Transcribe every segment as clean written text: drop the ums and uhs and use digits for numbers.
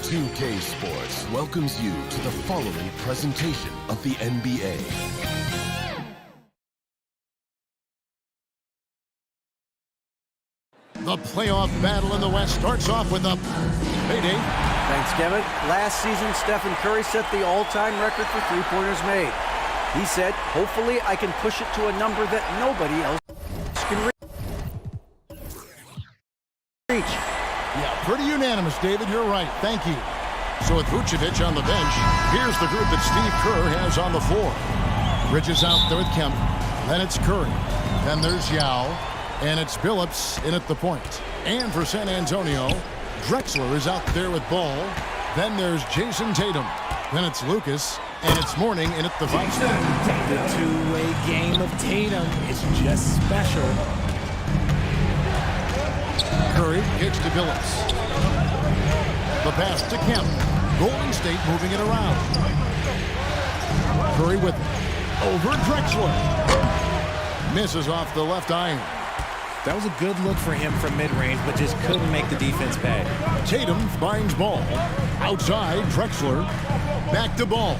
2K Sports welcomes you to the following presentation of the NBA. The playoff battle in the West starts off with a payday. Thanks, Kevin. Last season, Stephen Curry set the all-time record for three-pointers made. He said, hopefully I can push it to a number that nobody else can reach. Yeah, pretty unanimous, David. You're right. Thank you. So with Vucevic on the bench, here's the group that Steve Kerr has on the floor. Bridges out there with Kemp. Then it's Curry. Then there's Yao. And it's Billups in at the point. And for San Antonio, Drexler is out there with Ball. Then there's Jason Tatum. Then it's Lucas. And it's Mourning in at the five spot. The two-way game of Tatum is just special. Curry kicks to Billups. The pass to Kemp. Golden State moving it around. Curry with it. Over Drexler. Misses off the left iron. That was a good look for him from mid-range, but just couldn't make the defense pay. Tatum finds Ball. Outside, Drexler. Back to Ball.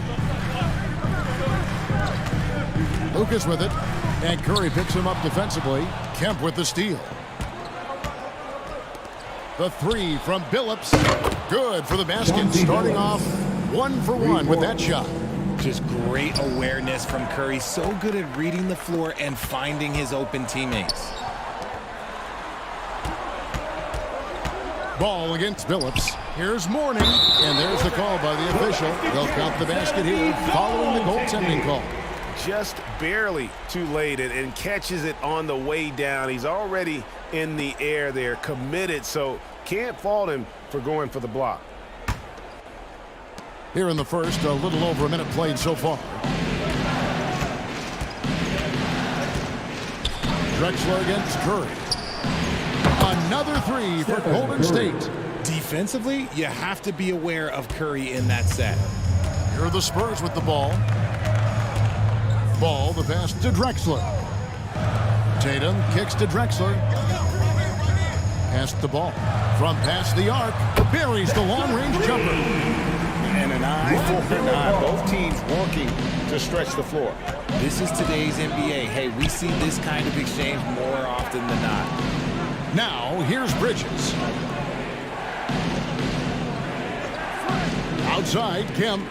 Lucas with it. And Curry picks him up defensively. Kemp with the steal. The three from Billups. Good for the basket. Starting off 1 for 1 with that shot. Just great awareness from Curry. So good at reading the floor and finding his open teammates. Ball against Billups. Here's Mourning. And there's the call by the official. They'll count the basket here following the goaltending call. Just barely too late and catches it on the way down. He's already in the air there, committed, so can't fault him for going for the block. Here in the first, a little over a minute played so far. Drexler against Curry. Another three for Golden State. Defensively, you have to be aware of Curry in that set. Here are the Spurs with the ball. Ball, the pass to Drexler. Tatum kicks to Drexler. Past the ball. From past the arc. Buries the long-range jumper. And an eye for an eye. Both teams working to stretch the floor. This is today's NBA. Hey, we see this kind of exchange more often than not. Now, here's Bridges. Outside, Kemp.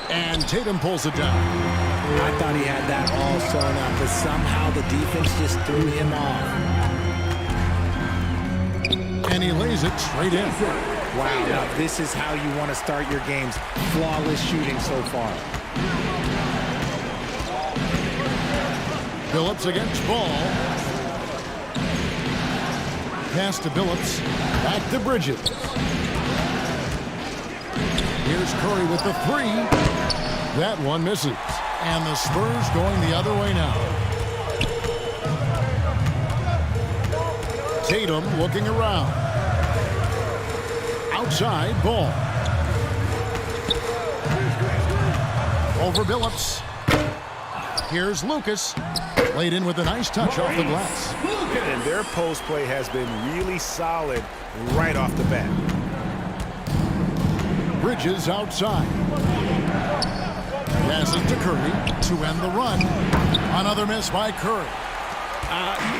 And Tatum pulls it down. I thought he had that all sewn up, but somehow the defense just threw him off. And he lays it straight in. Wow, now this is how you want to start your games. Flawless shooting so far. Billups against Ball. Pass to Billups. Back to Bridges. Here's Curry with the three. That one misses. And the Spurs going the other way now. Tatum looking around. Outside, Ball. Over Billups. Here's Lucas. Laid in with a nice touch off the glass. And their post play has been really solid right off the bat. Bridges outside. Passes to Curry to end the run. Another miss by Curry.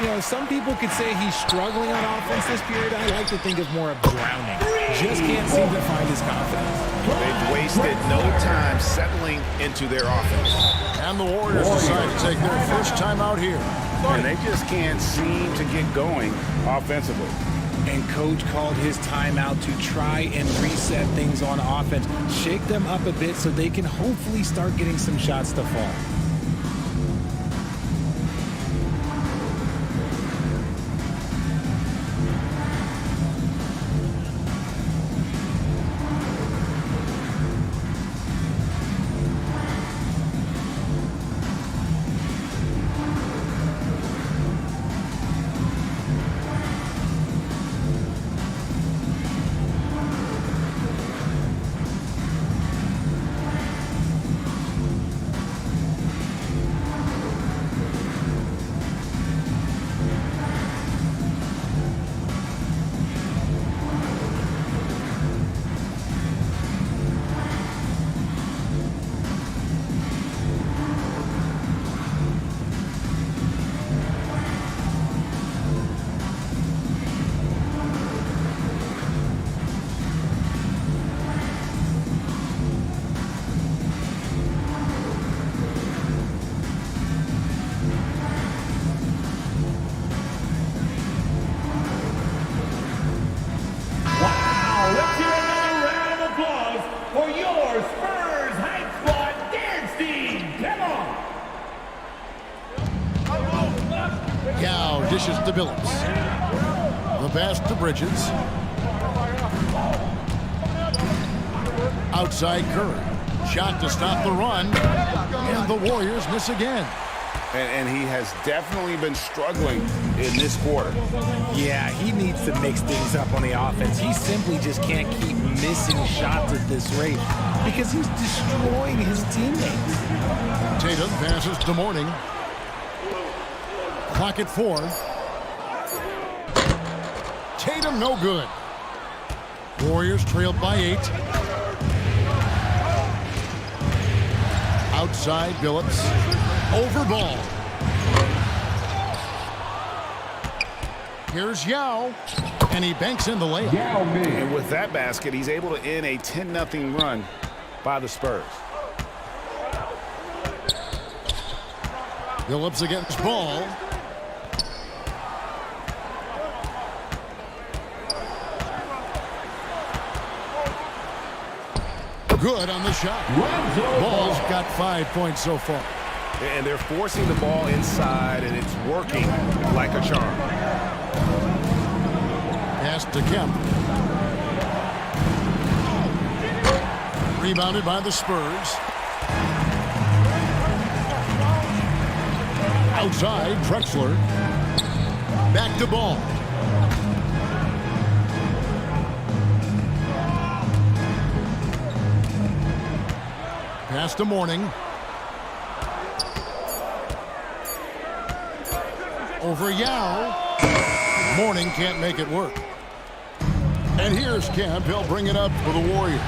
You know, some people could say he's struggling on offense this period. I like to think of more of drowning. Just can't seem to find his confidence. They've wasted no time settling into their offense. And the Warriors decide to take their first time out here. And they just can't seem to get going offensively. And coach called his timeout to try and reset things on offense. Shake them up a bit so they can hopefully start getting some shots to fall. Now dishes to Billups. The pass to Bridges. Outside Curry. Shot to stop the run. And the Warriors miss again. And he has definitely been struggling in this quarter. Yeah, he needs to mix things up on the offense. He simply just can't keep missing shots at this rate because he's destroying his teammates. Tatum passes to Mourning. Clock at 4. Tatum no good. Warriors trailed by 8. Outside Billups. Over ball. Here's Yao. And he banks in the layup. And with that basket, he's able to end a 10-0 run by the Spurs. Billups against Ball. Good on the shot. Ball's got 5 points so far. And they're forcing the ball inside, and it's working like a charm. Pass to Kemp. Rebounded by the Spurs. Outside, Drexler. Back to Ball. Pass to Mourning. Over Yao. Mourning can't make it work. And here's Kemp. He'll bring it up for the Warriors.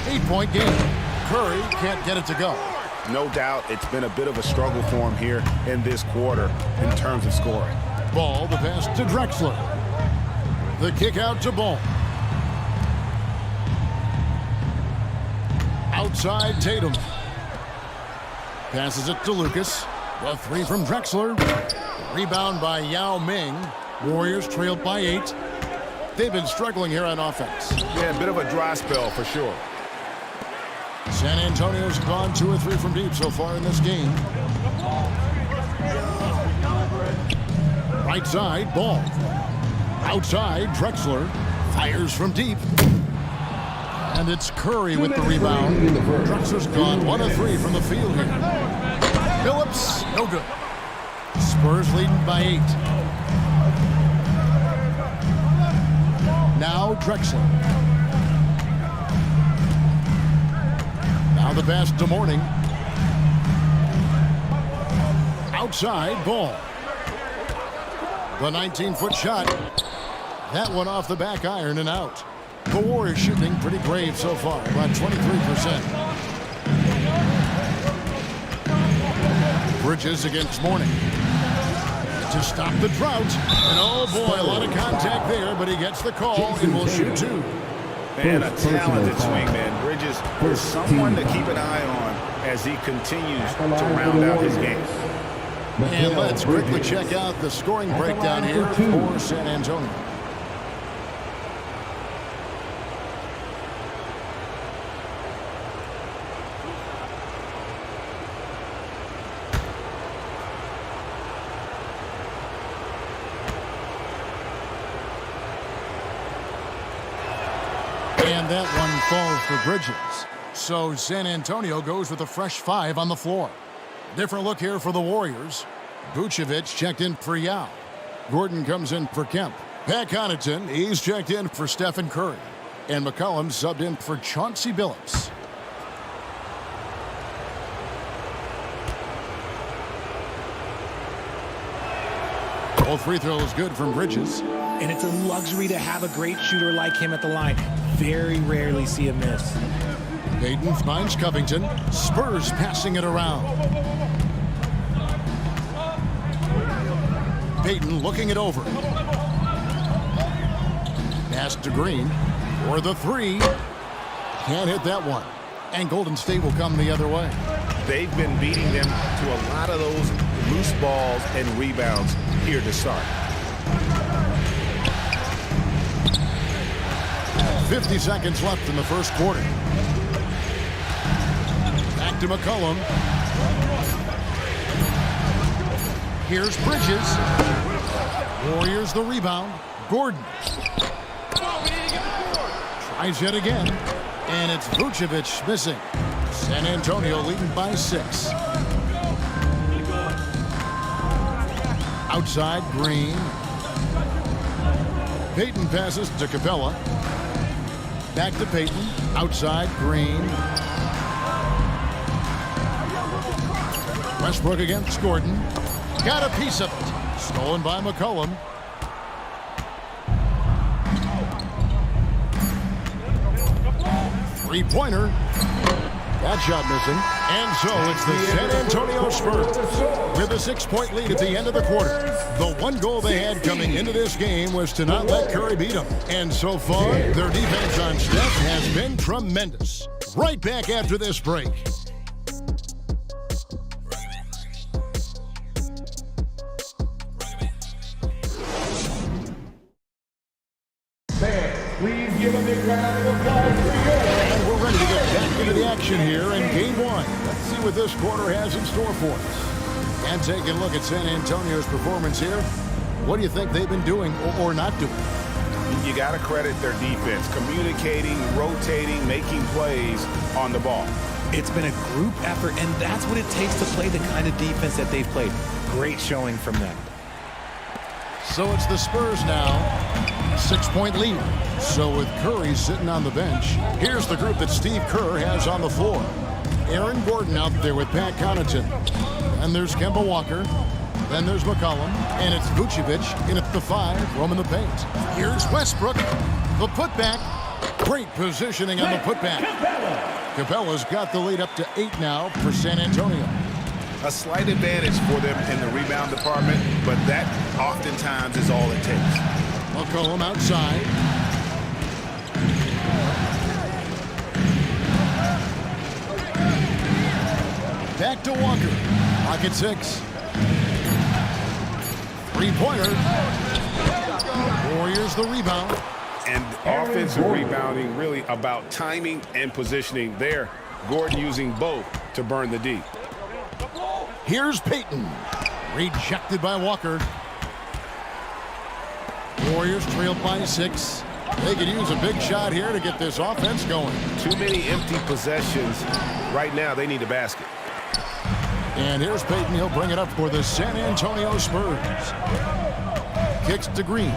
8-point game. Curry can't get it to go. No doubt it's been a bit of a struggle for him here in this quarter in terms of scoring. Ball, the pass to Drexler. The kick out to Ball. Outside Tatum. Passes it to Lucas. The 3 from Drexler. Rebound by Yao Ming. Warriors trailed by 8. They've been struggling here on offense. Yeah, a bit of a dry spell for sure. San Antonio's gone 2 or 3 from deep so far in this game. Right side, Ball. Outside, Drexler. Fires from deep. And it's Curry with the rebound. Drexler's gone 1 of 3 from the field here. Billups, no good. Spurs leading by 8. Now Drexler. Now the pass to Mourning. Outside, Ball. The 19-foot shot. That one off the back iron and out. The Warriors shooting pretty brave so far, about 23%. Bridges against Mourning. To stop the drought. And oh boy, a lot of contact there, but he gets the call and will shoot 2. Man, a talented swingman. Bridges is someone to keep an eye on as he continues to round out his game. And let's quickly check out the scoring breakdown here for San Antonio. And that one falls for Bridges. So San Antonio goes with a fresh 5 on the floor. Different look here for the Warriors. Vucevic checked in for Yao. Gordon comes in for Kemp. Pat Connaughton, he's checked in for Stephen Curry. And McCollum subbed in for Chauncey Billups. Both free throws good from Bridges. And it's a luxury to have a great shooter like him at the line. Very rarely see a miss. Payton finds Covington. Spurs passing it around. Payton looking it over. Pass to Green. For the 3. Can't hit that one. And Golden State will come the other way. They've been beating them to a lot of those loose balls and rebounds here to start. 50 seconds left in the first quarter. Back to McCollum. Here's Bridges. Warriors the rebound. Gordon. Tries yet again. And it's Vucevic missing. San Antonio leading by 6. Outside, Green. Payton passes to Capella. Back to Payton. Outside, Green. Westbrook against Gordon. Got a piece of it. Stolen by McCollum. Three-pointer. That shot missing. And so it's the San Antonio Spurs with a 6-point lead at the end of the quarter. The one goal they had coming into this game was to not let Curry beat them. And so far, their defense on Steph has been tremendous. Right back after this break. Please give a big round of applause for you. And we're ready to get back into the action here in Game 1. Let's see what this quarter has in store for us. And taking a look at San Antonio's performance here. What do you think they've been doing or not doing? You got to credit their defense, communicating, rotating, making plays on the ball. It's been a group effort, and that's what it takes to play the kind of defense that they've played. Great showing from them. So it's the Spurs now. 6-point lead. So with Curry sitting on the bench, here's the group that Steve Kerr has on the floor. Aaron Gordon out there with Pat Connaughton. And there's Kemba Walker. Then there's McCollum. And it's Vucevic in at the 5, roaming the paint. Here's Westbrook. The putback. Great positioning on the putback. Capella's got the lead up to 8 now for San Antonio. A slight advantage for them in the rebound department, but that oftentimes is all it takes. McCollum outside. Back to Walker. Pocket 6. Three-pointer. Warriors the rebound. And offensive rebounding really about timing and positioning there. Gordon using both to burn the D. Here's Payton. Rejected by Walker. Warriors trailed by 6. They could use a big shot here to get this offense going. Too many empty possessions. Right now, they need a basket. And here's Payton. He'll bring it up for the San Antonio Spurs. Kicks to Green.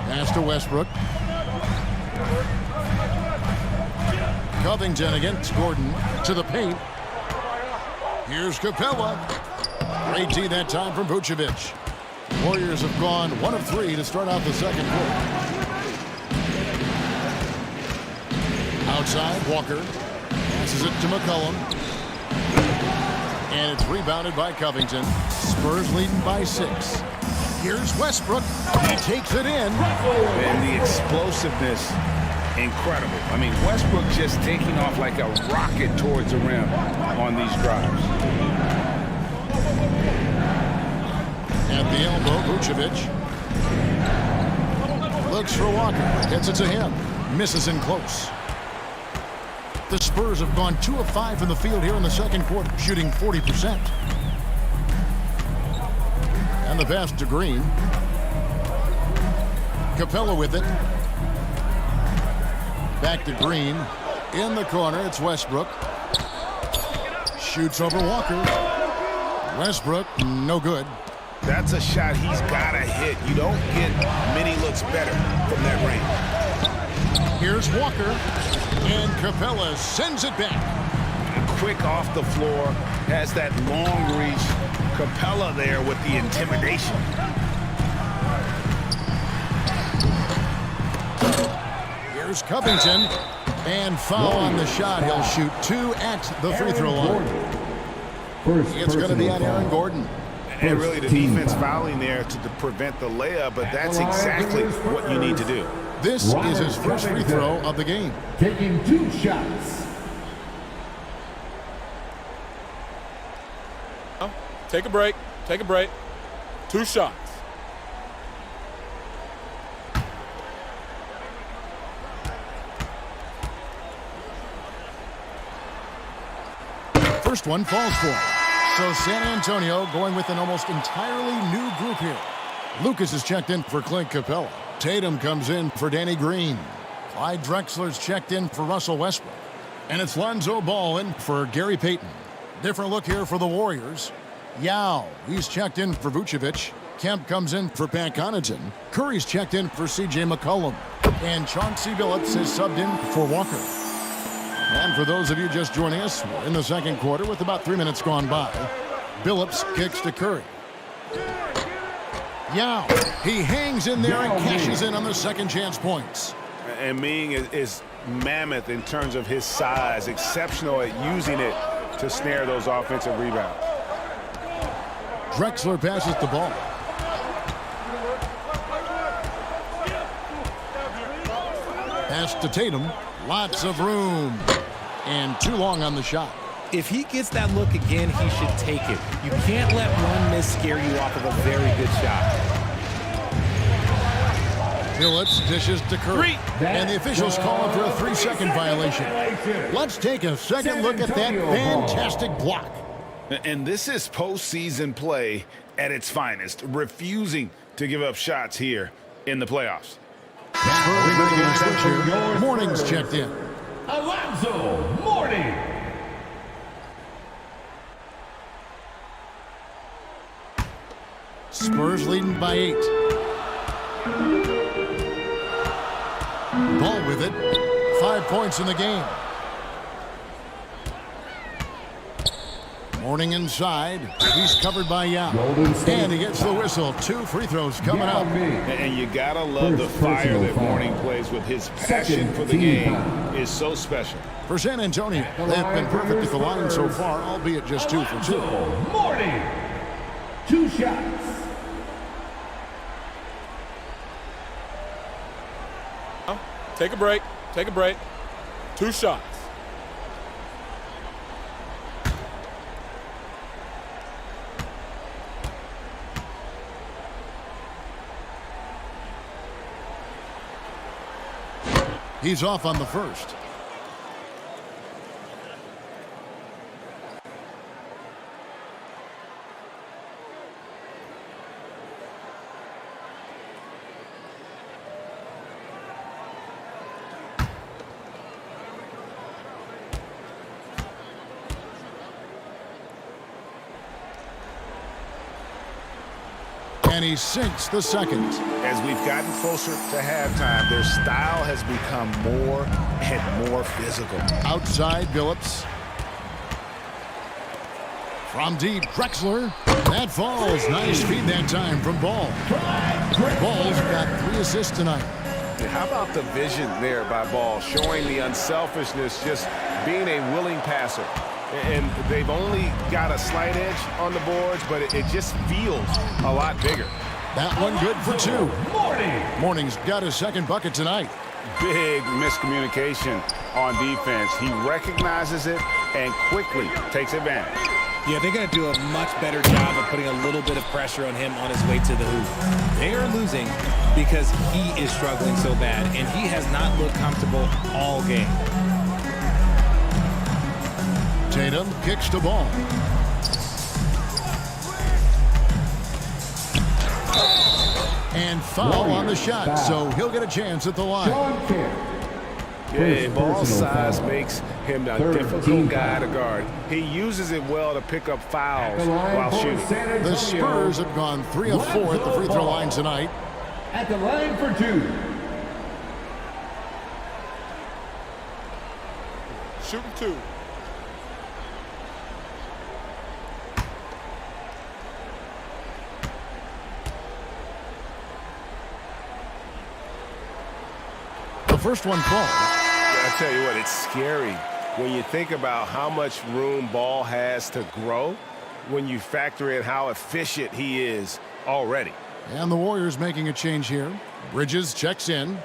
Pass to Westbrook. Covington against Gordon to the paint. Here's Capella. Great D that time from Vucevic. Warriors have gone 1 of 3 to start out the second quarter. Outside, Walker. Passes it to McCollum. And it's rebounded by Covington. Spurs leading by 6. Here's Westbrook. He takes it in. And the explosiveness, incredible. I mean, Westbrook just taking off like a rocket towards the rim on these drives. At the elbow, Vucevic. Looks for Walker. Gets it to him. Misses in close. The Spurs have gone 2 of 5 from the field here in the second quarter, shooting 40%. And the pass to Green. Capella with it. Back to Green. In the corner, it's Westbrook. Shoots over Walker. Westbrook, no good. That's a shot he's got to hit. You don't get many looks better from that range. Here's Walker. And Capella sends it back. Quick off the floor. Has that long reach. Capella there with the intimidation. Here's Covington. And foul on the shot. He'll shoot 2 at the free throw line. It's going to be on Aaron Gordon. And really the defense fouling there to prevent the layup, but that's exactly what you need to do. This is his first free throw of the game. Taking 2 shots. Take a break. Take a break. 2 shots. First one falls for him. So San Antonio going with an almost entirely new group here. Lucas is checked in for Clint Capella. Tatum comes in for Danny Green. Clyde Drexler's checked in for Russell Westbrook. And it's Lonzo Ball in for Gary Payton. Different look here for the Warriors. Yao, he's checked in for Vucevic. Kemp comes in for Pat Connaughton. Curry's checked in for C.J. McCollum. And Chauncey Billups is subbed in for Walker. And for those of you just joining us, we're in the second quarter with about 3 minutes gone by. Billups kicks to Curry. Yao, he hangs in there and cashes in on the second chance points. And Ming is mammoth in terms of his size, exceptional at using it to snare those offensive rebounds. Drexler passes the ball. Pass to Tatum. Lots of room. And too long on the shot. If he gets that look again, he should take it. You can't let one miss scare you off of a very good shot. Billups dishes to Curry. And the officials call him for a 3-second violation. Let's take a second look at that fantastic block. And this is postseason play at its finest, refusing to give up shots here in the playoffs. Morning's checked in. Alonzo Mourning. Spurs leading by 8. Ball with it. 5 points in the game. Mourning inside. He's covered by Yao. And he gets the whistle. 2 free throws coming up. And you gotta love the fire that Mourning plays with. His passion for the game is so special. For San Antonio, they've been perfect at the line so far, albeit just 2 for 2. Mourning. 2 shots. Take a break. Take a break. 2 shots. He's off on the first. And he sinks the second. As we've gotten closer to halftime, their style has become more and more physical. Outside, Billups. From deep, Drexler. That falls. Nice feed that time from Ball. Ball's got 3 assists tonight. How about the vision there by Ball, showing the unselfishness, just being a willing passer. And they've only got a slight edge on the boards, but it just feels a lot bigger. That one good for 2. Mourning's got his second bucket tonight. Big miscommunication on defense. He recognizes it and quickly takes advantage. Yeah, they're going to do a much better job of putting a little bit of pressure on him on his way to the hoop. They are losing because he is struggling so bad, and he has not looked comfortable all game. Tatum kicks the ball. And foul on the shot, so he'll get a chance at the line. Yeah, Ball size makes him a difficult guy to guard. He uses it well to pick up fouls while shooting. The Spurs have gone 3 of 4 at the free throw line tonight. At the line for 2. Shooting 2. The first one called. I tell you what, it's scary when you think about how much room Ball has to grow when you factor in how efficient he is already. And the Warriors making a change here. Bridges checks in.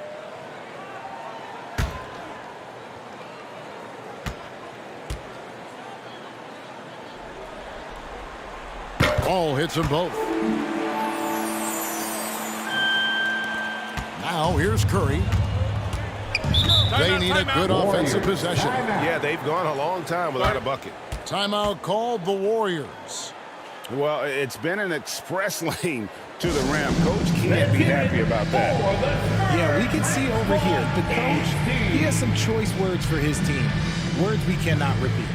Ball hits them both. Now here's Curry. They need a good offensive possession. Yeah, they've gone a long time without a bucket. Timeout called the Warriors. Well, it's been an express lane to the rim. Coach can't be happy about that. Yeah, we can see over here, the coach, he has some choice words for his team. Words we cannot repeat.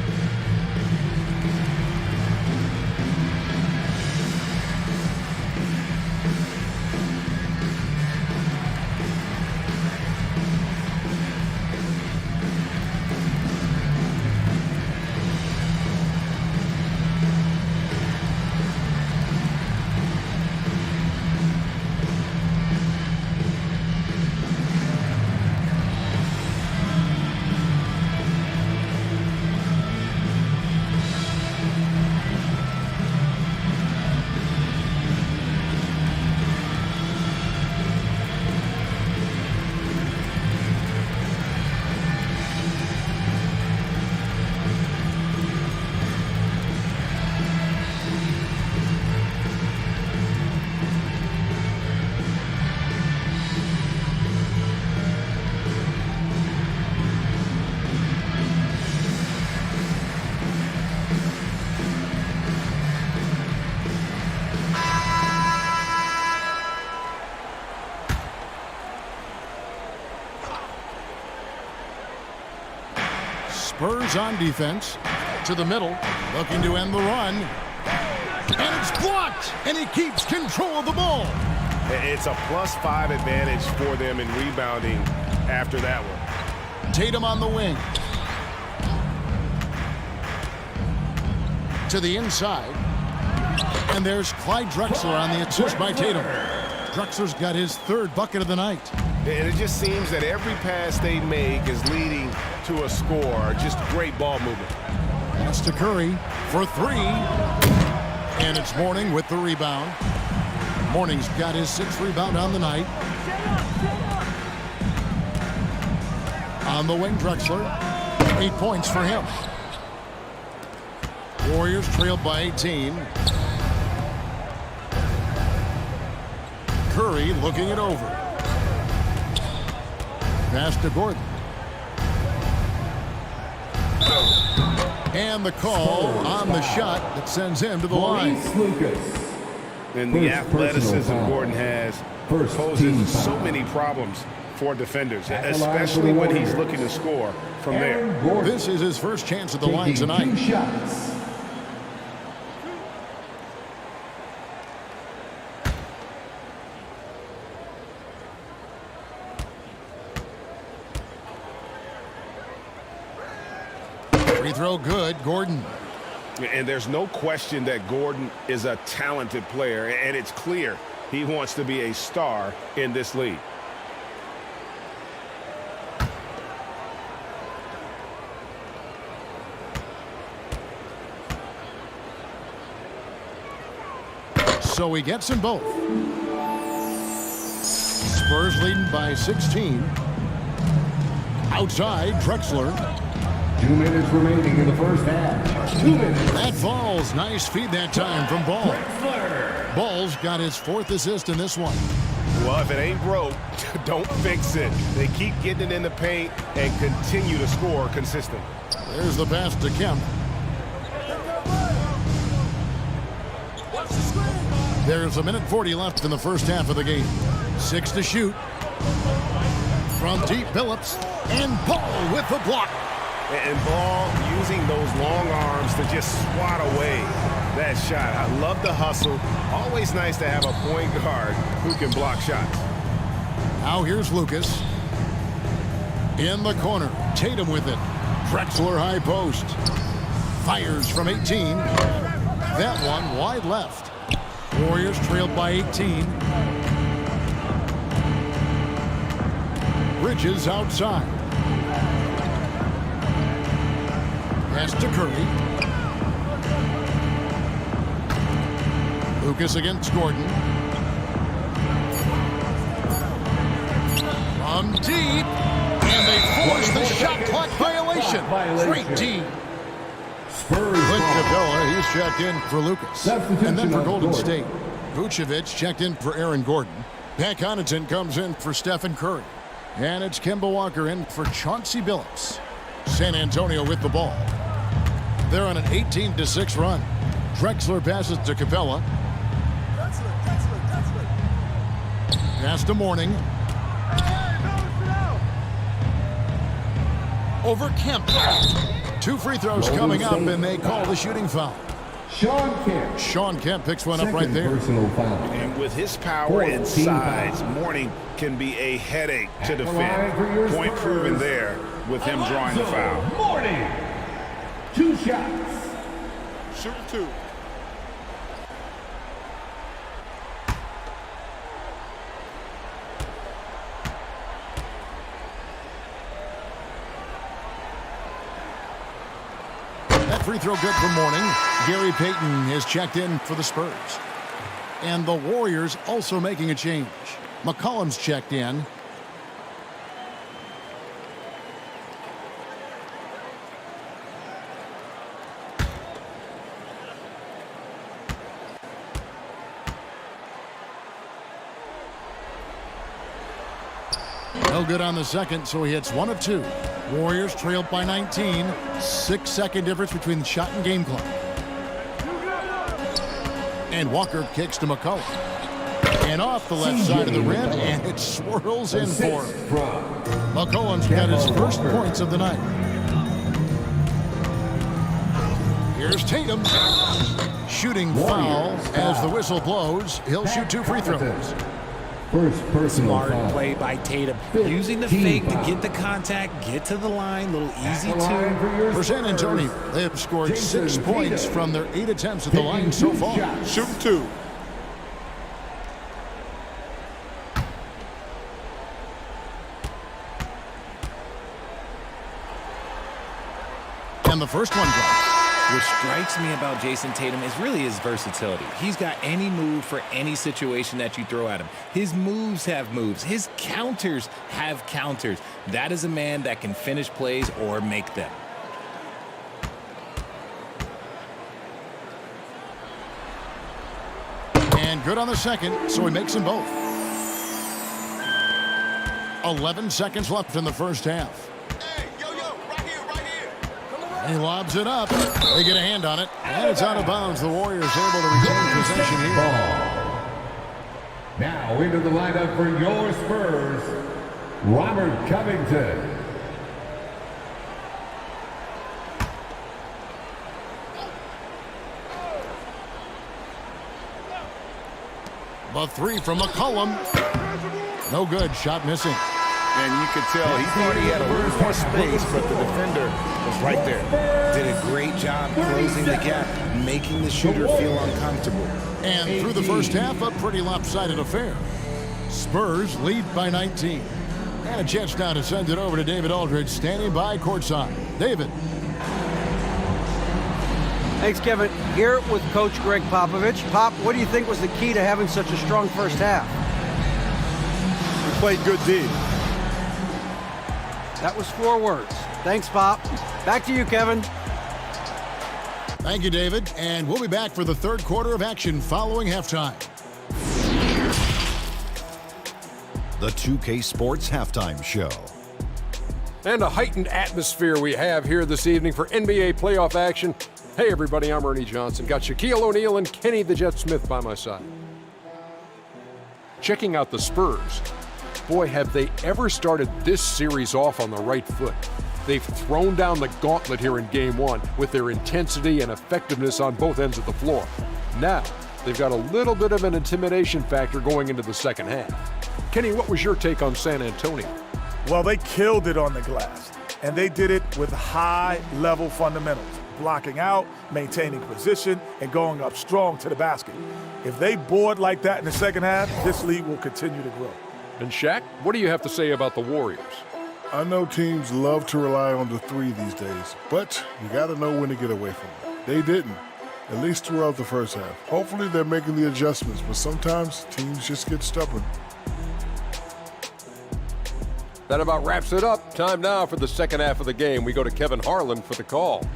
Spurs on defense. To the middle. Looking to end the run. And it's blocked. And he keeps control of the ball. It's a +5 advantage for them in rebounding after that one. Tatum on the wing. To the inside. And there's Clyde Drexler on the assist by Tatum. Drexler's got his 3rd bucket of the night. And it just seems that every pass they make is leading to a score. Just great ball movement. Pass to Curry for 3. And it's Mourning with the rebound. Mourning's got his 6th rebound on the night. On the wing, Drexler. 8 points for him. Warriors trailed by 18. Curry looking it over. Pass to Gordon. And the call on the shot that sends him to the line. And the athleticism Gordon has poses so many problems for defenders, especially when he's looking to score from there. This is his first chance at the line tonight. Free throw good, Gordon. And there's no question that Gordon is a talented player, and it's clear he wants to be a star in this league. So he gets them both. Spurs leading by 16. Outside, Drexler. 2 minutes remaining in the first half. 2 minutes. That falls. Nice feed that time from Ball. Drexler. Ball's got his 4th assist in this one. Well, if it ain't broke, don't fix it. They keep getting it in the paint and continue to score consistently. There's the pass to Kemp. There's 1:40 left in the first half of the game. 6 to shoot. From deep, Phillips. And Ball with the block. And Ball using those long arms to just swat away that shot. I love the hustle. Always nice to have a point guard who can block shots. Now here's Lucas. In the corner. Tatum with it. Drexler high post. Fires from 18. That one wide left. Warriors trailed by 18. Bridges outside. Pass to Curry. Lucas against Gordon. From deep. And they force the shot clock violation. Great D. Clint Capella, he's checked in for Lucas. And then for Golden State, Vucevic checked in for Aaron Gordon. Pat Connaughton comes in for Stephen Curry. And it's Kemba Walker in for Chauncey Billups. San Antonio with the ball. They're on an 18-6 run. Drexler passes to Capella. Pass to Mourning. Over Kemp. 2 free throws coming up, and they call the shooting foul. Sean Kemp. Sean Kemp picks one up right there. Personal foul. And with his power and size, Mourning can be a headache to defend. Point proven there with him drawing the foul. Mourning. 2 shots. Shoot 2. That free throw good for Mourning. Gary Payton is checked in for the Spurs. And the Warriors also making a change. McCollum's checked in. No good on the second, so he hits 1 of 2. Warriors trailed by 19. 6-second difference between the shot and game clock. And Walker kicks to McCollum. And off the left side of the rim, and it swirls in for him. McCollum's got his first points of the night. Here's Tatum. Shooting foul as the whistle blows. He'll shoot 2 free throws. First personal Smart foul. play by Tatum. Using the fake to get the contact, get to the line, little easy two. For San Antonio, they have scored 6 points from their 8 attempts at the line so far. Shoot 2. And the first one drops. What strikes me about Jason Tatum is really his versatility. He's got any move for any situation that you throw at him. His moves have moves. His counters have counters. That is a man that can finish plays or make them. And good on the second, so he makes them both. 11 seconds left in the first half. He lobs it up. They get a hand on it, and it's out of bounds. The Warriors able to regain possession here. Now into the lineup for your Spurs, Robert Covington. The 3 from McCollum. No good. Shot missing. And you could tell he thought he had a little more space, but the defender was right there. Did a great job closing the gap, making the shooter feel uncomfortable. And through the first half, a pretty lopsided affair. Spurs lead by 19. And a chance now to send it over to David Aldridge, standing by courtside. David. Thanks, Kevin. Here with Coach Greg Popovich. Pop, what do you think was the key to having such a strong first half? We played good D. That was 4 words. Thanks, Pop. Back to you, Kevin. Thank you, David. And we'll be back for the third quarter of action following halftime. The 2K Sports Halftime Show. And a heightened atmosphere we have here this evening for NBA playoff action. Hey, everybody, I'm Ernie Johnson. Got Shaquille O'Neal and Kenny the Jet Smith by my side. Checking out the Spurs. Boy, have they ever started this series off on the right foot. They've thrown down the gauntlet here in Game 1 with their intensity and effectiveness on both ends of the floor. Now, they've got a little bit of an intimidation factor going into the second half. Kenny, what was your take on San Antonio? Well, they killed it on the glass, and they did it with high-level fundamentals, blocking out, maintaining position, and going up strong to the basket. If they board like that in the second half, this league will continue to grow. And Shaq, what do you have to say about the Warriors? I know teams love to rely on the 3 these days, but you got to know when to get away from it. They didn't, at least throughout the first half. Hopefully they're making the adjustments, but sometimes teams just get stubborn. That about wraps it up. Time now for the second half of the game. We go to Kevin Harlan for the call.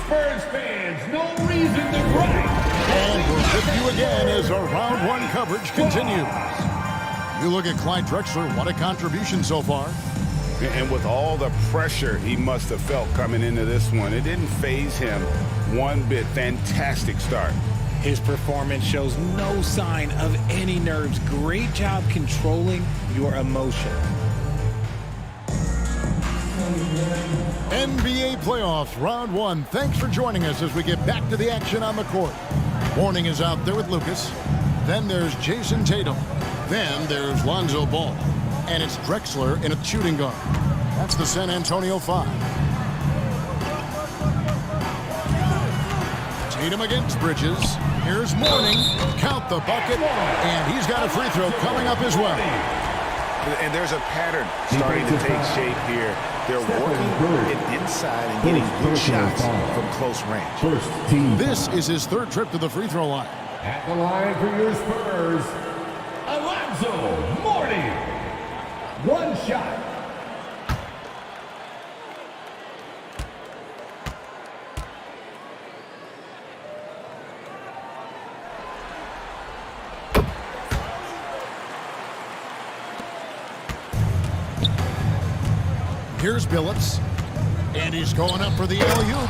Spurs fans, no reason to cry. And we're with you again as our round 1 coverage continues. You look at Clyde Drexler, what a contribution so far. And with all the pressure he must have felt coming into this one, it didn't faze him one bit. Fantastic start. His performance shows no sign of any nerves. Great job controlling your emotion. NBA playoffs, round one. Thanks for joining us as we get back to the action on the court. Mourning is out there with Lucas. Then there's Jason Tatum. Then there's Lonzo Ball. And it's Drexler in a shooting guard. That's the San Antonio 5. Tatum against Bridges. Here's Mourning. Count the bucket. And he's got a free throw coming up as well. And there's a pattern starting to take shape here. They're working it inside and getting good shots from close range. This is his third trip to the free throw line. At the line for your Spurs, Alonzo Mourning. One shot. Here's Billups, and he's going up for the alley-oop,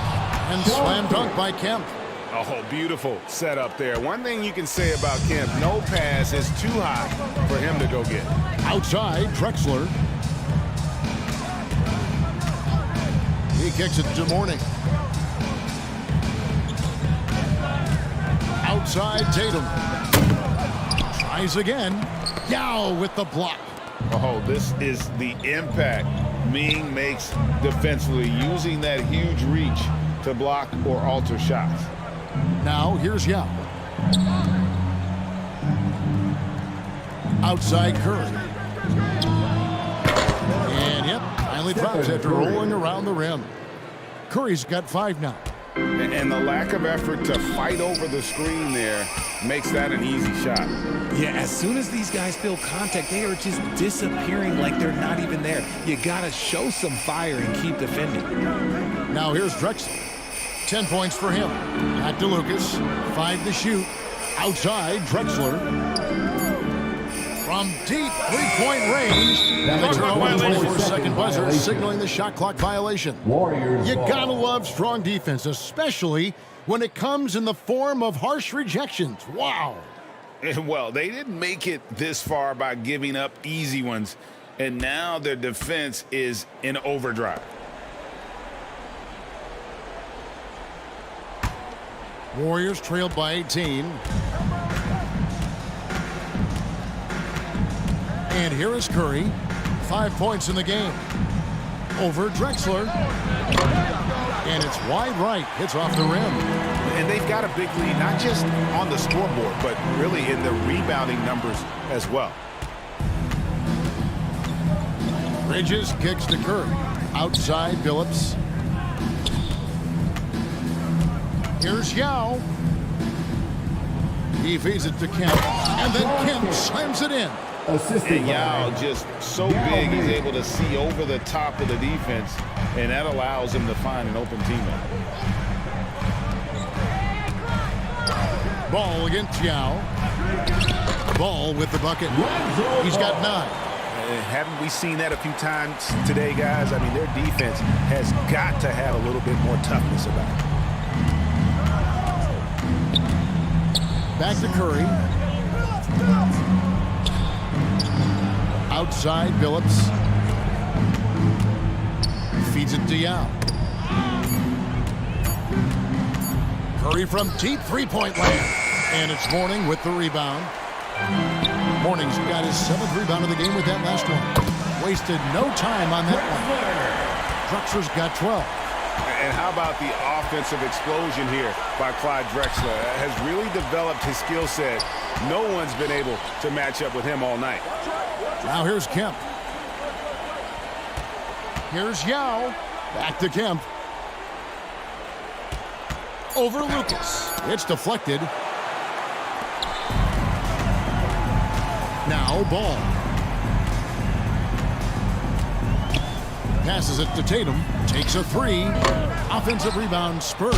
and slam dunk by Kemp. Oh, beautiful setup there. One thing you can say about Kemp, no pass is too high for him to go get. Outside, Drexler. He kicks it to Mourning. Outside, Tatum. Tries again. Yao with the block. Oh, this is the impact Ming makes defensively, using that huge reach to block or alter shots. Now, here's Yao. Outside Curry. And, yep, finally drops after rolling around the rim. Curry's got 5 now. And the lack of effort to fight over the screen there makes that an easy shot. Yeah, as soon as these guys feel contact, they are just disappearing like they're not even there. You gotta show some fire and keep defending. Now here's Drexler. 10 points for him. Back to Lucas. 5 to shoot. Outside, Drexler. From deep three-point range. And they turn over the 24-second buzzer, signaling the shot clock violation. You gotta love strong defense, especially when it comes in the form of harsh rejections. Wow. And well, they didn't make it this far by giving up easy ones, and now their defense is in overdrive. Warriors trailed by 18. And here is Curry. 5 points in the game. Over Drexler. And it's wide right. Hits off the rim. And they've got a big lead, not just on the scoreboard, but really in the rebounding numbers as well. Bridges kicks to Curry. Outside, Billups. Here's Yao. He feeds it to Kemp. And then Kemp slams it in. And Yao just so big, he's able to see over the top of the defense, and that allows him to find an open teammate. Ball against Yao. Ball with the bucket. He's got 9. Haven't we seen that a few times today, guys? I mean, their defense has got to have a little bit more toughness about it. Back to Curry. Outside, Billups. Feeds it to Yao. Curry from deep three-point land. And it's Mourning with the rebound. Mourning's got his 7th rebound of the game with that last one. Wasted no time on that one. Drexler's got 12. And how about the offensive explosion here by Clyde Drexler? Has really developed his skill set. No one's been able to match up with him all night. Now here's Kemp. Here's Yao. Back to Kemp. Over Lucas. It's deflected. Now Ball. Passes it to Tatum. Takes a 3. Offensive rebound, Spurs.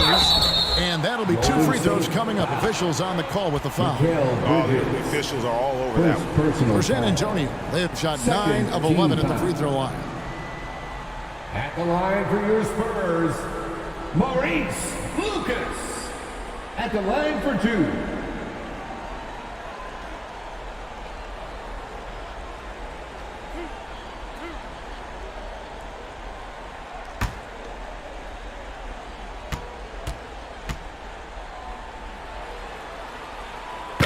And that'll be 2 free throws coming up. Officials on the call with the foul. Oh, the officials are all over that one. For San Antonio, they have shot 9 of 11 at the free throw line. At the line for your Spurs, Maurice Lucas. At the line for 2.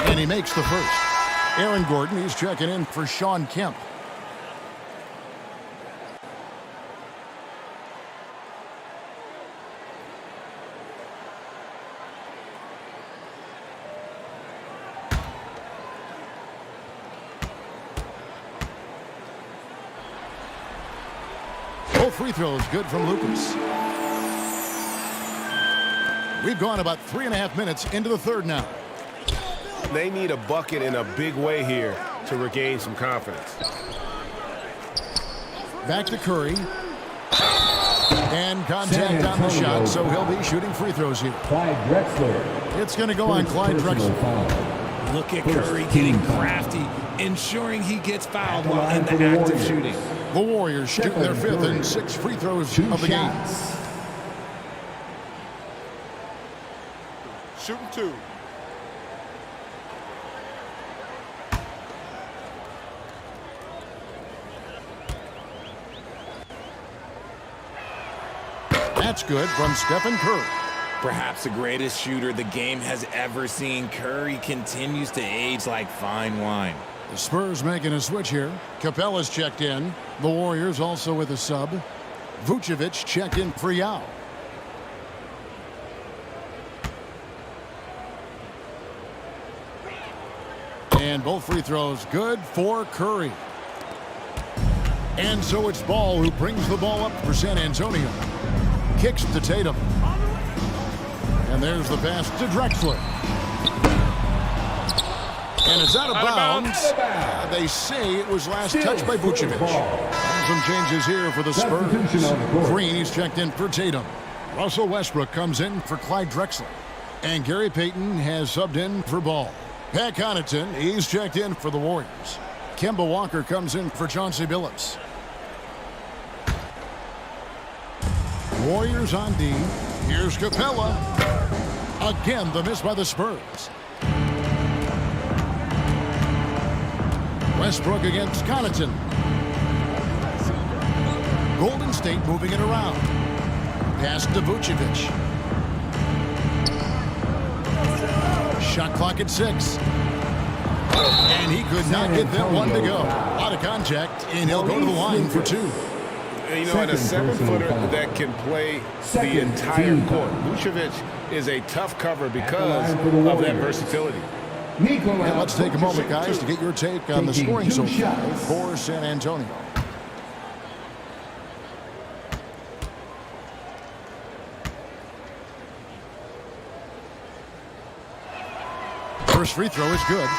And he makes the first. Aaron Gordon, he's checking in for Shawn Kemp. Both free throws good from Lucas. We've gone about 3.5 minutes into the third now. They need a bucket in a big way here to regain some confidence. Back to Curry. And contact on the shot, so he'll be shooting free throws here. Clyde Drexler. It's going to go on Clyde Drexler. Look at Curry getting crafty, ensuring he gets fouled while in the act of shooting. The Warriors shooting their 5th and 6th free throws of the game. Shooting 2. That's good from Stephen Curry. Perhaps the greatest shooter the game has ever seen, Curry continues to age like fine wine. The Spurs making a switch here. Capella's checked in. The Warriors also with a sub. Vucevic checked in for Yao. And both free throws good for Curry. And so it's Ball who brings the ball up for San Antonio. Kicks to Tatum. And there's the pass to Drexler. And it's out of bounds. They say it was last touched by Vucevic. Some changes here for the Spurs. Green, he's checked in for Tatum. Russell Westbrook comes in for Clyde Drexler. And Gary Payton has subbed in for Ball. Pat Connaughton, he's checked in for the Warriors. Kemba Walker comes in for Chauncey Billups. Warriors on D. Here's Capella. Again, the miss by the Spurs. Westbrook against Connaughton. Golden State moving it around. Pass to Vucevic. Shot clock at 6. And he could not get that one to go. Out of contact, and he'll go to the line for 2. You know, and a 7-footer that can play the entire court. Vucevic is a tough cover because of that versatility. And let's take a moment, guys, to get your take on the scoring so far for San Antonio. First free throw is good.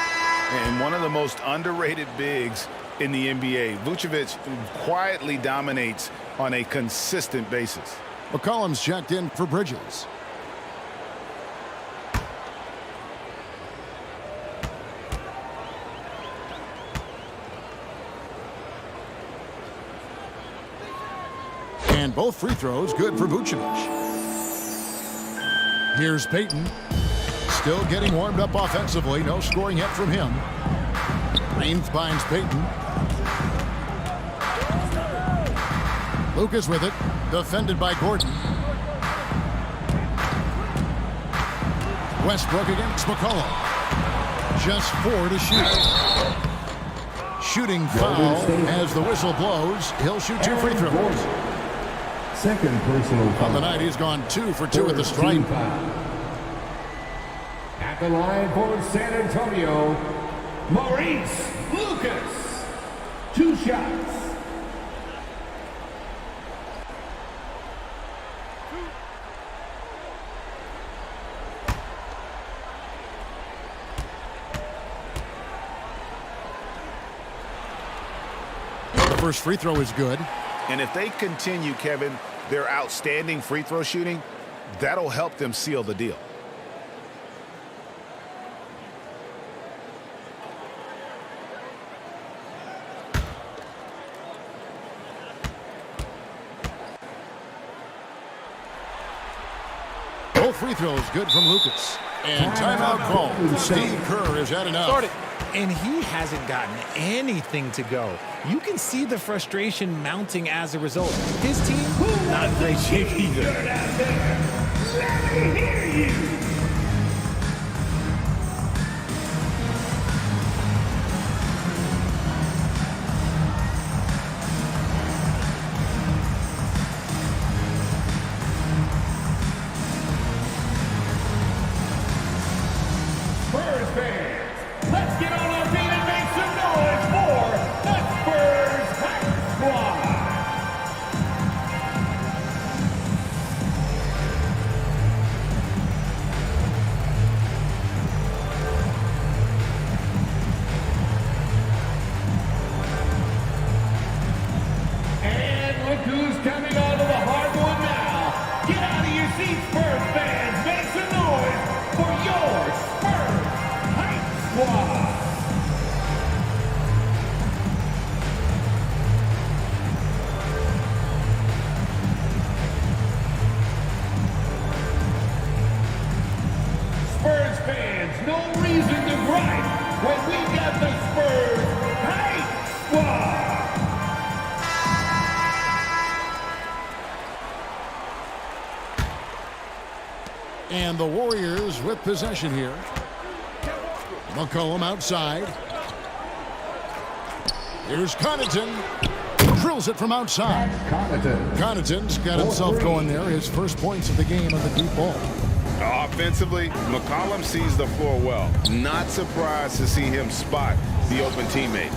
And one of the most underrated bigs in the NBA. Vucevic quietly dominates on a consistent basis. McCollum's checked in for Bridges. And both free throws good for Vucevic. Here's Payton. Still getting warmed up offensively. No scoring yet from him. Green finds Payton. Lucas with it. Defended by Gordon. Westbrook against McCollum. Just 4 to shoot. Shooting foul as the whistle blows. He'll shoot 2 free throws. Second personal foul. On the night, he's gone 2 for 2 at the stripe. At the line for San Antonio, Maurice Lucas. 2 shots. The first free throw is good. And if they continue, Kevin, their outstanding free throw shooting, that'll help them seal the deal. Both free throws good from Lucas. And timeout called. Steve Kerr has had enough. Start it. And he hasn't gotten anything to go. You can see the frustration mounting as a result. His team, not in great shape either. Let me hear you. Spurs fans, let's get on our feet and make some noise for the Spurs Hype Squad. And look who's coming onto the hardwood now. Get out of your seats, Spurs fans. Make some noise for your Spurs Hype Squad. Spurs fans, no reason to gripe when we got the Spurs Hype Squad. And the Warriors with possession here. McCollum outside. Here's Connaughton. Drills it from outside. Connaughton's got himself going there. His first points of the game on the deep ball. Offensively, McCollum sees the floor well. Not surprised to see him spot the open teammate.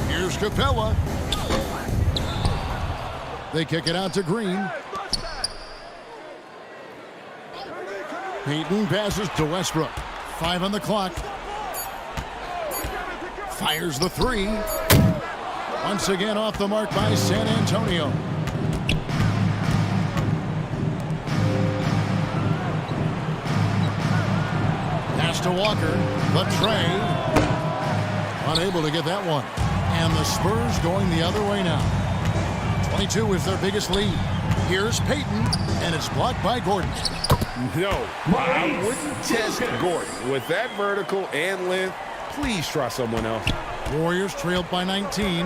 Here's Capella. They kick it out to Green. Payton passes to Westbrook. 5 on the clock. Fires the three. Once again off the mark by San Antonio. Pass to Walker. The tray. Unable to get that one. And the Spurs going the other way now. 22 is their biggest lead. Here's Payton, and it's blocked by Gordon. No, I wouldn't test Gordon. With that vertical and length, please try someone else. Warriors trailed by 19.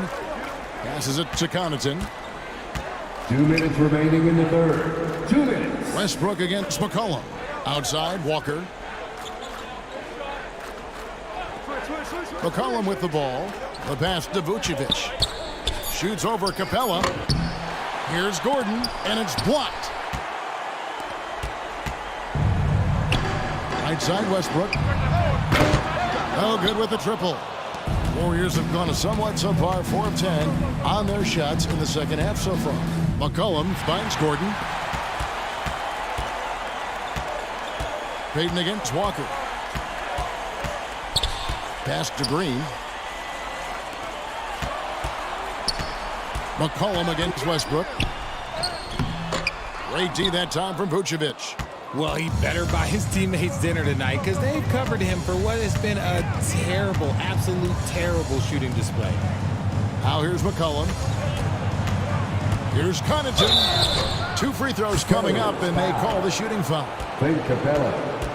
Passes it to Connaughton. 2 minutes remaining in the third. 2 minutes. Westbrook against McCollum. Outside, Walker. McCollum with the ball. The pass to Vucevic. Shoots over Capella. Here's Gordon, and it's blocked. Right side, Westbrook. Oh, good with the triple. Warriors have gone a somewhat subpar 4 of 10 on their shots in the second half so far. McCollum finds Gordon. Payton against Walker. Pass to Green. McCollum against Westbrook. Great D that time from Vucevic. Well, he better buy his teammates dinner tonight because they've covered him for what has been a terrible, absolute terrible shooting display. Now here's McCollum. Here's Connaughton. 2 free throws coming up, and they call the shooting foul.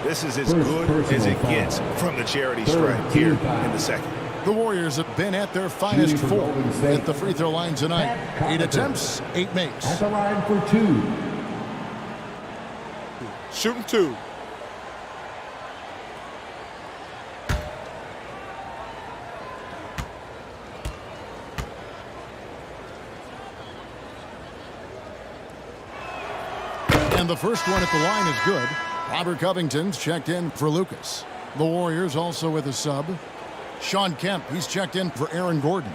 This is as good as it gets from the charity stripe here in the second. The Warriors have been at their finest 4 at the free throw line tonight. 8 attempts, 8 makes. At the line for 2. Shooting 2. And the first one at the line is good. Robert Covington's checked in for Lucas. The Warriors also with a sub. Sean Kemp, he's checked in for Aaron Gordon.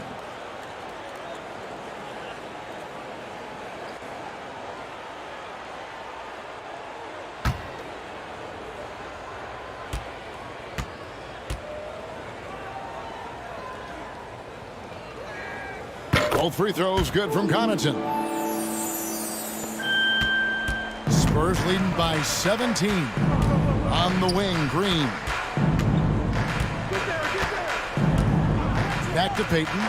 Both free throws good from Connaughton. Spurs leading by 17. On the wing, Green. Back to Payton.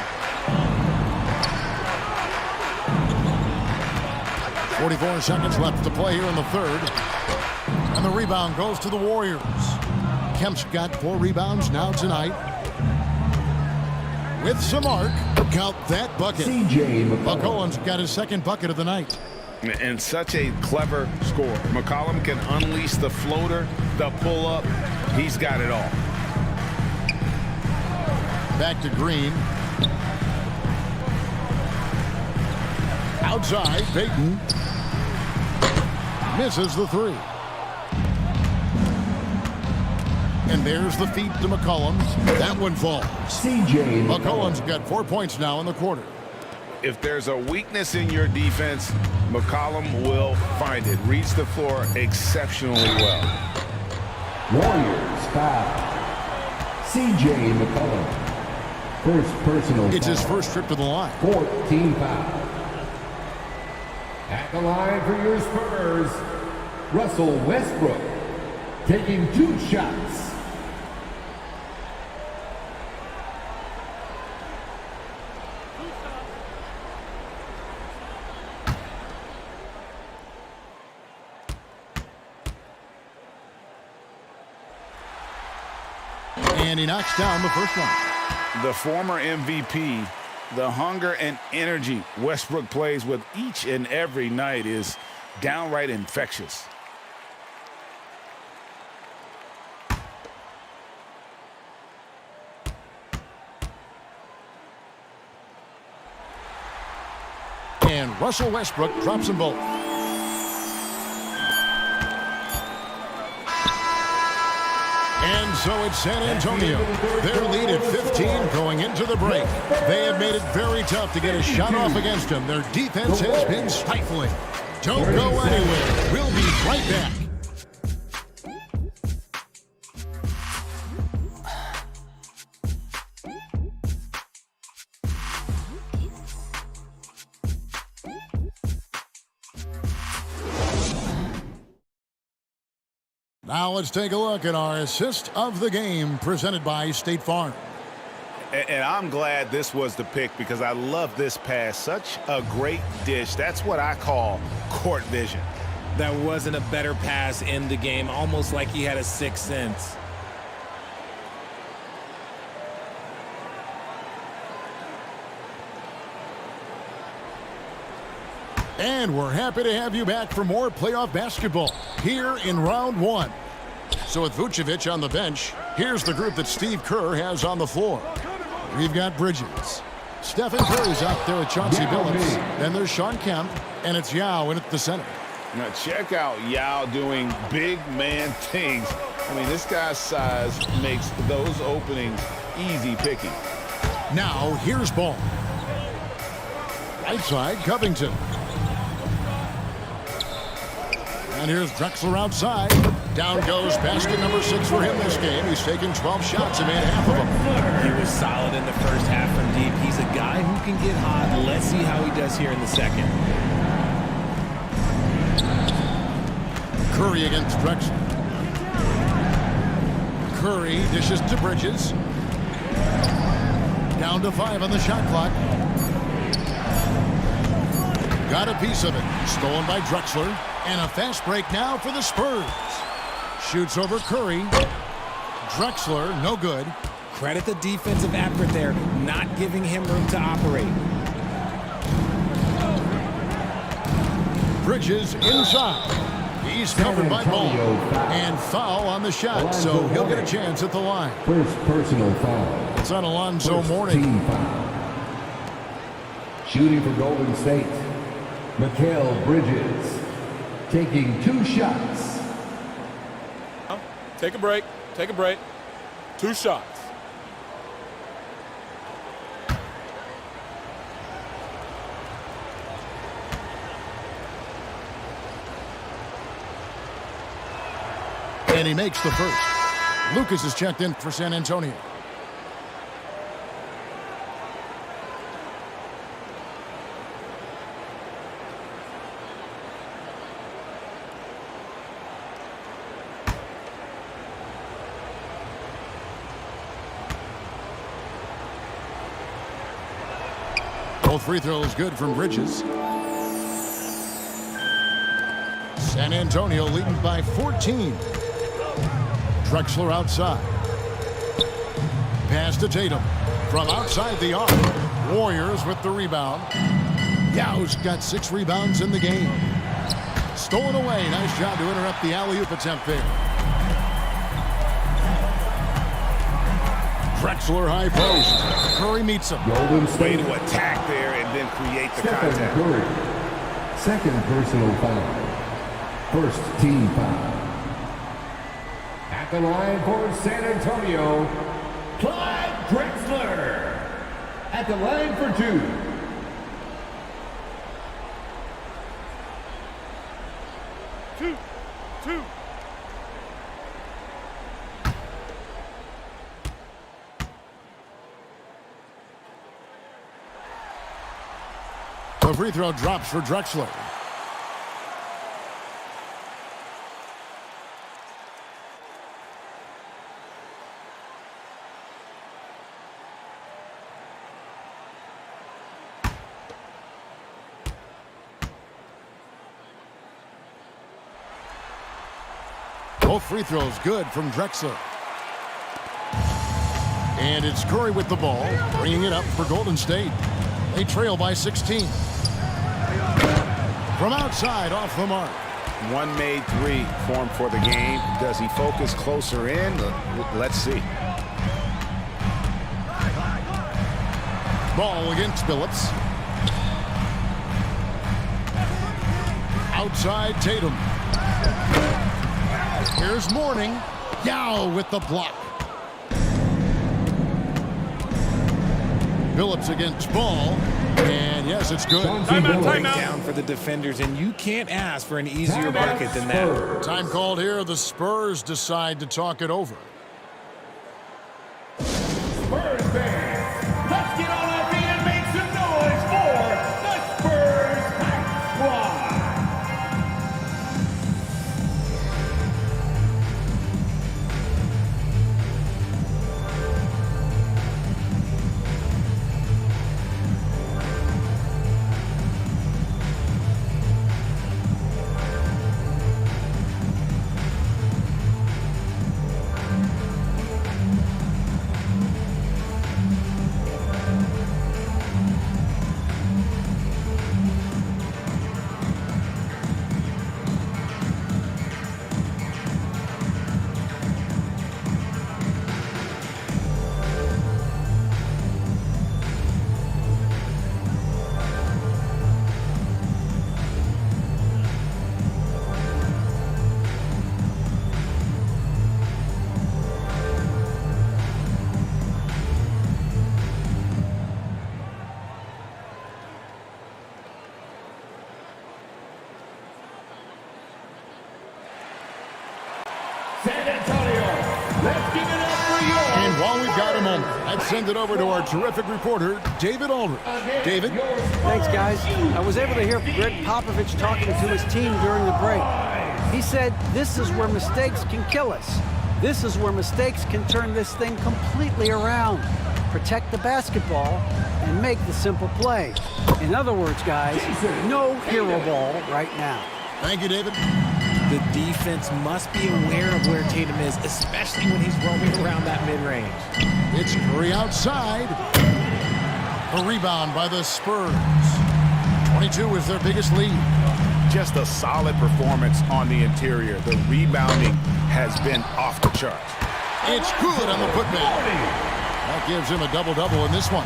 44 seconds left to play here in the third. And the rebound goes to the Warriors. Kemp's got 4 rebounds now tonight. With some arc, count that bucket. McCollum's got his second bucket of the night. And such a clever score. McCollum can unleash the floater, the pull-up. He's got it all. Back to Green. Outside, Payton. Misses the 3. And there's the feed to McCollum. That one falls. McCollum's got 4 points now in the quarter. If there's a weakness in your defense, McCollum will find it. Reads the floor exceptionally well. Warriors foul. C.J. McCollum. First personal It's foul. his first trip to the line. 14 foul. At the line for your Spurs, Russell Westbrook taking 2 shots. And he knocks down the first one. The former MVP, the hunger and energy Westbrook plays with each and every night is downright infectious. And Russell Westbrook drops them both. And so it's San Antonio. Their lead at 15 going into the break. They have made it very tough to get a shot off against them. Their defense has been stifling. Don't go anywhere. We'll be right back. Now let's take a look at our assist of the game presented by State Farm. And I'm glad this was the pick because I love this pass. Such a great dish. That's what I call court vision. That wasn't a better pass in the game, almost like he had a sixth sense. And we're happy to have you back for more playoff basketball here in round 1. So with Vucevic on the bench, here's the group that Steve Kerr has on the floor. We've got Bridges. Stephen Curry's out there with Chauncey Billups. Then there's Shawn Kemp, and it's Yao in at the center. Now check out Yao doing big man things. I mean, this guy's size makes those openings easy picking. Now here's Ball. Right side, Covington. And here's Drexler outside. Down goes basket number 6 for him this game. He's taken 12 shots and made half of them. He was solid in the first half from deep. He's a guy who can get hot. Let's see how he does here in the second. Curry against Drexler. Curry dishes to Bridges. Down to 5 on the shot clock. Got a piece of it. Stolen by Drexler. And a fast break now for the Spurs. Shoots over Curry. Drexler, no good. Credit the defensive effort there, not giving him room to operate. Bridges inside. He's covered by Ball. And foul on the shot, so he'll get a chance at the line. First personal foul. It's on Alonzo Mourning. Team foul. Shooting for Golden State, Mikal Bridges. Taking 2 shots. Take a break. Take a break. 2 shots. And he makes the first. Lucas is checked in for San Antonio. Both free throws good from Bridges. San Antonio leading by 14. Drexler outside. Pass to Tatum. From outside the arc. Warriors with the rebound. Yao's got 6 rebounds in the game. Stolen away. Nice job to interrupt the alley-oop attempt there. Drexler high post. Curry meets him. Way to attack there and then create the contact. Curry. Second personal foul. First team foul. At the line for San Antonio, Clyde Drexler. At the line for 2. The free throw drops for Drexler. Both free throws good from Drexler. And it's Curry with the ball, bringing it up for Golden State. They trail by 16. From outside, off the mark. One made 3 formed for the game. Does he focus closer in? Let's see. Ball against Phillips. Outside Tatum. Here's Mourning. Yao with the block. Phillips against Ball. And yes, it's good. Timeout. Down for the defenders, and you can't ask for an easier bucket than that. Time called here. The Spurs decide to talk it over. Spurs fans, let's get on our feet and make some noise for the Spurs Hype Squad. San Antonio, let's give it up for you. And while we've got a moment, let's send it over to our terrific reporter, David Aldridge. David? Thanks, guys. I was able to hear Greg Popovich talking to his team during the break. He said, this is where mistakes can kill us. This is where mistakes can turn this thing completely around. Protect the basketball and make the simple play. In other words, guys, no hero ball right now. Thank you, David. The defense must be aware of where Tatum is, especially when he's roaming around that mid-range. It's Curry outside. A rebound by the Spurs. 22 is their biggest lead. Just a solid performance on the interior. The rebounding has been off the charts. It's good on the putback. That gives him a double-double in this one.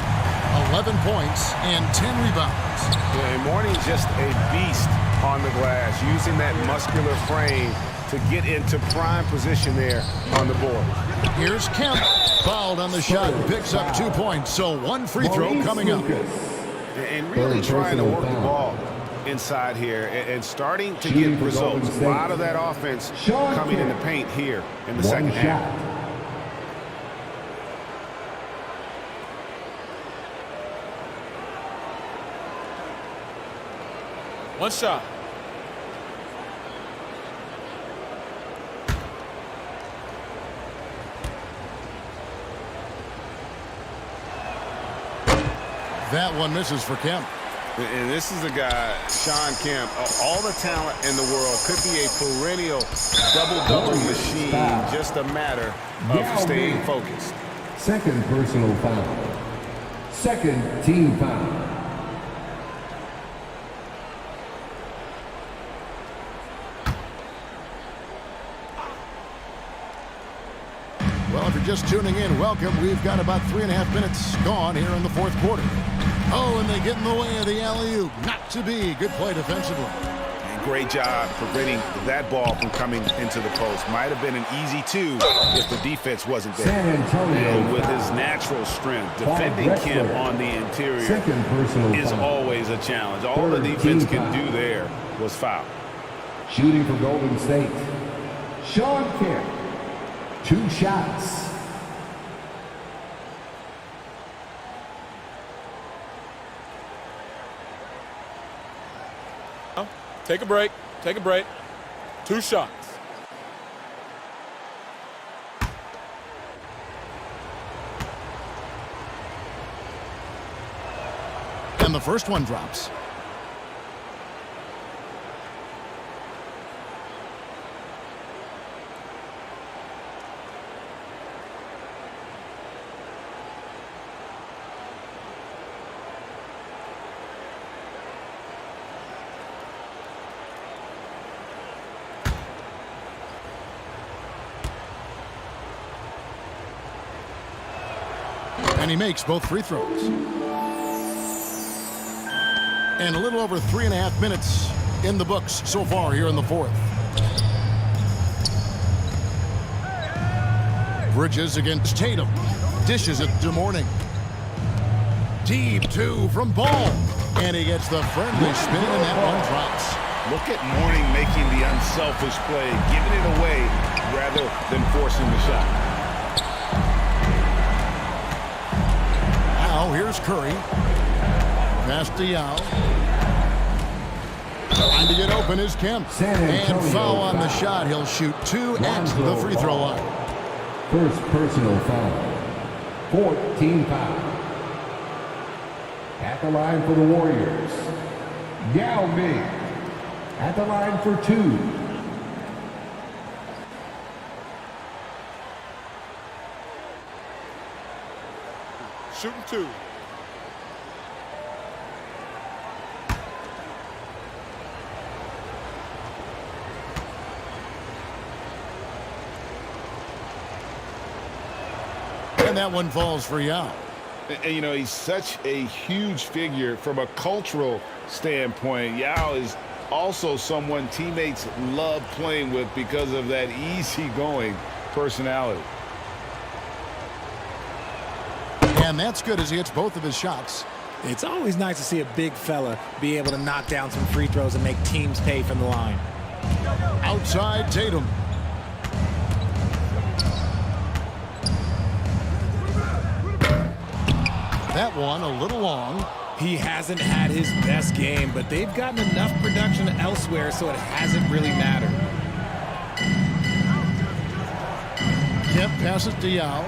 11 points and 10 rebounds. Yeah, and Mourning's just a beast on the glass, using that muscular frame to get into prime position there on the board. Here's Kemp. Fouled on the shot and picks up 2 points. So one free throw coming up. And really trying to work the ball inside here and starting to get results. A lot of that offense coming in the paint here in the second half. One shot. That one misses for Kemp. And this is a guy, Shawn Kemp, all the talent in the world, could be a perennial double-double machine, just a matter of staying focused. Second personal foul. Second team foul. Well, if you're just tuning in, welcome. We've got about 3.5 minutes gone here in the fourth quarter. Oh, and they get in the way of the alley-oop. Not to be. Good play defensively. And great job preventing that ball from coming into the post. Might have been an easy two if the defense wasn't there. San Antonio. And with his natural strength, defending Kemp on the interior is always a challenge. All the defense can do there was foul. Shooting for Golden State, Shawn Kemp. 2 shots. Take a break. Take a break. 2 shots. And the first one drops. And he makes both free throws. And a little over 3.5 minutes in the books so far here in the fourth. Bridges against Tatum. Dishes it to Mourning. Deep 2 from Ball. And he gets the friendly spin, and that one drops. Look at Mourning making the unselfish play, giving it away rather than forcing the shot. Now here's Curry. Pass to Yao. Trying to get open is Kemp. And foul on the shot. He'll shoot 2 at the free throw line. First personal foul. 14 foul. At the line for the Warriors, Yao Ming. At the line for 2. Shooting 2. And that one falls for Yao. And, you know, he's such a huge figure from a cultural standpoint. Yao is also someone teammates love playing with because of that easygoing personality. And that's good as he hits both of his shots. It's always nice to see a big fella be able to knock down some free throws and make teams pay from the line. Outside Tatum. That one a little long. He hasn't had his best game, but they've gotten enough production elsewhere, so it hasn't really mattered. Kemp passes to Yao.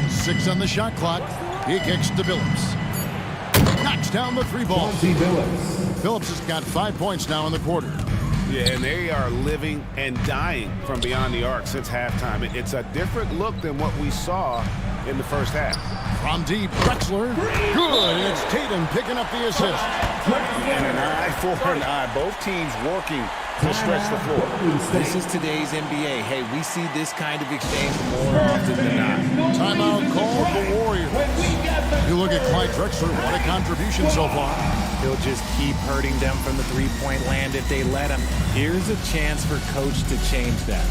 6 on the shot clock. He kicks to Billups. Knocks down the 3 ball. Billups has got 5 points now in the quarter. Yeah, and they are living and dying from beyond the arc since halftime. It's a different look than what we saw in the first half. From deep, Drexler. Good. It's Tatum picking up the assist. And an eye for an eye. Both teams working to stretch the floor. This is today's NBA. Hey, we see this kind of exchange more often than not. Timeout call for Warriors. You look at Clyde Drexler. What a contribution so far. He'll just keep hurting them from the three-point land if they let him. Here's a chance for Coach to change that.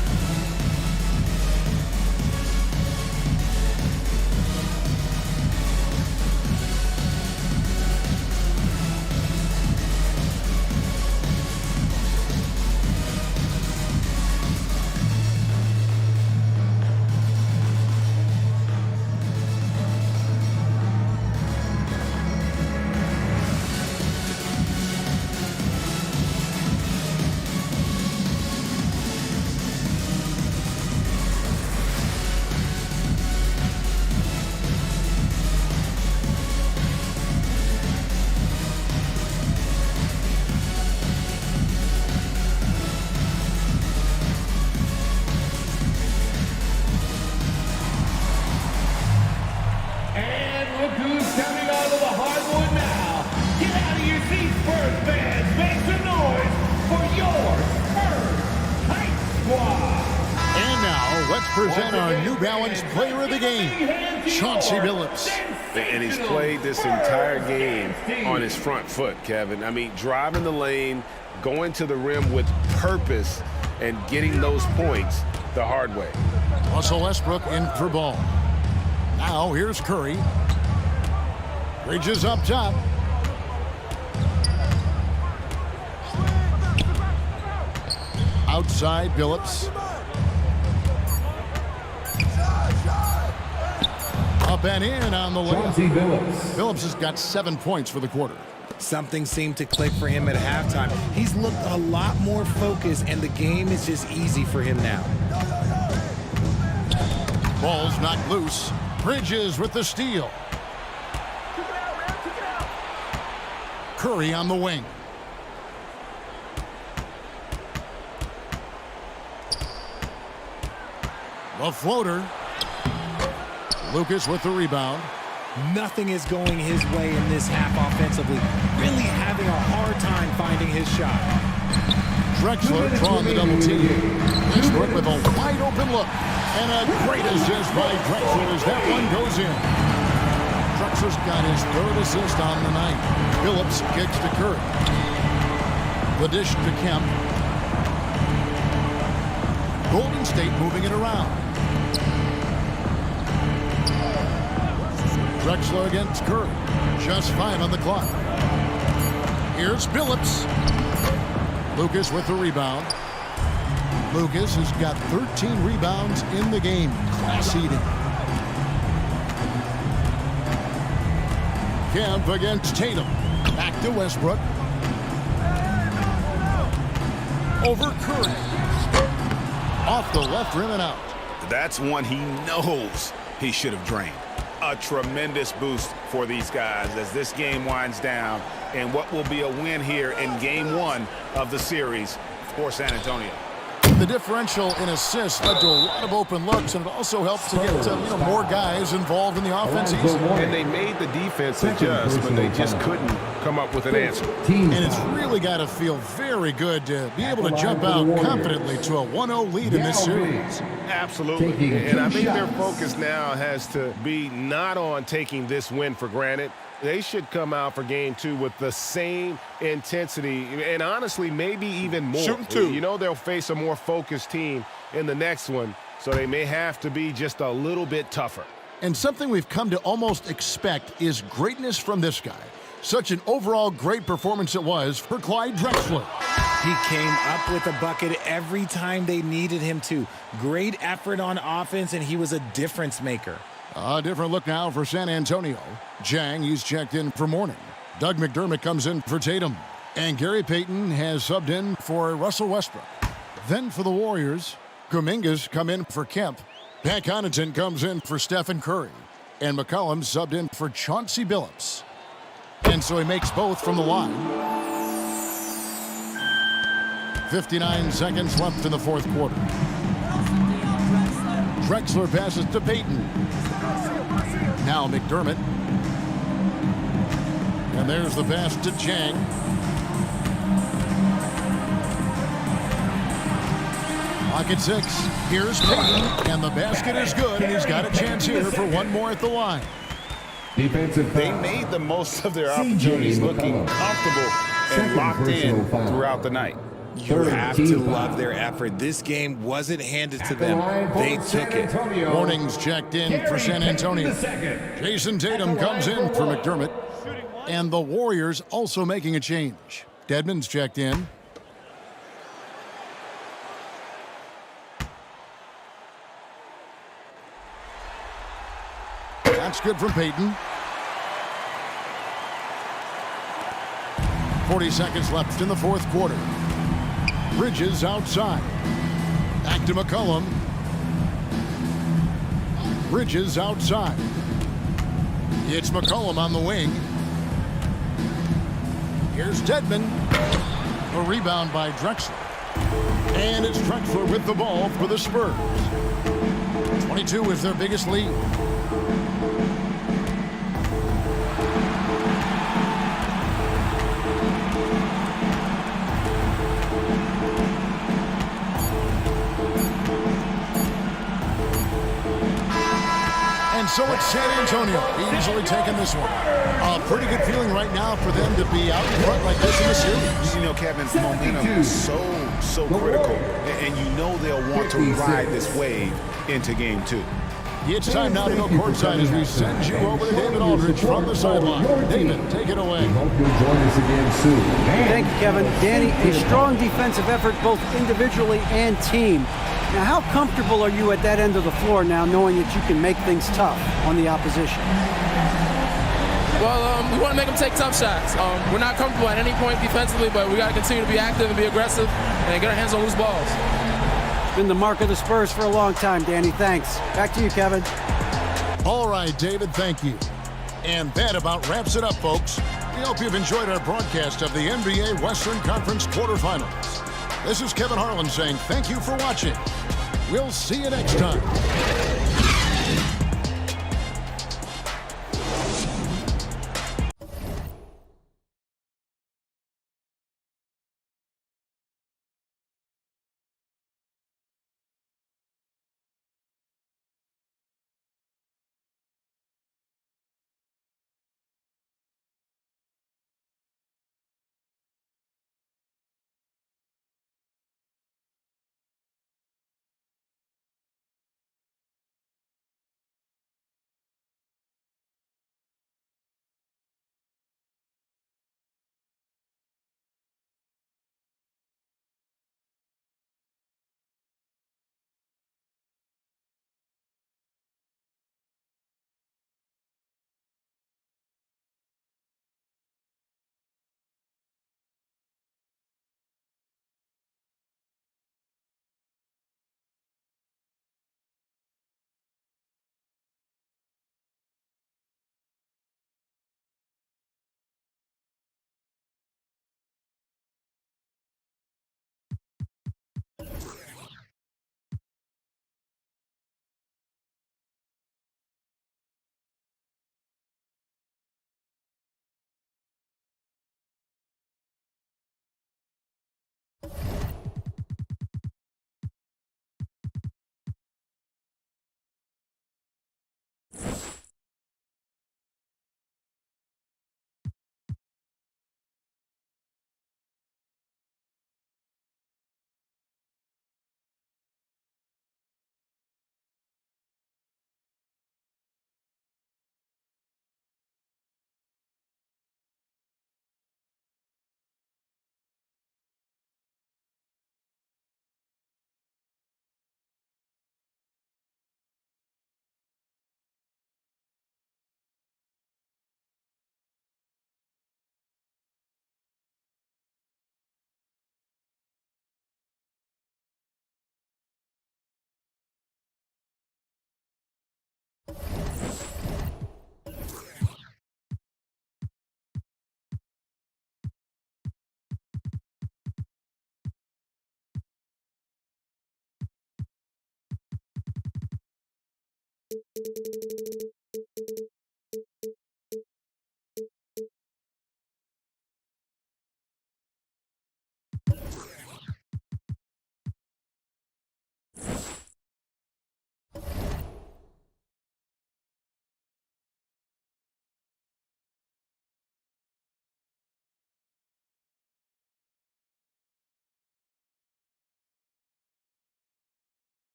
let's present our New Balance Player of the Game, Chauncey Billups. And he's played this entire game on his front foot, Kevin. I mean, driving the lane, going to the rim with purpose, and getting those points the hard way. Russell Westbrook in for ball. Now here's Curry. Bridges up top. Outside Billups. Up and in on the layup. Billups has got 7 points for the quarter. Something seemed to click for him at halftime. He's looked a lot more focused, and the game is just easy for him now. Ball's knocked loose. Bridges with the steal. Curry on the wing. The floater. Lucas with the rebound. Nothing is going his way in this half offensively. Really having a hard time finding his shot. Drexler drawing the double team. Westbrook with a wide open look. And a great assist by Drexler as that one goes in. Drexler's got his 3rd assist on the night. Billups kicks to Curry. The dish to Kemp. Golden State moving it around. Drexler against Curry. Just 5 on the clock. Here's Billups. Lucas with the rebound. Lucas has got 13 rebounds in the game. Class eating. Kemp against Tatum. Back to Westbrook. Over Curry. Off the left rim and out. That's one he knows he should have drained. A tremendous boost for these guys as this game winds down and what will be a win here in Game 1 of the series for San Antonio. The differential in assists led to a lot of open looks, and it also helped to get more guys involved in the offense easily. And they made the defense adjust, but they just couldn't come up with an answer. And it's really got to feel very good to be able to jump out confidently to a 1-0 lead in this series. Absolutely. And I think their focus now has to be not on taking this win for granted. They should come out for Game 2 with the same intensity and honestly maybe even more. Shooting 2. You know they'll face a more focused team in the next one, so they may have to be just a little bit tougher. And something we've come to almost expect is greatness from this guy. Such an overall great performance it was for Clyde Drexler. He came up with a bucket every time they needed him to. Great effort on offense, and he was a difference maker. A different look now for San Antonio. Jang, he's checked in for Mourning. Doug McDermott comes in for Tatum. And Gary Payton has subbed in for Russell Westbrook. Then for the Warriors, Kuminga's come in for Kemp. Pat Connaughton comes in for Stephen Curry. And McCollum subbed in for Chauncey Billups. And so he makes both from the line. 59 seconds left in the 4th quarter. Drexler passes to Payton. Now McDermott. And there's the pass to Jang. Clock at 6. Here's Payton. And the basket is good. And he's got a chance here for one more at the line. They made the most of their opportunities, looking comfortable and locked in throughout the night. You have to love their effort. This game wasn't handed to them. They took it. Warnings checked in for San Antonio. Jason Tatum comes in for McDermott. And the Warriors also making a change. Dedmon's checked in. That's good from Payton. 40 seconds left in the 4th quarter. Bridges outside. Back to McCollum. Bridges outside. It's McCollum on the wing. Here's Dedmon. A rebound by Drexler. And it's Drexler with the ball for the Spurs. 22 is their biggest lead. so it's San Antonio easily taking this one. A pretty good feeling right now for them to be out in front like this in the series. You know, Kevin, momentum is so critical, and you know they'll want to ride this wave into game 2. It's time now to go courtside as we send you over to David Aldridge from the sideline. David, take it away. Hope you'll join us again soon. Thank you, Kevin. Danny, a strong defensive effort both individually and team. Now, how comfortable are you at that end of the floor now, knowing that you can make things tough on the opposition? Well, we want to make them take tough shots. We're not comfortable at any point defensively, but we got to continue to be active and be aggressive and get our hands on loose balls. Been the mark of the Spurs for a long time, Danny. Thanks. Back to you, Kevin. All right, David, thank you. And that about wraps it up, folks. We hope you've enjoyed our broadcast of the NBA Western Conference quarterfinals. This is Kevin Harlan saying thank you for watching. We'll see you next time.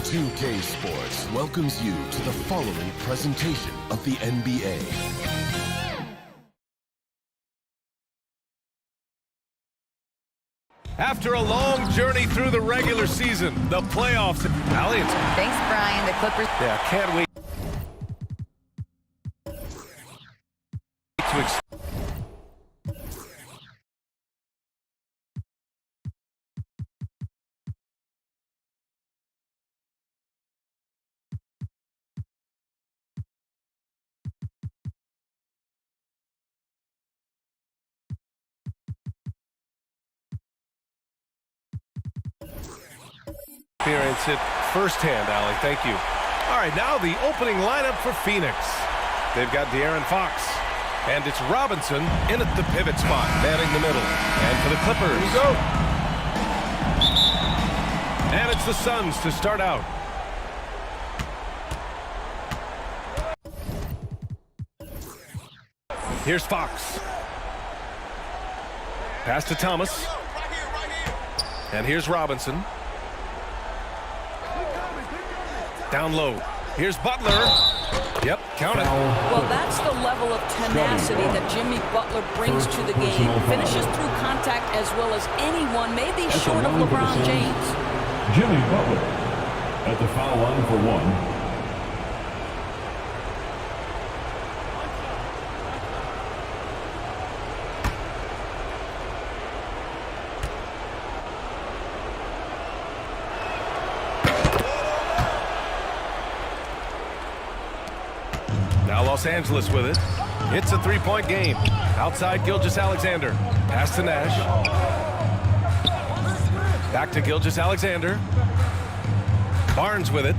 2K Sports welcomes you to the following presentation of the NBA. After a long journey through the regular season, the playoffs. Thanks, Brian. The Clippers. Yeah, can't wait. Experience it firsthand, Allie. Thank you. All right, now the opening lineup for Phoenix. They've got De'Aaron Fox, and it's Robinson in at the pivot spot, manning the middle. And for the Clippers, here we go. And it's the Suns to start out. Here's Fox. Pass to Thomas. And here's Robinson. Down low. Here's Butler. Yep, count it. Well, that's the level of tenacity that Jimmy Butler brings to the game. Finishes through contact as well as anyone, maybe short of LeBron James. Jimmy Butler at the foul line for one. Los Angeles with it. It's a three-point game. Outside Gilgeous-Alexander. Pass to Nash. Back to Gilgeous-Alexander. Barnes with it.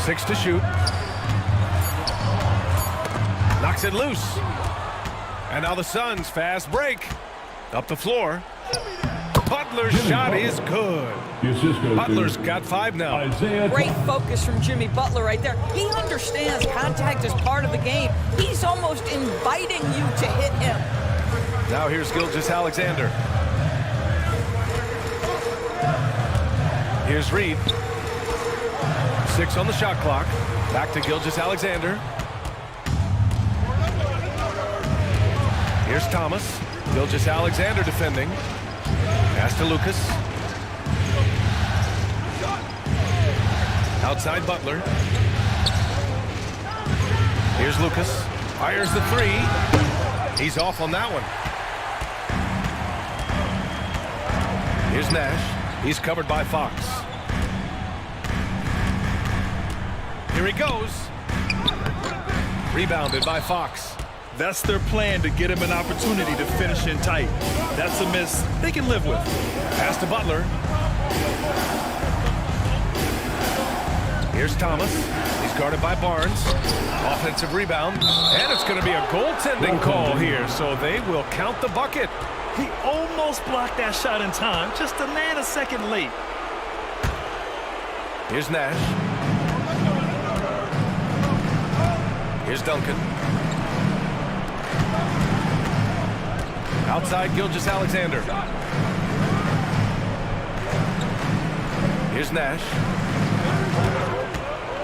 Six to shoot. Knocks it loose. And now the Suns fast break. Up the floor. Butler's shot is good. Butler's got 5 now. Great focus from Jimmy Butler right there. He understands contact is part of the game. He's almost inviting you to hit him. Now here's Gilgeous-Alexander. Here's Reed. 6 on the shot clock. Back to Gilgeous-Alexander. Here's Thomas. Gilgeous-Alexander defending. Pass to Lucas. Outside Butler. Here's Lucas. Fires the three. He's off on that one. Here's Nash. He's covered by Fox. Here he goes. Rebounded by Fox. That's their plan, to get him an opportunity to finish in tight. That's a miss they can live with. Pass to Butler. Here's Thomas. He's guarded by Barnes. Offensive rebound. And it's going to be a goaltending call here, so they will count the bucket. He almost blocked that shot in time, just a nanosecond late. Here's Nash. Here's Duncan. Outside Gilgeous-Alexander. Here's Nash.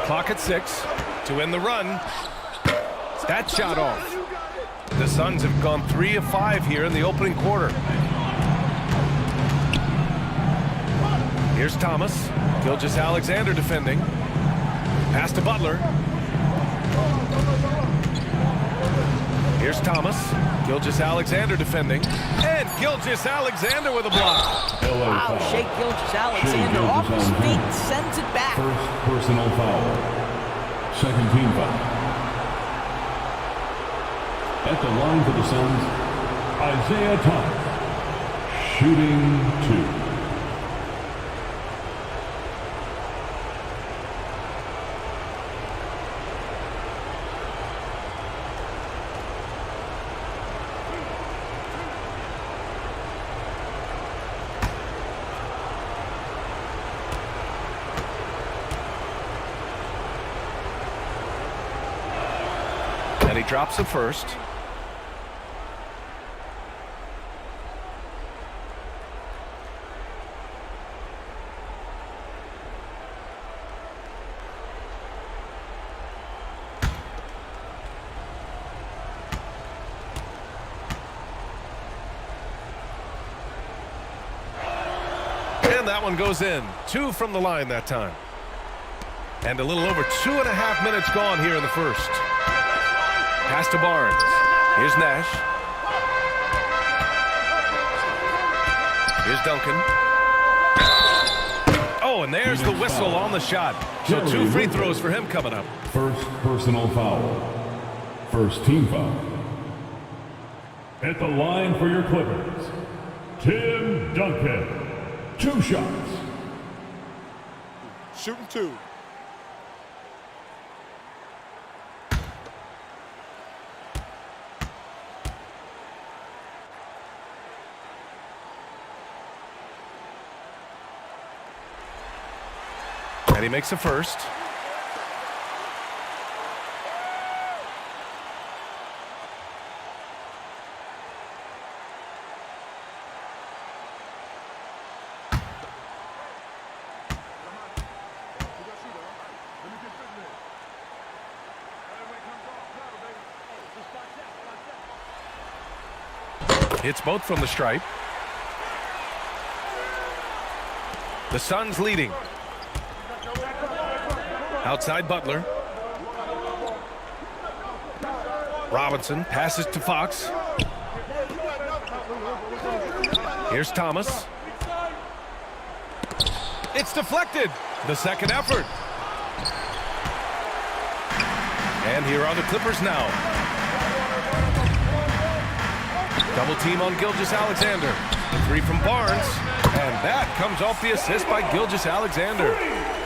Clock at 6 to end the run. That shot off. The Suns have gone 3 of 5 here in the opening quarter. Here's Thomas. Gilgeous-Alexander defending. Pass to Butler. Here's Thomas. Gilgeous-Alexander defending. And Gilgeous-Alexander with a block. Wow, Shai Gilgeous-Alexander off his feet, sends it back. First personal foul. Second team foul. At the line for the Suns, Isaiah Thomas. Shooting 2. And he drops the first. that one goes in. 2 from the line that time. And a little over 2.5 minutes gone here in the first. Pass to Barnes. Here's Nash. Here's Duncan. Oh, and there's the whistle on the shot. So 2 free throws for him coming up. First personal foul. First team foul. At the line for your Clippers, Tim Duncan. 2 shots. Shooting 2. And he makes a first. Hits both from the stripe. The Suns leading. Outside Butler. Robinson passes to Fox. Here's Thomas. It's deflected. The second effort. And here are the Clippers now. Double team on Gilgeous-Alexander. The 3 from Barnes. And that comes off the assist by Gilgeous-Alexander.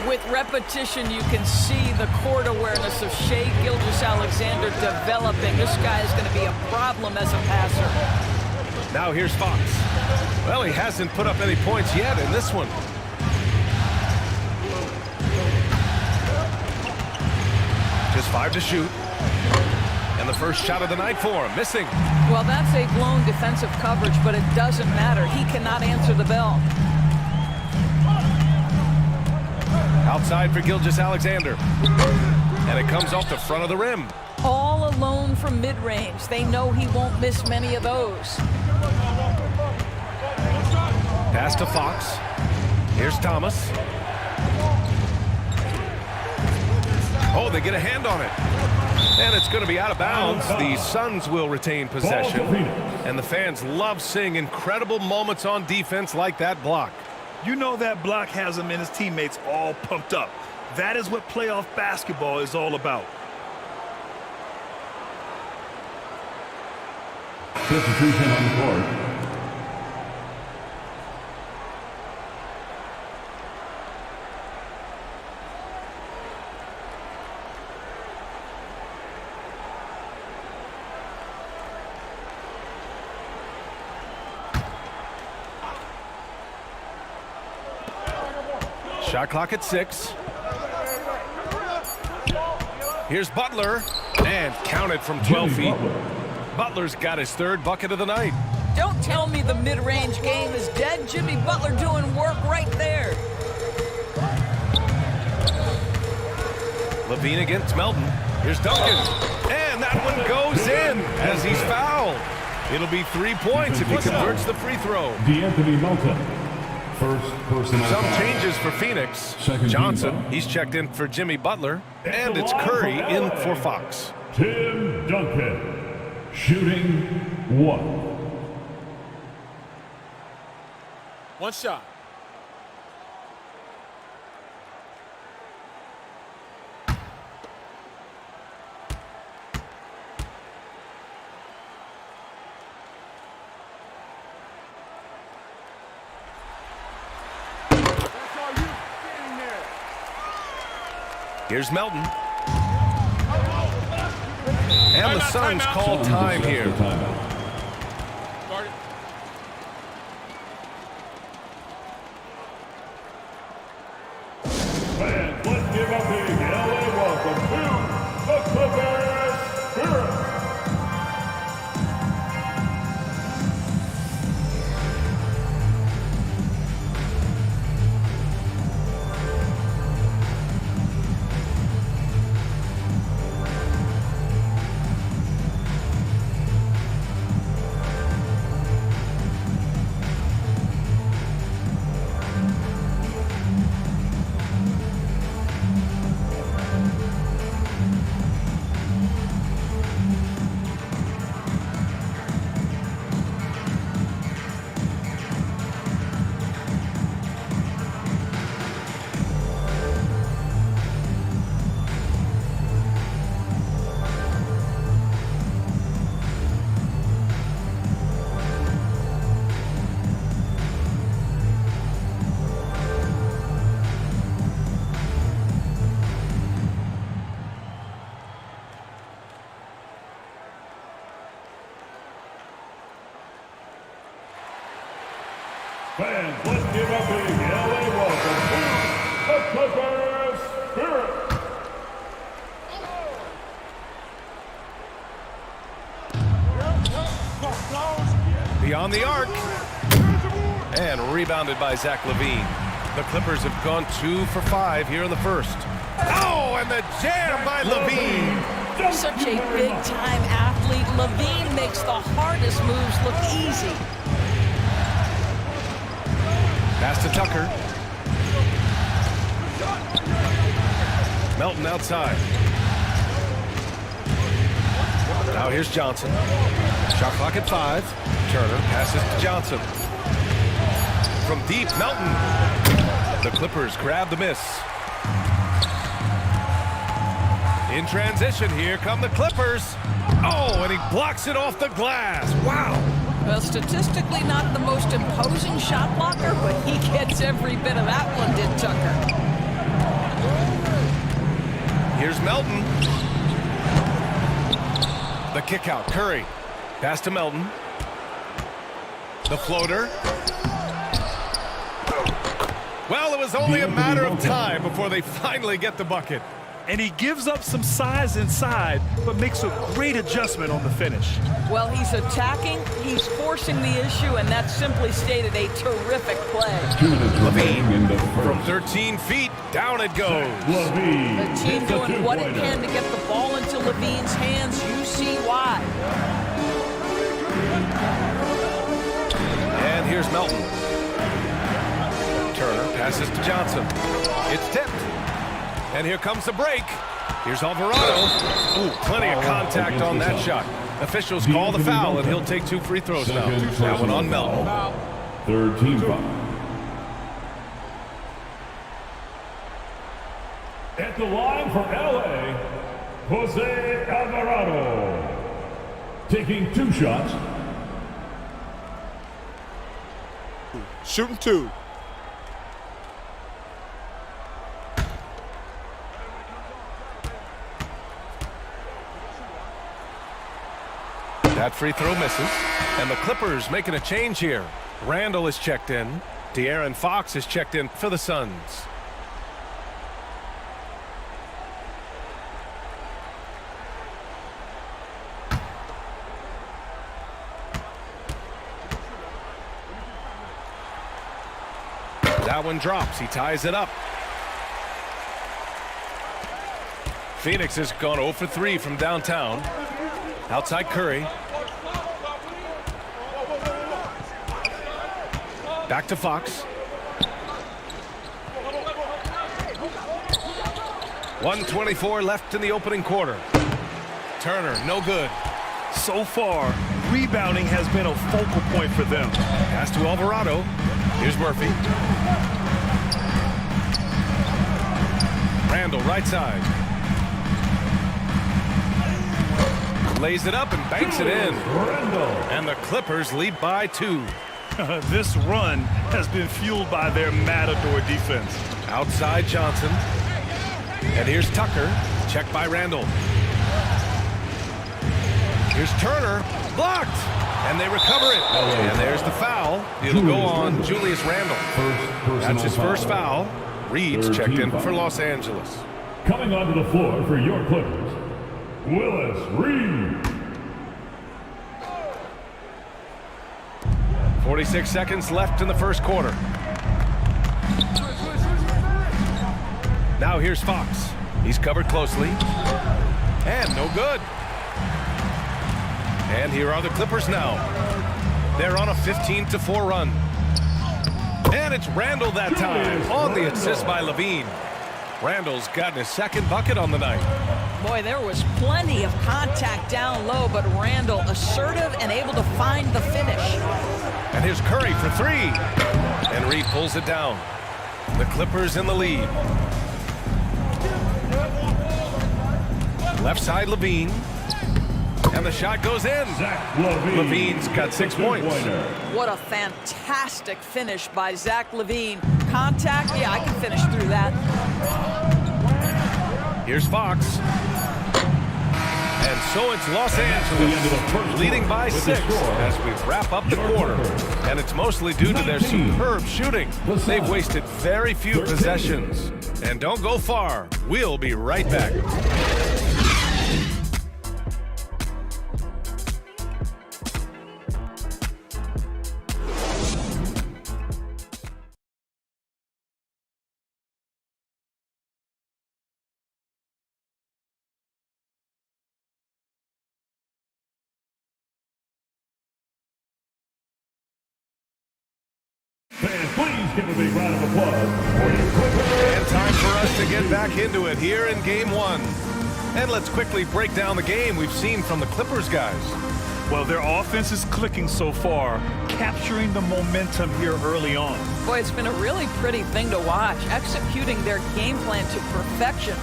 With repetition, you can see the court awareness of Shai Gilgeous-Alexander developing. This guy is going to be a problem as a passer. Now here's Fox. Well, he hasn't put up any points yet in this one. Just 5 to shoot. And the first shot of the night for him, missing. Well, that's a blown defensive coverage, but it doesn't matter. He cannot answer the bell. Outside for Gilgeous-Alexander. And it comes off the front of the rim. All alone from mid-range. They know he won't miss many of those. Pass to Fox. Here's Thomas. Oh, they get a hand on it. And it's going to be out of bounds. The Suns will retain possession. And the fans love seeing incredible moments on defense like that block. You know that block has him and his teammates all pumped up. That is what playoff basketball is all about. Substitution on the court. Shot clock at 6. Here's Butler, and counted from 12 feet. Butler's got his 3rd bucket of the night. Don't tell me the mid-range game is dead. Jimmy Butler doing work right there. Levine against Melton. Here's Duncan. And that one goes in as he's fouled. It'll be 3 points if he converts the free throw. D'Anthony Melton. First personal Some foul. changes for Phoenix. Second Johnson, foul. he's checked in for Jimmy Butler. And it's Curry in for Fox. Tim Duncan. Shooting 1. 1 shot. Here's Melton. And the Suns call time here. Fans, let's give a big LA welcome to the Clippers Spirit. Fans, let's give a big LA welcome to the Clippers Spirit. Beyond the arc. And rebounded by Zach LaVine. The Clippers have gone 2 for 5 here in the first. Oh, and the jam by LaVine. Such a big-time athlete. LaVine makes the hardest moves look easy. Pass to Tucker. Melton outside. Now here's Johnson. Shot clock at 5. Turner passes to Johnson. From deep, Melton. The Clippers grab the miss. In transition, here come the Clippers. Oh, and he blocks it off the glass. Wow. Well, statistically not the most imposing shot blocker, but he gets every bit of that one, did Tucker. Here's Melton. The kick out, Curry. Pass to Melton. The floater. Well, it was only a matter of time before they finally get the bucket. And he gives up some size inside, but makes a great adjustment on the finish. Well, he's attacking, he's forcing the issue, and that's simply stated a terrific play. LaVine from 13 feet, down it goes. The team doing what it can to get the ball into LaVine's hands. You see why. And here's Melton. Turner passes to Johnson. It's tipped. And here comes the break. Here's Alvarado. Ooh, plenty of contact on that shot. Officials call the foul, and he'll take 2 free throws now. That one on Melton. Third team foul. At the line for LA, Jose Alvarado. Taking 2 shots. Shooting 2. That free throw misses, and the Clippers making a change here. Randall is checked in. De'Aaron Fox is checked in for the Suns. That one drops. He ties it up. Phoenix has gone 0 for 3 from downtown. Outside Curry. Back to Fox. 1:24 left in the opening quarter. Turner, no good. So far, rebounding has been a focal point for them. Pass to Alvarado. Here's Murphy. Randall, right side. Lays it up and banks it in. And the Clippers lead by 2. This run has been fueled by their matador defense. Outside Johnson. And here's Tucker. Checked by Randall. Here's Turner. Blocked. And they recover it. And there's the foul. It'll go on Julius Randle. That's his first foul. Reed's checked in for Los Angeles. Coming onto the floor for your Clippers, Willis Reed. 46 seconds left in the first quarter. Now here's Fox. He's covered closely. And no good. And here are the Clippers now. They're on a 15-4 run. And it's Randall that time on the assist by LaVine. Randall's gotten his second bucket on the night. Boy, there was plenty of contact down low, but Randall assertive and able to find the finish. And here's Curry for 3. And Reed pulls it down. The Clippers in the lead. Left side, LaVine. And the shot goes in. LaVine's got 6 points. What a fantastic finish by Zach LaVine. Contact, yeah, I can finish through that. Here's Fox. And so it's Los Angeles leading by 6 as we wrap up the quarter. And it's mostly due to their superb shooting. They've wasted very few possessions. And don't go far. We'll be right back. Please give a big round of applause for your Clippers. And time for us to get back into it here in Game 1. And let's quickly break down the game we've seen from the Clippers guys. Well, their offense is clicking so far, capturing the momentum here early on. Boy, it's been a really pretty thing to watch, executing their game plan to perfection.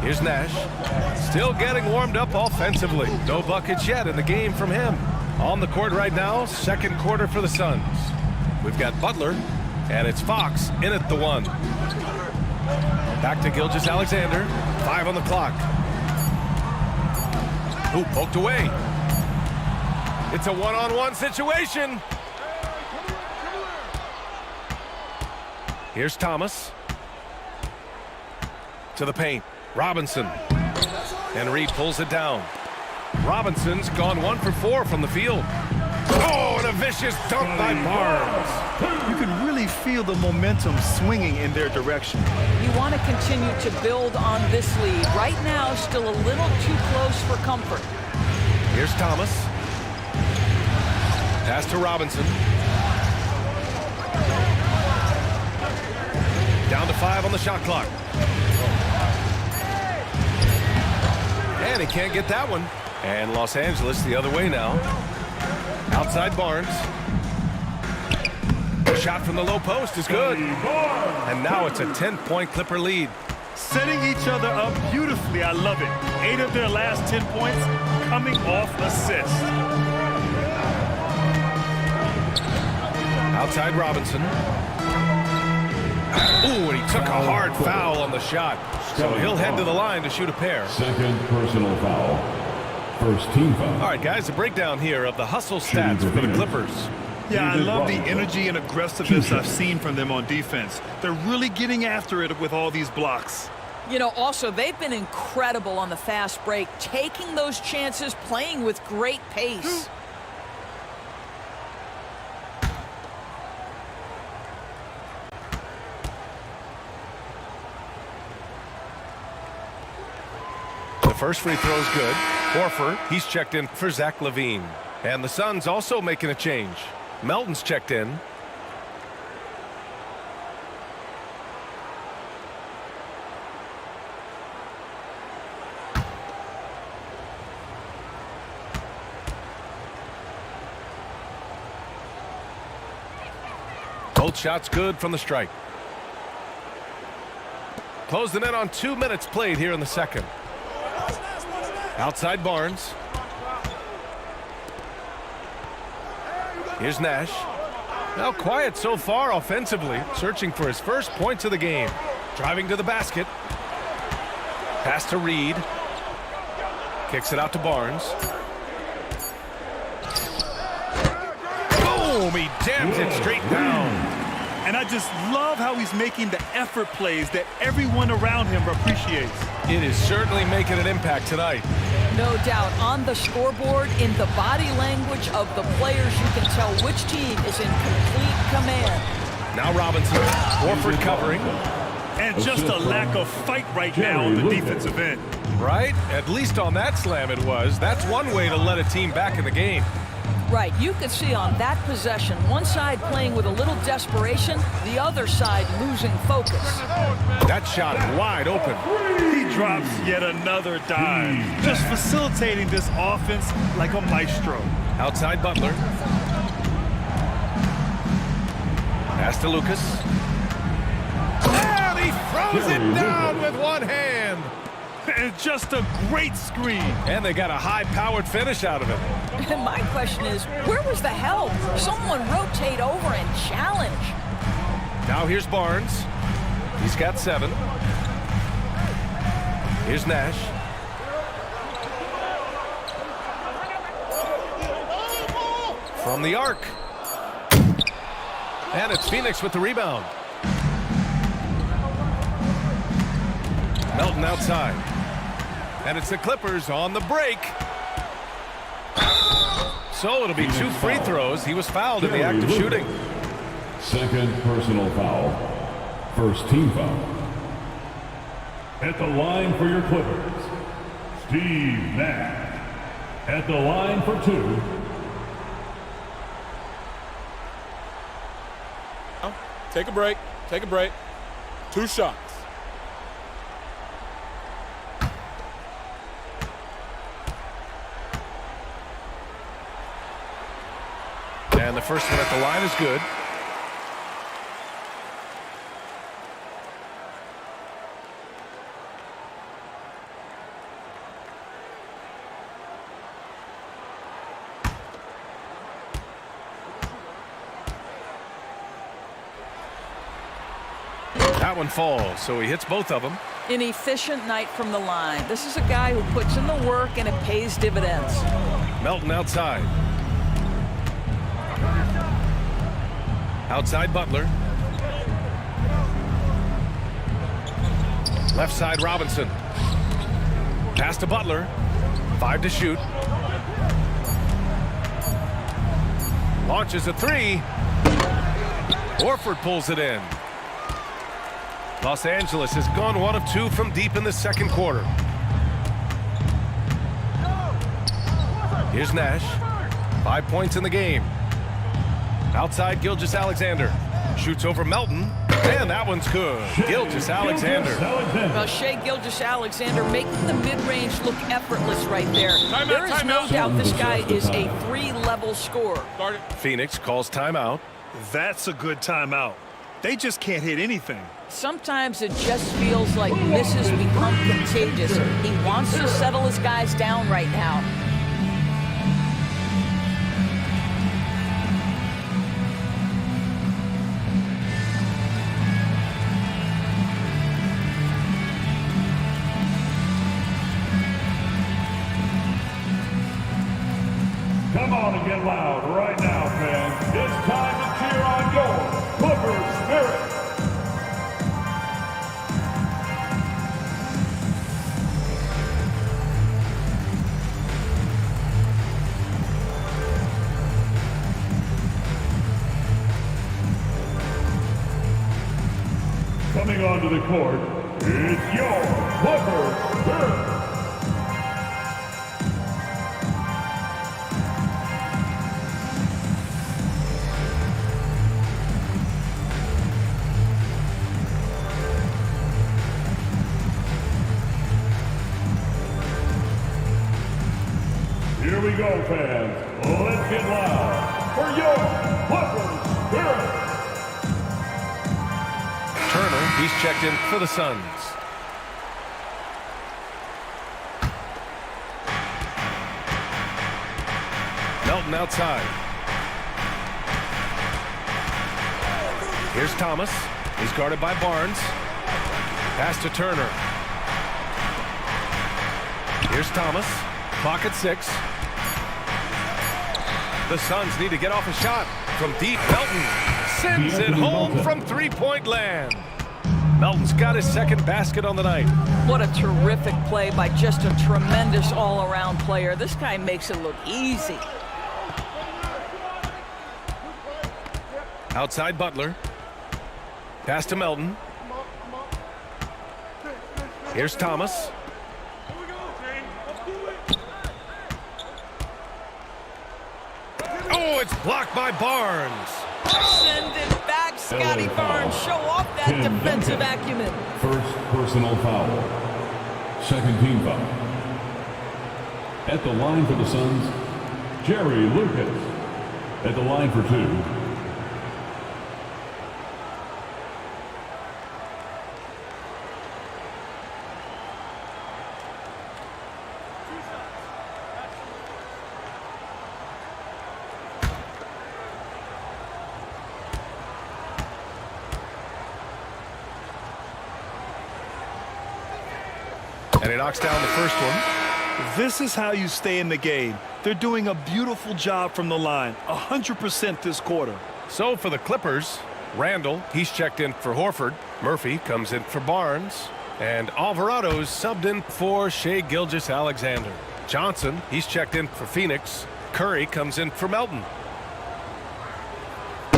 Here's Nash, still getting warmed up offensively. No buckets yet in the game from him. On the court right now, second quarter for the Suns. We've got Butler, and it's Fox in at the 1. Back to Gilgeous-Alexander, 5 on the clock. Ooh, poked away. It's a one-on-one situation. Here's Thomas. To the paint. Robinson. And Reed pulls it down. Robinson's gone 1 for 4 from the field. Oh, and a vicious dunk by Barnes. You can really feel the momentum swinging in their direction. You want to continue to build on this lead. Right now, still a little too close for comfort. Here's Thomas. Pass to Robinson. Down to 5 on the shot clock. And he can't get that one. And Los Angeles the other way now. Outside Barnes. The shot from the low post is good. And now it's a 10-point Clipper lead. Setting each other up beautifully. I love it. 8 of their last 10 points coming off assists. Outside Robinson. Ooh, and he took a hard foul on the shot. So he'll head to the line to shoot a pair. Second personal foul. First team foul. All right, guys, a breakdown here of the hustle stats for the Clippers. Yeah, I love the energy and aggressiveness I've seen from them on defense. They're really getting after it with all these blocks. You know, also, they've been incredible on the fast break, taking those chances, playing with great pace. The first free throw is good. Horford, he's checked in for Zach LaVine. And the Suns also making a change. Melton's checked in. Both shots good from the strike. Close the net on 2 minutes played here in the second. Outside Barnes. Here's Nash. Now quiet so far offensively, searching for his first points of the game. Driving to the basket. Pass to Reed. Kicks it out to Barnes. Boom! He jams it straight down. And I just love how he's making the effort plays that everyone around him appreciates. It is certainly making an impact tonight. No doubt. On the scoreboard, in the body language of the players, you can tell which team is in complete command. Now Robinson. Horford covering. And just a lack of fight right now on the defensive end. Right? At least on that slam it was. That's one way to let a team back in the game. Right, you could see on that possession, one side playing with a little desperation, the other side losing focus. That shot wide open. He drops yet another dive, just facilitating this offense like a maestro. Outside Butler. Pass to Lucas. And he throws it down with one hand. And just a great screen. And they got a high-powered finish out of it. And my question is, where was the help? Someone rotate over and challenge. Now here's Barnes. He's got 7. Here's Nash. From the arc. And it's Phoenix with the rebound. Melton outside. And it's the Clippers on the break. So it'll be 2 free throws. He was fouled in the act of shooting. Second personal foul. First team foul. At the line for your Clippers, Steve Nash. At the line for 2. Take a break. Take a break. 2 shots. And the first one at the line is good. That one falls, so he hits both of them. An efficient night from the line. This is a guy who puts in the work and it pays dividends. Melton outside. Outside Butler. Left side Robinson. Pass to Butler. 5 to shoot. Launches a 3. Horford pulls it in. Los Angeles has gone 1 of 2 from deep in the second quarter. Here's Nash. 5 points in the game. Outside Gilgeous-Alexander. Shoots over Melton. And that one's good. Gilgeous-Alexander. Well, Shai Gilgeous-Alexander making the mid-range look effortless right there. There is no doubt this guy is a 3-level scorer. Phoenix calls timeout. That's a good timeout. They just can't hit anything. Sometimes it just feels like misses become contagious. He wants to settle his guys down right now. Come on and get loud right now, fans. It's time to cheer on your Clippers Spirit. Coming onto the court, it's your Clippers Spirit. Here we go, fans. Let's get loud for your Clippers Spirit. Turner, he's checked in for the Suns. Melton outside. Here's Thomas. He's guarded by Barnes. Pass to Turner. Here's Thomas. Clock at 6. The Suns need to get off a shot from deep. Melton sends it home from three-point land. Melton's got his second basket on the night. What a terrific play by just a tremendous all-around player. This guy makes it look easy. Outside Butler. Pass to Melton. Here's Thomas. Oh, it's blocked by Barnes. Send it back, Scotty Barnes. Show off that defensive acumen. First personal foul. Second team foul. At the line for the Suns, Jerry Lucas. At the line for 2. And he knocks down the first one. This is how you stay in the game. They're doing a beautiful job from the line. 100% this quarter. So for the Clippers, Randall, he's checked in for Horford. Murphy comes in for Barnes. And Alvarado's subbed in for Shai Gilgeous-Alexander. Johnson, he's checked in for Phoenix. Curry comes in for Melton.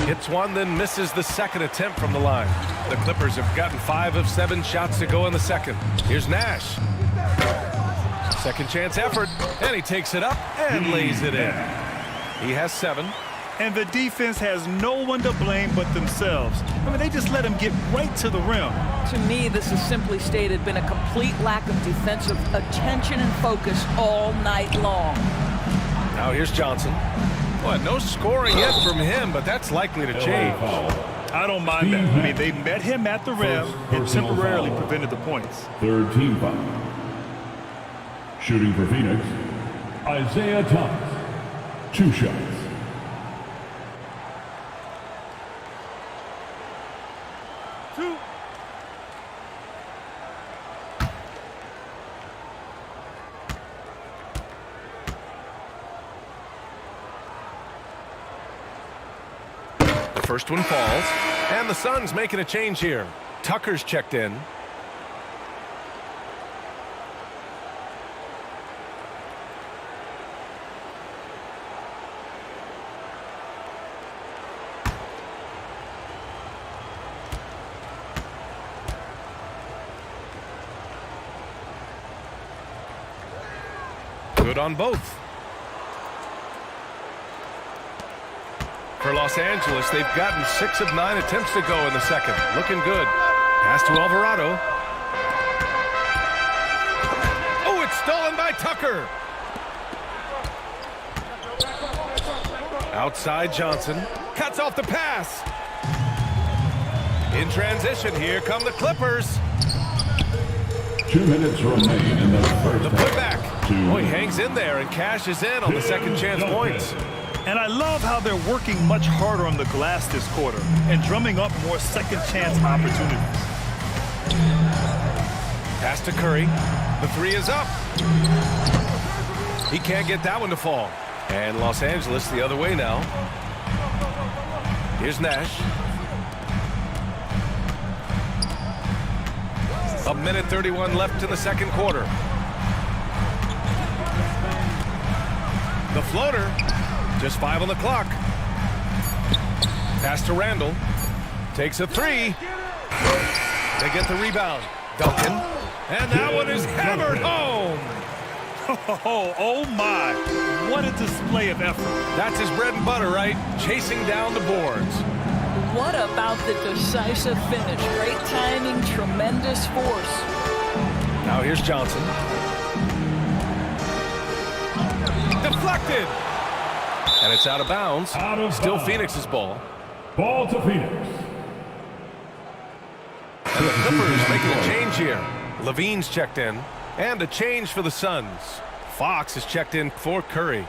Hits one, then misses the second attempt from the line. The Clippers have gotten 5 of 7 shots to go in the second. Here's Nash. Second chance effort, and he takes it up and lays it in. He has 7. And the defense has no one to blame but themselves. I mean, they just let him get right to the rim. To me, this is simply stated been a complete lack of defensive attention and focus all night long. Now here's Johnson. Well, no scoring yet from him, but that's likely to change. I don't mind that. I mean, they met him at the rim and temporarily prevented the points. Third team foul. Shooting for Phoenix, Isaiah Thomas. 2 shots. First one falls, and the Suns making a change here. Tucker's checked in. Good on both. For Los Angeles, they've gotten 6 of 9 attempts to go in the second. Looking good. Pass to Alvarado. Oh, it's stolen by Tucker. Outside Johnson. Cuts off the pass. In transition, here come the Clippers. 2 minutes remain in the first. The putback. Oh, he hangs in there and cashes in on the second chance points. And I love how they're working much harder on the glass this quarter and drumming up more second chance opportunities. Pass to Curry. The 3 is up. He can't get that one to fall. And Los Angeles the other way now. Here's Nash. 1:31 left in the second quarter. The floater. Just 5 on the clock. Pass to Randall. Takes a 3. They get the rebound. Duncan. And that one is hammered home. Oh my. What a display of effort. That's his bread and butter, right? Chasing down the boards. What about the decisive finish? Great timing, tremendous force. Now here's Johnson. Deflected. And it's out of bounds. Still Phoenix's ball. Ball to Phoenix. And the Clippers making a change here. Levine's checked in. And a change for the Suns. Fox is checked in for Curry.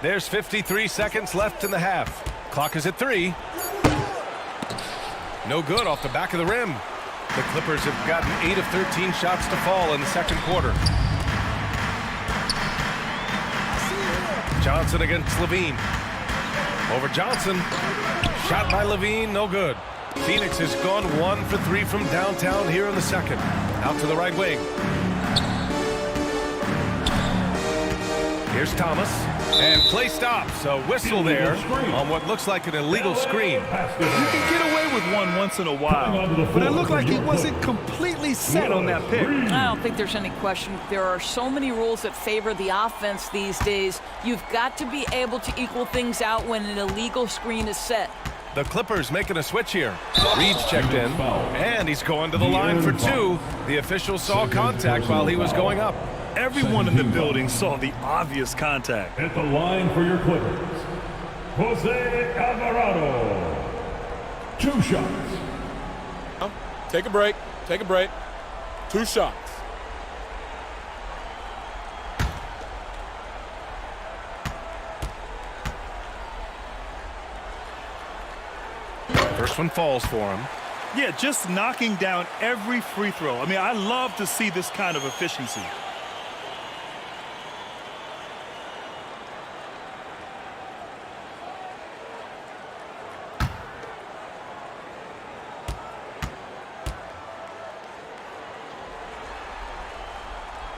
There's 53 seconds left in the half. Clock is at 3. No good off the back of the rim. The Clippers have gotten 8 of 13 shots to fall in the second quarter. Johnson against Levine. Over Johnson. Shot by Levine, no good. Phoenix has gone 1 for 3 from downtown here in the second. Out to the right wing. Here's Thomas. And play stops. A whistle there on what looks like an illegal screen. You can get away with one once in a while, but it looked like he wasn't completely set on that pick. I don't think there's any question. There are so many rules that favor the offense these days. You've got to be able to equal things out when an illegal screen is set. The Clippers making a switch here. Reed's checked in, and he's going to the line for 2. The official saw contact while he was going up. Everyone in the building saw the obvious contact. At the line for your Clippers, Jose Alvarado. 2 shots. Take a break. Take a break. 2 shots. First one falls for him. Yeah, just knocking down every free throw. I mean, I love to see this kind of efficiency.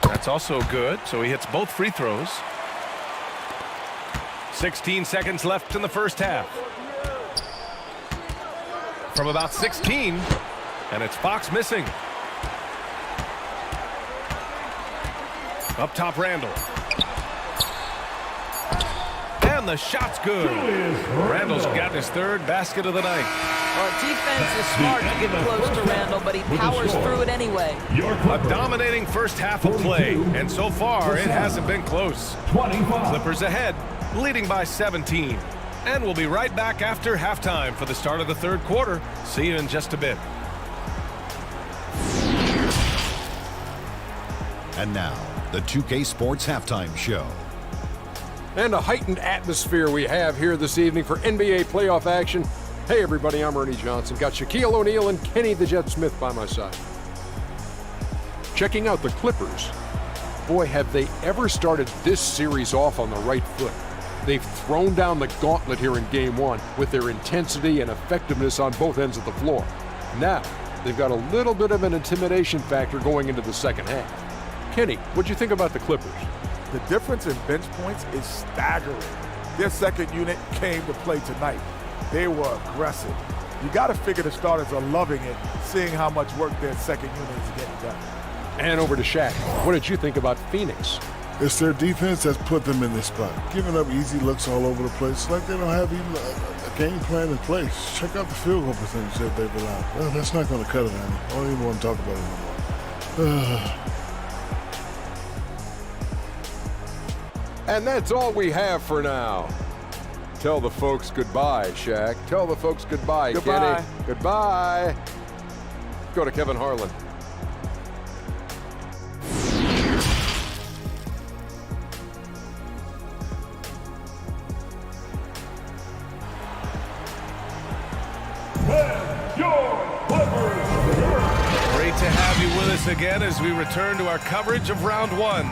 That's also good, so he hits both free throws. 16 seconds left in the first half. From about 16, and it's Fox missing. Up top, Randall. And the shot's good. Randall's got his third basket of the night. Well, defense is smart to get close to Randall, but he powers through it anyway. A dominating first half of play, and so far it hasn't been close. Clippers ahead, leading by 17. And we'll be right back after halftime for the start of the third quarter. See you in just a bit. And now, the 2K Sports Halftime Show. And a heightened atmosphere we have here this evening for NBA playoff action. Hey everybody, I'm Ernie Johnson. Got Shaquille O'Neal and Kenny the Jet Smith by my side. Checking out the Clippers. Boy, have they ever started this series off on the right foot. They've thrown down the gauntlet here in Game 1 with their intensity and effectiveness on both ends of the floor. Now, they've got a little bit of an intimidation factor going into the second half. Kenny, what'd you think about the Clippers? The difference in bench points is staggering. Their second unit came to play tonight. They were aggressive. You got to figure the starters are loving it, seeing how much work their second unit is getting done. And over to Shaq. What did you think about Phoenix? It's their defense that's put them in this spot. Giving up easy looks all over the place. It's like they don't have even a game plan in place. Check out the field goal percentage that they've allowed. Well, that's not going to cut it, honey. I don't even want to talk about it anymore. And that's all we have for now. Tell the folks goodbye, Shaq. Tell the folks goodbye, Goodbye. Kenny. Goodbye. Go to Kevin Harlan. Great to have you with us again as we return to our coverage of round one.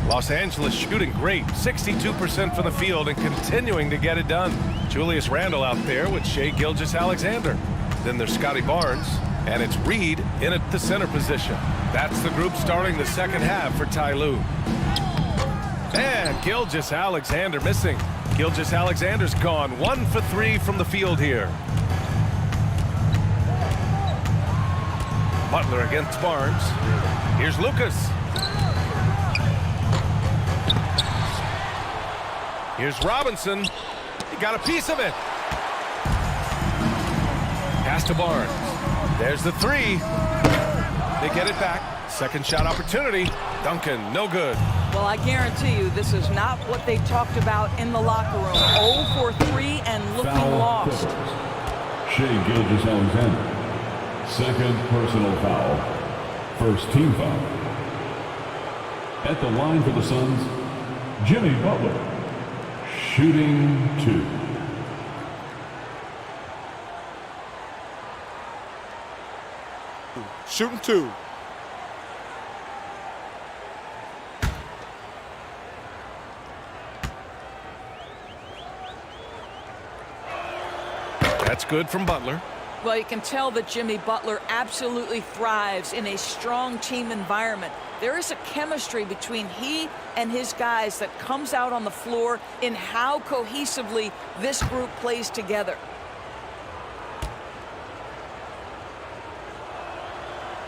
Los Angeles shooting great, 62% from the field and continuing to get it done. Julius Randle out there with Shai Gilgeous-Alexander. Then there's Scotty Barnes, and it's Reed in at the center position. That's the group starting the second half for Ty Lue. And Gilgeous-Alexander missing. Gilgeous-Alexander's gone 1 for 3 from the field here. Butler against Barnes. Here's Lucas. Here's Robinson. He got a piece of it. Pass to Barnes. There's the three. They get it back. Second shot opportunity. Duncan, no good. Well, I guarantee you this is not what they talked about in the locker room. 0 for 3 and looking lost. Shai Gilgeous-Alexander. Second personal foul. First team foul. At the line for the Suns, Jimmy Butler. Shooting 2. Shooting 2. That's good from Butler. Well, you can tell that Jimmy Butler absolutely thrives in a strong team environment. There is a chemistry between he and his guys that comes out on the floor in how cohesively this group plays together.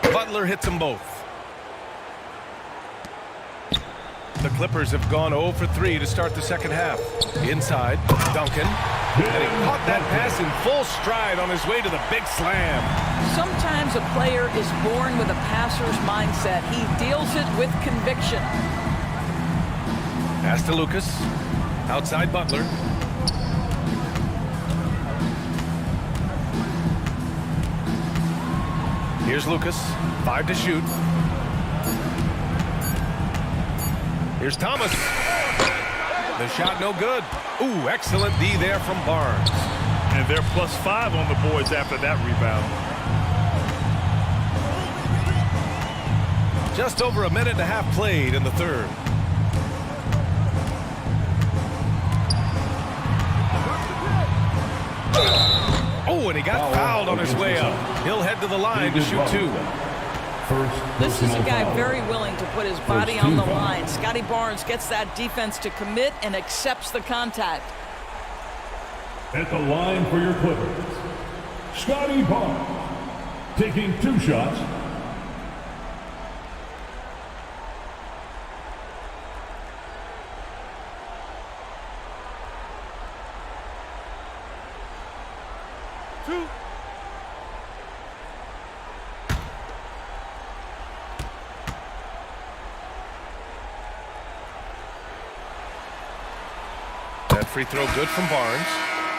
Butler hits them both. The Clippers have gone 0 for 3 to start the second half. Inside, Duncan. And he caught that pass in full stride on his way to the big slam. Sometimes a player is born with a passer's mindset. He deals it with conviction. Pass to Lucas. Outside Butler. Here's Lucas. 5 to shoot. Here's Thomas. The shot no good. Ooh, excellent D there from Barnes. And they're +5 on the boards after that rebound. Just over a minute and a half played in the third. Oh, and he got fouled on his way up. He'll head to the line to shoot 2. This is a guy very willing to put his body on the line. Scotty Barnes gets that defense to commit and accepts the contact. At the line for your Clippers, Scotty Barnes, taking 2 shots. That free throw good from Barnes.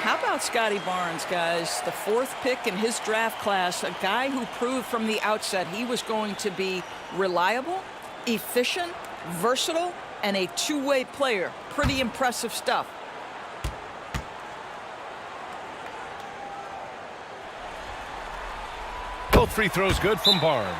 How about Scotty Barnes, guys? The 4th pick in his draft class, a guy who proved from the outset he was going to be reliable, efficient, versatile, and a two-way player. Pretty impressive stuff. Both free throws good from Barnes.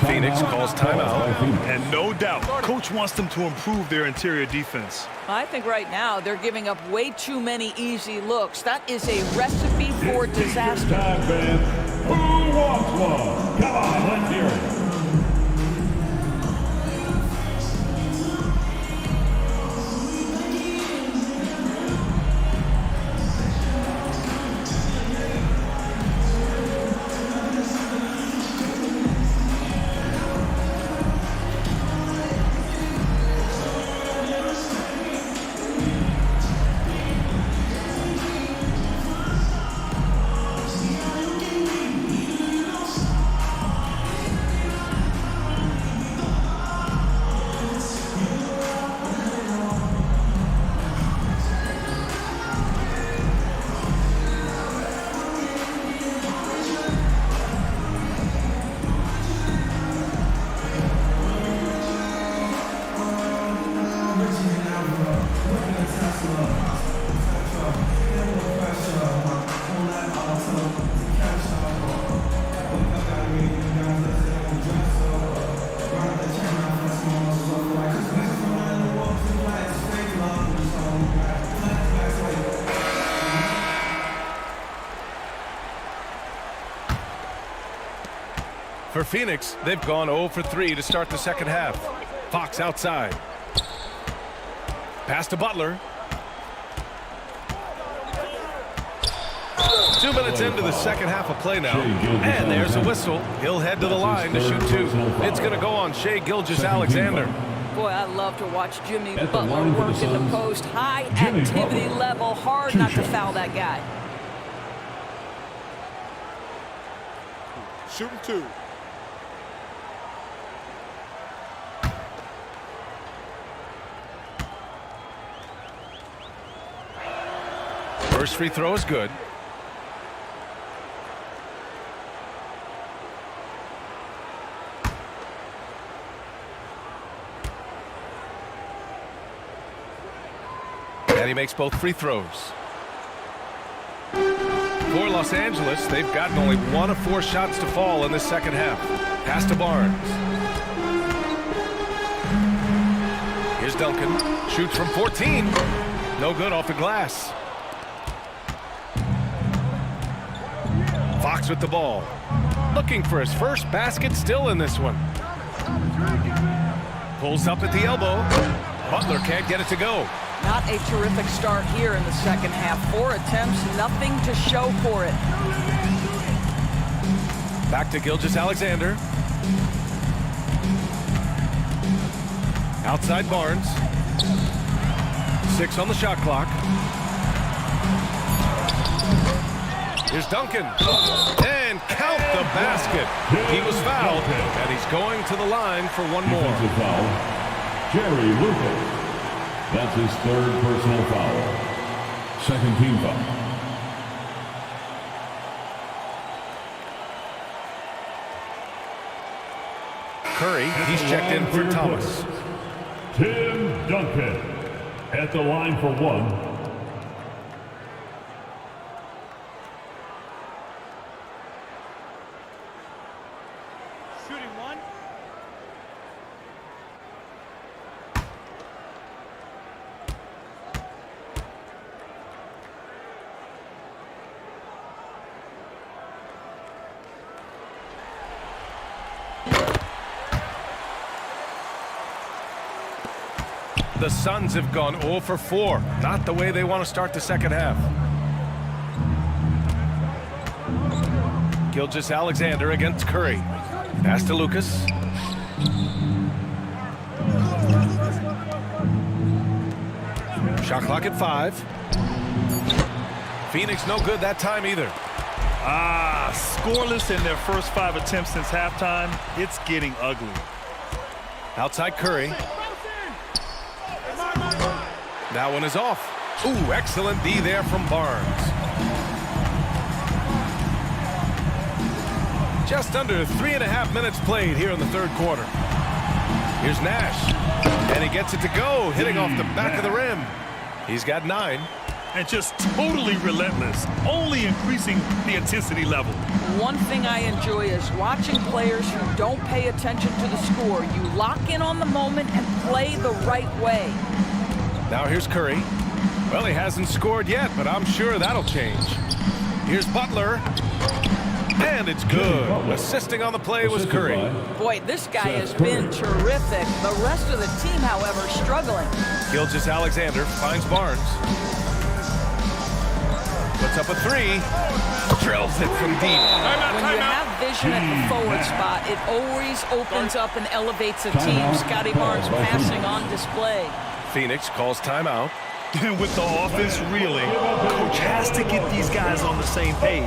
Phoenix calls timeout. And no doubt, coach wants them to improve their interior defense. I think right now they're giving up way too many easy looks. That is a recipe for disaster. Time, fans. Who wants one? Come on, let's hear it. For Phoenix, they've gone 0 for 3 to start the second half. Fox outside. Pass to Butler. 2 minutes into the second half of play now. And there's a whistle. He'll head to the line to shoot 2. It's going to go on Shai Gilgeous-Alexander. Boy, I love to watch Jimmy Butler work in the post. High activity level. Hard not to foul that guy. Shooting 2. First free throw is good. And he makes both free throws. For Los Angeles, they've gotten only 1 of 4 shots to fall in this second half. Pass to Barnes. Here's Duncan. Shoots from 14. No good off the glass. Fox with the ball. Looking for his first basket still in this one. Pulls up at the elbow. Butler can't get it to go. Not a terrific start here in the second half. 4 attempts, nothing to show for it. Back to Gilgeous-Alexander. Outside Barnes. 6 on the shot clock. Here's Duncan. And count the basket. He was fouled, and he's going to the line for one more. Foul. Jerry Lucas. That's his 3rd personal foul. 2nd team foul. Curry, he's checked in for Thomas. Tim Duncan. at the line for one. Shooting one. The Suns have gone 0 for 4. Not the way they want to start the second half. Gilgeous-Alexander against Curry. Pass to Lucas. Shot clock at 5. Phoenix no good that time either. Scoreless in their first 5 attempts since halftime. It's getting ugly. Outside Curry. That one is off. Ooh, excellent D there from Barnes. Just under 3.5 minutes played here in the third quarter. Here's Nash. And he gets it to go, hitting off the back of the rim. He's got 9. And just totally relentless, only increasing the intensity level. One thing I enjoy is watching players who don't pay attention to the score. You lock in on the moment and play the right way. Now here's Curry. Well, he hasn't scored yet, but I'm sure that'll change. Here's Butler. And it's good. Assisting on the play was Curry. Boy, this guy has been terrific. The rest of the team, however, struggling. Gilgeous-Alexander finds Barnes. Puts up a 3. Drills it from deep. When you have vision at the forward spot, it always opens up and elevates a team. Scotty Barnes passing on display. Phoenix calls timeout. With the offense reeling, coach has to get these guys on the same page.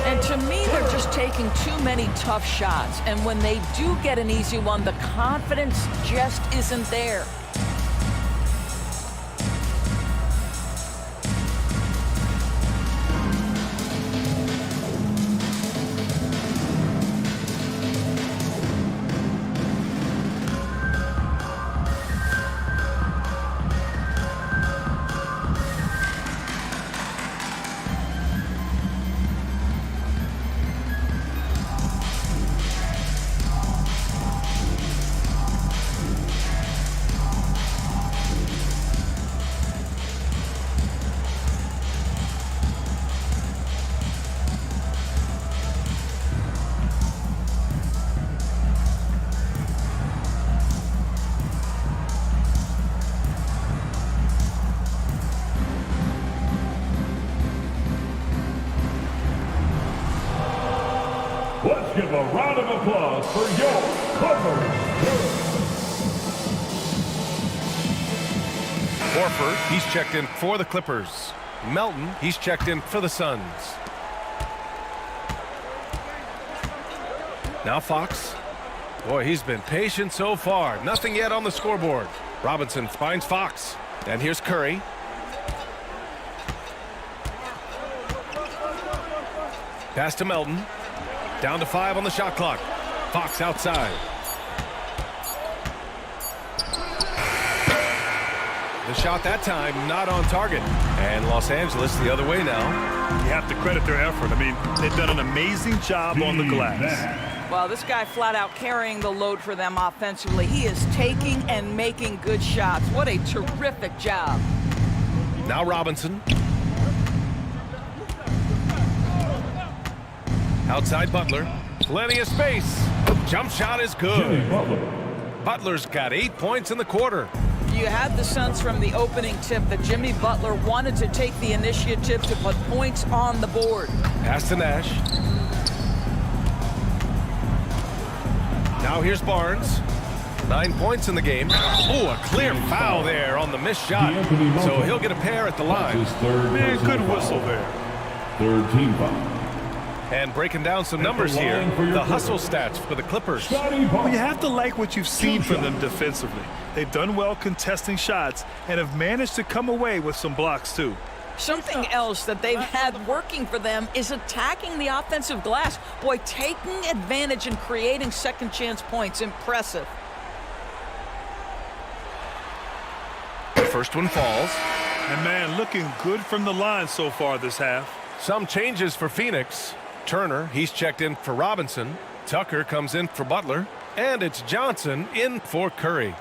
And to me, they're just taking too many tough shots. And when they do get an easy one, the confidence just isn't there. Let's give a round of applause for your Clippers. Horford, he's checked in for the Clippers. Melton, he's checked in for the Suns. Now Fox. Boy, he's been patient so far. Nothing yet on the scoreboard. Robinson finds Fox. And here's Curry. Pass to Melton. Down to 5 on the shot clock. Fox outside. The shot that time not on target. And Los Angeles the other way now. You have to credit their effort. I mean, they've done an amazing job on the glass. Well, this guy flat out carrying the load for them offensively. He is taking and making good shots. What a terrific job. Now Robinson. Outside Butler. Plenty of space. Jump shot is good. Butler's got 8 points in the quarter. You had the sense from the opening tip that Jimmy Butler wanted to take the initiative to put points on the board. Pass to Nash. Now here's Barnes. 9 points in the game. Oh, a clear foul there on the missed shot. So he'll get a pair at the line. Man, good whistle there. Third team foul. And breaking down some numbers here, the hustle stats for the Clippers. Well, you have to like what you've seen from them defensively. They've done well contesting shots and have managed to come away with some blocks too. Something else that they've had working for them is attacking the offensive glass. Boy, taking advantage and creating second chance points. Impressive. First one falls. And, man, looking good from the line so far this half. Some changes for Phoenix. Turner, he's checked in for Robinson. Tucker comes in for Butler. And it's Johnson in for Curry.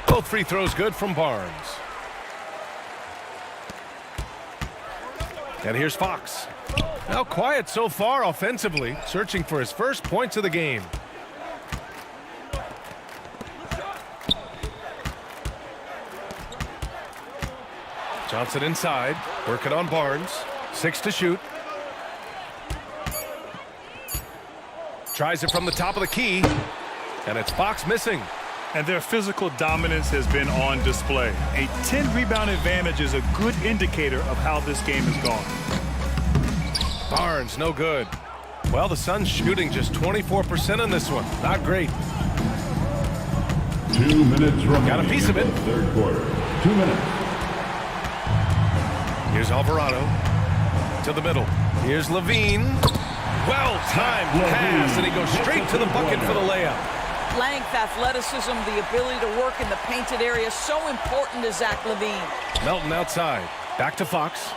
Both free throws good from Barnes. And here's Fox. Now quiet so far offensively, searching for his first points of the game. Johnson inside, working on Barnes. 6 to shoot. Tries it from the top of the key, and it's Fox missing. And their physical dominance has been on display. A 10-rebound advantage is a good indicator of how this game has gone. Barnes, no good. Well, the Suns shooting just 24% in this one. Not great. 2 minutes remaining. Got a piece of it. Third quarter. 2 minutes. Here's Alvarado to the middle. Here's Levine. Well-timed pass, and he goes straight to the bucket for the layup. Length, athleticism, the ability to work in the painted area, so important to Zach LaVine. Melton outside. Back to Fox.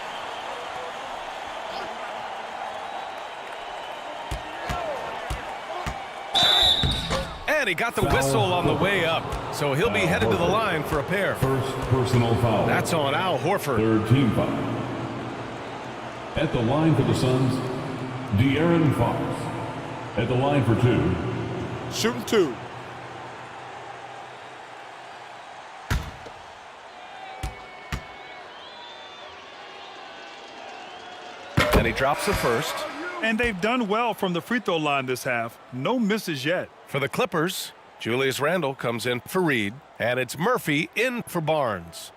And he got the whistle on the way up, so he'll be headed to the line for a pair. First personal foul. That's on Al Horford. Third team foul. At the line for the Suns, De'Aaron Fox. At the line for 2. Shooting 2. And he drops the first. And they've done well from the free throw line this half. No misses yet. For the Clippers, Julius Randle comes in for Reed, and it's Murphy in for Barnes.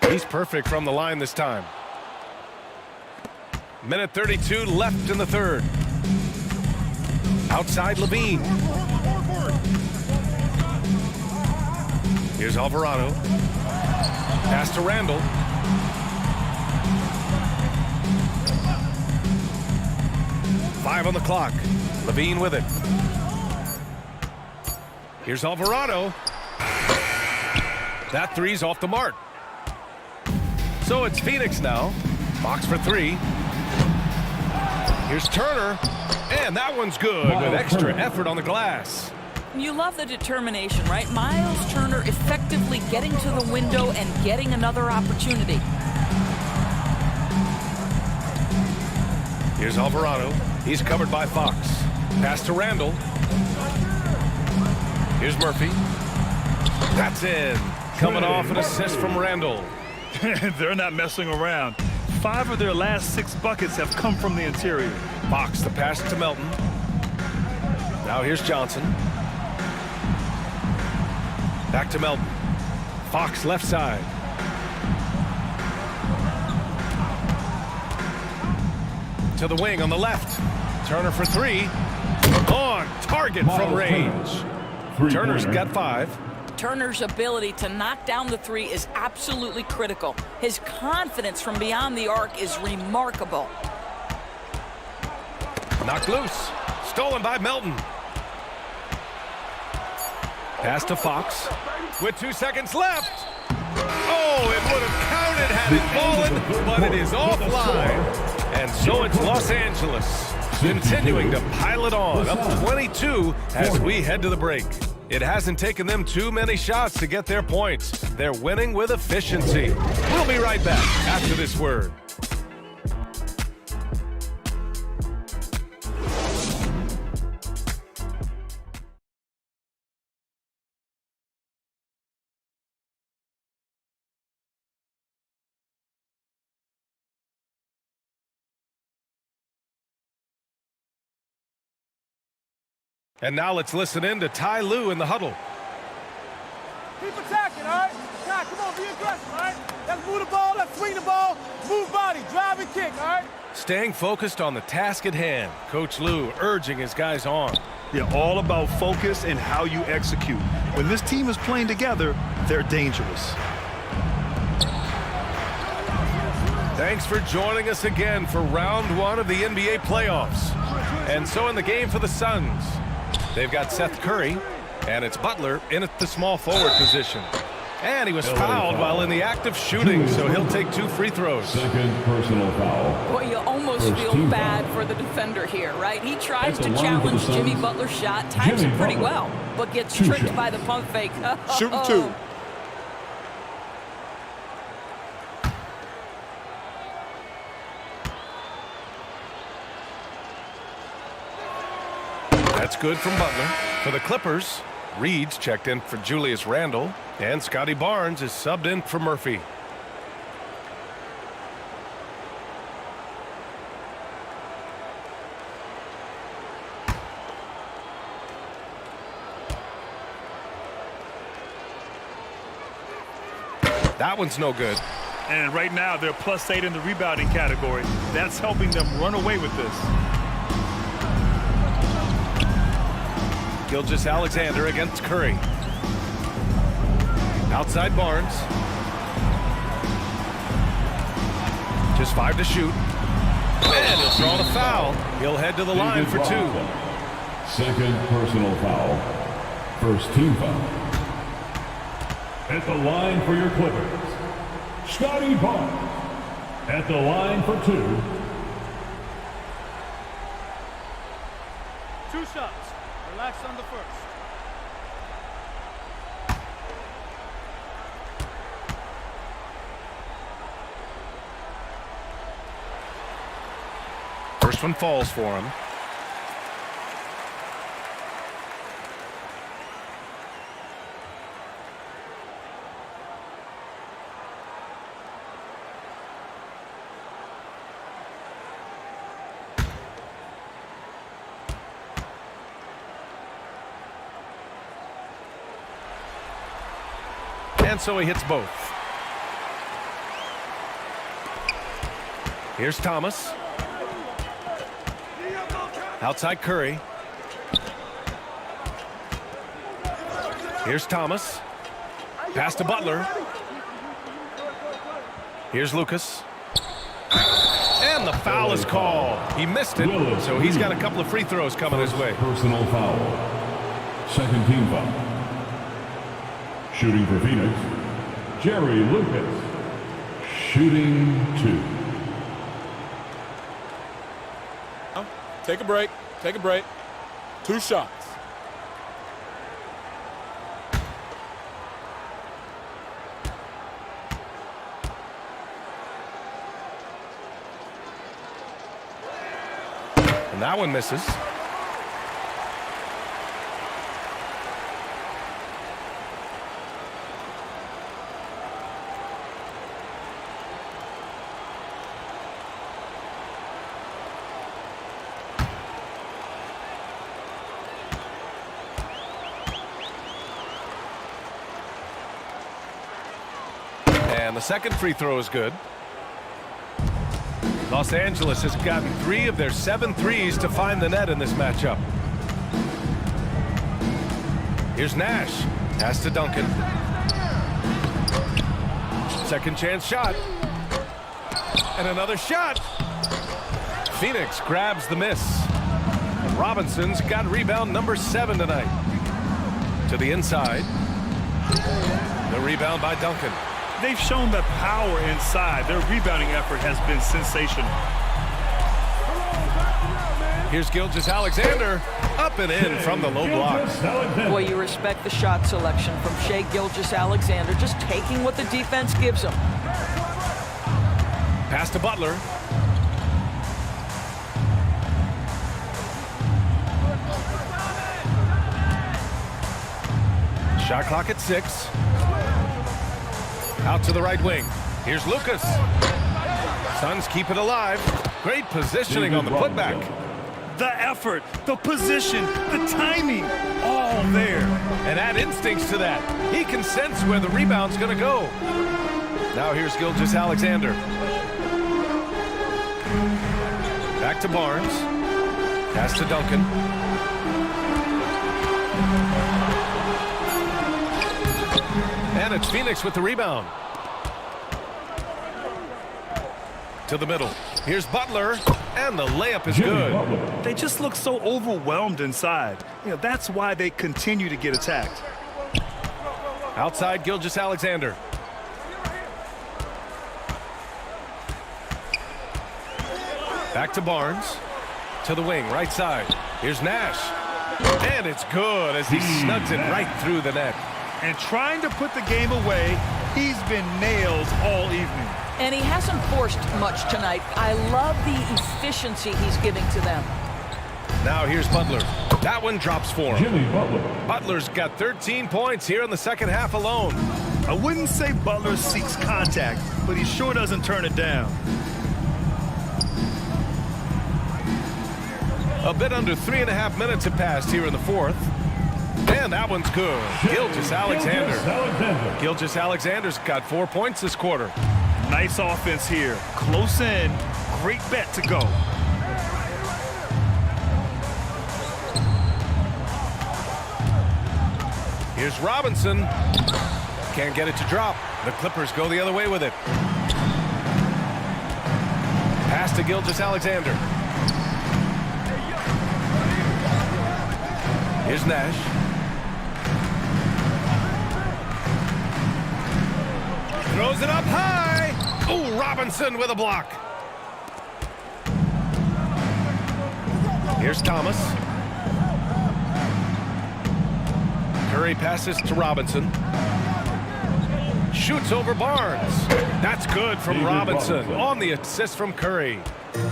He's perfect from the line this time. Minute 32 left in the third. Outside Levine. Here's Alvarado. Pass to Randle. Five on the clock. Levine with it. Here's Alvarado. That three's off the mark. So it's Phoenix now. Fox for 3. Here's Turner. And that one's good with extra effort on the glass. You love the determination, right? Miles Turner effectively getting to the window and getting another opportunity. Here's Alvarado. He's covered by Fox. Pass to Randle. Here's Murphy. That's in. Coming off an assist from Randle. They're not messing around. 5 of their last 6 buckets have come from the interior. Fox, the pass to Melton. Now here's Johnson. Back to Melton. Fox left side. To the wing on the left. Turner for 3. On target from range. Turner's got 5. Turner's ability to knock down the 3 is absolutely critical. His confidence from beyond the arc is remarkable. Knocked loose. Stolen by Melton. Pass to Fox. With 2 seconds left. Oh, it would have counted had it fallen, but it is offline. And so it's Los Angeles continuing to pile it on, up 22 as we head to the break. It hasn't taken them too many shots to get their points. They're winning with efficiency. We'll be right back after this word. And now let's listen in to Ty Lue in the huddle. Keep attacking, all right? inside. Come on, be aggressive, all right? Let's move the ball, let's swing the ball, move body, drive and kick, all right? Staying focused on the task at hand. Coach Lou urging his guys on. Yeah, all about focus and how you execute. When this team is playing together, they're dangerous. Thanks for joining us again for round one of the NBA playoffs. And so in the game for the Suns, they've got Seth Curry, and it's Butler in at the small forward position. And he was fouled while in the act of shooting, so he'll take 2 free throws. Second personal foul. Boy, you almost feel bad for the defender here, right? He tries to challenge Jimmy Butler's shot, times it pretty well, but gets tricked by the pump fake. Shooting 2. That's good from Butler. For the Clippers, Reed's checked in for Julius Randle, and Scotty Barnes is subbed in for Murphy. That one's no good. And right now, they're +8 in the rebounding category. That's helping them run away with this. Gilgeous-Alexander against Curry. Outside Barnes. Just 5 to shoot. And he'll draw the foul. He'll head to the line for 2. Second personal foul. First team foul. At the line for your Clippers, Scotty Barnes. At the line for 2. 2 shots. Relax on the first. First one falls for him. And so he hits both. Here's Thomas. Outside Curry. Here's Thomas. Pass to Butler. Here's Lucas. And the foul is called. He missed it, so he's got a couple of free throws coming his way. Personal foul. Second team foul. Shooting for Phoenix, Jerry Lucas. Shooting 2. Take a break. Take a break. 2 shots. And that one misses. And the second free throw is good. Los Angeles has gotten 3 of their 7 threes to find the net in this matchup. Here's Nash. Pass to Duncan. Second chance shot. And another shot. Phoenix grabs the miss. And Robinson's got rebound number 7 tonight. To the inside. The rebound by Duncan. They've shown the power inside. Their rebounding effort has been sensational. Here's Gilgeous-Alexander. Up and in from the low block. Boy, you respect the shot selection from Shai Gilgeous-Alexander, just taking what the defense gives him. Pass to Butler. Shot clock at 6. Out to the right wing. Here's Lucas. Suns keep it alive. Great positioning on the putback. The effort, the position, the timing, all ball there. And add instincts to that. He can sense where the rebound's going to go. Now here's Gilgeous-Alexander. Back to Barnes. Pass to Duncan. And it's Phoenix with the rebound. To the middle. Here's Butler, and the layup is good. They just look so overwhelmed inside. That's why they continue to get attacked. Outside, Gilgeous-Alexander. Back to Barnes. To the wing, right side. Here's Nash. And it's good as he snugs it right through the net. And trying to put the game away, he's been nailed all evening. And he hasn't forced much tonight. I love the efficiency he's giving to them. Now here's Butler. That one drops for him. Jimmy Butler. Butler's got 13 points here in the second half alone. I wouldn't say Butler seeks contact, but he sure doesn't turn it down. A bit under 3.5 minutes have passed here in the fourth. And that one's good. Gilgeous-Alexander. Gilgeous-Alexander's got 4 points this quarter. Nice offense here. Close in. Great bet to go. Here's Robinson. Can't get it to drop. The Clippers go the other way with it. Pass to Gilgeous-Alexander. Here's Nash. Throws it up high. Oh, Robinson with a block. Here's Thomas. Curry passes to Robinson. Shoots over Barnes. That's good from Robinson on the assist from Curry.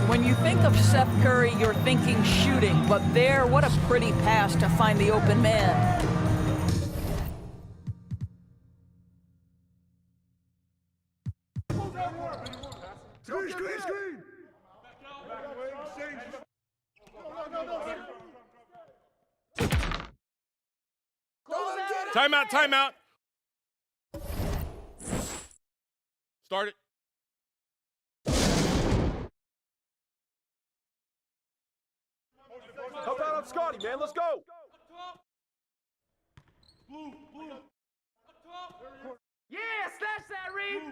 When you think of Seth Curry, you're thinking shooting, but there, what a pretty pass to find the open man. Timeout, timeout. Start it. Help out on Scotty, man. Let's go. Yeah, slash that, Reed.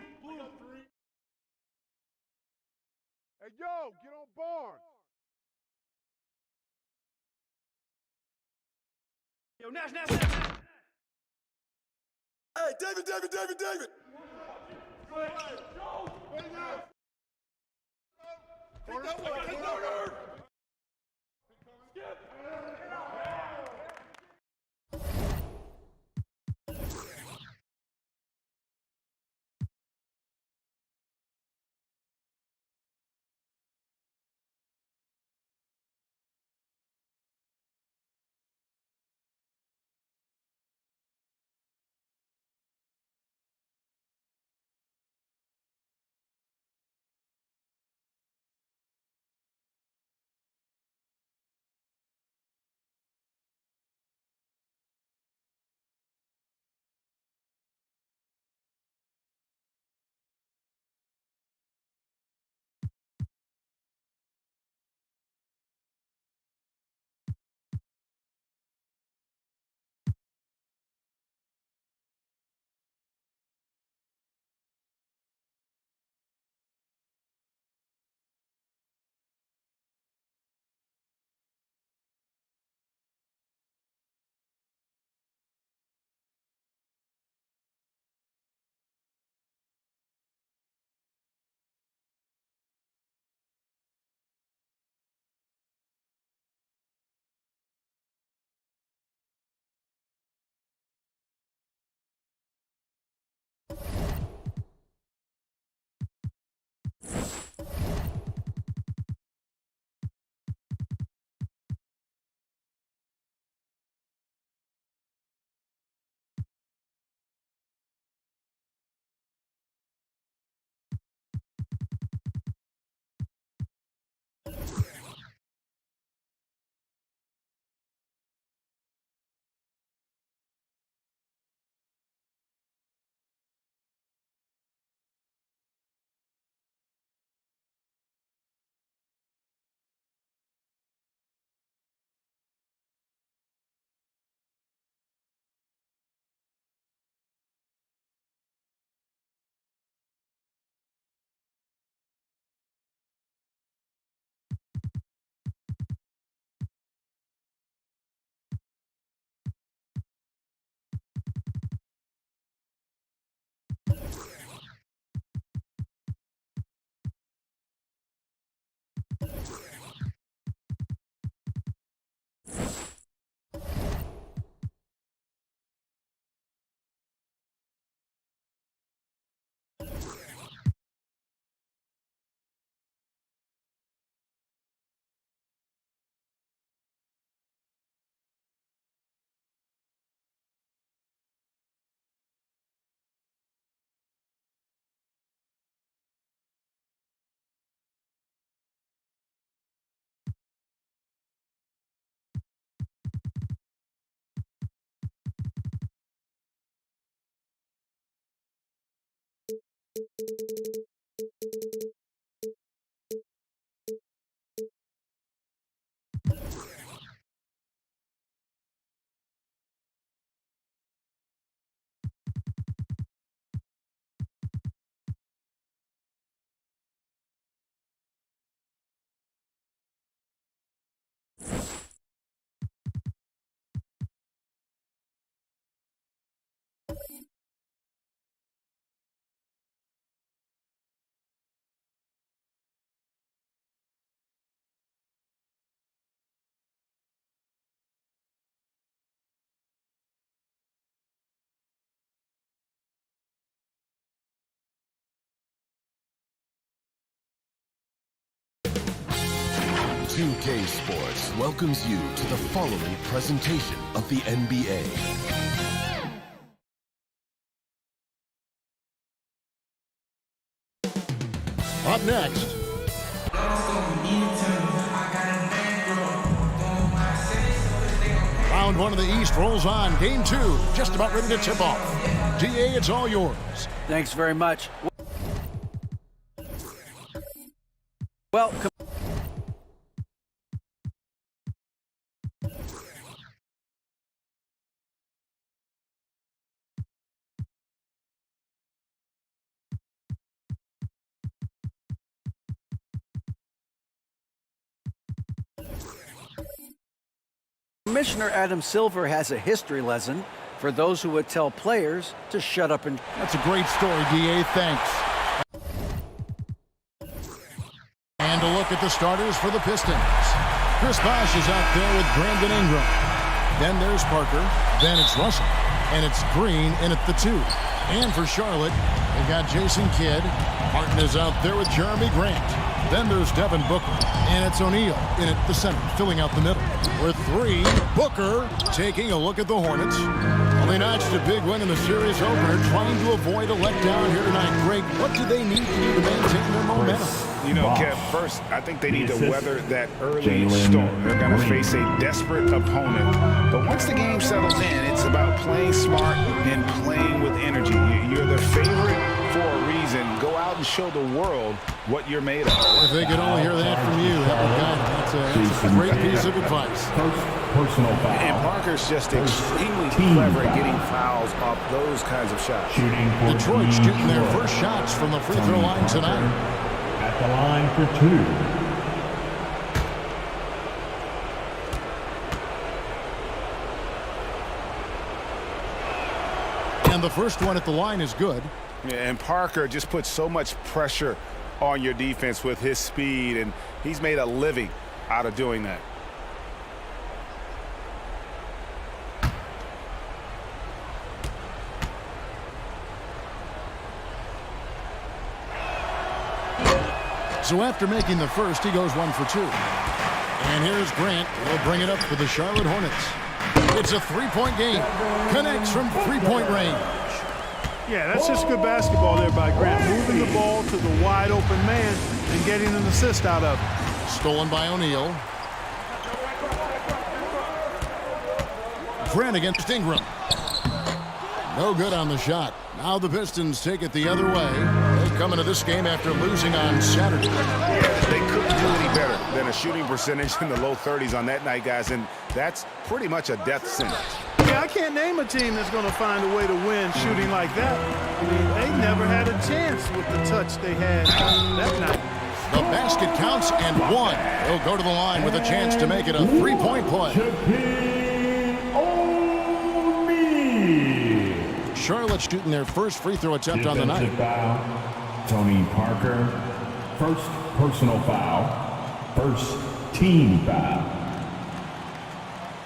Hey, yo, get on Barnes. Yo, Nash, Nash, Nash. Hey, David. 2K Sports welcomes you to the following presentation of the NBA. Up next. Round one of the East rolls on. Game two, just about ready to tip off. DA, it's all yours. Thanks very much. Well, Commissioner Adam Silver has a history lesson for those who would tell players to shut up and... That's a great story, DA. Thanks. And a look at the starters for the Pistons. Chris Bosh is out there with Brandon Ingram. Then there's Parker. Then it's Russell. And it's Green in at the 2. And for Charlotte, they've got Jason Kidd. Martin is out there with Jeremy Grant. Then there's Devin Booker. And it's O'Neal in at the center, filling out the middle. With 3, Booker taking a look at the Hornets. Well, they notched a big win in the series opener, trying to avoid a letdown here tonight. Greg, what do they need to do to maintain their momentum? You know, Kev, first, I think they need to weather that early storm. They're going to face a desperate opponent. But once the game settles in, it's about playing smart and playing with energy. You're the favorite for a reason. Go out and show the world what you're made of. If they could only hear that from you, that would guide them. That's a great piece of advice. Personal foul. And Parker's just extremely clever at getting fouls off those kinds of shots. Detroit's getting their first shots from the free throw line tonight. At the line for 2. And the first one at the line is good. Yeah, and Parker just puts so much pressure on your defense with his speed, and he's made a living out of doing that. So after making the first, he goes 1 for 2. And here's Grant. He'll bring it up for the Charlotte Hornets. It's a three-point game. Connects from three-point range. Yeah, that's just good basketball there by Grant. Moving the ball to the wide-open man and getting an assist out of it. Stolen by O'Neal. Grant against Ingram. No good on the shot. Now the Pistons take it the other way. They come into this game after losing on Saturday. Yeah, they couldn't do any better than a shooting percentage in the low 30s on that night, guys, and that's pretty much a death sentence. Yeah, I can't name a team that's going to find a way to win shooting like that. I mean, they never had a chance with the touch they had that night. The basket counts and 1. He'll go to the line with a chance to make it a three-point play. Charlotte shooting their first free throw attempt on the night. Foul. Tony Parker, first personal foul. First team foul.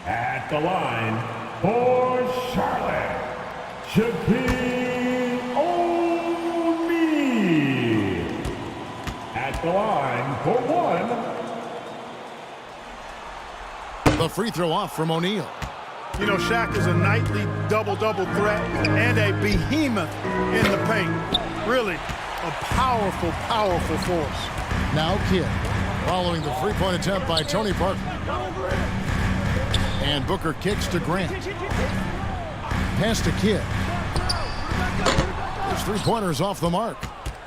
At the line for Charlotte, Shaquille O'Neal. At the line for one. The free throw off from O'Neal. You know, Shaq is a nightly double-double threat and a behemoth in the paint. Really a powerful, powerful force. Now Kidd, following the three-point attempt by Tony Parker. And Booker kicks to Grant. Pass to Kidd. His three-pointers off the mark.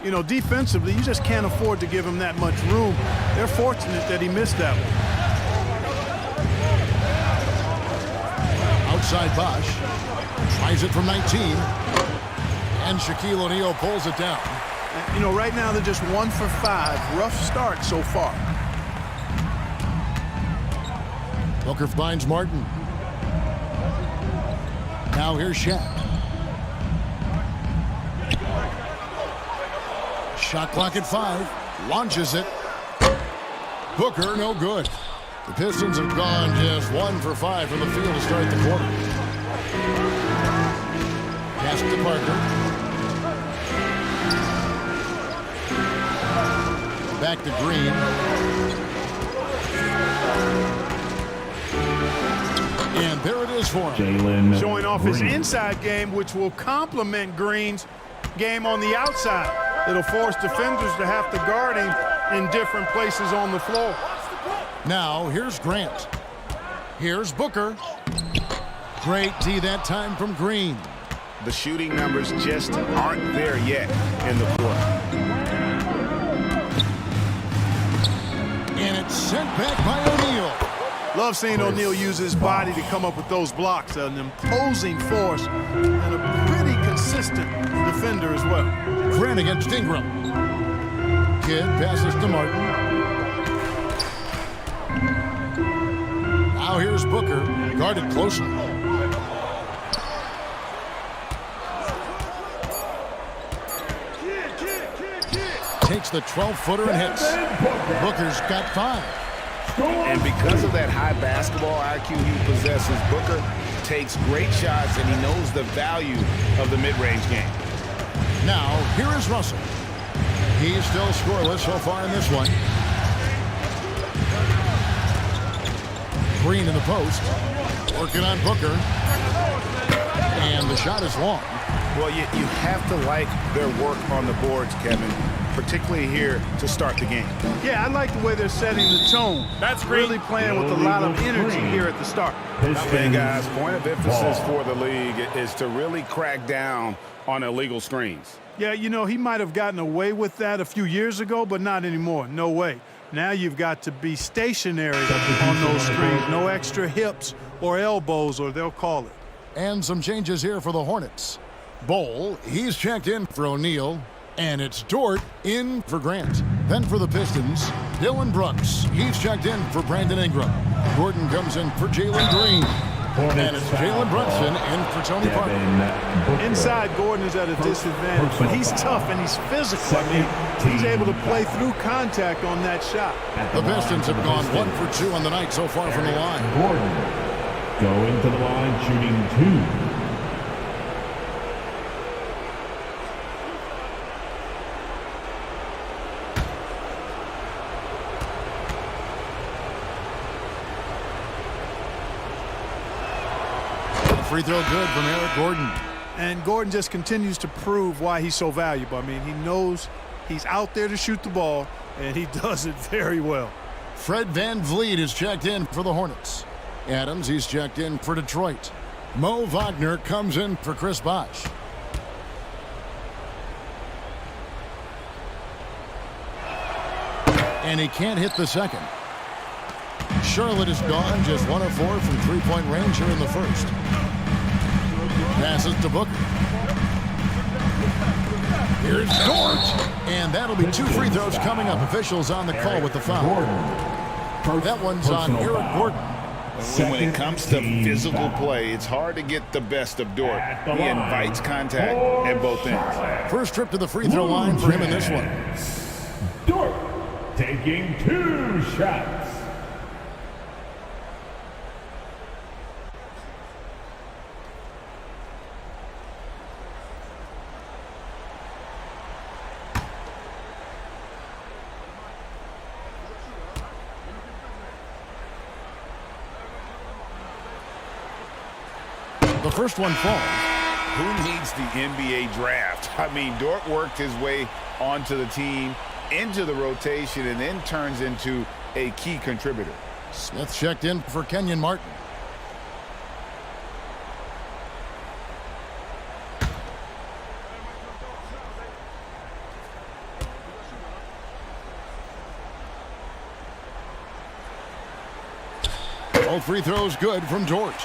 You know, defensively, you just can't afford to give him that much room. They're fortunate that he missed that one. Outside Bosh. Tries it from 19. And Shaquille O'Neal pulls it down. You know, right now they're just 1 for 5. Rough start so far. Booker finds Martin. Now here's Shaq. Shot clock at 5. Launches it. Booker, no good. The Pistons have gone just 1 for 5 from the field to start the quarter. Pass to Parker. Back to Green. And there it is for him. Showing off his inside game, which will complement Green's game on the outside. It'll force defenders to have to guard him in different places on the floor. Now, here's Grant. Here's Booker. Great D that time from Green. The shooting numbers just aren't there yet in the quarter. And it's sent back by O'Neal. Love seeing O'Neal use his body to come up with those blocks. An imposing force and a pretty consistent defender as well. Grant against Ingram. Kidd passes to Martin. Now here's Booker, guarded closely. Takes the 12-footer and hits. Booker's got 5. And because of that high basketball IQ he possesses, Booker takes great shots and he knows the value of the mid-range game. Now, here is Russell. He's still scoreless so far in this one. Green in the post. Working on Booker. And the shot is long. Well, you have to like their work on the boards, Kevin, particularly here to start the game. Yeah, I like the way they're setting the tone. That's really playing with a lot of energy here at the start. Okay, guys, point of emphasis for the league is to really crack down on illegal screens. Yeah, you know, he might have gotten away with that a few years ago, but not anymore. No way. Now you've got to be stationary on those screens. No extra hips or elbows, or they'll call it. And some changes here for the Hornets. Bol, he's checked in for O'Neal. And it's Dort in for Grant. Then for the Pistons, Dylan Brooks. He's checked in for Brandon Ingram. Gordon comes in for Jalen Green. And it's Jalen Brunson in for Tony Parker. Inside, Gordon is at a disadvantage, but he's tough and he's physical. I mean, he's able to play through contact on that shot. The Pistons have gone 1 for 2 on the night so far from the line. Gordon going to the line shooting 2. Free throw good from Eric Gordon. And Gordon just continues to prove why he's so valuable. I mean, he knows he's out there to shoot the ball, and he does it very well. Fred VanVleet is checked in for the Hornets. Adams, he's checked in for Detroit. Mo Wagner comes in for Chris Bosh. And he can't hit the second. Charlotte is gone just 1 of 4 from three-point range here in the first. Passes to Booker. Here's Dort. And that'll be 2 free throws coming up. Officials on the call with the foul. That one's on Eric Gordon. When it comes to physical play, it's hard to get the best of Dort. He invites contact at both ends. First trip to the free throw line for him in this one. Dort takes taking 2 shots. The first one falls. Who needs the NBA draft? I mean, Dort worked his way onto the team, into the rotation, and then turns into a key contributor. Smith checked in for Kenyon Martin. All free throws good from Dort.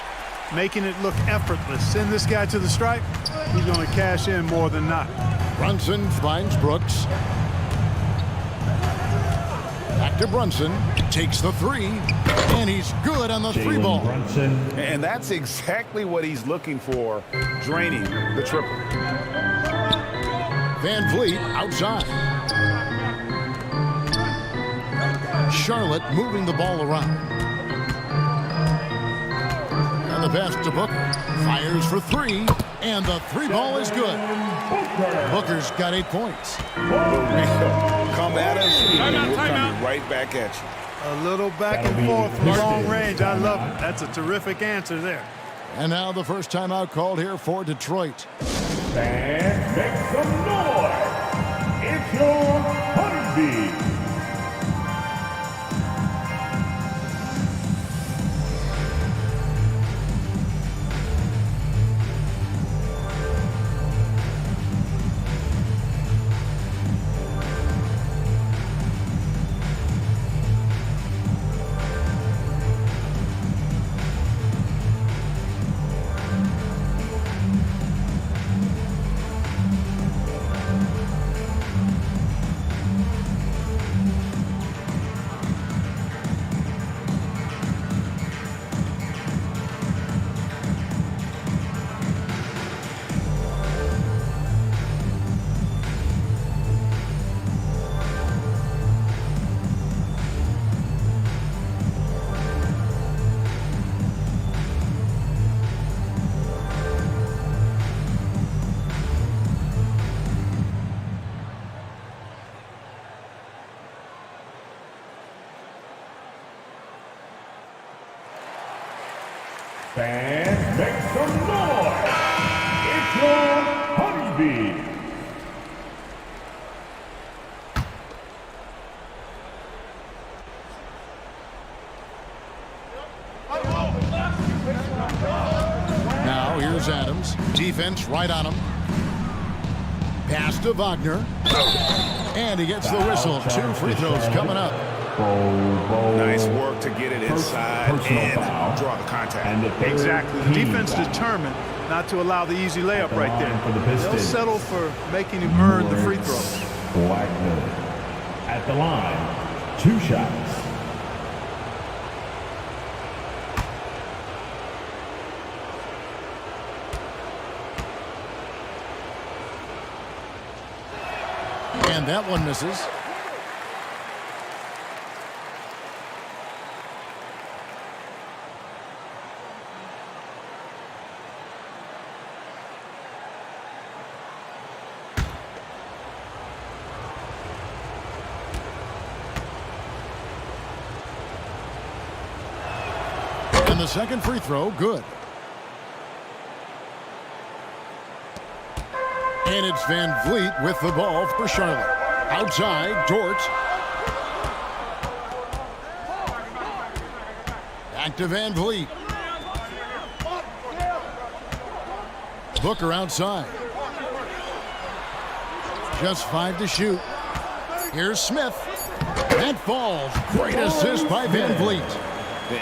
Making it look effortless. Send this guy to the stripe. He's going to cash in more than not. Brunson finds Brooks. Back to Brunson. Takes the 3. And he's good on the 3 ball. Brunson. And that's exactly what he's looking for, draining the triple. Van Vliet outside. Charlotte moving the ball around. And the pass to Booker. Fires for 3. And the 3 ball is good. Booker's got 8 points. Come at us, and we're coming right back at you. A little back and forth from long range. I love it. That's a terrific answer there. And now the first timeout called here for Detroit. Fans, make some noise. It's your Honeybee. Fans, make some noise. It's your Honeybee. Now here's Adams. Defense right on him. Pass to Wagner. And he gets the whistle. 2 free throws coming up. Nice work to get it inside and draw the contact. Exactly. The defense determined not to allow the easy layup right there. They'll settle for making him earn the free throw. Wagner at the line, 2 shots. And that one misses. And the second free throw, good. And it's Van Vliet with the ball for Charlotte. Outside, Dort. Back to Van Vliet. Booker outside. Just 5 to shoot. Here's Smith. That falls. Great assist by Van Vliet.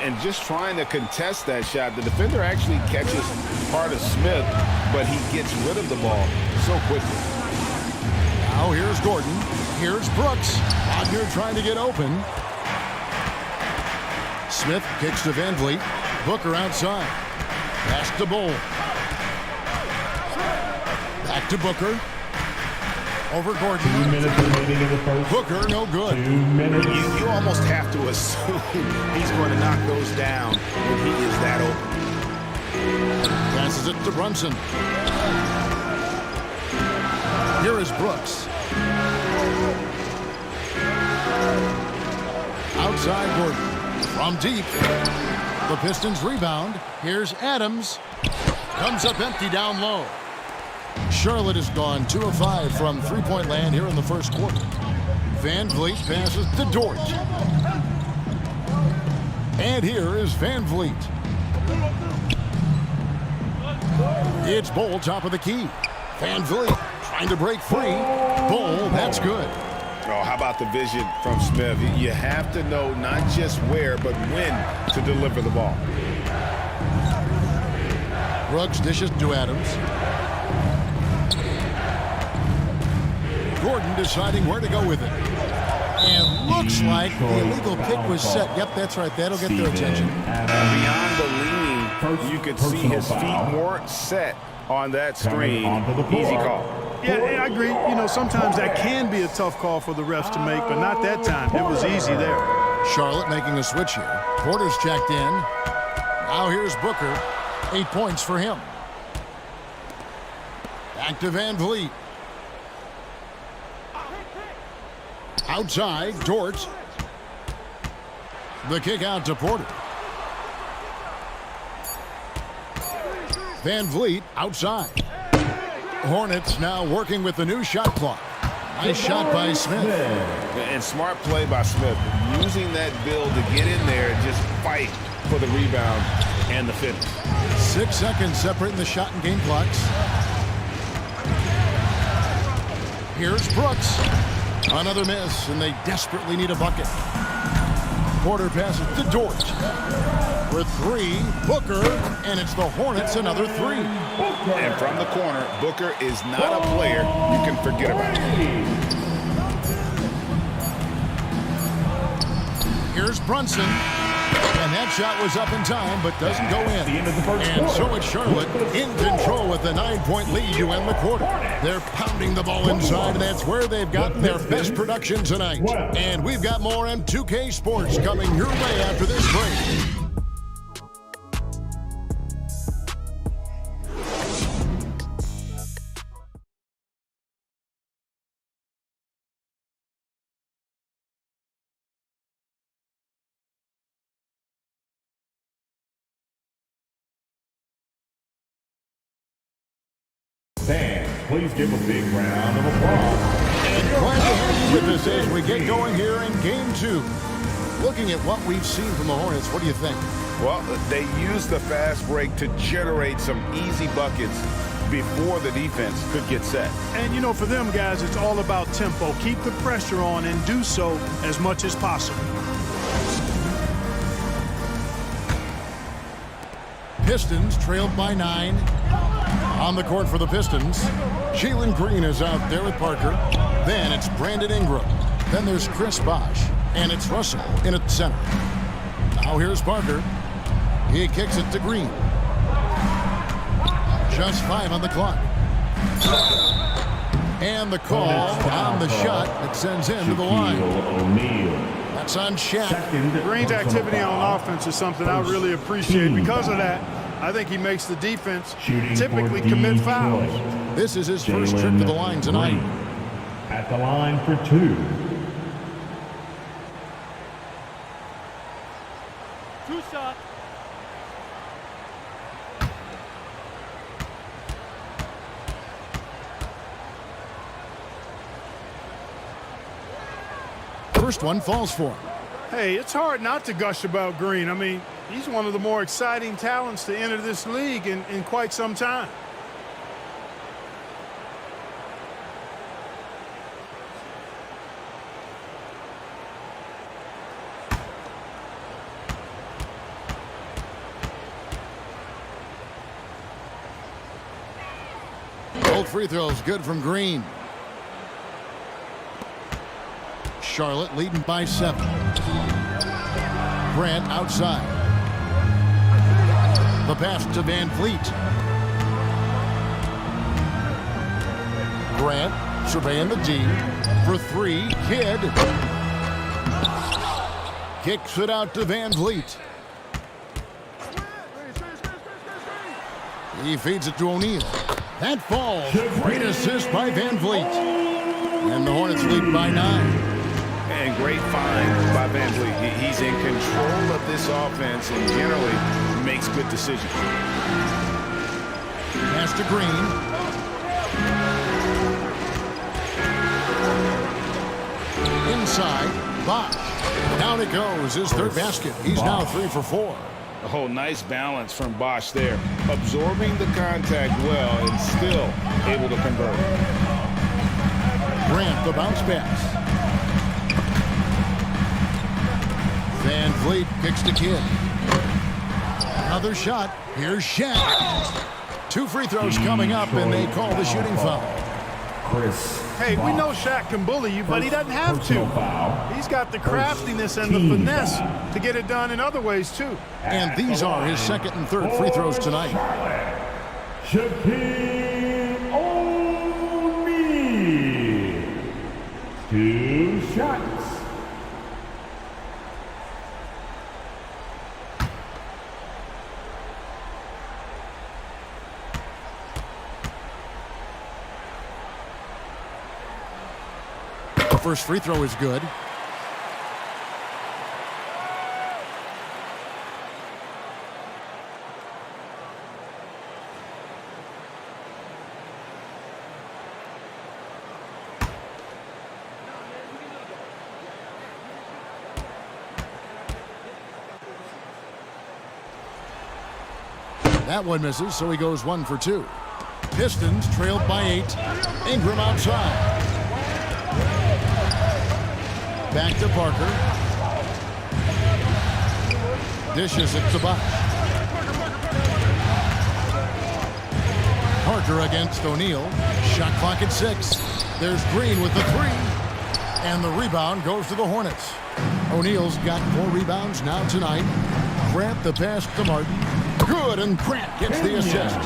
And just trying to contest that shot. The defender actually catches part of Smith, but he gets rid of the ball so quickly. Now here's Gordon. Here's Brooks. Wagner trying to get open. Smith kicks to Van Vliet. Booker outside. Pass to Bull. Back to Booker. Over Gordon. 2 minutes remaining in the first. Booker, no good. 2 minutes. You almost have to assume he's going to knock those down when he is that open. Passes it to Brunson. Here is Brooks. Outside Gordon. From deep. The Pistons rebound. Here's Adams. Comes up empty down low. Charlotte has gone 2 of 5 from three-point land here in the first quarter. Van Vliet passes to Dort. And here is Van Vliet. It's Bol, top of the key. Van Vliet trying to break free. Bol, that's good. Oh, how about the vision from Smith? You have to know not just where, but when to deliver the ball. Brooks dishes to Adams. Gordon deciding where to go with it. And looks like the illegal pick was set. Yep, that's right. That'll get their attention. Beyond the leaning, you could see his feet more set on that screen. Easy call. Yeah, I agree. You know, sometimes that can be a tough call for the refs to make, but not that time. It was easy there. Charlotte making a switch here. Porter's checked in. Now here's Booker. 8 points for him. Back to Van Vliet. Outside, Dort. The kick out to Porter. Van Vliet outside. Hornets now working with the new shot clock. Nice shot by Smith. And smart play by Smith. Using that build to get in there and just fight for the rebound and the finish. 6 seconds separating the shot and game clocks. Here's Brooks. Another miss, and they desperately need a bucket. Porter passes to Dort. For 3, Booker, and it's the Hornets another 3. And from the corner, Booker is not a player you can forget about. Here's Brunson. And that shot was up in time, but doesn't go in. And so it's Charlotte in control with a 9-point lead to end the quarter. They're pounding the ball inside, and that's where they've gotten their best production tonight. And we've got more M2K Sports coming your way after this break. Fans, please give a big round of applause. And glad to have you with us as we get going here in Game 2. Looking at what we've seen from the Hornets, what do you think? Well, they used the fast break to generate some easy buckets before the defense could get set. And, you know, for them guys, it's all about tempo. Keep the pressure on and do so as much as possible. Pistons trailed by 9. On the court for the Pistons, Jalen Green is out there with Parker. Then it's Brandon Ingram. Then there's Chris Bosh. And it's Russell in at center. Now here's Parker. He kicks it to Green. Just 5 on the clock. And the call on the shot that sends him to the line. That's on Shaq. Green's activity on offense is something I really appreciate. Because of that, I think he makes the defense typically commit fouls. This is his first trip to the line tonight. At the line for 2. 2 shots. First one falls for him. Hey, it's hard not to gush about Green. I mean, he's one of the more exciting talents to enter this league in quite some time. Both free throws good from Green. Charlotte leading by 7. Grant outside. The pass to Van Vliet. Grant Surveying the D. For three, Kidd. Kicks it out to Van Vliet. He feeds it to O'Neal. That falls. Great assist by Van Vliet. And the Hornets lead by 9. And great find by Van Vliet. He's in control of this offense and generally makes good decisions. Pass to Green. Inside, Bosch. Down it goes, his third basket. He's now 3 for 4. Oh, nice balance from Bosch there. Absorbing the contact well and still able to convert. Grant, the bounce pass. Van Vliet kicks to Kidd. Another shot. Here's Shaq. 2 free throws coming up, and they call the shooting foul. Hey, we know Shaq can bully you, but he doesn't have to. He's got the craftiness and the finesse to get it done in other ways, too. And these are his second and third free throws tonight. Shaquille O'Neal. 2 shots. First free throw is good. That one misses, so he goes 1 for 2. Pistons trailed by 8. Ingram outside. Back to Parker. Dishes it to Bosch. Parker against O'Neal. Shot clock at 6. There's Green with the 3. And the rebound goes to the Hornets. O'Neal's got 4 rebounds now tonight. Grant the pass to Martin. Good, and Grant gets the assist.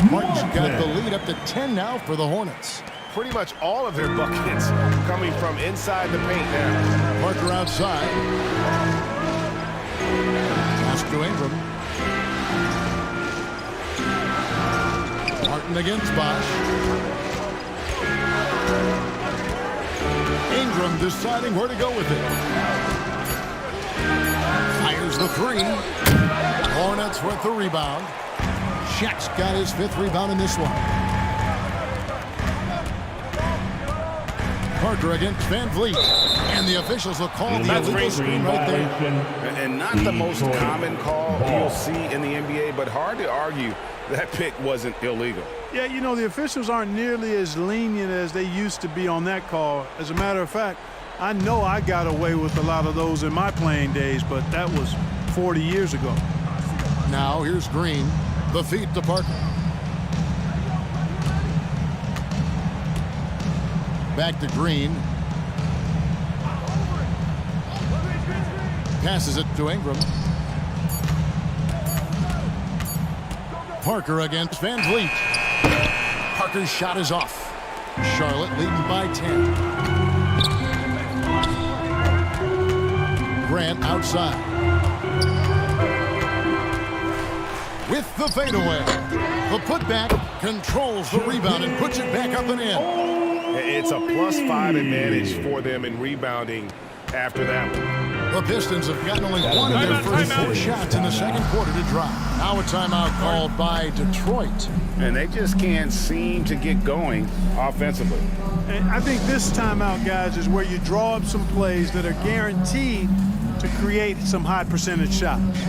Martin's got the lead up to 10 now for the Hornets. Pretty much all of their buckets coming from inside the paint now. Parker outside. Pass to Ingram. Martin against Bosch. Ingram deciding where to go with it. Fires the 3. Hornets with the rebound. Shaq's got his 5th rebound in this one. Parker against Van Vliet. And the officials will call the illegal screen right there. And not the most common call you'll see in the NBA, but hard to argue that pick wasn't illegal. Yeah, you know, the officials aren't nearly as lenient as they used to be on that call. As a matter of fact, I know I got away with a lot of those in my playing days, but that was 40 years ago. Now here's Green. The feed to Parker. Back to Green. Passes it to Ingram. Parker against Van Vliet. Parker's shot is off. Charlotte leading by 10. Grant outside. With the fadeaway. The putback controls the rebound and puts it back up and in. It's a +5 advantage for them in rebounding after that one. The Pistons have gotten only one of their first 4 shots in the second quarter to drop. Now a timeout called by Detroit. And they just can't seem to get going offensively. And I think this timeout, guys, is where you draw up some plays that are guaranteed to create some high percentage shots.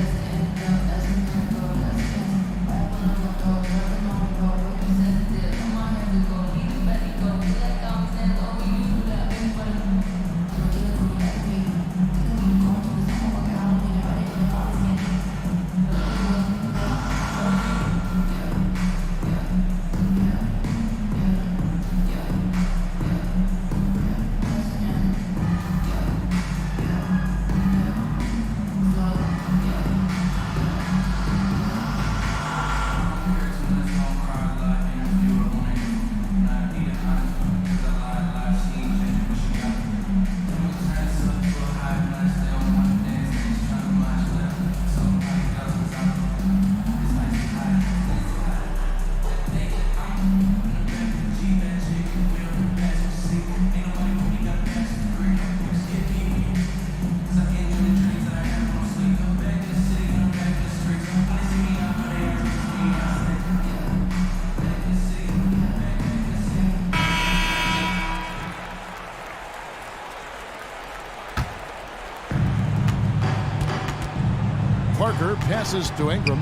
Parker passes to Ingram.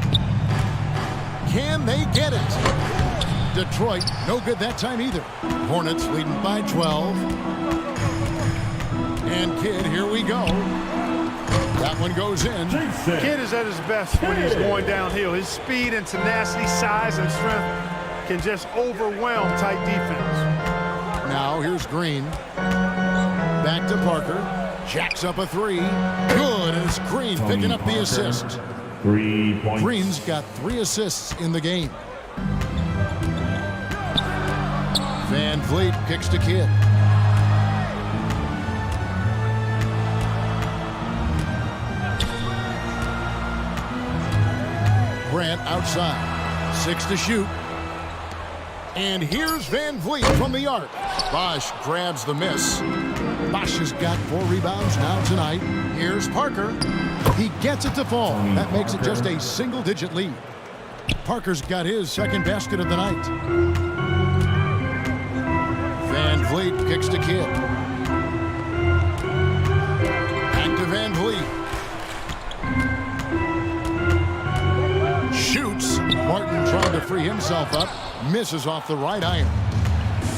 Can they get it? Detroit, no good that time either. Hornets leading by 12. And Kidd, here we go. That one goes in. Kidd is at his best when he's going downhill. His speed and tenacity, size and strength can just overwhelm tight defense. Now here's Green. Back to Parker. Jacks up a three. Good, and it's Green picking up the assist. 3 points. Green's got 3 assists in the game. Van Vliet kicks to Kidd. Grant outside. 6 to shoot. And here's Van Vliet from the arc. Bosch grabs the miss. Bosch has got 4 rebounds now tonight. Here's Parker. He gets it to fall. That makes it just a single-digit lead. Parker's got his second basket of the night. Van Vliet kicks to Kidd. Back to Van Vliet. Shoots. Martin trying to free himself up. Misses off the right iron.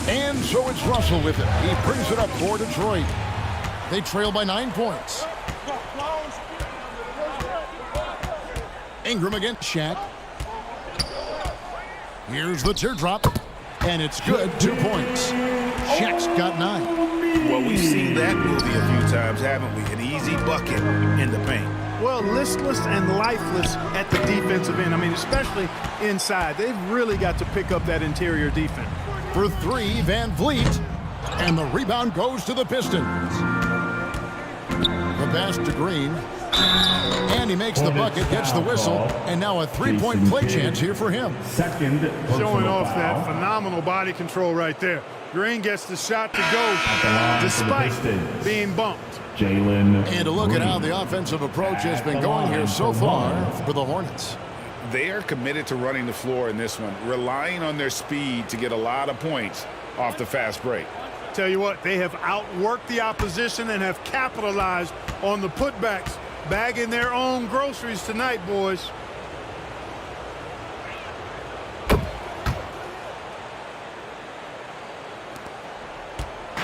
And so it's Russell with it. He brings it up for Detroit. They trail by 9 points. Ingram against Shaq. Here's the teardrop. And it's good. 2 points. Shaq's got 9. Well, we've seen that movie a few times, haven't we? An easy bucket in the paint. Well, listless and lifeless at the defensive end. I mean, especially inside. They've really got to pick up that interior defense. For 3, Van Vliet. And the rebound goes to the Pistons. The pass to Green. And he makes the bucket, gets the whistle, and now a 3-point play chance here for him. Showing off that phenomenal body control right there. Green gets the shot to go despite being bumped. And to look at how the offensive approach has been going here so far for the Hornets. They are committed to running the floor in this one, relying on their speed to get a lot of points off the fast break. Tell you what, they have outworked the opposition and have capitalized on the putbacks, bagging their own groceries tonight, boys.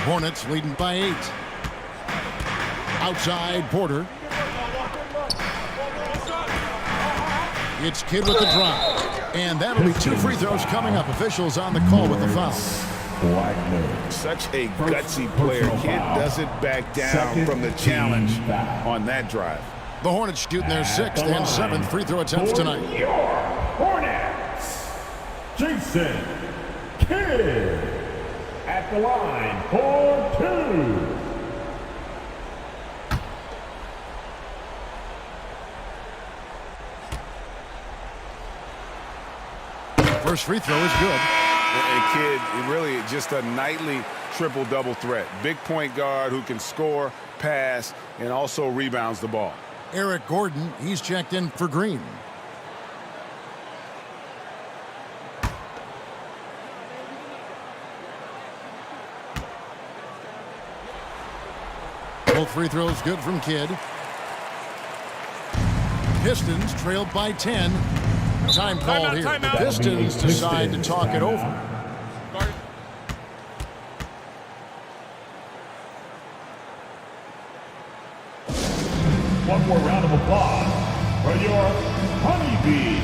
Hornets leading by 8. Outside, Porter. It's Kidd with the drop. And that'll be 2 free throws coming up. Officials on the call with the foul. Such a gutsy player. Kidd doesn't back down from the challenge on that drive. The Hornets shooting their 6th and 7th free throw attempts tonight. Hornets, Jason Kidd at the line for 2. First free throw is good. And Kidd, really just a nightly triple-double threat. Big point guard who can score, pass, and also rebounds the ball. Eric Gordon, he's checked in for Green. Both free throws good from Kidd. Pistons trailed by 10. Time called here. The Pistons decide to talk it over. One more round of applause for your Honeybee.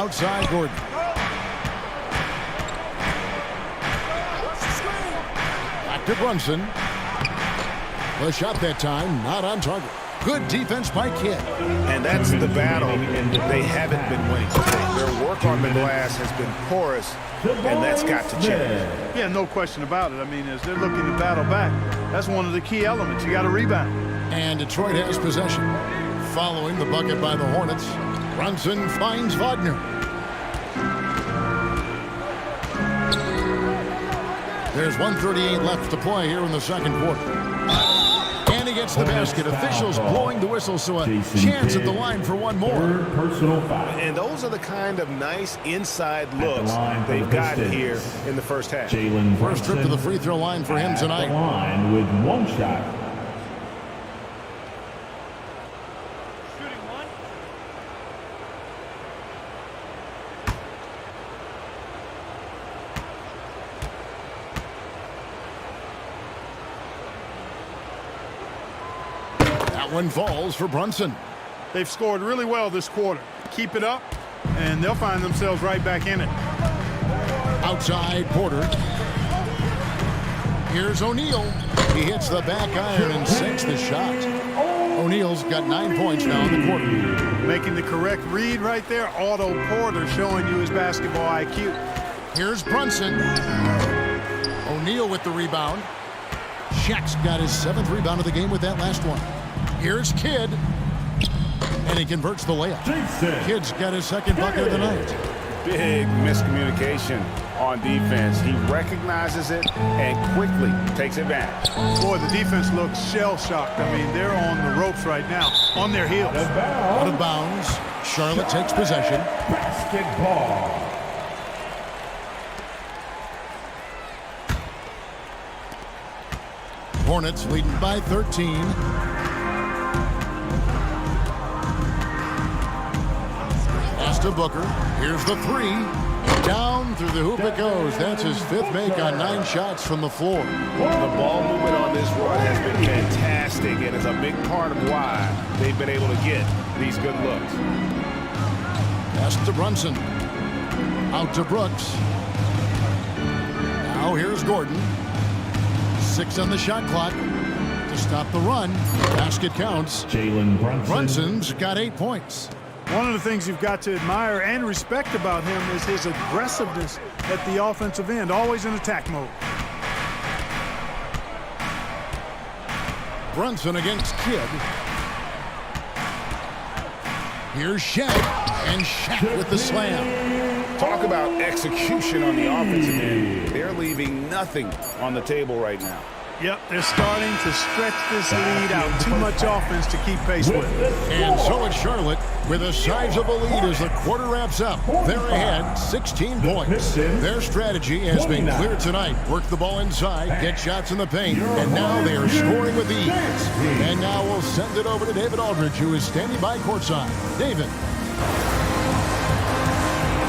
outside Gordon. Back to Brunson. The shot that time, not on target. Good defense by Kidd. And that's the battle they haven't been winning today. Their work on the glass has been porous, and that's got to change. Yeah, no question about it. I mean, as they're looking to battle back, that's one of the key elements. You got to rebound. And Detroit has possession. Following the bucket by the Hornets, Brunson finds Wagner. There's 1:38 left to play here in the second quarter. And he gets the basket. Officials blowing the whistle, so a chance at the line for one more. And those are the kind of nice inside looks they've gotten here in the first half. First trip to the free throw line for him tonight. Line with one shot. That one falls for Brunson. They've scored really well this quarter. Keep it up, and they'll find themselves right back in it. Outside Porter. Here's O'Neal. He hits the back iron and sinks the shot. O'Neal's got 9 points now in the quarter. Making the correct read right there. Otto Porter showing you his basketball IQ. Here's Brunson. O'Neal with the rebound. Shaq's got his 7th rebound of the game with that last one. Here's Kidd. And he converts the layup. Kidd's got his 2nd bucket of the night. Big miscommunication on defense. He recognizes it and quickly takes advantage. Boy, the defense looks shell-shocked. I mean, they're on the ropes right now, on their heels. Out of bounds. Charlotte takes possession. Basketball. Hornets leading by 13. Pass to Booker. Here's the 3. Down through the hoop it goes. That's his 5th make on 9 shots from the floor. The ball movement on this run has been fantastic and is a big part of why they've been able to get these good looks. Pass to Brunson. Out to Brooks. Now here's Gordon. 6 on the shot clock to stop the run. Basket counts. Jalen Brunson. Brunson's got 8 points. One of the things you've got to admire and respect about him is his aggressiveness at the offensive end, always in attack mode. Brunson against Kidd. Here's Shaq, and Shaq with the slam. Talk about execution on the offensive end. They're leaving nothing on the table right now. Yep, they're starting to stretch this lead out. Too much offense to keep pace with. And so it's Charlotte with a sizable lead as the quarter wraps up. They're ahead 16 points. Their strategy has been clear tonight. Work the ball inside, get shots in the paint, and now they are scoring with ease. And now we'll send it over to David Aldridge, who is standing by courtside. David.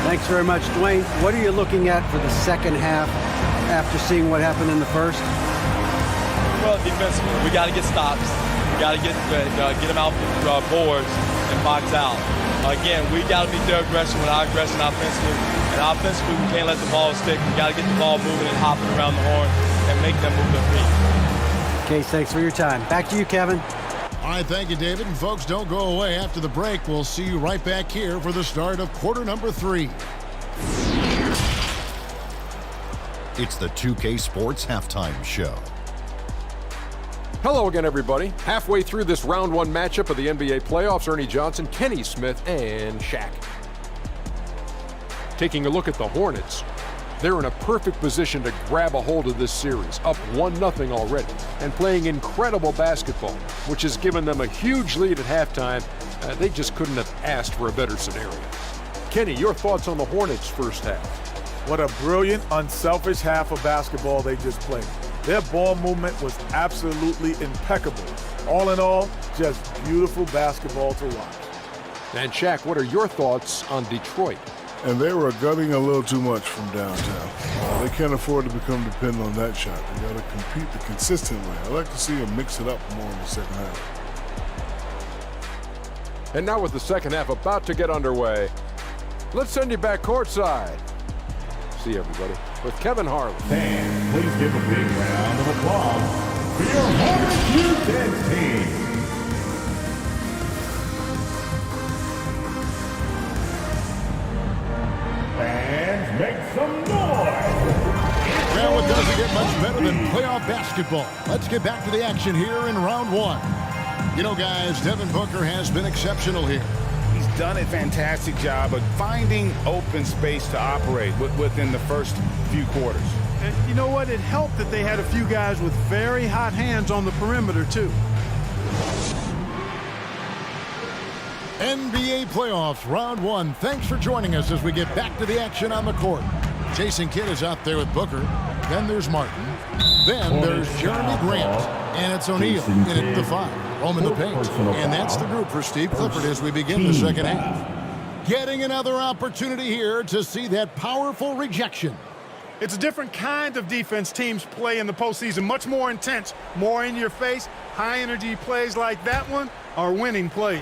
Thanks very much, Dwayne. What are you looking at for the second half after seeing what happened in the first? Well, defensively, we got to get stops. We got to get them out boards and box out. Again, we got to be their aggression with our aggression offensively. And offensively, we can't let the ball stick. We got to get the ball moving and hopping around the horn and make them move their feet. Case, thanks for your time. Back to you, Kevin. All right, thank you, David. And folks, don't go away. After the break, we'll see you right back here for the start of quarter number 3. It's the 2K Sports Halftime Show. Hello again, everybody. Halfway through this round 1 matchup of the NBA playoffs, Ernie Johnson, Kenny Smith, and Shaq. Taking a look at the Hornets, they're in a perfect position to grab a hold of this series, up 1-0 already, and playing incredible basketball, which has given them a huge lead at halftime. They just couldn't have asked for a better scenario. Kenny, your thoughts on the Hornets' first half? What a brilliant, unselfish half of basketball they just played. Their ball movement was absolutely impeccable. All in all, just beautiful basketball to watch. And Shaq, what are your thoughts on Detroit? And they were gunning a little too much from downtown. They can't afford to become dependent on that shot. They got to compete the consistent way. I'd like to see them mix it up more in the second half. And now with the second half about to get underway, Let's send you back courtside. See everybody with Kevin Harlan. Fans, please give a big round of applause for your Hornets Youth Dance team. Fans, make some noise. Well, it doesn't get much better than playoff basketball. Let's get back to the action here in round one. You know, guys, Devin Booker has been exceptional here. He's done a fantastic job of finding open space to operate within the first few quarters. And you know what? It helped that they had a few guys with very hot hands on the perimeter, too. NBA playoffs, round one. Thanks for joining us as we get back to the action on the court. Jason Kidd is out there with Booker. Then there's Martin. Then there's Jeremy Grant. And it's O'Neal in at the 5. Home in the paint. And that's the group for Steve Clifford as we begin the second half. Getting another opportunity here to see that powerful rejection. It's a different kind of defense teams play in the postseason. Much more intense, more in your face. High energy plays like that one are winning plays.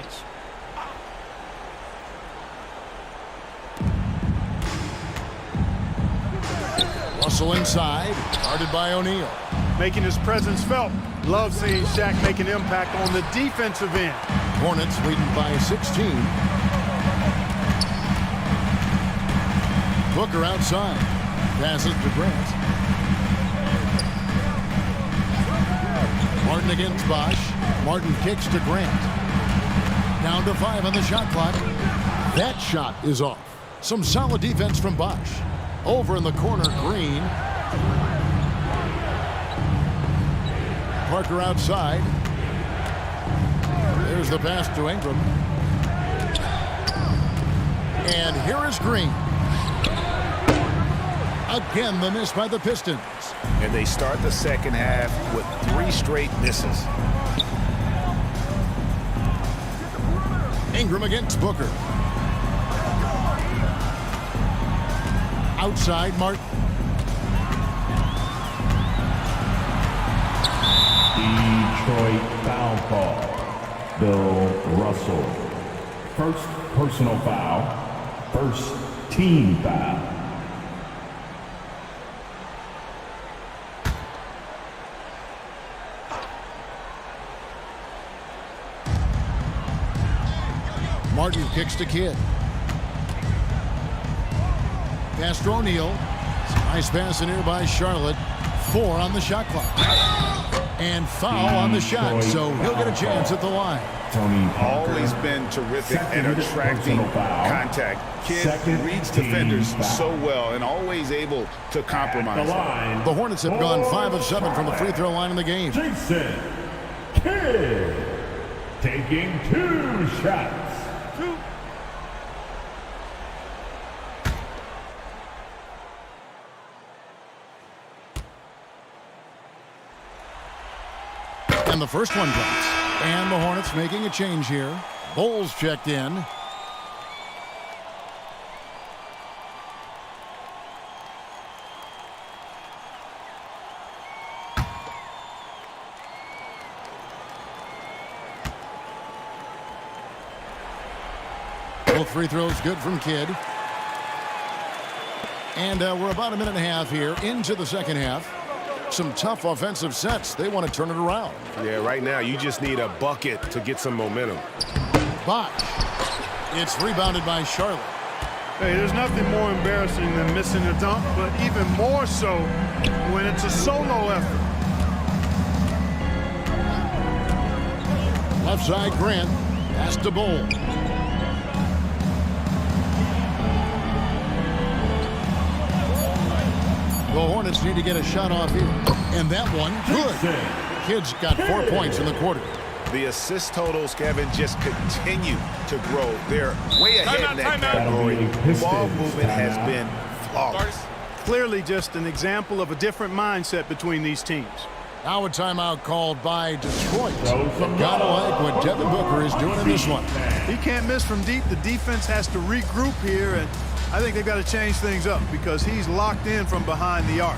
Russell inside, guarded by O'Neal. Making his presence felt. Love seeing Shaq make an impact on the defensive end. Hornets leading by 16. Booker outside. Passes to Grant. Martin against Bosch. Martin kicks to Grant. Down to 5 on the shot clock. That shot is off. Some solid defense from Bosch. Over in the corner, Green. Parker outside. There's the pass to Ingram. And here is Green. Again, the miss by the Pistons. And they start the second half with 3 straight misses. Ingram against Booker. Outside, Martin. Detroit foul call. Bill Russell. First personal foul. First team foul. Martin kicks to Kidd. Pass to O'Neal. Nice pass in here by Charlotte. 4 on the shot clock. And foul on the shot, so he'll get a chance at the line. Always been terrific at attracting contact. Kidd reads defenders so well and always able to compromise. The Hornets have gone 5 of 7 from the free throw line in the game. Jason Kidd taking 2 shots. And the first one drops. And the Hornets making a change here. Bowles checked in. Both free throws good from Kidd. And we're about a minute and a half here into the second half. Some tough offensive sets. They want to turn it around. Yeah, right now you just need a bucket to get some momentum. Bosch. It's rebounded by Charlotte. Hey, there's nothing more embarrassing than missing a dunk, but even more so when it's a solo effort. Left side, Grant. Pass to Bowl. The Hornets need to get a shot off here. And that one, good. Kidd's got 4 points in the quarter. The assist totals, Kevin, just continue to grow. They're way ahead in that category. Ball movement has been flawless. Clearly just an example of a different mindset between these teams. Now a timeout called by Detroit. Gotta like what Devin Booker is doing in this one. He can't miss from deep. The defense has to regroup here, and I think they've got to change things up because he's locked in from behind the arc.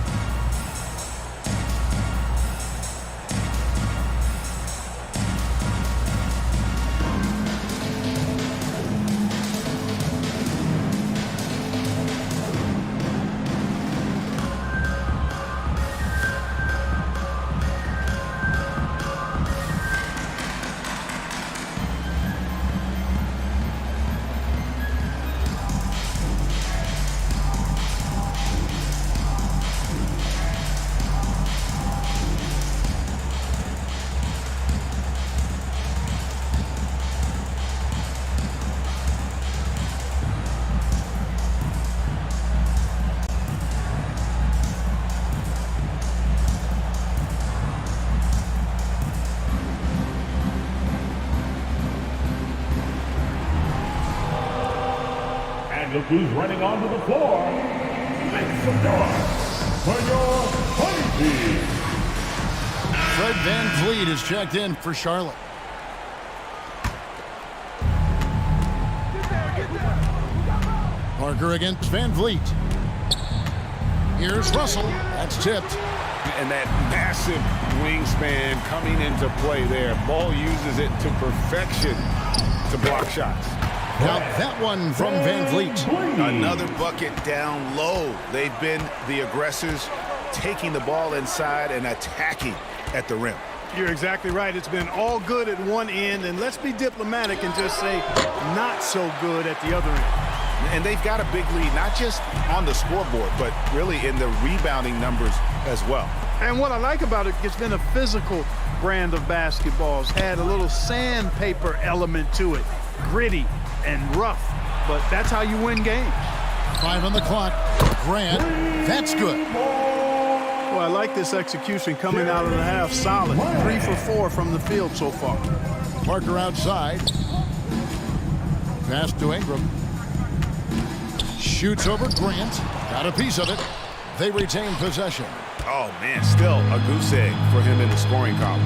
look who's running onto the floor. Make some noise for your home team. Fred VanVleet is checked in for Charlotte. Parker against VanVleet. Here's Russell. That's tipped. And that massive wingspan coming into play there. Ball uses it to perfection to block shots. Now that one from VanVleet. Another bucket down low. They've been the aggressors, taking the ball inside and attacking at the rim. You're exactly right. It's been all good at one end, and let's be diplomatic and just say not so good at the other end. And they've got a big lead, not just on the scoreboard, but really in the rebounding numbers as well. And what I like about it, it's been a physical brand of basketball. It's had a little sandpaper element to it, gritty and rough, but that's how you win games. 5 on the clock. Grant, that's good. Well, I like this execution coming out of the half solid. 3 for 4 from the field so far. Parker outside. Pass to Ingram. Shoots over Grant. Got a piece of it. They retain possession. Oh, man, still a goose egg for him in the scoring column.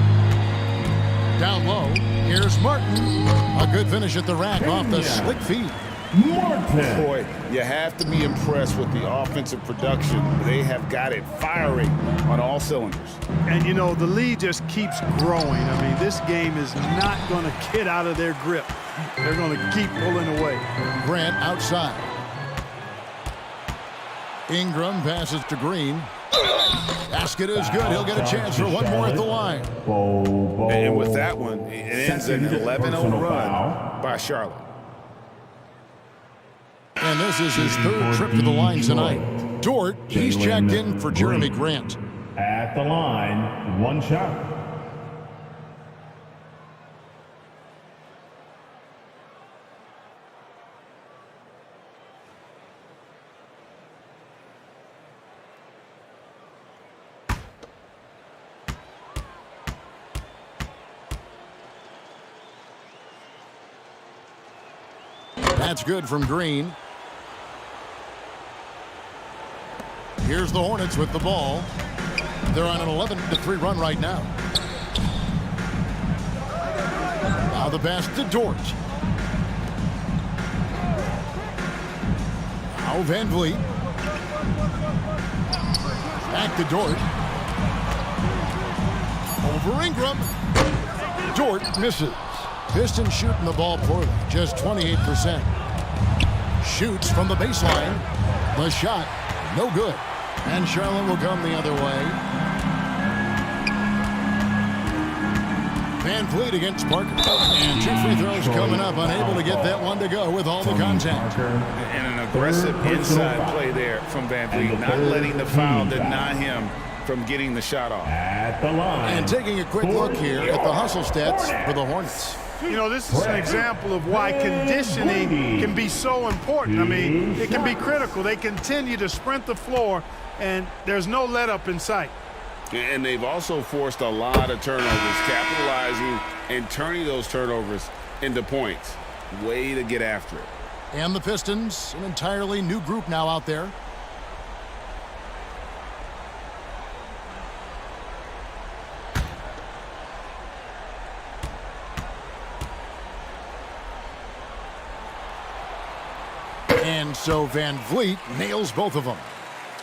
Down low, here's Martin. A good finish at the rack off the slick feed. Martin. Boy, you have to be impressed with the offensive production. They have got it firing on all cylinders. And, you know, the lead just keeps growing. I mean, this game is not going to get out of their grip. They're going to keep pulling away. Grant outside. Ingram passes to Green. Basket is good. He'll get a chance for one more at the line. And with that one, it ends an 11-0 run by Charlotte. And this is his third trip to the line tonight. Dort, he's checked in for Jeremy Grant. At the line, 1 shot. That's good from Green. Here's the Hornets with the ball. They're on an 11-3 run right now. Now the pass to Dort. Now VanVleet. Back to Dort. Over Ingram. Dort misses. Pistons shooting the ball poorly, just 28%. Shoots from the baseline. The shot, no good. And Charlotte will come the other way. VanVleet against Parker. And 2 free throws coming up, unable to get that one to go with all the contact. And an aggressive inside play there from VanVleet, not letting the foul deny him from getting the shot off. At the line. And taking a quick look here at the hustle stats for the Hornets. You know, this is an example of why conditioning can be so important. I mean, it can be critical. They continue to sprint the floor, and there's no let-up in sight. And they've also forced a lot of turnovers, capitalizing and turning those turnovers into points. Way to get after it. And the Pistons, an entirely new group now out there. And so VanVleet nails both of them.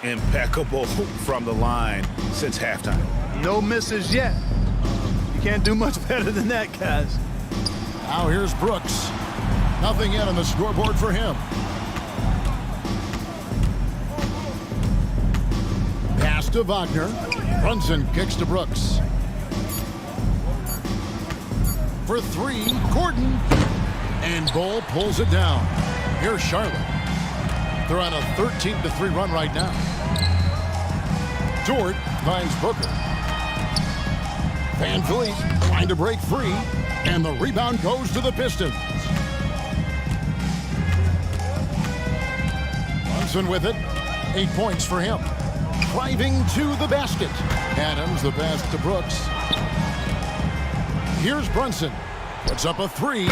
Impeccable from the line since halftime. No misses yet. You can't do much better than that, guys. Now here's Brooks. Nothing yet on the scoreboard for him. Pass to Wagner. Brunson kicks to Brooks. For 3, Gordon. And Ball pulls it down. Here's Charlotte. They're on a 13-3 run right now. Dort finds Booker. VanVleet trying to break free. And the rebound goes to the Pistons. Brunson with it. 8 points for him. Driving to the basket. Adams the pass to Brooks. Here's Brunson. Puts up a 3.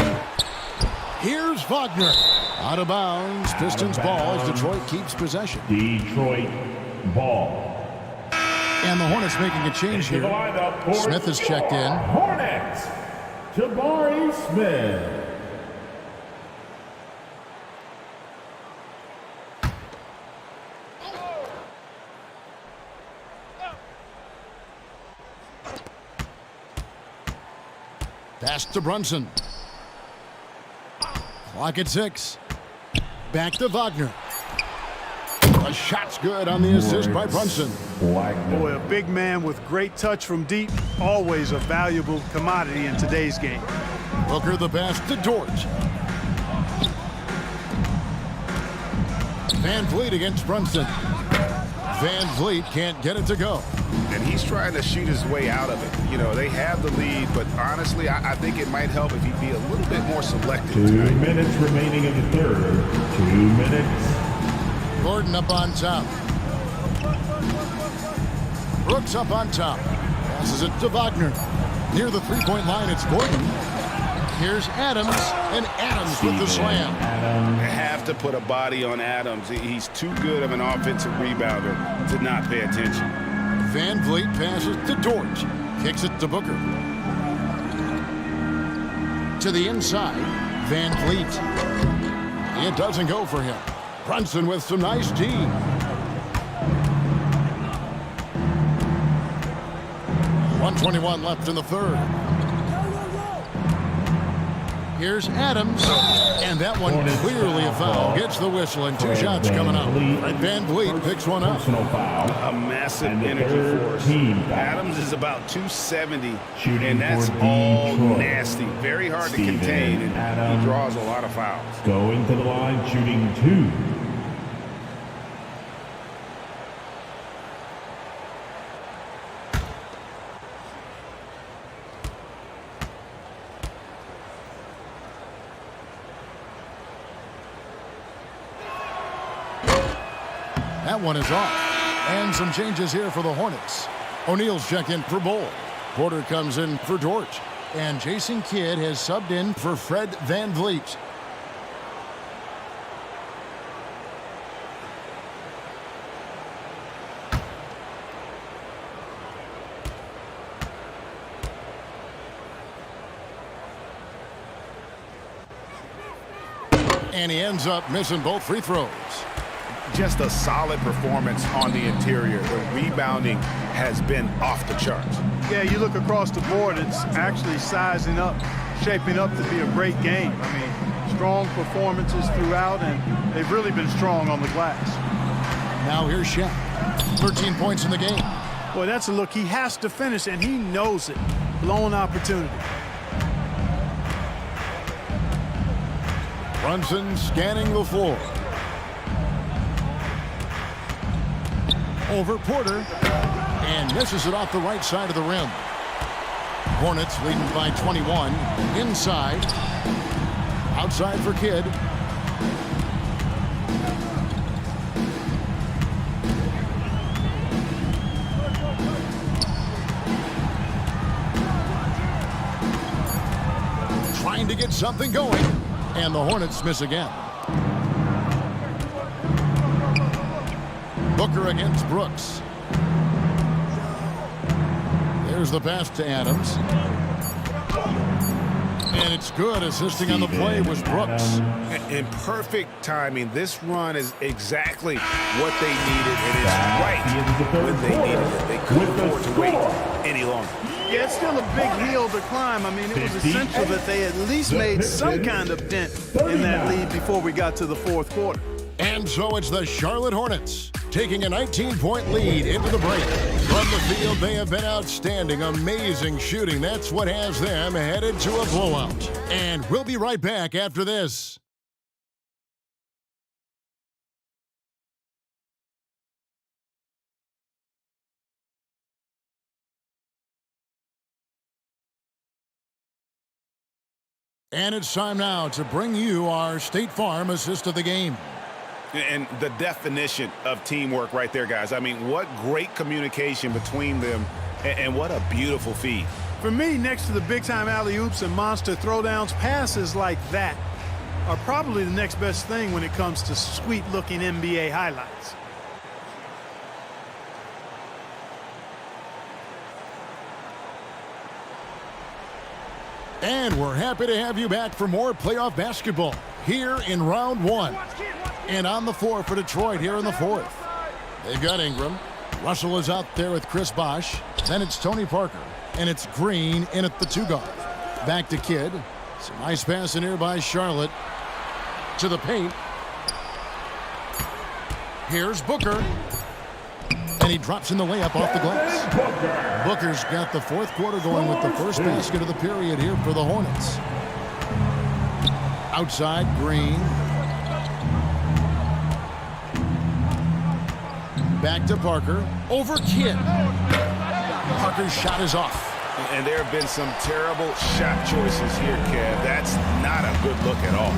Here's Wagner. Out of bounds. Pistons ball as Detroit keeps possession. Detroit ball. And the Hornets making a change here. Smith is checked in. Hornets, Jabari Smith. Pass to Brunson. Clock at 6. Back to Wagner. A shot's good on the assist by Brunson. Boy, a big man with great touch from deep, always a valuable commodity in today's game. Booker the pass to Dort. Van Vliet against Brunson. Van Vliet can't get it to go. And he's trying to shoot his way out of it. You know, they have the lead, but honestly, I think it might help if he'd be a little bit more selective. 2 minutes remaining in the third. 2 minutes. Gordon up on top. Brooks up on top. Passes it to Wagner. Near the three-point line, it's Gordon. Here's Adams, and Adams with the slam. You have to put a body on Adams. He's too good of an offensive rebounder to not pay attention. Van Vliet passes to Dort. Kicks it to Booker. To the inside, Van Vliet. It doesn't go for him. Brunson with some nice D. .121 left in the third. Here's Adams, and that one clearly a foul. Gets the whistle, and 2 shots coming up. Fred Van Vliet picks one up. A massive energy force. Adams is about 270, and that's all nasty. Very hard to contain, and he draws a lot of fouls. Going to the line, shooting 2. That one is off. And some changes here for the Hornets. O'Neal's checked in for Bull. Porter comes in for Dort. And Jason Kidd has subbed in for Fred Van Vliet. And he ends up missing both free throws. Just a solid performance on the interior. The rebounding has been off the charts. Yeah, you look across the board, it's actually sizing up, shaping up to be a great game. I mean, strong performances throughout, and they've really been strong on the glass. Now here's Shaq. 13 points in the game. Boy, that's a look he has to finish, and he knows it. Blown opportunity. Brunson scanning the floor. Over Porter, and misses it off the right side of the rim. Hornets leading by 21. Inside. Outside for Kidd. Trying to get something going, and the Hornets miss again. Booker against Brooks. There's the pass to Adams. And it's good. Assisting on the play was Brooks. In perfect timing. This run is exactly what they needed, and it's right when they needed it. They couldn't afford to wait any longer. Yeah, it's still a big hill to climb. I mean, it was essential that they at least made some kind of dent in that lead before we got to the fourth quarter. And so it's the Charlotte Hornets taking a 19-point lead into the break. From the field, they have been outstanding. Amazing shooting. That's what has them headed to a blowout. And we'll be right back after this. And it's time now to bring you our State Farm assist of the game. And the definition of teamwork right there, guys. I mean, what great communication between them, and what a beautiful feed. For me, next to the big-time alley-oops and monster throwdowns, passes like that are probably the next best thing when it comes to sweet-looking NBA highlights. And we're happy to have you back for more playoff basketball here in round one. And on the floor for Detroit here in the fourth. They've got Ingram. Russell is out there with Chris Bosh. Then it's Tony Parker. And it's Green in at the 2 guard. Back to Kidd. Some nice passing here by Charlotte. To the paint. Here's Booker. And he drops in the layup off the glass. Booker's got the fourth quarter going with the first basket of the period here for the Hornets. Outside, Green. Back to Parker. Over Kidd. Parker's shot is off. And there have been some terrible shot choices here, Kev. That's not a good look at all.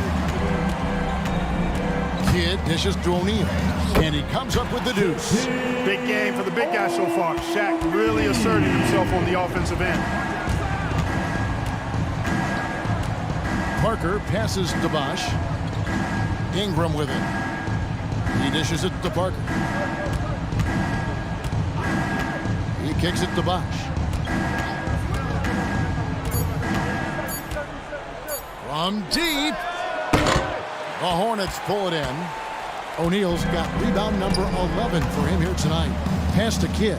Kidd dishes to O'Neal. And he comes up with the deuce. Big game for the big guy so far. Shaq really asserted himself on the offensive end. Parker passes to Bosh. Ingram with it. He dishes it to Parker. He kicks it to Bosh. From deep. The Hornets pull it in. O'Neal's got rebound number 11 for him here tonight. Pass to Kidd.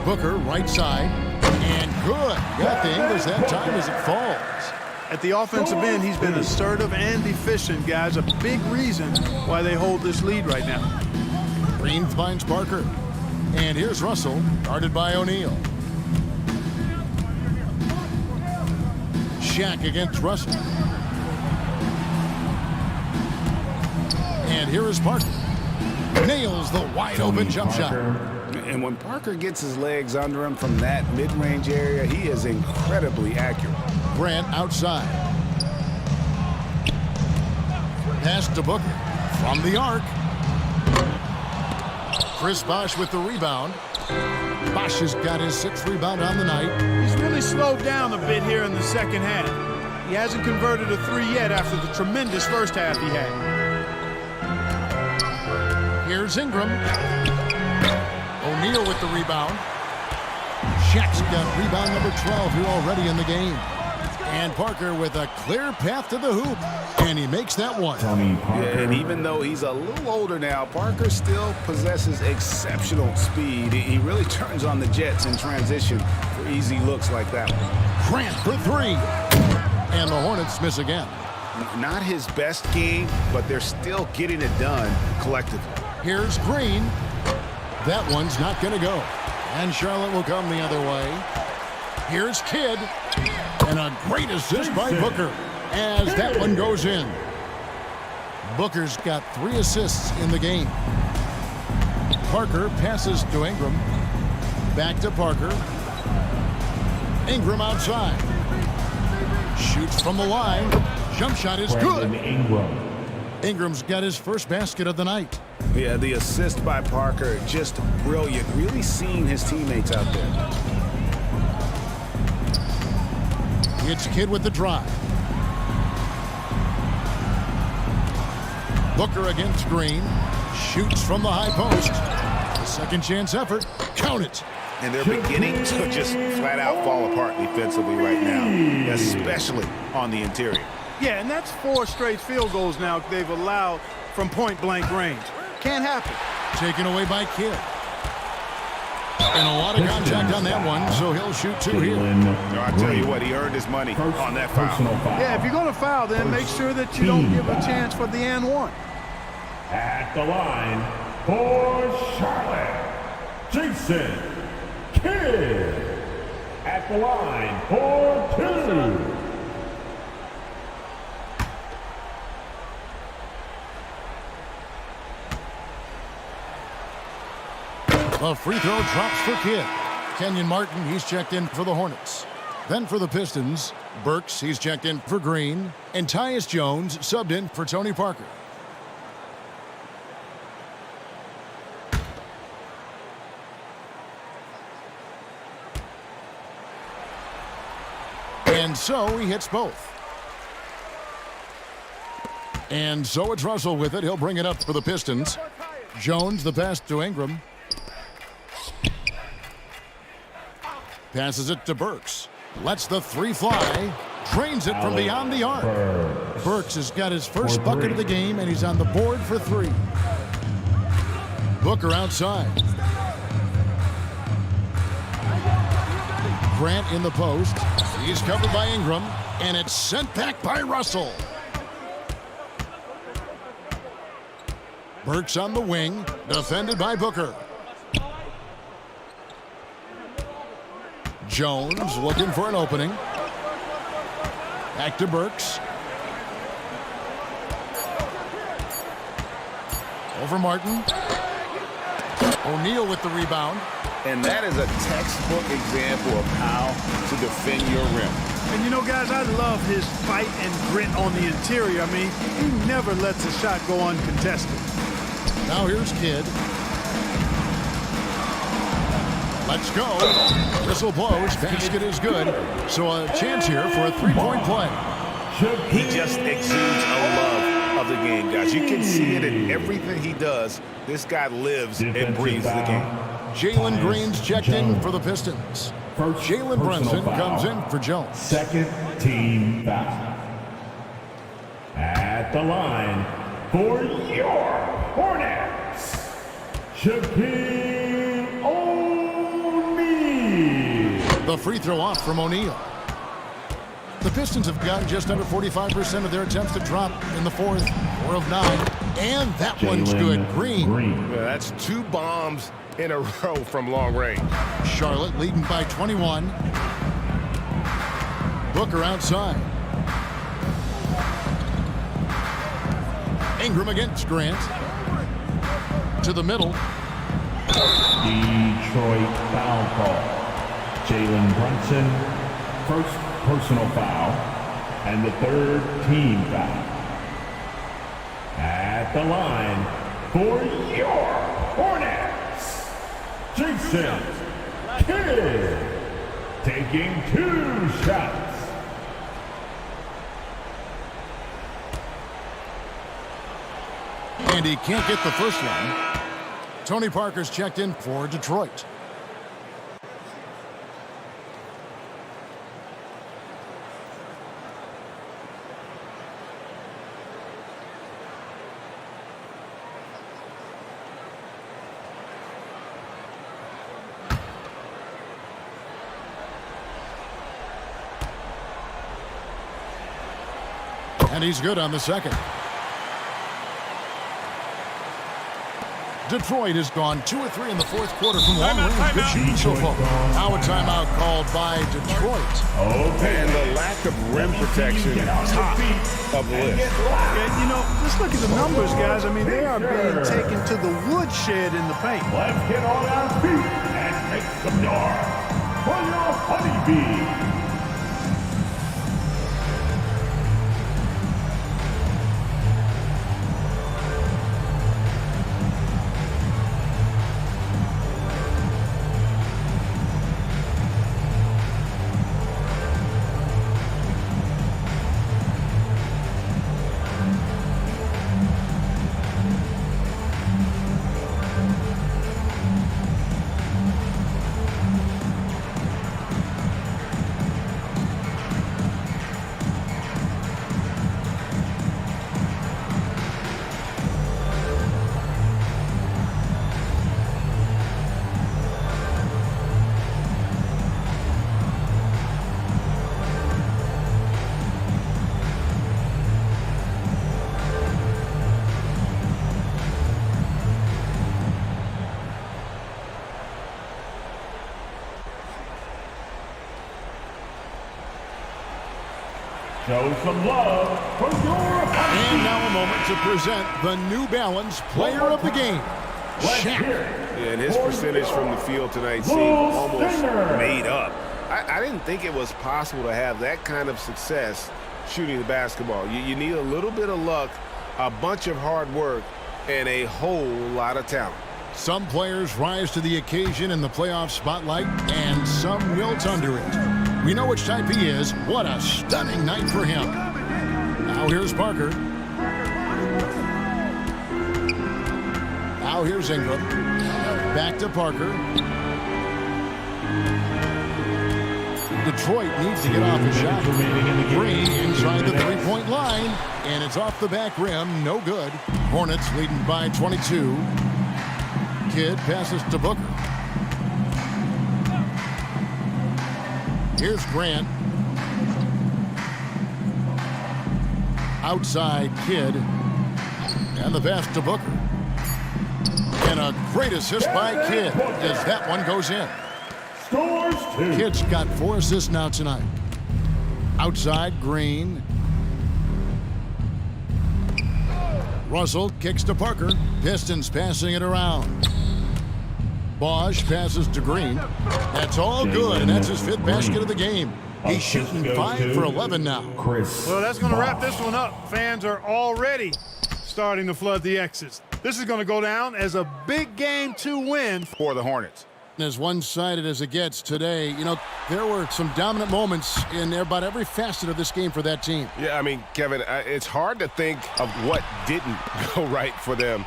Booker, right side. And good. Got the English that time as it falls. At the offensive end, he's been assertive and efficient, guys. A big reason why they hold this lead right now. Green finds Parker. And here's Russell, guarded by O'Neal. Shaq against Russell. And here is Parker. Nails the wide-open jump shot. And when Parker gets his legs under him from that mid-range area, he is incredibly accurate. Grant outside. Pass to Booker. From the arc. Chris Bosh with the rebound. Bosh has got his 6th rebound on the night. He's really slowed down a bit here in the second half. He hasn't converted a 3 yet after the tremendous first half he had. Here's Ingram. O'Neal with the rebound. Shaq's got rebound number 12 here already in the game. And Parker with a clear path to the hoop. And he makes that one. Yeah, and even though he's a little older now, Parker still possesses exceptional speed. He really turns on the jets in transition for easy looks like that one. Grant for 3. And the Hornets miss again. Not his best game, but they're still getting it done collectively. Here's Green. That one's not going to go. And Charlotte will come the other way. Here's Kidd. And a great assist by Booker as that one goes in. Booker's got 3 assists in the game. Parker passes to Ingram. Back to Parker. Ingram outside. Shoots from the line. Jump shot is good. Ingram's got his first basket of the night. Yeah, the assist by Parker, just brilliant. Really seeing his teammates out there. It's Kidd with the drive. Booker against Green. Shoots from the high post. A second chance effort. Count it. And they're beginning to just flat out fall apart defensively right now, especially on the interior. Yeah, and that's 4 straight field goals now they've allowed from point-blank range. Can't happen. Taken away by Kidd. And a lot of contact on that one, so he'll shoot 2 here. No, I tell you what, he earned his money on that foul. Yeah, if you're going to foul, then make sure that you don't give a chance for the and one. At the line for Charlotte, Jason Kidd. At the line for 2. The free throw drops for Kidd. Kenyon Martin, he's checked in for the Hornets. Then for the Pistons, Burks, he's checked in for Green. And Tyus Jones subbed in for Tony Parker. And so he hits both. And so it's Russell with it. He'll bring it up for the Pistons. Jones, the pass to Ingram. Passes it to Burks. Lets the three fly. Drains it from beyond the arc. Burks has got his first bucket of the game, and he's on the board for three. Booker outside. Grant in the post. He's covered by Ingram, and it's sent back by Russell. Burks on the wing, defended by Booker. Jones looking for an opening. Back to Burks. Over Martin. O'Neal with the rebound. And that is a textbook example of how to defend your rim. And you know, guys, I love his fight and grit on the interior. I mean, he never lets a shot go uncontested. Now here's Kidd. Let's go. Whistle blows. Basket is good. So a chance here for a three-point play. He just exudes a love of the game, guys. You can see it in everything he does. This guy lives and breathes the game. Jalen Green's checked in for the Pistons. Jalen Brunson comes in for Jones. Second team foul. At the line for your Hornets, Shaquille O'Neal. The free throw off from O'Neal. The Pistons have gotten just under 45% of their attempts to drop in the fourth. 4 of 9. And that one's good. Green. Yeah, that's 2 bombs in a row from long range. Charlotte leading by 21. Booker outside. Ingram against Grant. To the middle. Detroit foul call. Jalen Brunson, first personal foul, and the third team foul. At the line for your Hornets, Jason Kidd, taking 2 shots. And he can't get the first one. Tony Parker's checked in for Detroit. And he's good on the second. Detroit has gone 2 of 3 in the fourth quarter from long range. Good shooting so far. Now a timeout called by Detroit. And the lack of rim protection, top of the list. And, you know, just look at the numbers, guys. I mean, they are being taken to the woodshed in the paint. Let's get on our feet and make some noise for your Honeybee. Show some love for your Honeybee. And now a moment to present the New Balance Player of the Game, Shaq. Yeah, and his percentage from the field tonight seemed almost made up. I didn't think it was possible to have that kind of success shooting the basketball. You need a little bit of luck, a bunch of hard work, and a whole lot of talent. Some players rise to the occasion in the playoff spotlight, and some wilt under it. We know which type he is. What a stunning night for him. Now here's Parker. Now here's Ingram. Back to Parker. Detroit needs to get off a shot. Green inside the three-point line, and it's off the back rim. No good. Hornets leading by 22. Kidd passes to Booker. Here's Grant. Outside Kidd. And the pass to Booker. And a great assist by Kidd as that one goes in. Kidd's got 4 assists now tonight. Outside Green. Russell kicks to Parker. Pistons passing it around. Bosch passes to Green. That's all good, and that's his 5th basket of the game. He's shooting 5 for 11 now. Well, that's going to wrap this one up. Fans are already starting to flood the exits. This is going to go down as a big game to win for the Hornets. As one-sided as it gets today, you know, there were some dominant moments in about every facet of this game for that team. Yeah, I mean, Kevin, it's hard to think of what didn't go right for them.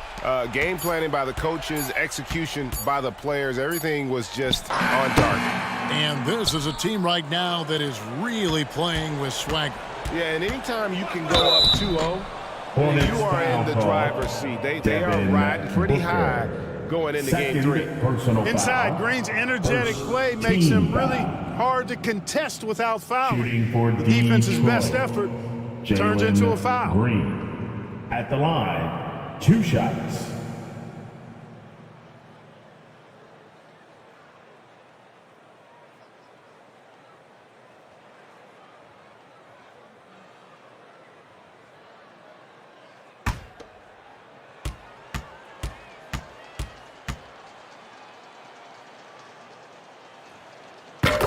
Game planning by the coaches, execution by the players, everything was just on target. And this is a team right now that is really playing with swagger. Yeah, and anytime you can go up 2-0, you are in the driver's seat. They are riding pretty high going into game 3. Inside, Green's energetic play makes him really hard to contest without fouling. The defense's best effort turns into a foul. Green at the line, 2 shots.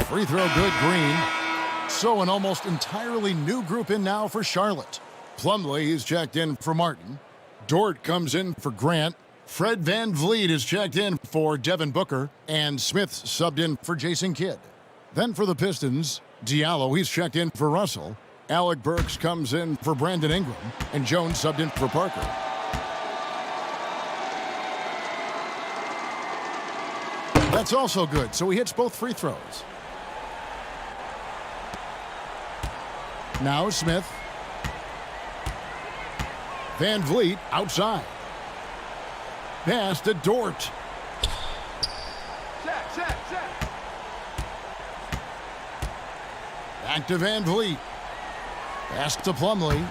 Free throw good, Green. So an almost entirely new group in now for Charlotte. Plumlee is checked in for Martin. Dort comes in for Grant. Fred VanVleet is checked in for Devin Booker. And Smith subbed in for Jason Kidd. Then for the Pistons, Diallo, he's checked in for Russell. Alec Burks comes in for Brandon Ingram. And Jones subbed in for Parker. That's also good, so he hits both free throws. Now Smith. VanVleet outside. Pass to Dort. Back to VanVleet. Pass to Plumlee.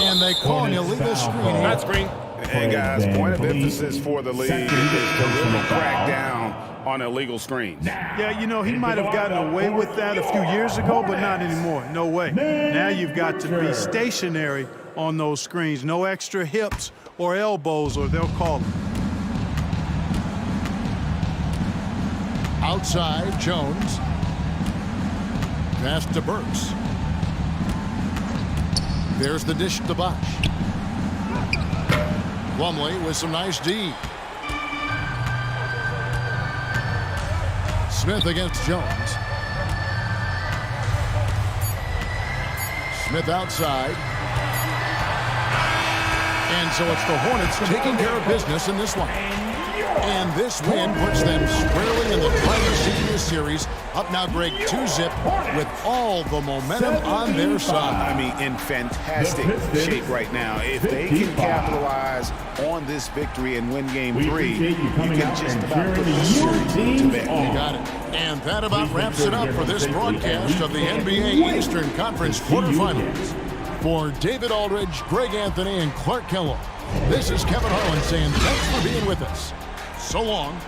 And they call an illegal screen. That's Green. And guys, point of emphasis for the league is to really crack down on illegal screens. Yeah, you know, he might have gotten away with that a few years ago, but not anymore. No way. Now you've got to be stationary on those screens. No extra hips or elbows, or they'll call them. Outside, Jones. Pass to Burks. There's the dish to Bosch. Plumlee with some nice D. Smith against Jones. Smith outside. And so it's the Hornets taking care of business in this one. And this win puts them squarely in the driver's seat of this series. Up now, Greg, 2-zip with all the momentum on their side. I mean, in fantastic shape right now. If they can capitalize on this victory and win game 3, you can just about put the series to bed. You got it. And that about wraps it up for this broadcast of the NBA Eastern Conference quarterfinals. For David Aldridge, Greg Anthony, and Clark Kellogg, this is Kevin Harlan saying thanks for being with us. So long.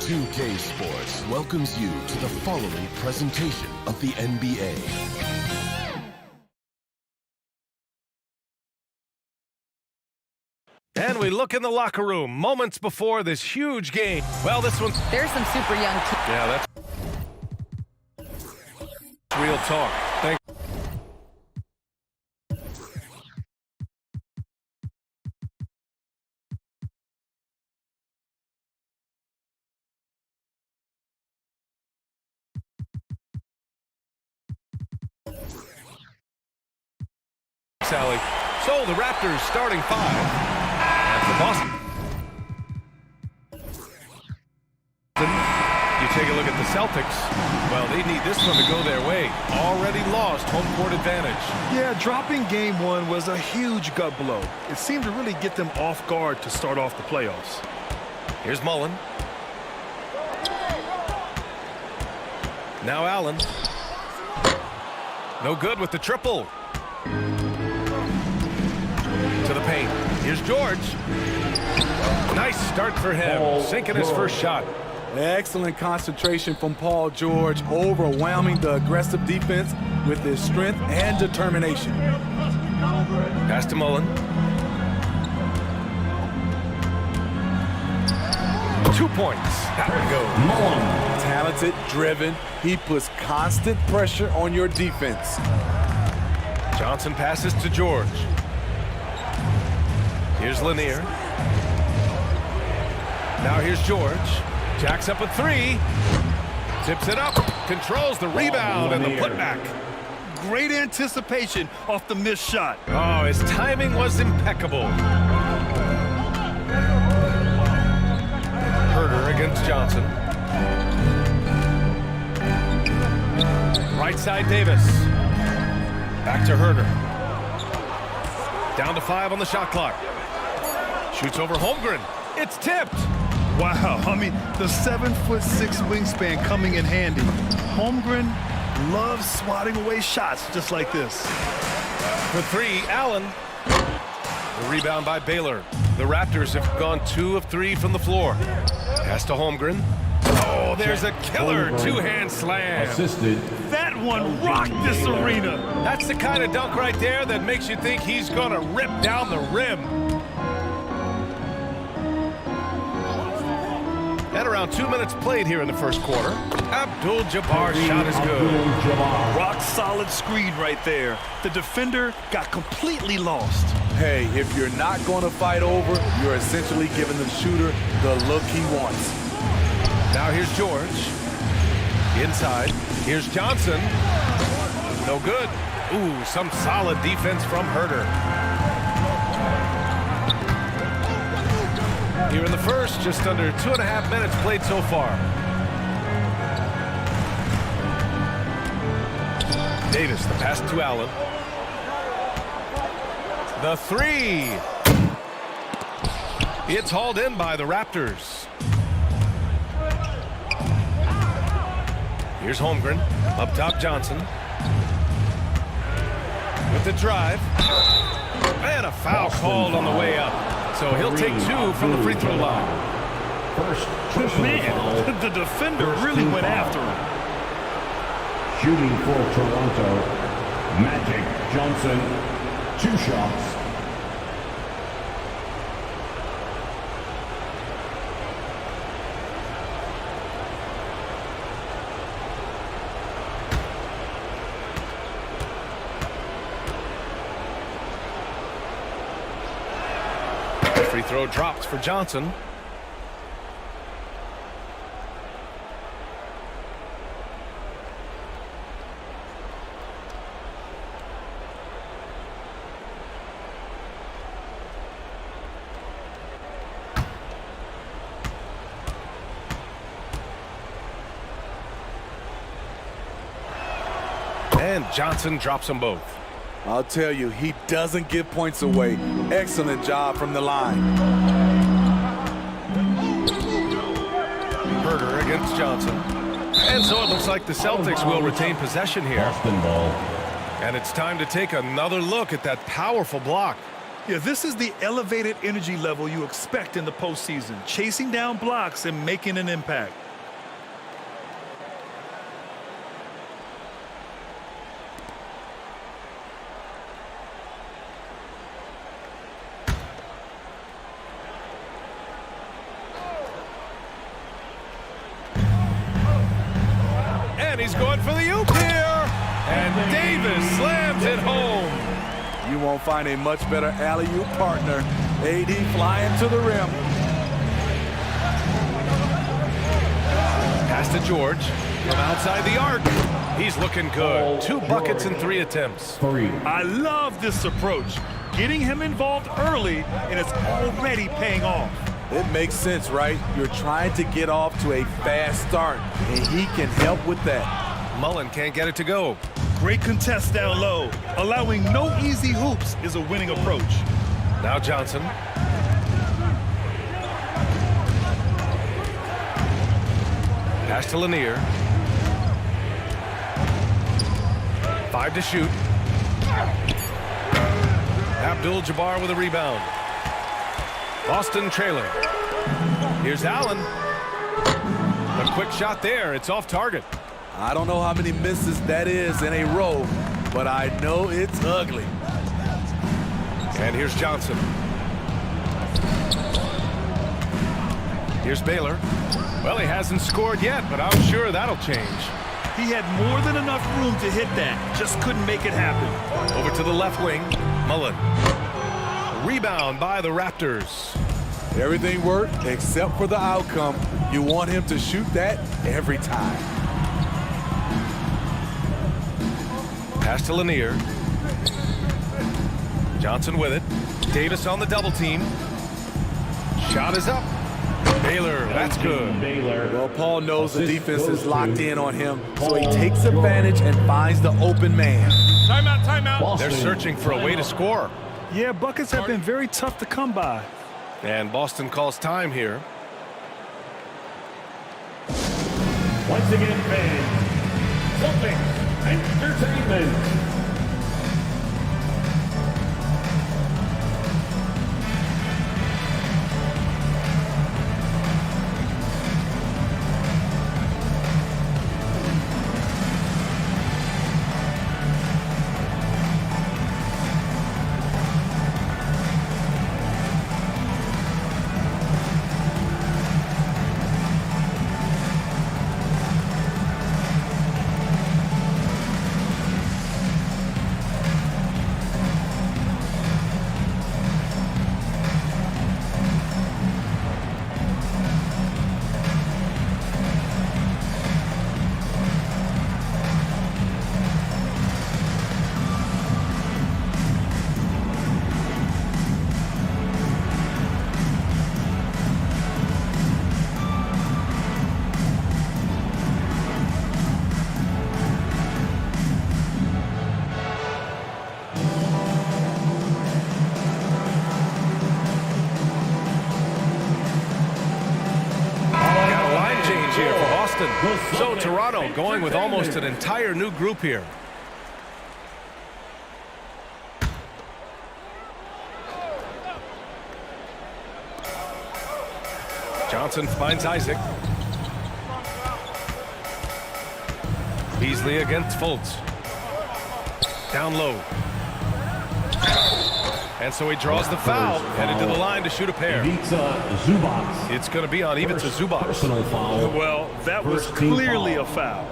2K Sports welcomes you to the following presentation of the NBA. And we look in the locker room moments before this huge game. Well, this one... There's some super young teams. Yeah, that's real talk. Thank Sally. So the Raptors starting five. And for Boston. You take a look at the Celtics. Well, they need this one to go their way. Already lost home court advantage. Yeah, dropping game one was a huge gut blow. It seemed to really get them off guard to start off the playoffs. Here's Mullen. Now Allen. No good with the triple. To the paint. Here's George. Nice start for him. Sinking his first shot. Excellent concentration from Paul George, overwhelming the aggressive defense with his strength and determination. Pass to Mullen. 2 points. That would go. Mullen. Talented, driven. He puts constant pressure on your defense. Johnson passes to George. Here's Lanier. Now here's George. Jacks up a three. Tips it up. Controls the rebound and the putback. Great anticipation off the missed shot. Oh, his timing was impeccable. Herter against Johnson. Right side Davis. Back to Herter. Down to 5 on the shot clock. Shoots over Holmgren. It's tipped. Wow, I mean, the 7'6" wingspan coming in handy. Holmgren loves swatting away shots just like this. For 3, Allen. The rebound by Baylor. The Raptors have gone 2 of 3 from the floor. Pass to Holmgren. Oh, there's a killer two-hand slam. Assisted. That one rocked this arena. That's the kind of dunk right there that makes you think he's going to rip down the rim. And around 2 minutes played here in the first quarter. Abdul-Jabbar's shot is good. Rock solid screen right there. The defender got completely lost. Hey, if you're not going to fight over, you're essentially giving the shooter the look he wants. Now here's George. Inside. Here's Johnson. No good. Ooh, some solid defense from Herter. Here in the first, just under 2.5 minutes played so far. Davis, the pass to Allen. The three. It's hauled in by the Raptors. Here's Holmgren. Up top, Johnson. With the drive. And a foul called on the way up. So he'll take 2 from the free throw line. Man, the defender really went after him. Shooting for Toronto, Magic Johnson, 2 shots. Free throw drops for Johnson. And Johnson drops them both. I'll tell you, he doesn't give points away. Excellent job from the line. Herter against Johnson. And so it looks like the Celtics will retain possession here. Boston ball. And it's time to take another look at that powerful block. Yeah, this is the elevated energy level you expect in the postseason, chasing down blocks and making an impact. And he's going for the oop here. And Davis slams it home. You won't find a much better alley-oop partner. AD flying to the rim. Pass to George from outside the arc. He's looking good. 2 buckets in 3 attempts. I love this approach. Getting him involved early, and it's already paying off. It makes sense, right? You're trying to get off to a fast start, and he can help with that. Mullen can't get it to go. Great contest down low. Allowing no easy hoops is a winning approach. Now Johnson. Pass to Lanier. 5 to shoot. Abdul-Jabbar with a rebound. Boston trailing. Here's Allen. A quick shot there. It's off target. I don't know how many misses that is in a row, but I know it's ugly. And here's Johnson. Here's Baylor. Well, he hasn't scored yet, but I'm sure that'll change. He had more than enough room to hit that. Just couldn't make it happen. Over to the left wing. Mullen. Rebound by the Raptors. Everything worked except for the outcome. You want him to shoot that every time. Pass to Lanier. Johnson with it. Davis on the double team. Shot is up. Baylor, that's good. Well, Paul knows the defense is locked in on him, so he takes advantage and finds the open man. Timeout, timeout. They're searching for a way to score. Yeah, buckets have been very tough to come by. And Boston calls time here. Once again, fans, Celtics Entertainment. So Toronto going with almost an entire new group here. Johnson finds Isaac. Beasley against Fultz. Down low. And so he draws the foul, headed to the line to shoot a pair. It's going to be on Ivica Zubac. Well, that was clearly a foul.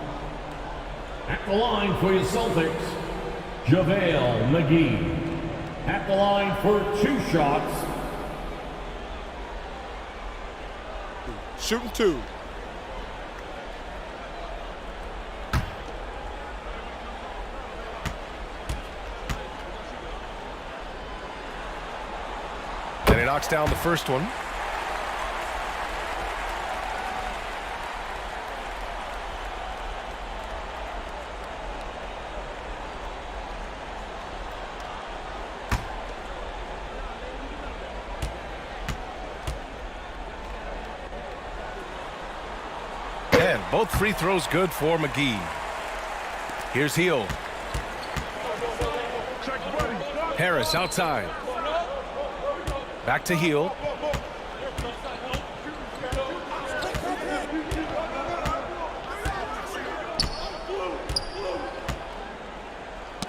At the line for your Celtics, JaVale McGee. At the line for 2 shots. Shooting 2. And he knocks down the first one. And both free throws good for McGee. Here's Hill. Harris outside. Back to Hield.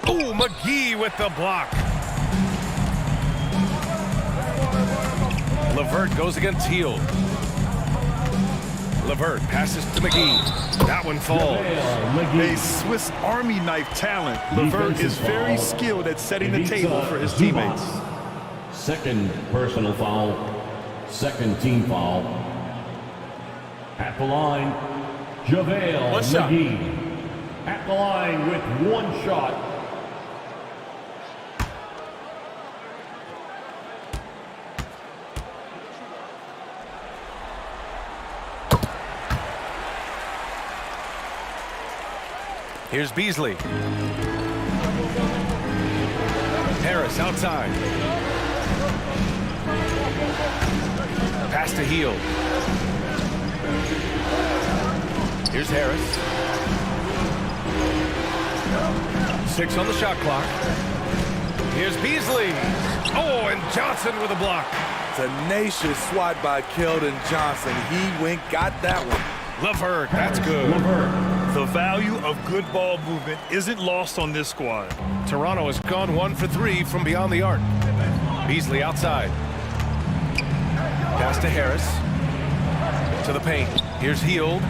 Oh, McGee with the block. LeVert goes against Hield. LeVert passes to McGee. That one falls. A Swiss Army knife talent. LeVert is very skilled at setting the table for his teammates. Second personal foul. Second team foul. At the line, JaVale McGee. At the line with one shot. Here's Beasley. Harris outside. Pass to Hield. Here's Harris. 6 on the shot clock. Here's Beasley. Oh, and Johnson with a block. Tenacious swat by Keldon Johnson. He got that one. LeVert, that's good. The value of good ball movement isn't lost on this squad. Toronto has gone 1 for 3 from beyond the arc. Beasley outside. Pass to Harris. To the paint. Here's Hield.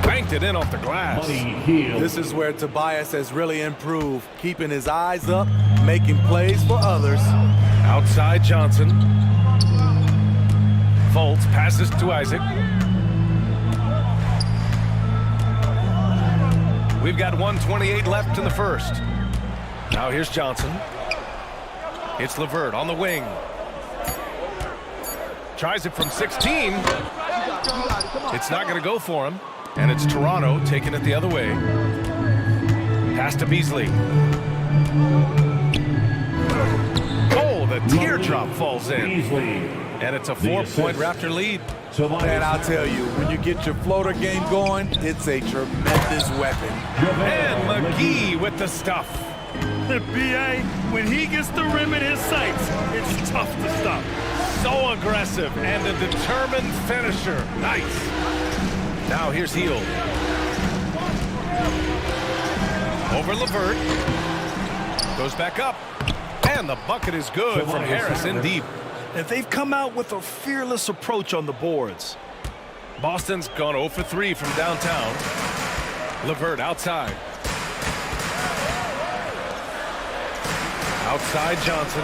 Banked it in off the glass. This is where Tobias has really improved, keeping his eyes up, making plays for others. Outside Johnson. Fultz passes to Isaac. We've got 1:28 left in the first. Now here's Johnson. It's LeVert on the wing. Tries it from 16. It's not going to go for him. And it's Toronto taking it the other way. Pass to Beasley. Oh, the teardrop falls in. And it's a 4-point Raptor lead. And I'll tell you, when you get your floater game going, it's a tremendous weapon. And McGee with the stuff. B.A., when he gets the rim in his sights, it's tough to stop. So aggressive and a determined finisher. Nice. Now here's Hield. Over LeVert. Goes back up. And the bucket is good from Harris in deep. And they've come out with a fearless approach on the boards. Boston's gone 0 for 3 from downtown. LeVert outside. Outside Johnson.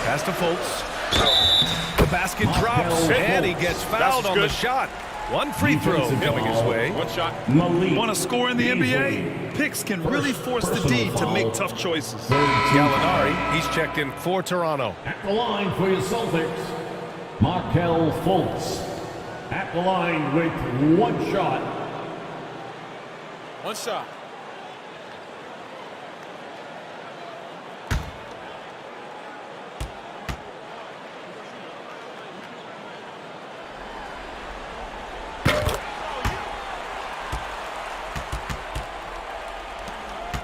Pass to Fultz. The basket drops, and he gets fouled on the shot. One free throw coming his way. One shot. Want to score in the NBA? Picks can really force the D to make tough choices. Gallinari, he's checked in for Toronto. At the line for your Celtics, Markelle Fultz. At the line with one shot. One shot.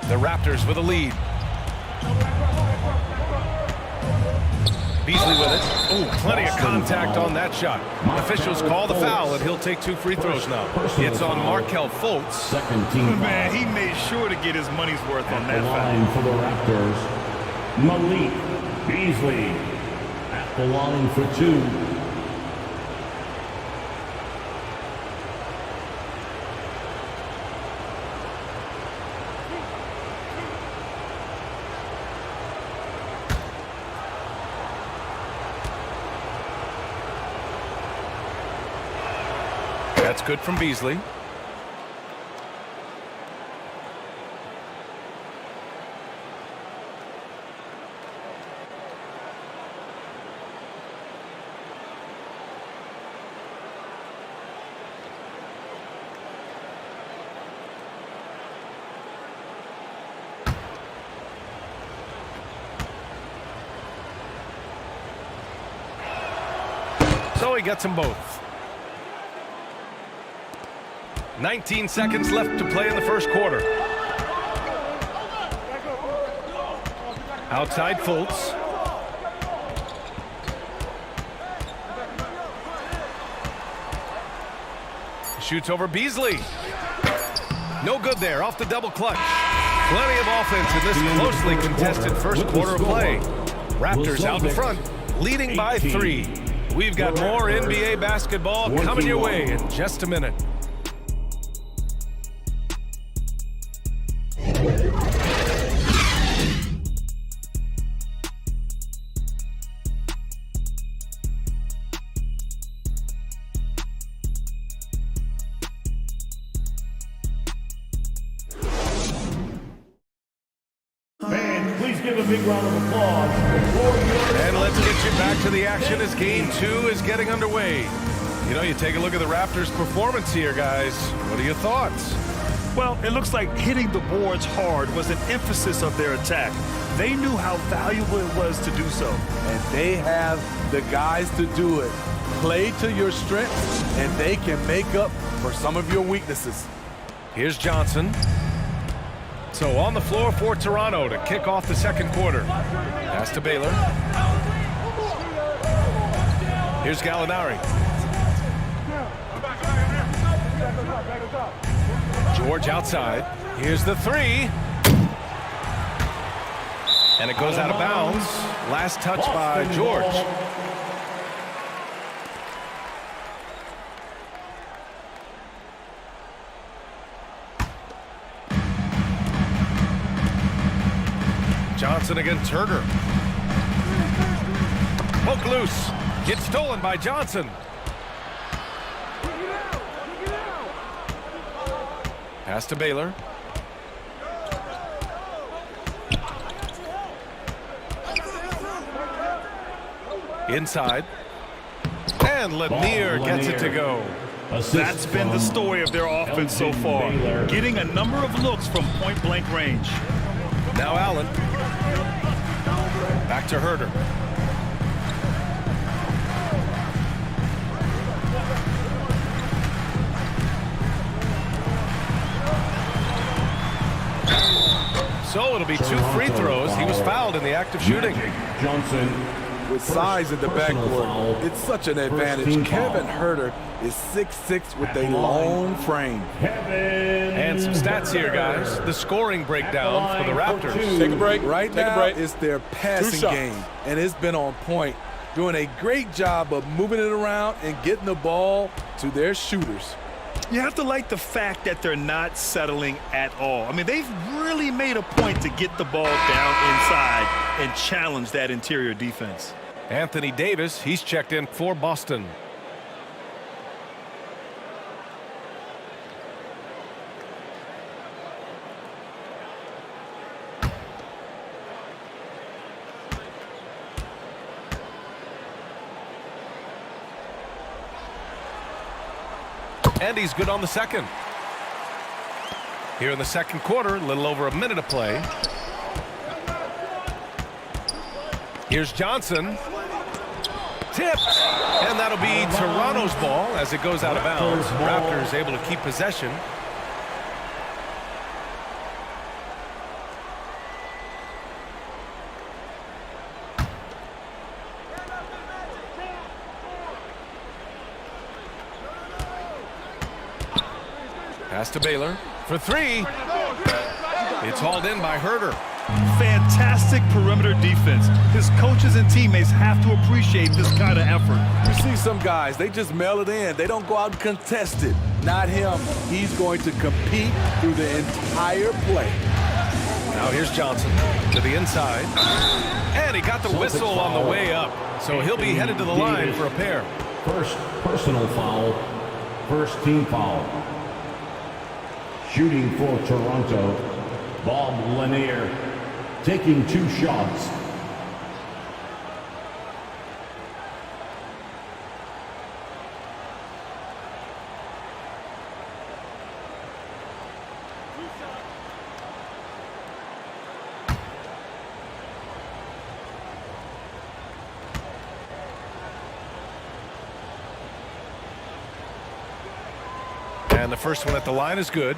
The Raptors with a lead. Beasley with it. Oh, plenty of contact on that shot. Officials call the foul, and he'll take 2 free throws now. It's on Markelle Fultz. Second team. Man, he made sure to get his money's worth on that foul. For the Raptors, Malik Beasley. At the line for 2. That's good from Beasley. So he gets them both. 19 seconds left to play in the first quarter. Outside Fultz. Shoots over Beasley. No good there, off the double clutch. Plenty of offense in this closely contested first quarter of play. Raptors out in front, leading by 3. We've got more NBA basketball coming your way in just a minute. Please give a big round of applause. And let's get you back to the action as Game 2 is getting underway. You know, you take a look at the Raptors' performance here, guys. What are your thoughts? Well, it looks like hitting the boards hard was an emphasis of their attack. They knew how valuable it was to do so. And they have the guys to do it. Play to your strengths, and they can make up for some of your weaknesses. Here's Johnson. So on the floor for Toronto to kick off the second quarter. Pass to Baylor. Here's Gallinari. George outside. Here's the 3. And it goes out of bounds. Last touch by George. Johnson against Herder. Poke loose. Gets stolen by Johnson. Pass to Baylor. Inside. And Lanier gets it to go. That's been the story of their offense so far. Getting a number of looks from point-blank range. Now Allen. Back to Herder. So it'll be 2 free throws. He was fouled in the act of shooting. Johnson. With size in the backcourt, it's such an advantage. Kevin Herder is 6'6" with a long frame. And some stats here, guys. The scoring breakdown for the Raptors. Take a break. Right now, it's their passing game, and it's been on point. Doing a great job of moving it around and getting the ball to their shooters. You have to like the fact that they're not settling at all. I mean, they've really made a point to get the ball down inside and challenge that interior defense. Anthony Davis, he's checked in for Boston. And he's good on the second. Here in the second quarter, a little over a minute to play. Here's Johnson. Tipped. And that'll be Toronto's ball as it goes out of bounds. Raptors able to keep possession. Pass to Baylor for 3. It's hauled in by Herder. Fantastic perimeter defense. His coaches and teammates have to appreciate this kind of effort. You see some guys, they just mail it in. They don't go out and contest it. Not him. He's going to compete through the entire play. Now here's Johnson to the inside. And he got the whistle on the way up. So he'll be headed to the line for a pair. First personal foul. First team foul. Shooting for Toronto, Bob Lanier, taking 2 shots. And the first one at the line is good.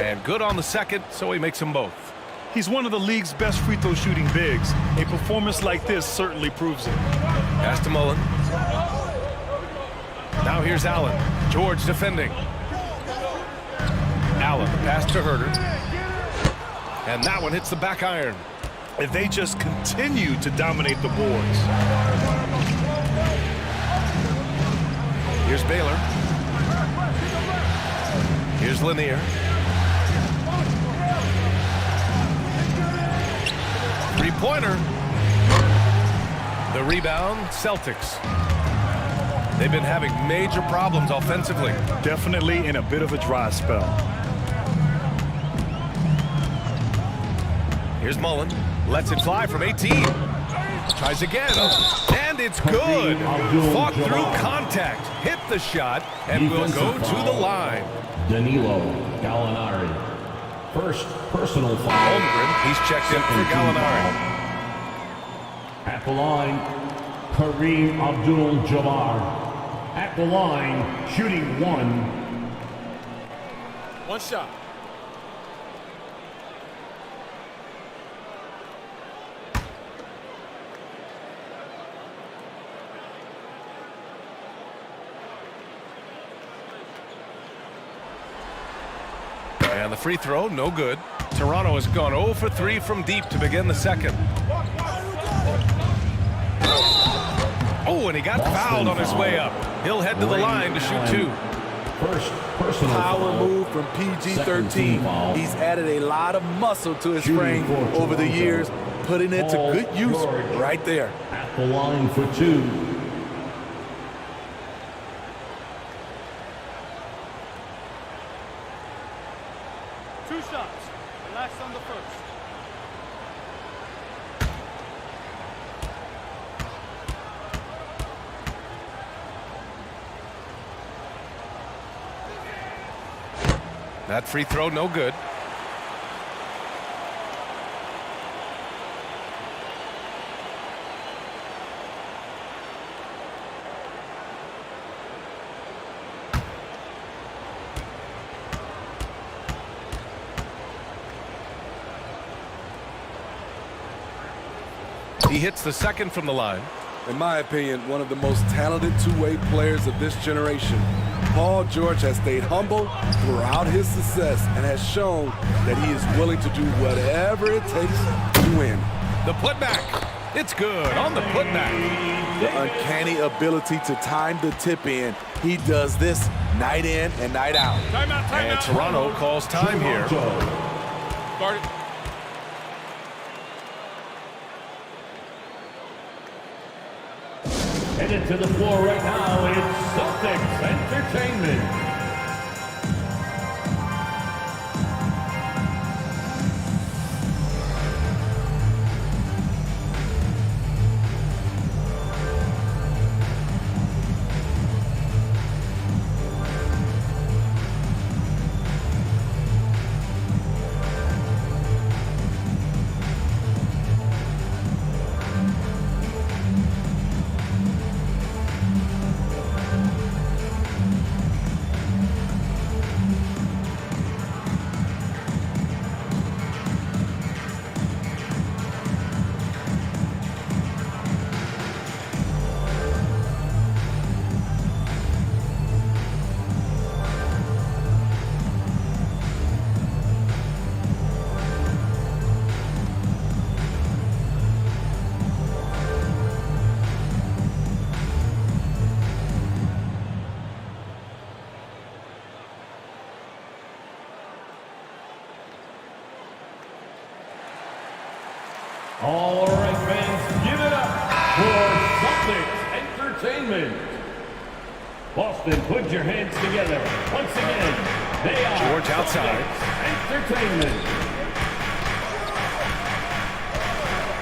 And good on the second, so he makes them both. He's one of the league's best free throw shooting bigs. A performance like this certainly proves it. Pass to Mullen. Now here's Allen. George defending. Allen, pass to Herter. And that one hits the back iron. And they just continue to dominate the boards. Here's Baylor. Here's Lanier. Three-pointer. The rebound, Celtics. They've been having major problems offensively. Definitely in a bit of a dry spell. Here's Mullen. Lets it fly from 18. Tries again. And it's good. Fought through contact. Hit the shot and will go to the line. Danilo Gallinari. First personal foul. Holmgren, he's checked in for Gallinari. At the line, Kareem Abdul-Jabbar. At the line, shooting one. One shot. And the free throw, no good. Toronto has gone 0 for 3 from deep to begin the second. Oh, and he got fouled on his way up. He'll head to the line to shoot two. First personal power move from PG-13. He's added a lot of muscle to his frame over the years, putting it to good use right there. At the line for two. Two shots. Relax on the first. That free throw, no good. He hits the second from the line. In my opinion, one of the most talented two-way players of this generation. Paul George has stayed humble throughout his success and has shown that he is willing to do whatever it takes to win. The putback. It's good on the putback. The uncanny ability to time the tip in. He does this night in and night out. And Toronto calls time here. Guard it. Headed to the floor right now, it's Celtics Entertainment. All right, fans, give it up for Celtics Entertainment. Boston, put your hands together. Once again, they are George outside. Celtics Entertainment.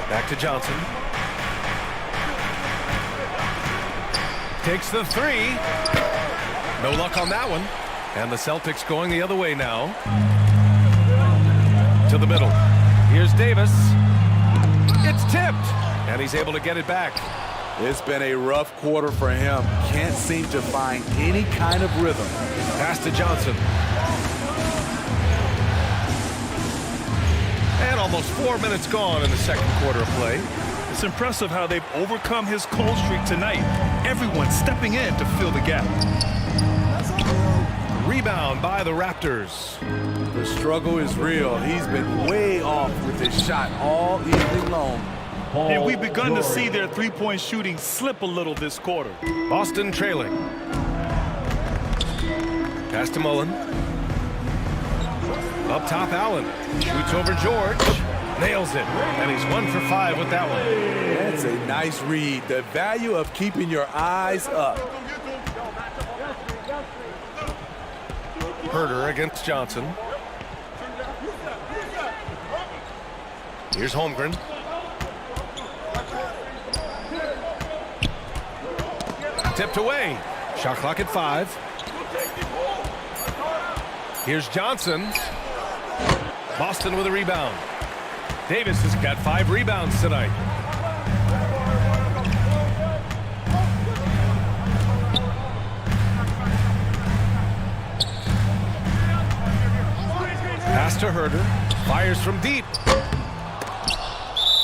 Back to Johnson. Takes the three. No luck on that one. And the Celtics going the other way now. To the middle. Here's Davis. It's tipped. And he's able to get it back. It's been a rough quarter for him. Can't seem to find any kind of rhythm. Pass to Johnson. almost 4 minutes gone in the second quarter of play. It's impressive how they've overcome his cold streak tonight. Everyone stepping in to fill the gap. Rebound by the Raptors. The struggle is real. He's been way off with his shot all evening long. And we've begun to see their three-point shooting slip a little this quarter. Boston trailing. Pass to Mullen. Up top, Allen. Shoots over George. Nails it. And he's 1 for 5 with that one. That's a nice read. The value of keeping your eyes up. Herder against Johnson. Here's Holmgren. Tipped away. Shot clock at 5. Here's Johnson. Boston with a rebound. Davis has got 5 rebounds tonight. Pass to Herder. Fires from deep.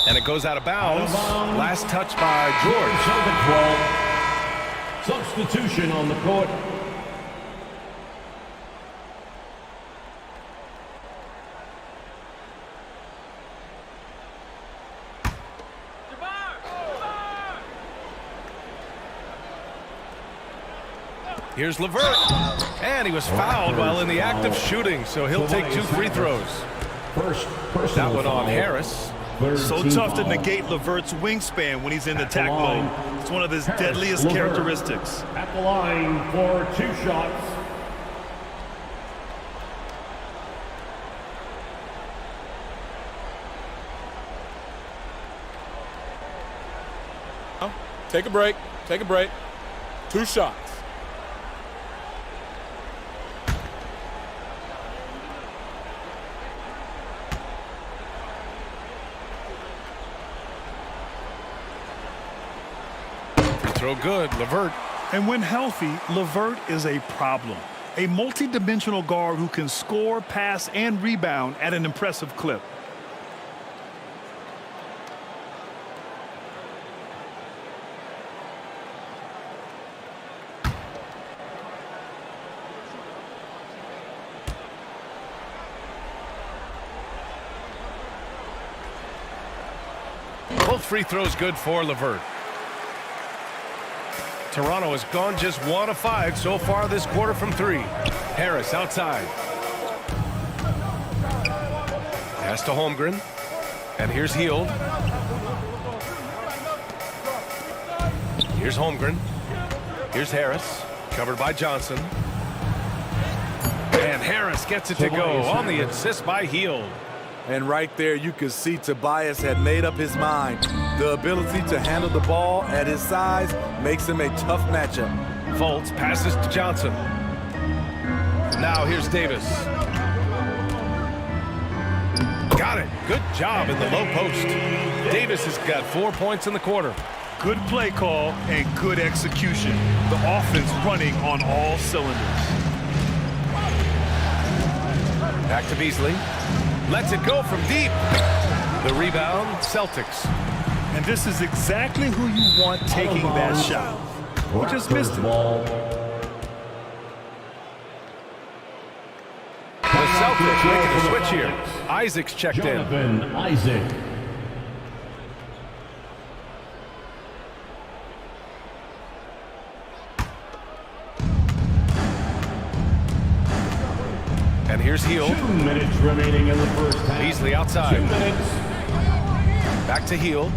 And it goes out of bounds. Last touch by George. Substitution on the court. Here's LeVert. And he was fouled while in the act of shooting, so he'll take 2 free throws. That one on Harris. So tough to negate LeVert's wingspan when he's in attack mode. It's one of his deadliest characteristics. At the line for 2 shots. Take a break. Take a break. 2 shots. Throw good, LeVert. And when healthy, LeVert is a problem. A multi-dimensional guard who can score, pass, and rebound at an impressive clip. Both free throws good for LeVert. Toronto has gone just 1 of 5 so far this quarter from 3. Harris outside. Pass to Holmgren. And here's Hield. Here's Holmgren. Here's Harris. Covered by Johnson. And Harris gets it to go on the assist by Hield. And right there, you could see Tobias had made up his mind. The ability to handle the ball at his size makes him a tough matchup. Fultz passes to Johnson. Now here's Davis. Got it. Good job in the low post. Davis has got 4 points in the quarter. Good play call and good execution. The offense running on all cylinders. Back to Beasley. Lets it go from deep. The rebound, Celtics. And this is exactly who you want taking that shot. He just missed it. The Celtics making a switch here. Isaac's checked Jonathan in. Isaac. And here's Hield. 2 minutes remaining in the first half. Beasley outside. 2 minutes. Back to Hield.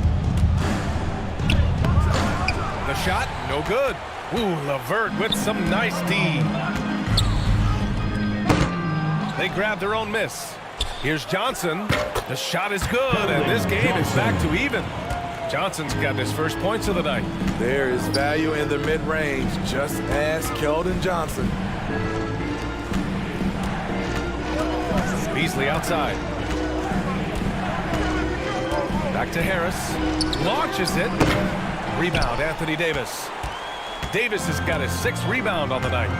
The shot, no good. Ooh, LeVert with some nice D. They grab their own miss. Here's Johnson. The shot is good, and this game is back to even. Johnson's got his first points of the night. There is value in the mid-range, just as Keldon Johnson. Beasley outside. Back to Harris. Launches it. Rebound, Anthony Davis. Davis has got his 6th rebound on the night.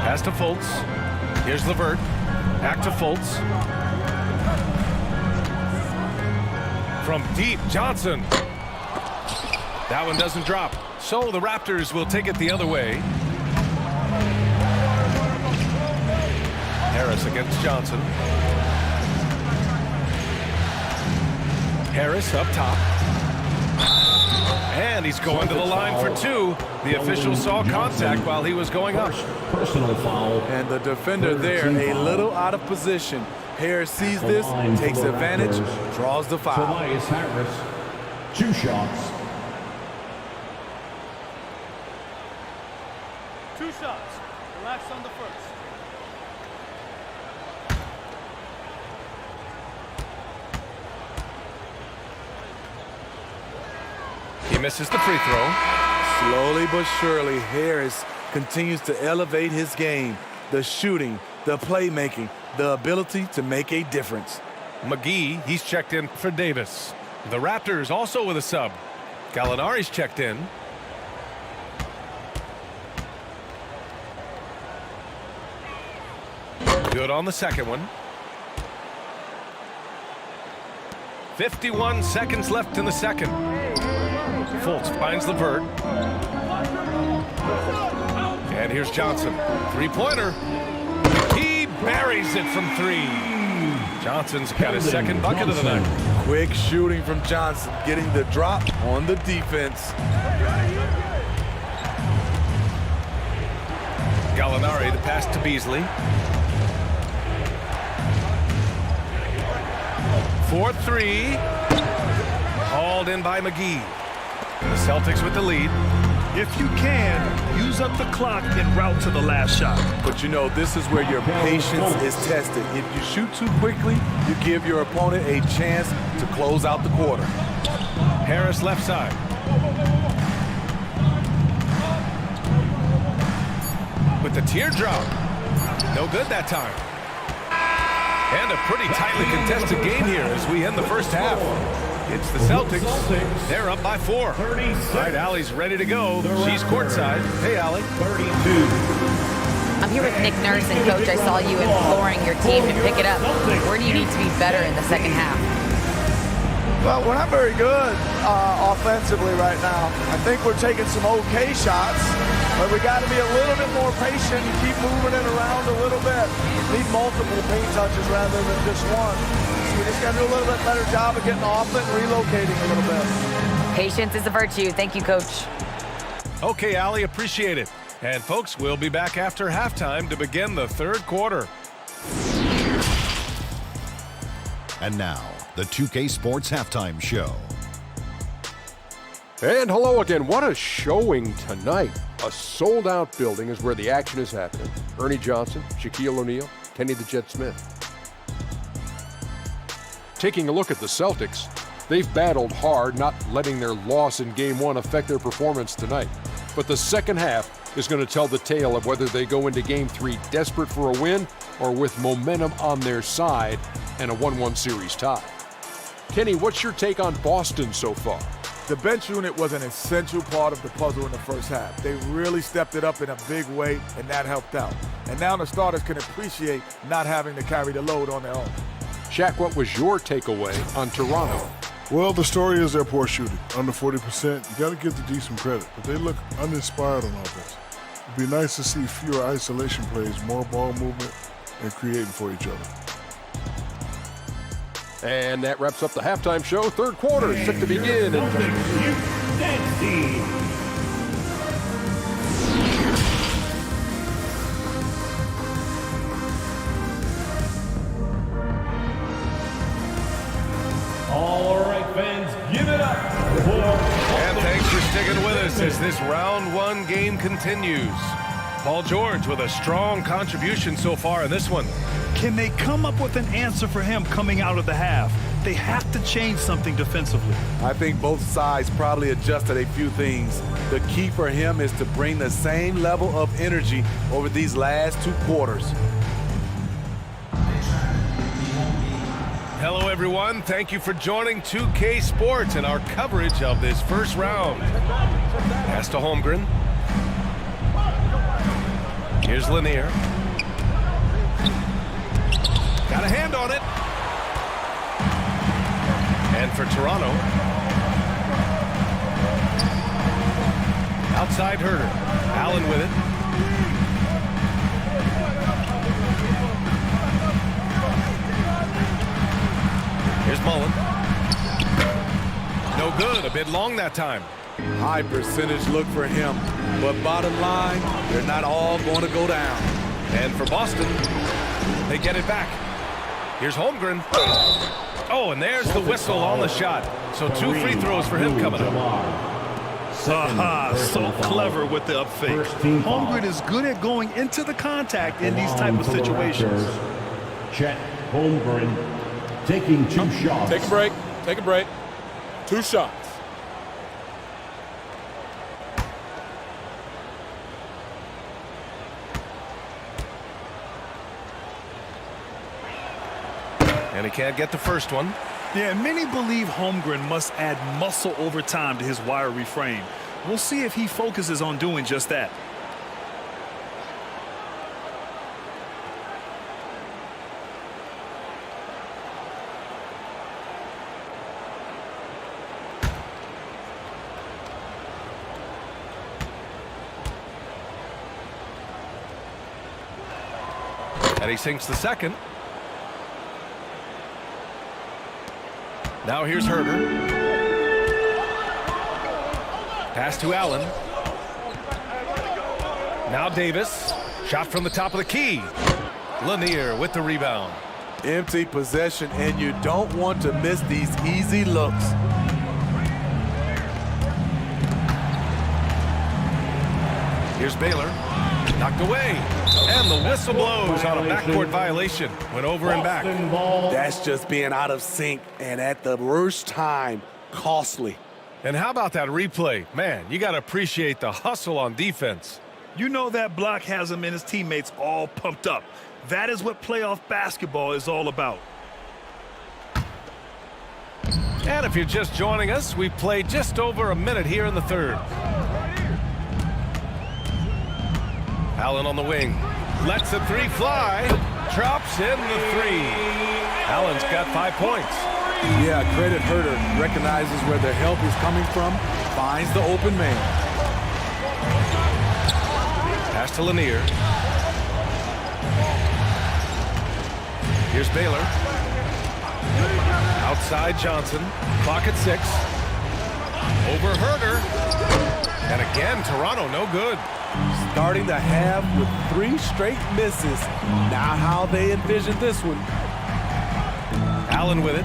Pass to Fultz. Here's LeVert. Back to Fultz. From deep, Johnson. That one doesn't drop. So the Raptors will take it the other way. Harris against Johnson. Harris up top. And he's going to the line for two. The official saw contact while he was going up. Personal foul. And the defender there a little out of position. Harris sees this, takes advantage, draws the foul. Tobias Harris, 2 shots. 2 shots. Relax on the first. He misses the free throw. Slowly but surely, Harris continues to elevate his game. The shooting, the playmaking, the ability to make a difference. McGee, he's checked in for Davis. The Raptors also with a sub. Gallinari's checked in. Good on the second one. 51 seconds left in the second. Fultz finds LeVert. And here's Johnson. Three-pointer. He buries it from 3. Johnson's got his second bucket of the night. Quick shooting from Johnson, getting the drop on the defense. Gallinari, the pass to Beasley. 4-3. Hauled in by McGee. The Celtics with the lead. If you can, use up the clock en route to the last shot. But you know, this is where your patience is tested. If you shoot too quickly, you give your opponent a chance to close out the quarter. Harris left side. With the teardrop. No good that time. And a pretty tightly contested game here as we end the first half. It's the Celtics. They're up by 4. All right, Allie's ready to go. She's courtside. Hey, Allie. 32. I'm here with Nick Nurse, and Coach, I saw you imploring your team to pick it up. Where do you need to be better in the second half? Well, we're not very good offensively right now. I think we're taking some okay shots, but we got to be a little bit more patient and keep moving it around a little bit. Need multiple paint touches rather than just one. So we just got to do a little bit better job of getting off it and relocating a little bit. Patience is a virtue. Thank you, Coach. Okay, Allie, appreciate it. And folks, we'll be back after halftime to begin the third quarter. And now, the 2K Sports Halftime Show. And hello again. What a showing tonight. A sold-out building is where the action is happening. Ernie Johnson, Shaquille O'Neal, Kenny the Jet Smith. Taking a look at the Celtics, they've battled hard, not letting their loss in Game 1 affect their performance tonight. But the second half is going to tell the tale of whether they go into Game 3 desperate for a win or with momentum on their side and a 1-1 series tie. Kenny, what's your take on Boston so far? The bench unit was an essential part of the puzzle in the first half. They really stepped it up in a big way, and that helped out. And now the starters can appreciate not having to carry the load on their own. Shaq, what was your takeaway on Toronto? Well, the story is their poor shooting. Under 40%, you got to give the D some credit, but they look uninspired on offense. It'd be nice to see fewer isolation plays, more ball movement, and creating for each other. And that wraps up the halftime show. Third quarter set to begin. All right, fans, give it up for... And thanks for sticking with us as this round 1 game continues. Paul George with a strong contribution so far in this one. Can they come up with an answer for him coming out of the half? They have to change something defensively. I think both sides probably adjusted a few things. The key for him is to bring the same level of energy over these last 2 quarters. Hello, everyone. Thank you for joining 2K Sports and our coverage of this first round. Pass to Holmgren. Here's Lanier. Got a hand on it. And for Toronto, outside Herter. Allen with it. Here's Mullen. No good. A bit long that time. High percentage look for him. But bottom line, they're not all going to go down. And for Boston, they get it back. Here's Holmgren. Oh, and there's the whistle on the shot. So 2 free throws for him coming up. So clever with the up fake. Holmgren is good at going into the contact in these type of situations. Chet Holmgren taking 2 shots. Take a break. Take a break. 2 shots. And he can't get the first one. Yeah, many believe Holmgren must add muscle over time to his wiry frame. We'll see if he focuses on doing just that. And he sinks the second. Now here's Herter. Pass to Allen. Now Davis. Shot from the top of the key. Lanier with the rebound. Empty possession, and you don't want to miss these easy looks. Here's Baylor. Knocked away. And the whistle blows on a backcourt violation. Went over and back. That's just being out of sync, and at the worst time, costly. And how about that replay? Man, you got to appreciate the hustle on defense. You know that block has him and his teammates all pumped up. That is what playoff basketball is all about. And if you're just joining us, we've played just over a minute here in the third. Allen on the wing. Lets the 3 fly. Drops in the 3. Allen's got 5 points. Yeah, credit Herter. Recognizes where the help is coming from. Finds the open man. Pass to Lanier. Here's Baylor. Outside Johnson. Clock at 6. Over Herter. And again, Toronto no good. Starting the half with 3 straight misses. Not how they envisioned this one. Allen with it.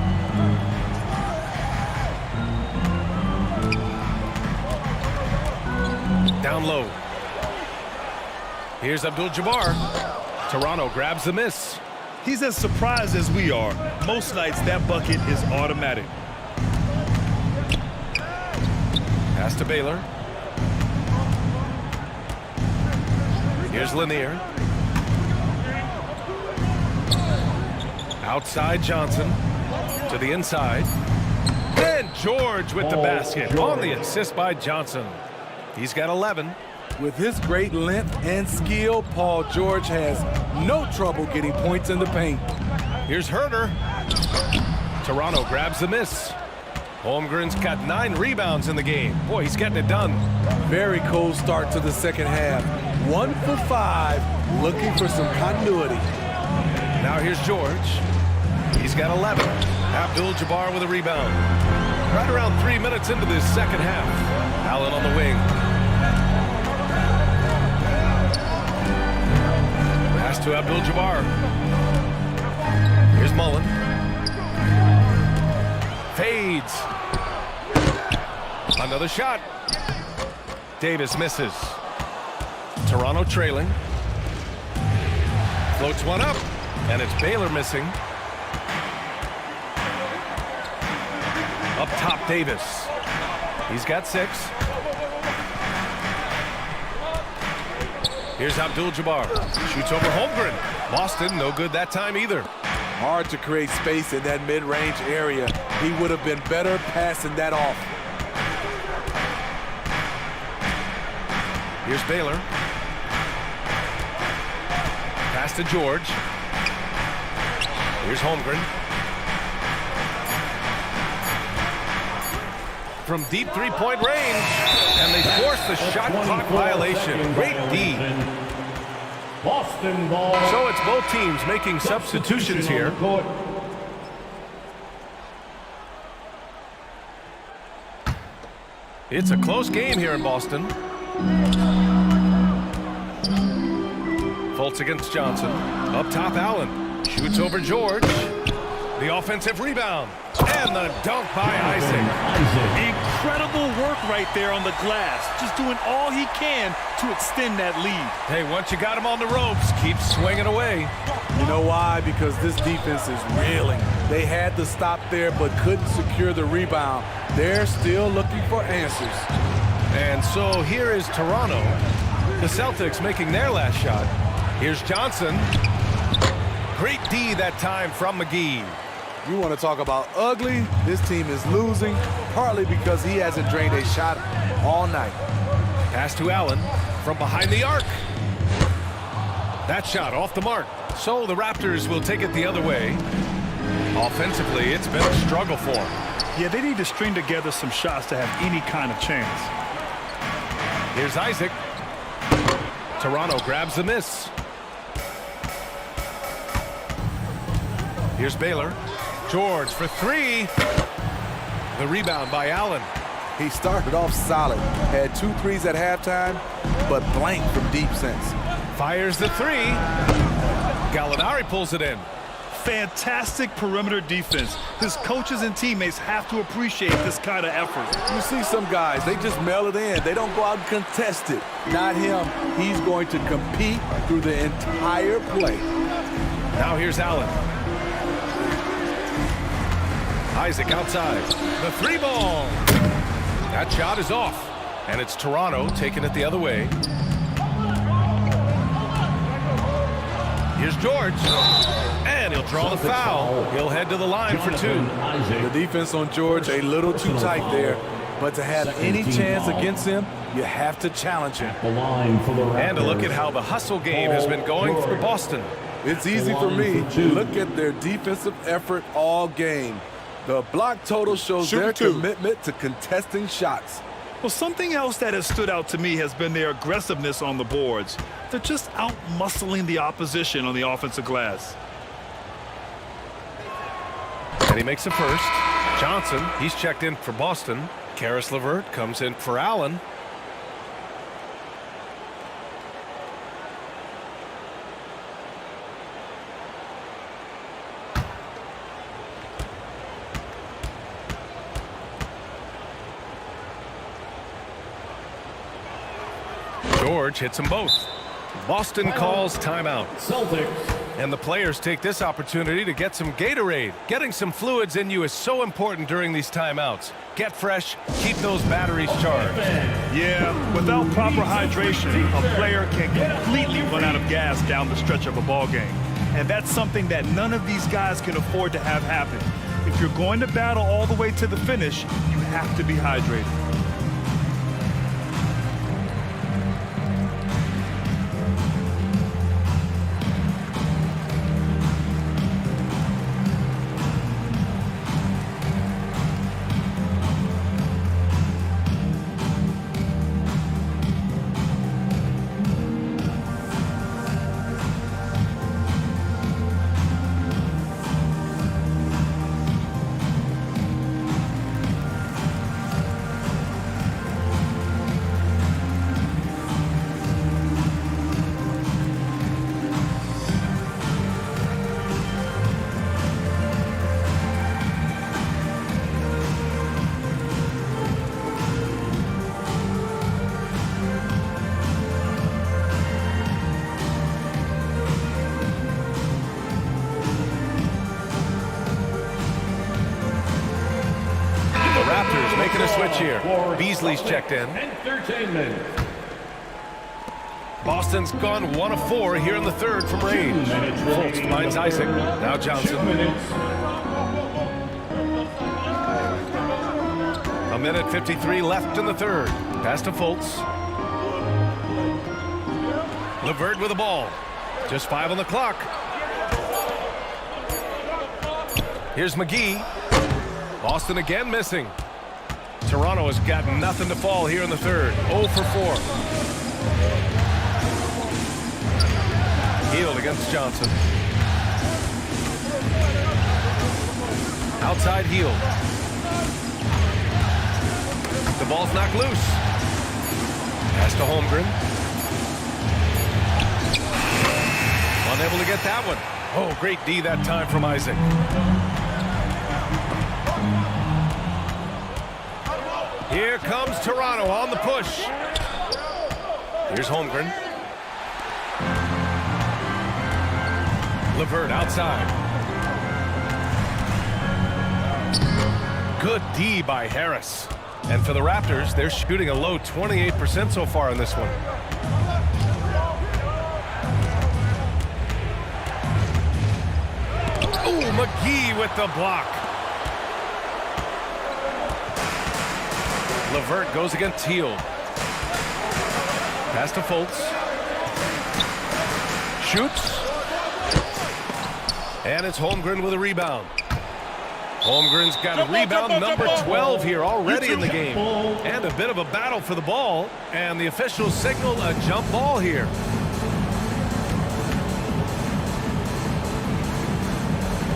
Down low. Here's Abdul-Jabbar. Toronto grabs the miss. He's as surprised as we are. Most nights that bucket is automatic. Pass to Baylor. Here's Lanier. Outside Johnson. To the inside. And George with the basket on the assist by Johnson. He's got 11. With his great length and skill, Paul George has no trouble getting points in the paint. Here's Herter. Toronto grabs the miss. Holmgren's got 9 rebounds in the game. Boy, he's getting it done. Very cold start to the second half. 1 for 5, looking for some continuity. Now here's George. He's got 11. Abdul-Jabbar with a rebound. Right around 3 minutes into this second half. Allen on the wing. Pass to Abdul-Jabbar. Here's Mullen. Fades. Another shot. Davis misses. Toronto trailing. Floats one up. And it's Baylor missing. Up top, Davis. He's got 6. Here's Abdul-Jabbar. Shoots over Holmgren. Boston, no good that time either. Hard to create space in that mid-range area. He would have been better passing that off. Here's Baylor. Pass to George. Here's Holmgren. from deep three-point range. And they force the shot clock violation. Great D. Boston ball. So it's both teams making substitutions here. It's a close game here in Boston. Fultz against Johnson. Up top, Allen. Shoots over George. The offensive rebound. And the dunk by Isaac. Incredible work right there on the glass. Just doing all he can to extend that lead. Hey, once you got him on the ropes, keep swinging away. You know why? Because this defense is reeling. They had to stop there but couldn't secure the rebound. They're still looking for answers. And so here is Toronto. The Celtics making their last shot. Here's Johnson. Great D that time from McGee. You want to talk about ugly? This team is losing, partly because he hasn't drained a shot all night. Pass to Allen from behind the arc. That shot off the mark. So the Raptors will take it the other way. Offensively, it's been a struggle for them. Yeah, they need to string together some shots to have any kind of chance. Here's Isaac. Toronto grabs the miss. Here's Baylor. George for three. The rebound by Allen. He started off solid. Had 2 threes at halftime, but blank from deep since. Fires the three. Gallinari pulls it in. Fantastic perimeter defense. His coaches and teammates have to appreciate this kind of effort. You see some guys, they just mail it in. They don't go out and contest it. Not him. He's going to compete through the entire play. Now here's Allen. Isaac outside. The three ball. That shot is off. And it's Toronto taking it the other way. Here's George. And he'll draw the foul. He'll head to the line for 2. The defense on George a little too tight there. But to have any chance against him, you have to challenge him. And to look at how the hustle game has been going for Boston. It's easy for me to look at their defensive effort all game. The block total shows their commitment to contesting shots. Well, something else that has stood out to me has been their aggressiveness on the boards. They're just out-muscling the opposition on the offensive glass. And he makes the first. Johnson, he's checked in for Boston. Karis LeVert comes in for Allen. George hits them both. Boston calls timeout. Celtics. And the players take this opportunity to get some Gatorade. Getting some fluids in you is so important during these timeouts. Get fresh, keep those batteries charged. Yeah, without proper hydration, a player can completely run out of gas down the stretch of a ball game. And that's something that none of these guys can afford to have happen. If you're going to battle all the way to the finish, you have to be hydrated. Making a switch here. Beasley's checked in. Entertainment. Boston's gone 1 of 4 here in the third from range. Fultz finds Isaac. Now Johnson. A minute 53 left in the third. Pass to Fultz. LeVert with the ball. Just 5 on the clock. Here's McGee. Boston again missing. Toronto has got nothing to fall here in the third. 0 for 4. Hield against Johnson. Outside Hield. The ball's knocked loose. Pass to Holmgren. Unable to get that one. Oh, great D that time from Isaac. Here comes Toronto on the push. Here's Holmgren. LeVert outside. Good D by Harris. And for the Raptors, they're shooting a low 28% so far in this one. Ooh, McGee with the block. LeVert goes against Hield. Pass to Fultz. Shoots. And it's Holmgren with a rebound. Holmgren's got a rebound number 12 here already in the game. And a bit of a battle for the ball. And the officials signal a jump ball here.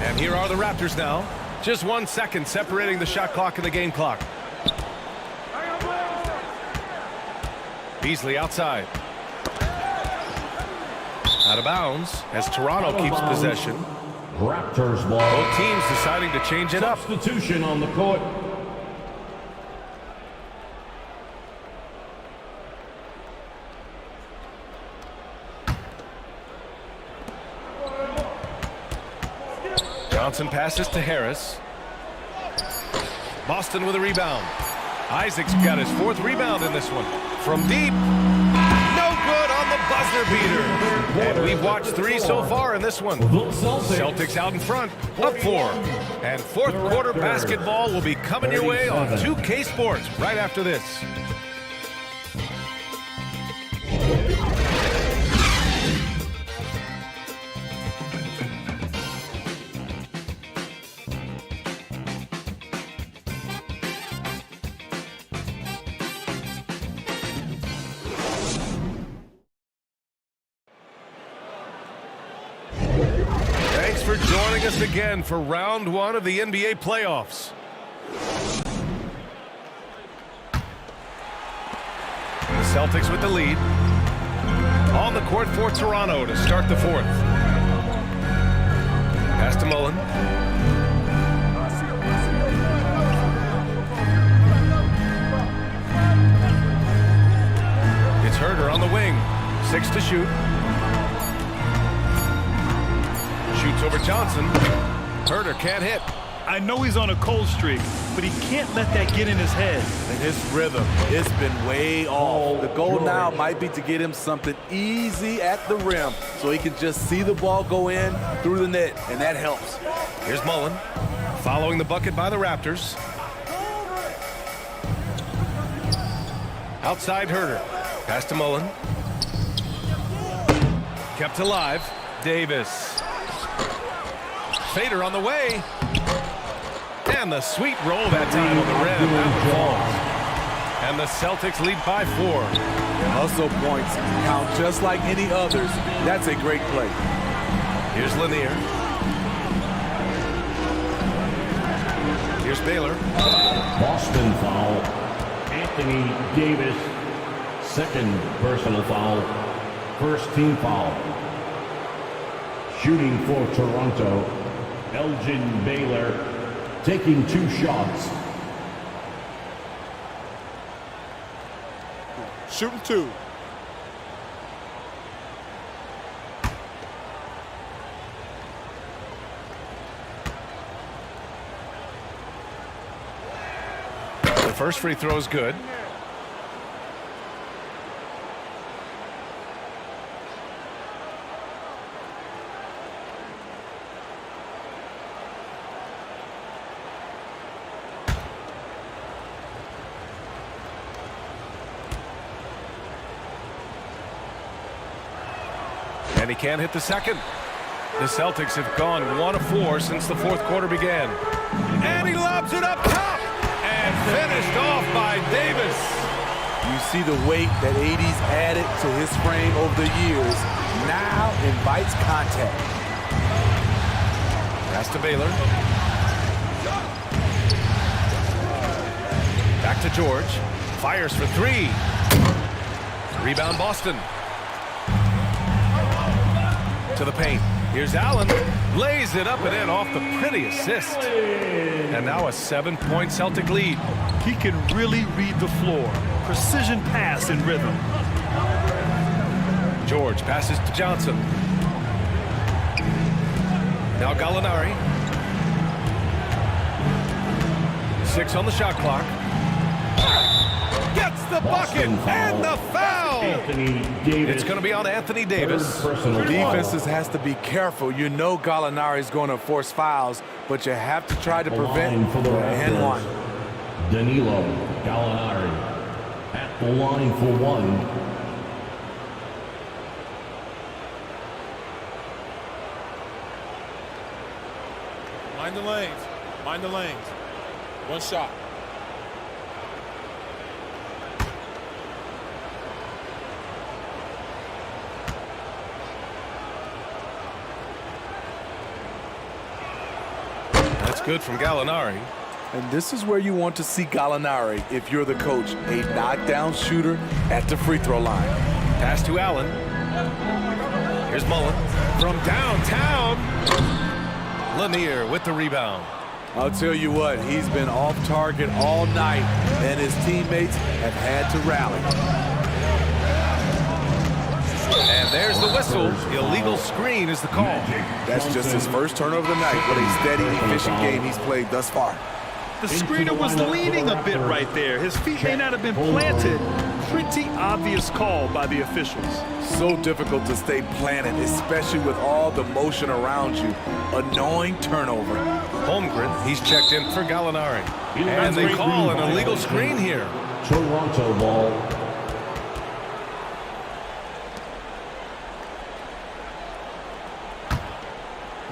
And here are the Raptors now. Just 1 second separating the shot clock and the game clock. Beasley outside. Out of bounds as Toronto keeps possession. Raptors ball. Both teams deciding to change it up. Substitution on the court. Johnson passes to Harris. Boston with a rebound. Isaac's got his 4th rebound in this one. From deep. No good on the buzzer beater. And we've watched 3 so far in this one. Celtics out in front, up 4. And 4th quarter basketball will be coming your way on 2K Sports right after this. Thanks for joining us again for round 1 of the NBA playoffs. The Celtics with the lead. On the court for Toronto to start the 4th. Pass to Mullen. It's Herter on the wing. 6 to shoot. Shoots over Johnson. Herter can't hit. I know he's on a cold streak, but he can't let that get in his head. And his rhythm, it's been way off. The goal now might be to get him something easy at the rim so he can just see the ball go in through the net, and that helps. Here's Mullen, following the bucket by the Raptors. Outside Herter. Pass to Mullen. Kept alive. Davis. Fader on the way. And the sweet roll that time on the rim. That one falls. And the Celtics lead by 4. Hustle points count just like any others. That's a great play. Here's Lanier. Here's Baylor. Boston foul. Anthony Davis. 2nd personal foul. 1st team foul. Shooting for Toronto. Elgin Baylor taking 2 shots. Shooting 2. The first free throw is good. And he can't hit the second. The Celtics have gone 1 of 4 since the 4th quarter began. And he lobs it up top. And finished off by Davis. You see the weight that AD's added to his frame over the years. Now invites contact. Pass to Baylor. Back to George. Fires for three. Rebound Boston. To the paint. Here's Allen. Lays it up and in off the pretty assist. And now a 7-point Celtic lead. He can really read the floor. Precision pass and rhythm. George passes to Johnson. Now Gallinari. 6 on the shot clock. Gets the bucket and the foul. It's going to be on Anthony Davis. Defenses has to be careful. You know Gallinari is going to force fouls, but you have to try to prevent and one. Danilo Gallinari at the line for one. Mind the lanes. Mind the lanes. One shot. That's good from Gallinari. And this is where you want to see Gallinari if you're the coach. A knockdown shooter at the free throw line. Pass to Allen. Here's Mullen from downtown. Lanier with the rebound. I'll tell you what, he's been off target all night, and his teammates have had to rally. And there's the whistle. Illegal screen is the call. That's just his first turnover of the night. What a steady, efficient game he's played thus far. The screener was leaning a bit right there. His feet may not have been planted. Pretty obvious call by the officials. So difficult to stay planted, especially with all the motion around you. Annoying turnover. Holmgren, he's checked in for Gallinari. And they call an illegal screen here. Toronto ball.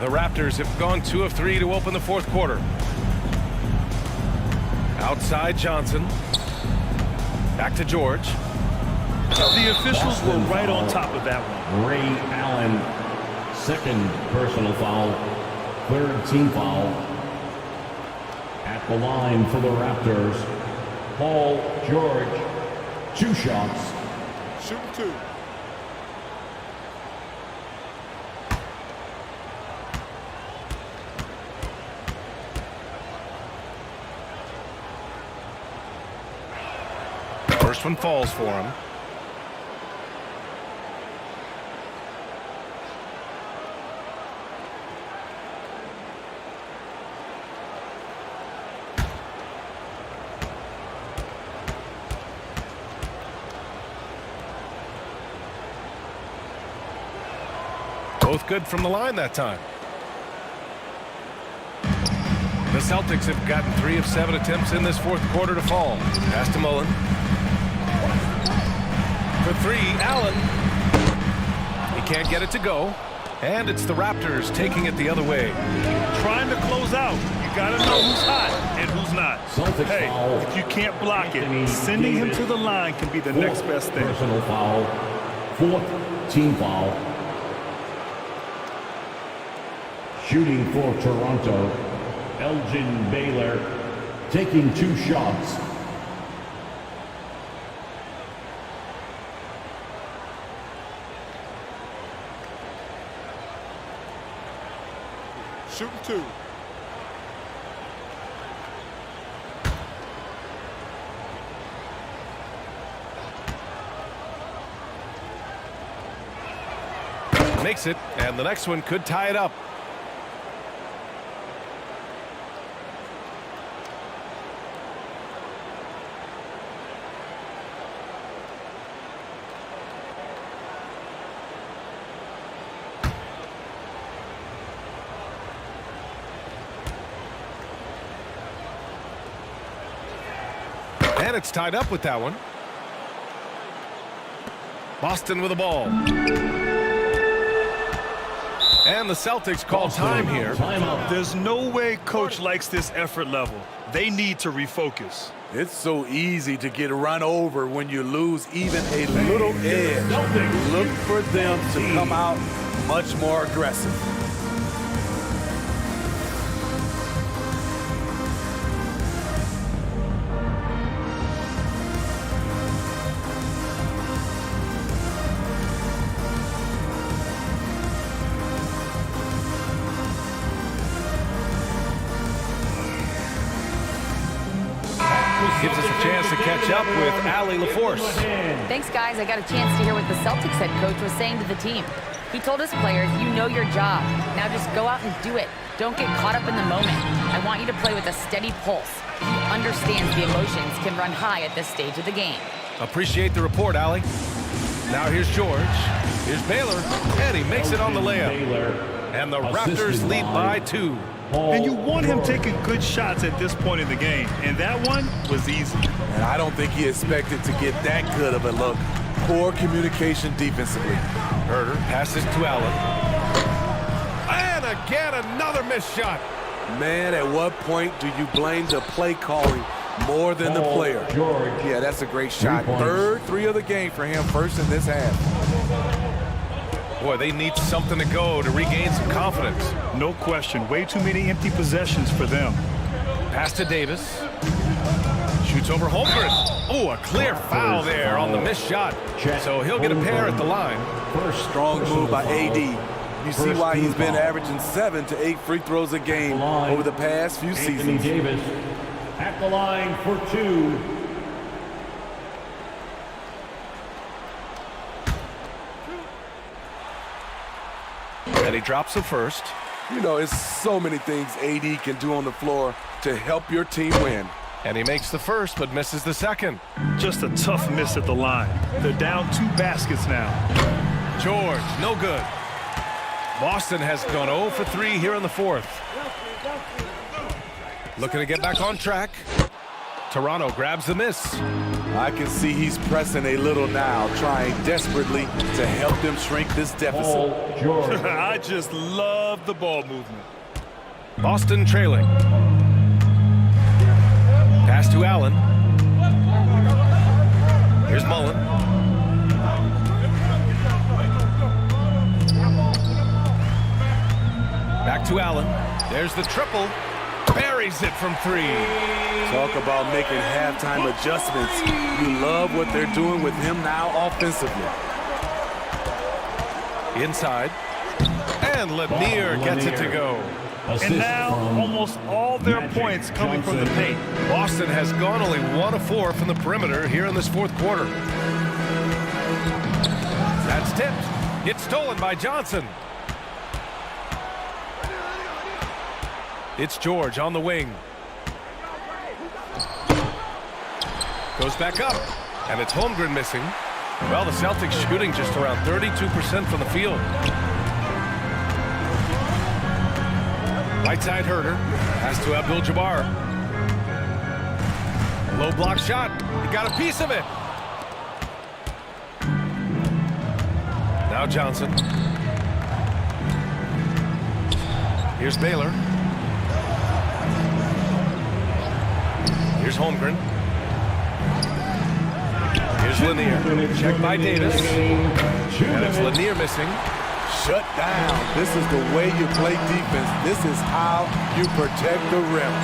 The Raptors have gone 2 of 3 to open the fourth quarter. Outside Johnson. Back to George. The officials were right on top of that one. Ray Allen, second personal foul, third team foul. At the line for the Raptors, Paul George, 2 shots. Shoot 2. First one falls for him. Both good from the line that time. The Celtics have gotten 3 of 7 attempts in this fourth quarter to fall. Pass to Mullen. For 3, Allen. He can't get it to go. And it's the Raptors taking it the other way. Trying to close out. You got to know who's hot and who's not. Hey, if you can't block it, sending him to the line can be the next best thing. Personal foul, 4th team foul. Shooting for Toronto, Elgin Baylor taking 2 shots. Shooting 2. Makes it, and the next one could tie it up. And it's tied up with that one. Boston with the ball. And the Celtics call time here. There's no way coach likes this effort level. They need to refocus. It's so easy to get run over when you lose even a little edge. Look for them to come out much more aggressive. Gives us a chance to catch up with Allie LaForce. Thanks, guys. I got a chance to hear what the Celtics head coach was saying to the team. He told his players, you know your job. Now just go out and do it. Don't get caught up in the moment. I want you to play with a steady pulse. He understands the emotions can run high at this stage of the game. Appreciate the report, Allie. Now here's George. Here's Baylor. And he makes it on the layup. And the Raptors lead by 2. And you want him taking good shots at this point in the game. And that one was easy. And I don't think he expected to get that good of a look. Poor communication defensively. Herder passes to Allen. And again, another missed shot. Man, at what point do you blame the play calling more than the player? Yeah, that's a great shot. Third 3 of the game for him, first in this half. Boy, they need something to go to regain some confidence. No question. Way too many empty possessions for them. Pass to Davis. Shoots over Holmgren. Oh, a clear foul there on the missed shot. So he'll get a pair at the line. Strong move by AD. You see why he's been averaging 7 to 8 free throws a game over the past few seasons. Davis at the line for 2. And he drops the first. You know, it's so many things AD can do on the floor to help your team win. And he makes the first, but misses the second. Just a tough miss at the line. They're down 2 baskets now. George, no good. Boston has gone 0 for 3 here in the 4th. Looking to get back on track. Toronto grabs the miss. I can see he's pressing a little now, trying desperately to help them shrink this deficit. I just love the ball movement. Boston trailing. Pass to Allen. Here's Mullen. Back to Allen. There's the triple. Buries it from 3. Talk about making halftime adjustments. You love what they're doing with him now offensively. Inside. And Lanier gets it to go. And now almost all their points coming from the paint. Boston has gone only 1 of 4 from the perimeter here in this 4th quarter. That's tipped. It's stolen by Johnson. It's George on the wing. Goes back up. And it's Holmgren missing. Well, the Celtics shooting just around 32% from the field. Right side Herder. Pass to Abdul-Jabbar. Low block shot. He got a piece of it. Now Johnson. Here's Baylor. Here's Holmgren. Here's Lanier. Checked by Davis. And it's Lanier missing. Shut down. This is the way you play defense. This is how you protect the rim.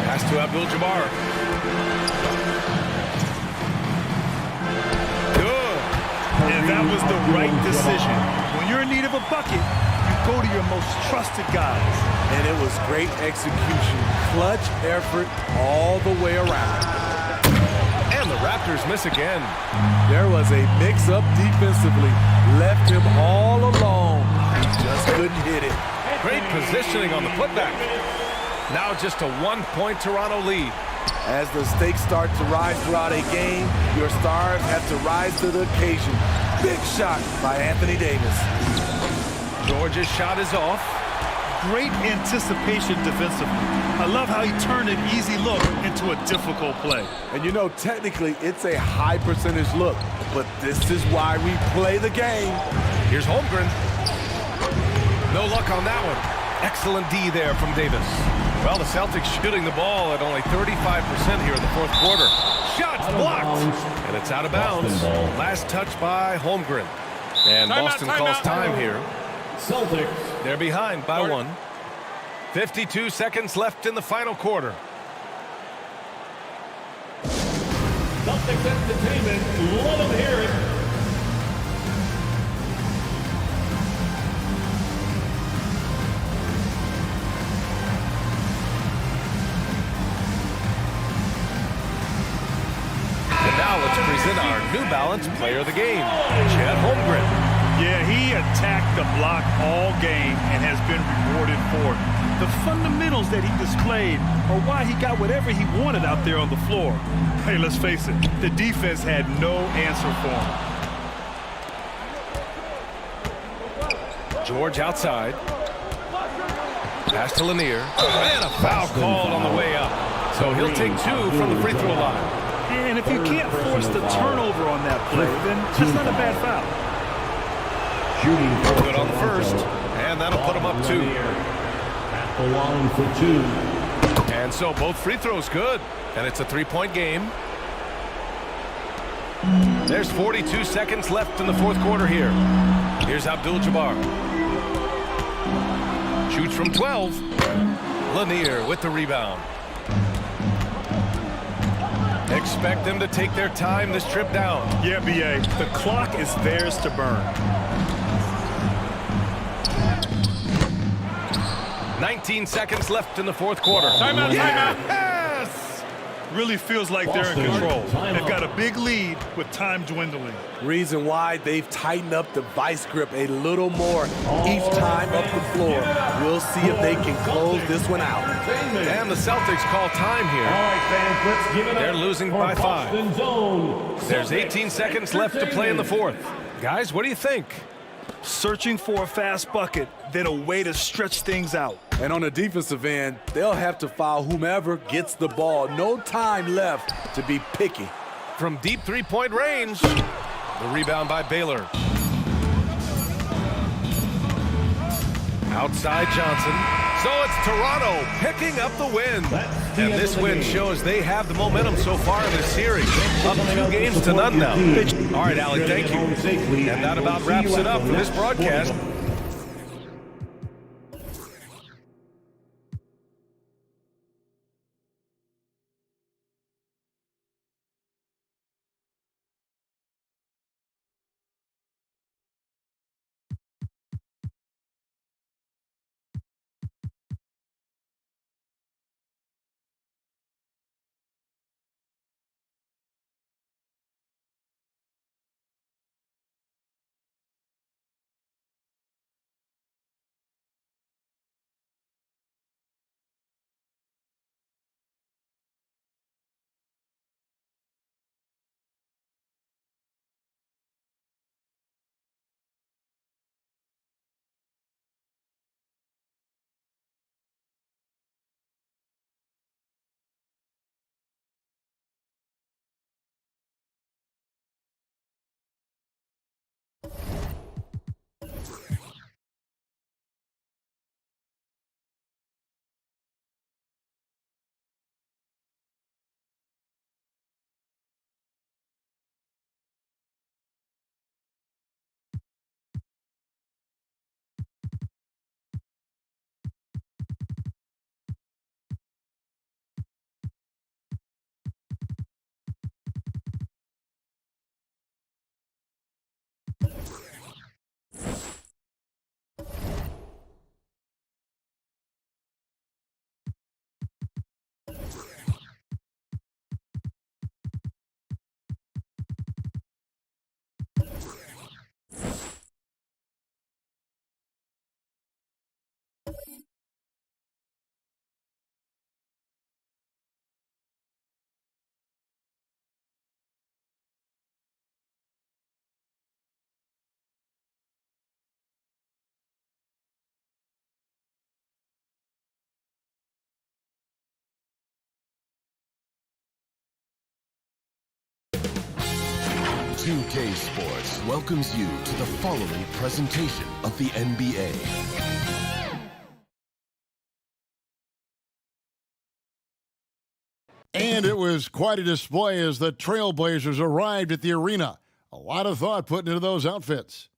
Pass to Abdul-Jabbar. Good. And that was the right decision. When you're in need of a bucket, you go to your most trusted guys. And it was great execution. Clutch effort all the way around. And the Raptors miss again. There was a mix-up defensively. Left him all alone. He just couldn't hit it. Great positioning on the putback. Now just a 1-point Toronto lead. As the stakes start to rise throughout a game, your stars have to rise to the occasion. Big shot by Anthony Davis. George's shot is off. Great anticipation defensively. I love how he turned an easy look into a difficult play. And you know, technically, it's a high percentage look, but this is why we play the game. Here's Holmgren. No luck on that one. Excellent D there from Davis. Well, the Celtics shooting the ball at only 35% here in the fourth quarter. Shots blocked, and it's out of bounds. Last touch by Holmgren. And Boston calls time here. Celtics. They're behind by 1. 52 seconds left in the final quarter. Celtics Entertainment, let them hear it. And now let's present our New Balance Player of the Game, Chet Holmgren. Yeah, he attacked the block all game and has been rewarded for it. The fundamentals that he displayed are why he got whatever he wanted out there on the floor. Hey, let's face it, the defense had no answer for him. George outside. Pass to Lanier. And a foul called on the way up. So he'll take 2 from the free throw line. And if you can't force the turnover on that play, then that's not a bad foul. Good on the first, and that'll put him up 2. At the line for 2. And so both free throws good, and it's a 3-point game. There's 42 seconds left in the fourth quarter here. Here's Abdul-Jabbar. Shoots from 12. Lanier with the rebound. Expect them to take their time this trip down. Yeah, B.A., the clock is theirs to burn. 19 seconds left in the fourth quarter. Timeout, Yes! Really feels like they're in control. They've got a big lead with time dwindling. Reason why they've tightened up the vice grip a little more each time up the floor. We'll see if they can close this one out. And the Celtics call time here. All right, fans, let's give it up. They're losing for by 5. Boston Zone. There's 18 seconds left to play in the fourth. Guys, what do you think? Searching for a fast bucket, then a way to stretch things out. And on the defensive end, they'll have to foul whomever gets the ball. No time left to be picky. From deep 3-point range, the rebound by Baylor. Outside Johnson. So it's Toronto picking up the win. And this win shows they have the momentum so far in this series. Up 2 games to none now. All right, Alec, thank you. And that about wraps it up for this broadcast. 2K Sports welcomes you to the following presentation of the NBA. And it was quite a display as the Trailblazers arrived at the arena. A lot of thought put into those outfits.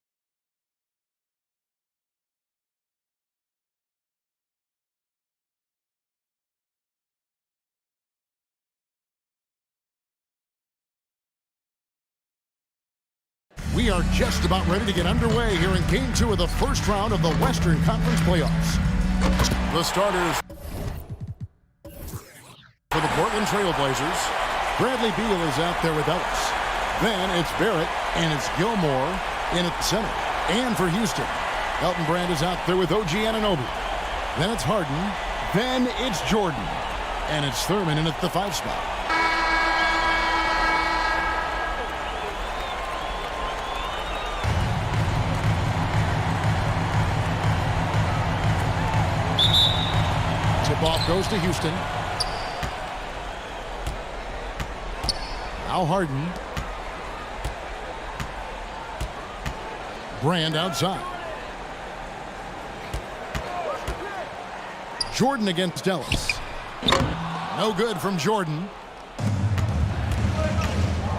We are just about ready to get underway here in Game 2 of the first round of the Western Conference playoffs. The starters for the Portland Trailblazers. Bradley Beal is out there with Ellis. Then it's Barrett and it's Gilmore in at center. And for Houston, Elton Brand is out there with OG Anunoby. Then it's Harden. Then it's Jordan. And it's Thurman in at the 5 spot. Tip-off goes to Houston. Now Harden. Brand outside. Jordan against Ellis. No good from Jordan.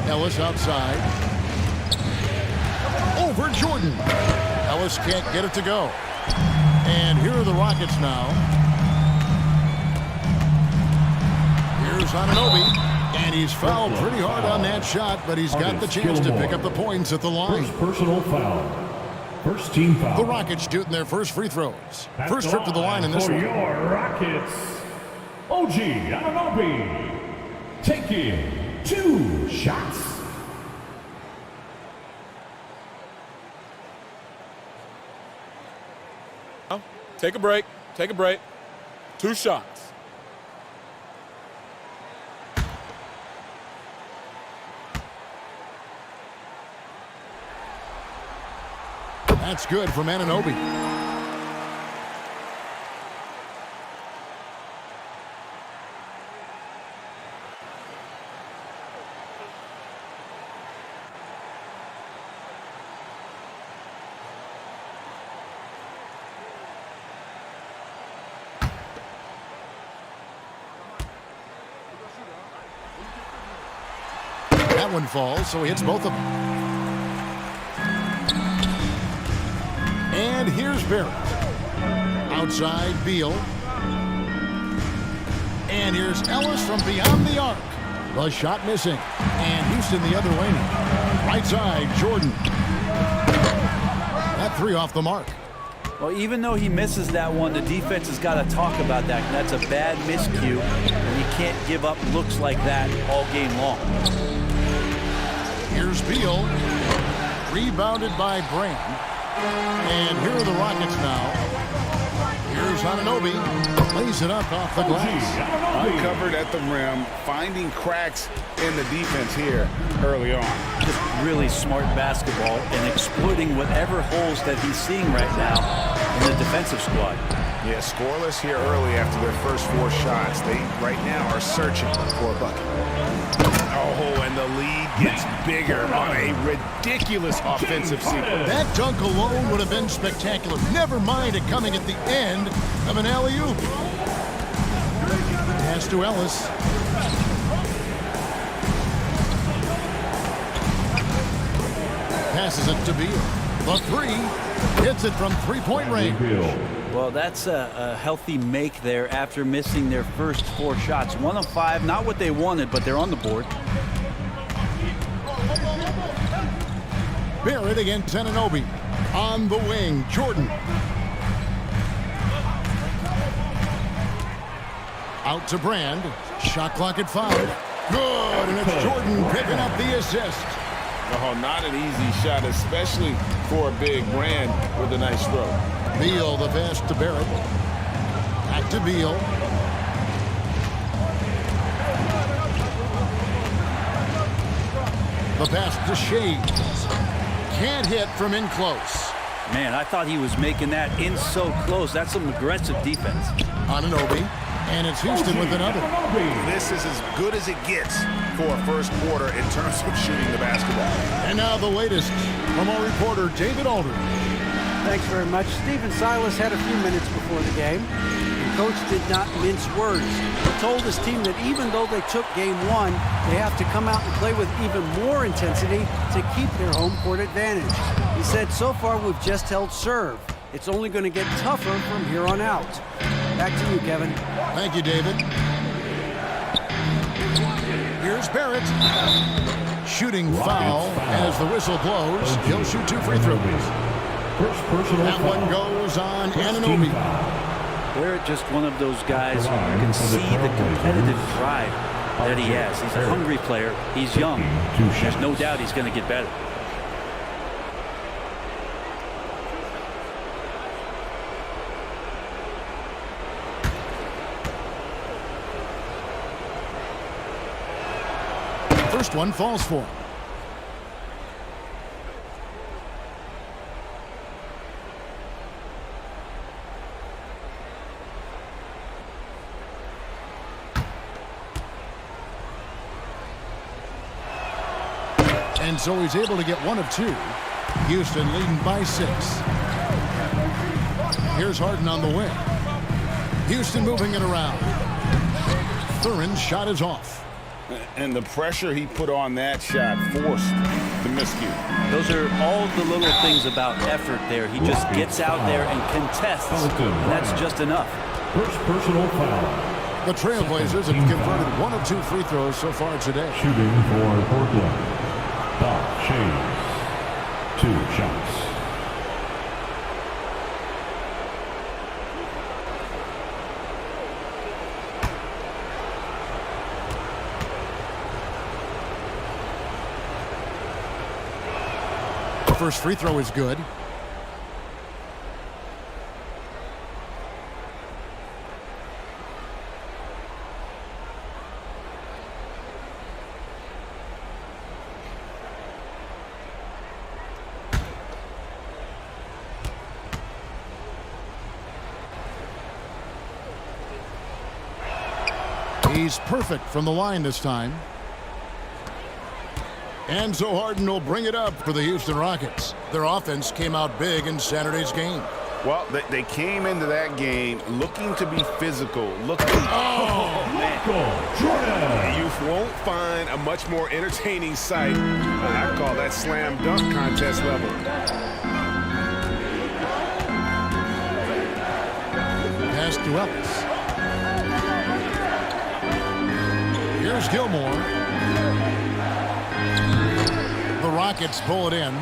Ellis outside. Over Jordan. Ellis can't get it to go. And here are the Rockets now. Here's Anunoby. And he's fouled pretty hard on that shot, but he's got the chance to pick up the points at the line. First personal foul. First team foul. The Rockets shooting their first free throws. First trip to the line in this one. For your Rockets, OG Anunoby taking 2 shots. Take a break. Take a break. 2 shots. That's good from Anunoby. That one falls, so he hits both of them. And here's Barrett. Outside, Beal. And here's Ellis from beyond the arc. The shot missing. And Houston the other way. Right side, Jordan. That 3 off the mark. Well, even though he misses that one, the defense has got to talk about that. That's a bad miscue, and you can't give up looks like that all game long. Here's Beal. Rebounded by Brand. And here are the Rockets now. Here's Anunoby. Lays it up off the glass. Uncovered at the rim, finding cracks in the defense here early on. Just really smart basketball and exploiting whatever holes that he's seeing right now in the defensive squad. Yeah, scoreless here early after their first 4 shots. They right now are searching for a bucket. Oh, and the lead gets bigger on a ridiculous offensive sequence. That dunk alone would have been spectacular. Never mind it coming at the end of an alley-oop. Pass to Ellis. Passes it to Beal. The 3. Hits it from 3-point range. Well, that's a healthy make there after missing their first 4 shots. 1 of 5, not what they wanted, but they're on the board. Barrett against Anunoby. On the wing, Jordan. Out to Brand. Shot clock at 5. Good, and it's Jordan picking up the assist. Oh, not an easy shot, especially for a big Brand with a nice stroke. Beal, the pass to Barrett. Back to Beal. The pass to Shades. Can't hit from in close. Man, I thought he was making that in so close. That's some aggressive defense. Anunoby, and it's Houston with another. This is as good as it gets for a first quarter in terms of shooting the basketball. And now the latest from our reporter, David Aldridge. Thanks very much. Stephen Silas had a few minutes before the game. The coach did not mince words. He told his team that even though they took game one, they have to come out and play with even more intensity to keep their home court advantage. He said, so far we've just held serve. It's only going to get tougher from here on out. Back to you, Kevin. Thank you, David. Here's Barrett. Shooting foul as the whistle blows. He'll shoot 2 free throws. That one goes on Anunoby. Barrett just one of those guys who you can see the competitive drive that he has. He's a hungry player. He's young. There's no doubt he's going to get better. First one falls for him. And so he's able to get 1 of 2. Houston leading by 6. Here's Harden on the wing. Houston moving it around. Thurin's shot is off. And the pressure he put on that shot forced the miscue. Those are all the little things about effort there. He just gets out there and contests, and that's just enough. First personal foul. The Trailblazers have converted 1 of 2 free throws so far today. Shooting for Portland. Bob Shays. 2 shots. The first free throw is good. He's perfect from the line this time. And so Harden will bring it up for the Houston Rockets. Their offense came out big in Saturday's game. Well, they came into that game looking to be physical, looking... You won't find a much more entertaining sight. I call that slam dunk contest level. Pass to Ellis. Here's Gilmore. The Rockets pull it in.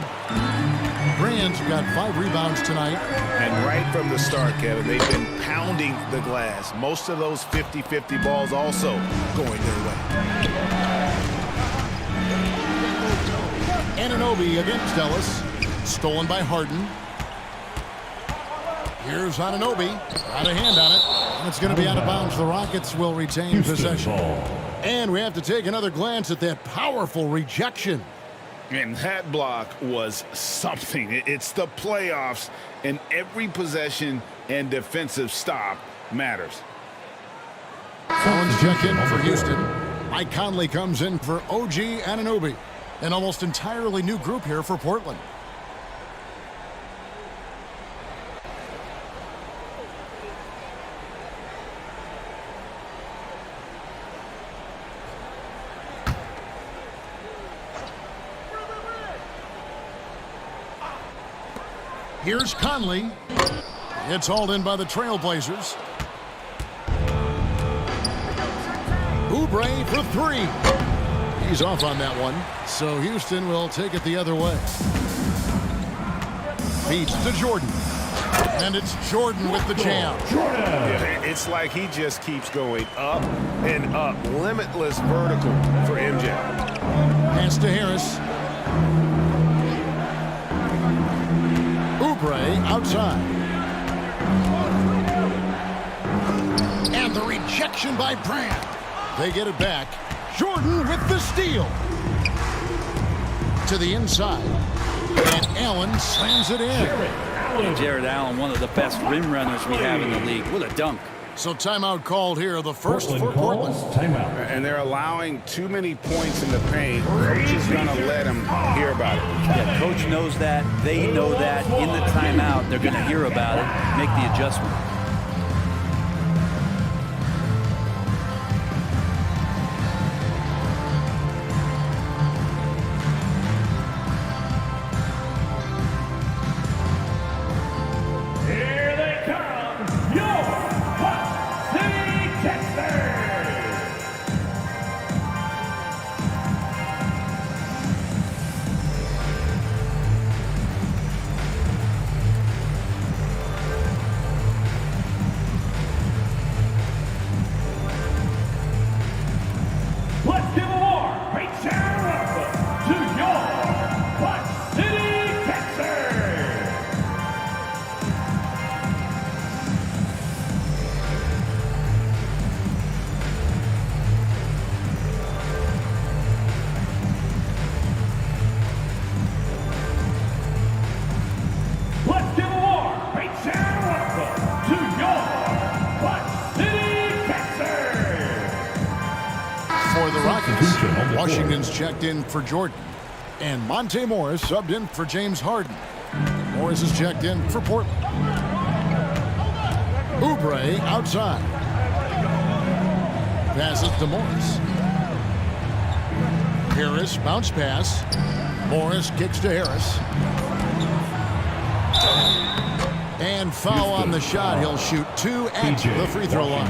Brand's got 5 rebounds tonight. And right from the start, Kevin, they've been pounding the glass. Most of those 50-50 balls also going their way. Anunoby against Ellis. Stolen by Harden. Here's Anunoby. Got a hand on it. And it's going to be out of bounds. The Rockets will retain possession. And we have to take another glance at that powerful rejection. And that block was something. It's the playoffs, and every possession and defensive stop matters. Collins check in for Houston. Mike Conley comes in for OG Anunoby. An almost entirely new group here for Portland. Here's Conley. It's hauled in by the Trailblazers. Oubre for 3. He's off on that one, so Houston will take it the other way. Feeds to Jordan. And it's Jordan with the jam. Yeah, it's like he just keeps going up and up. Limitless vertical for MJ. Pass to Harris. Oubre outside. And the rejection by Brand. They get it back. Jordan with the steal. To the inside. And Allen slams it in. And Jared Allen, one of the best rim runners we have in the league. What a dunk. So timeout called here, the first for Portland. And they're allowing too many points in the paint. Coach is going to let them hear about it. Yeah, coach knows that. They know that. In the timeout, they're going to hear about it, make the adjustment. Here they come, your Hot City Texans! Let's give a warm, great shout welcome to your Hot City Texans! Let's give a warm, great shout welcome to your Hot City Texans! For the Rockets, Washington's checked in for Jordan. And Monte Morris subbed in for James Harden. Morris is checked in for Portland. Oubre outside. Passes to Morris. Harris bounce pass. Morris kicks to Harris. And foul on the shot. He'll shoot 2 at the free throw line.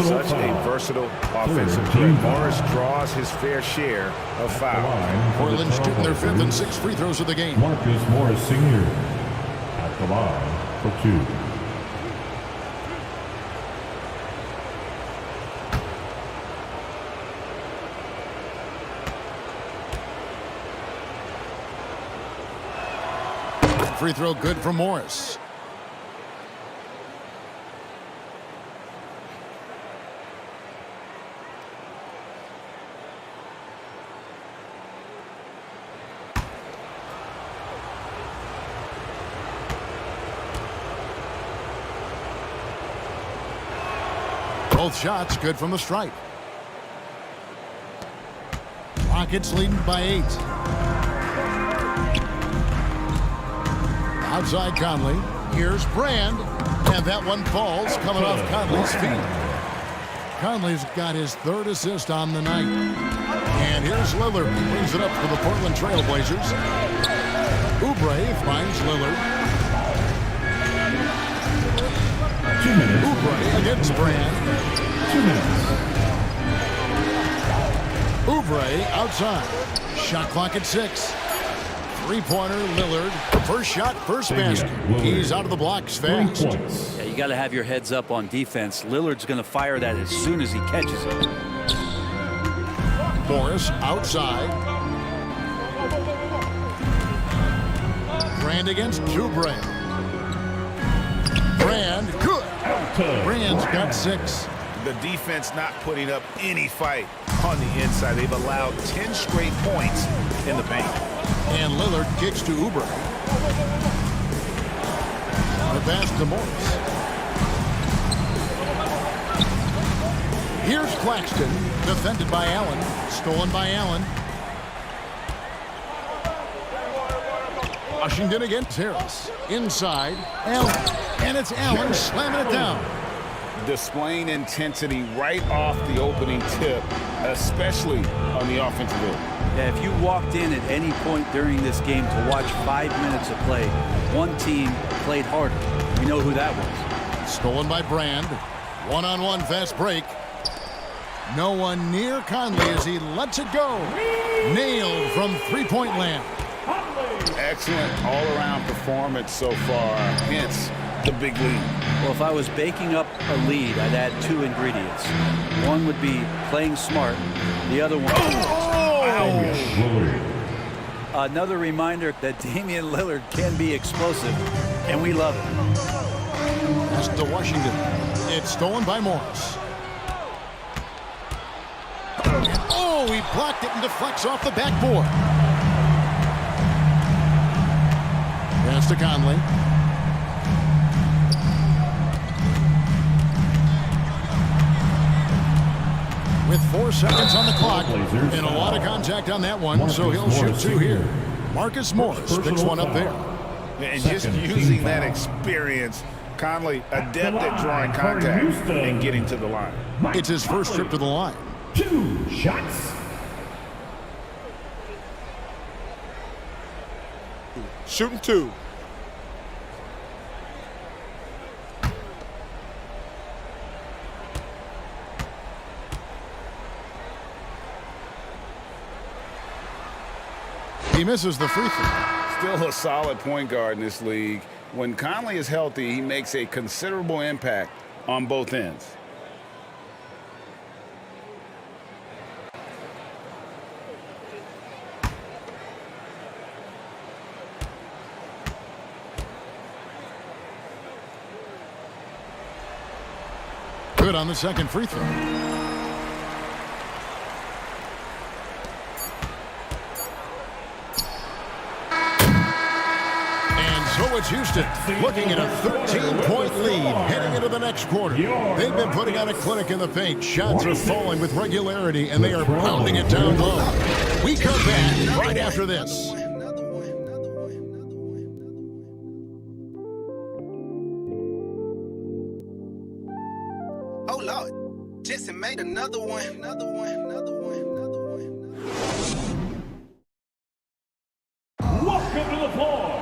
Such a versatile offensive player. Morris draws his fair share of fouls. Portland shooting their 5th and 6th free throws of the game. Marcus Morris Sr. at the line for 2. Free throw good for Morris. Both shots good from the stripe. Rockets leading by 8. Outside Conley. Here's Brand. And that one falls coming off Conley's feet. Conley's got his 3rd assist on the night. And here's Lillard. He brings it up for the Portland Trail Blazers. Oubre finds Lillard. 2 minutes. Oubre against Brand. 2 minutes. Oubre outside. Shot clock at 6. Three-pointer, Lillard. First shot, first basket. He's out of the blocks fast. Yeah, you got to have your heads up on defense. Lillard's going to fire that as soon as he catches it. Morris outside. Brand against Oubre. Brand, good. Brand's got 6. The defense not putting up any fight on the inside. They've allowed 10 straight points in the paint. And Lillard kicks to Oubre. The pass to Morris. Here's Claxton, defended by Allen. Stolen by Allen. Washington against Harris. Inside, Allen. And it's Allen slamming it down. Displaying intensity right off the opening tip, especially on the offensive end. Yeah, if you walked in at any point during this game to watch 5 minutes of play, one team played harder. We know who that was. Stolen by Brand. One-on-one fast break. No one near Conley as he lets it go. Nailed from three-point land. Excellent all-around performance so far, hence the big lead. Well, if I was baking up a lead, I'd add 2 ingredients. One would be playing smart. The other one... Another reminder that Damian Lillard can be explosive, and we love it. Pass to Washington. It's stolen by Morris. Oh, he blocked it and deflects off the backboard. Pass to Conley. With 4 seconds on the clock and a lot of contact on that one, so he'll shoot 2 here. Marcus Morris picks one up there. And just using that experience, Conley adept at drawing contact and getting to the line. It's his first trip to the line. 2 shots. Shooting 2. He misses the free throw. Still a solid point guard in this league. When Conley is healthy, he makes a considerable impact on both ends. Good on the second free throw. So it's Houston looking at a 13-point lead heading into the next quarter. They've been putting on a clinic in the paint. Shots are falling with regularity, and they are pounding it down low. We come back right after this. Oh, Lord. Jesse made another one. Welcome to the floor.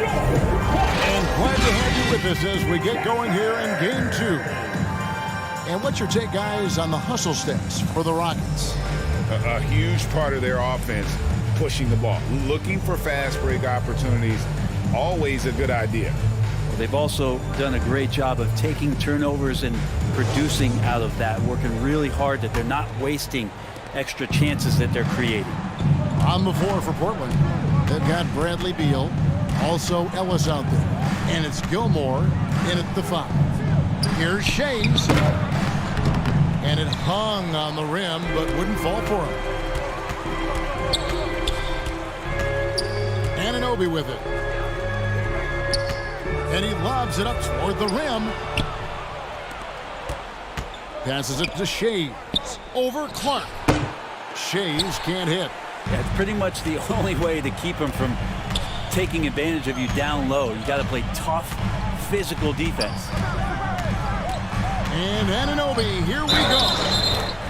And glad to have you with us as we get going here in Game 2. And what's your take, guys, on the hustle steps for the Rockets? A huge part of their offense, pushing the ball, looking for fast break opportunities, always a good idea. Well, they've also done a great job of taking turnovers and producing out of that, working really hard that they're not wasting extra chances that they're creating. On the floor for Portland, they've got Bradley Beal. Also Ellis out there. And it's Gilmore in at the 5. Here's Shays. And it hung on the rim, but wouldn't fall for him. Anunoby with it. And he lobs it up toward the rim. Passes it to Shays. Over Clark. Shays can't hit. Yeah, it's pretty much the only way to keep him from taking advantage of you down low. You got to play tough, physical defense. And Anunoby, here we go.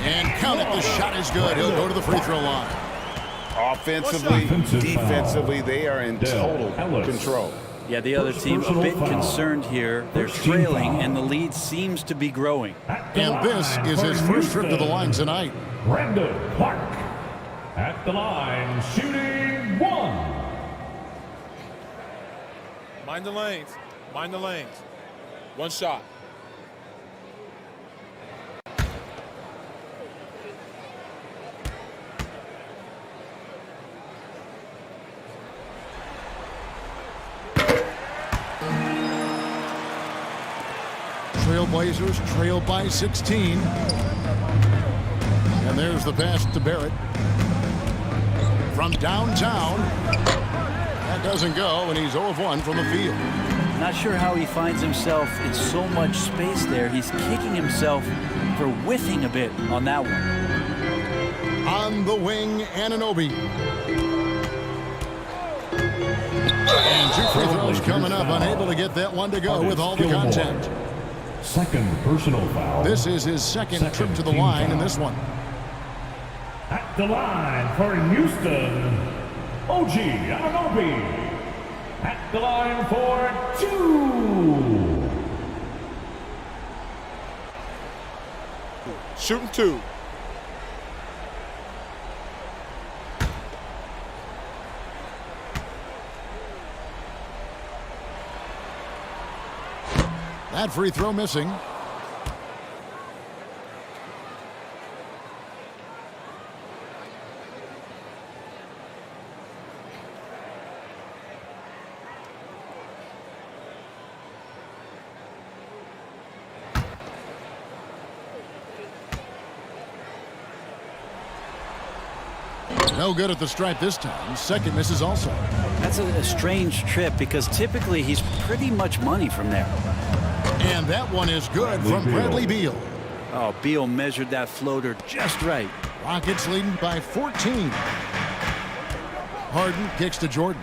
And count it, the shot is good. He'll go to the free throw line. Offensively, defensively, they are in total control. Yeah, the other team a bit concerned here. They're trailing, and the lead seems to be growing. And this is his first trip to the line tonight. Brandon Clark at the line, shooting 1. Mind the lanes. Mind the lanes. 1 shot. Trailblazers trail by 16. And there's the pass to Barrett. From downtown. That doesn't go, and he's 0 of 1 from the field. Not sure how he finds himself in so much space there. He's kicking himself for whiffing a bit on that one. On the wing, Anunoby. And 2 free throws coming up. Unable to get that one to go with all the contact. Second personal foul. This is his second trip to the line in this one. At the line for Houston, OG Anunoby. At the line for 2. Shooting 2. That free throw missing. No good at the stripe this time. Second misses also. That's a strange trip because typically he's pretty much money from there. And that one is good from Bradley Beal. Oh, Beal measured that floater just right. Rockets leading by 14. Harden kicks to Jordan.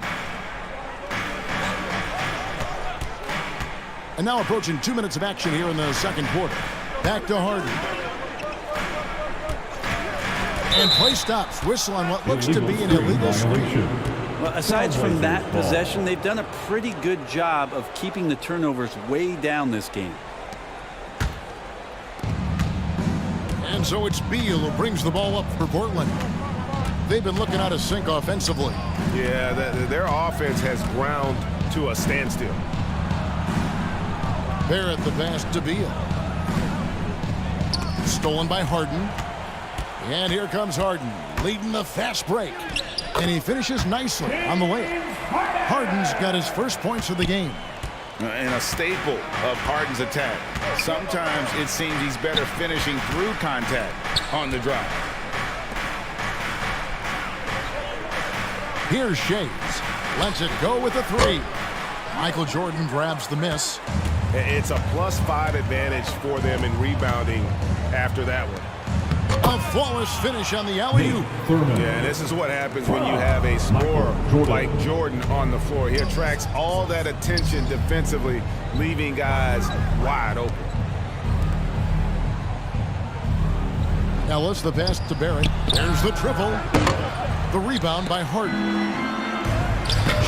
And now approaching 2 minutes of action here in the second quarter. Back to Harden. And play stops. Whistle on what looks to be an illegal screen. Well, aside from that possession, they've done a pretty good job of keeping the turnovers way down this game. And so it's Beal who brings the ball up for Portland. They've been looking out of sync offensively. Yeah, their offense has ground to a standstill. Barrett the pass to Beal. Stolen by Harden. And here comes Harden, leading the fast break. And he finishes nicely on the layup. Harden's got his first points of the game. And a staple of Harden's attack. Sometimes it seems he's better finishing through contact on the drive. Here's Shays. Lets it go with a three. Michael Jordan grabs the miss. It's a +5 advantage for them in rebounding after that one. A flawless finish on the alley-oop. Yeah, and this is what happens when you have a scorer like Jordan on the floor. He attracts all that attention defensively, leaving guys wide open. Ellis the pass to Barrett. There's the triple. The rebound by Harden.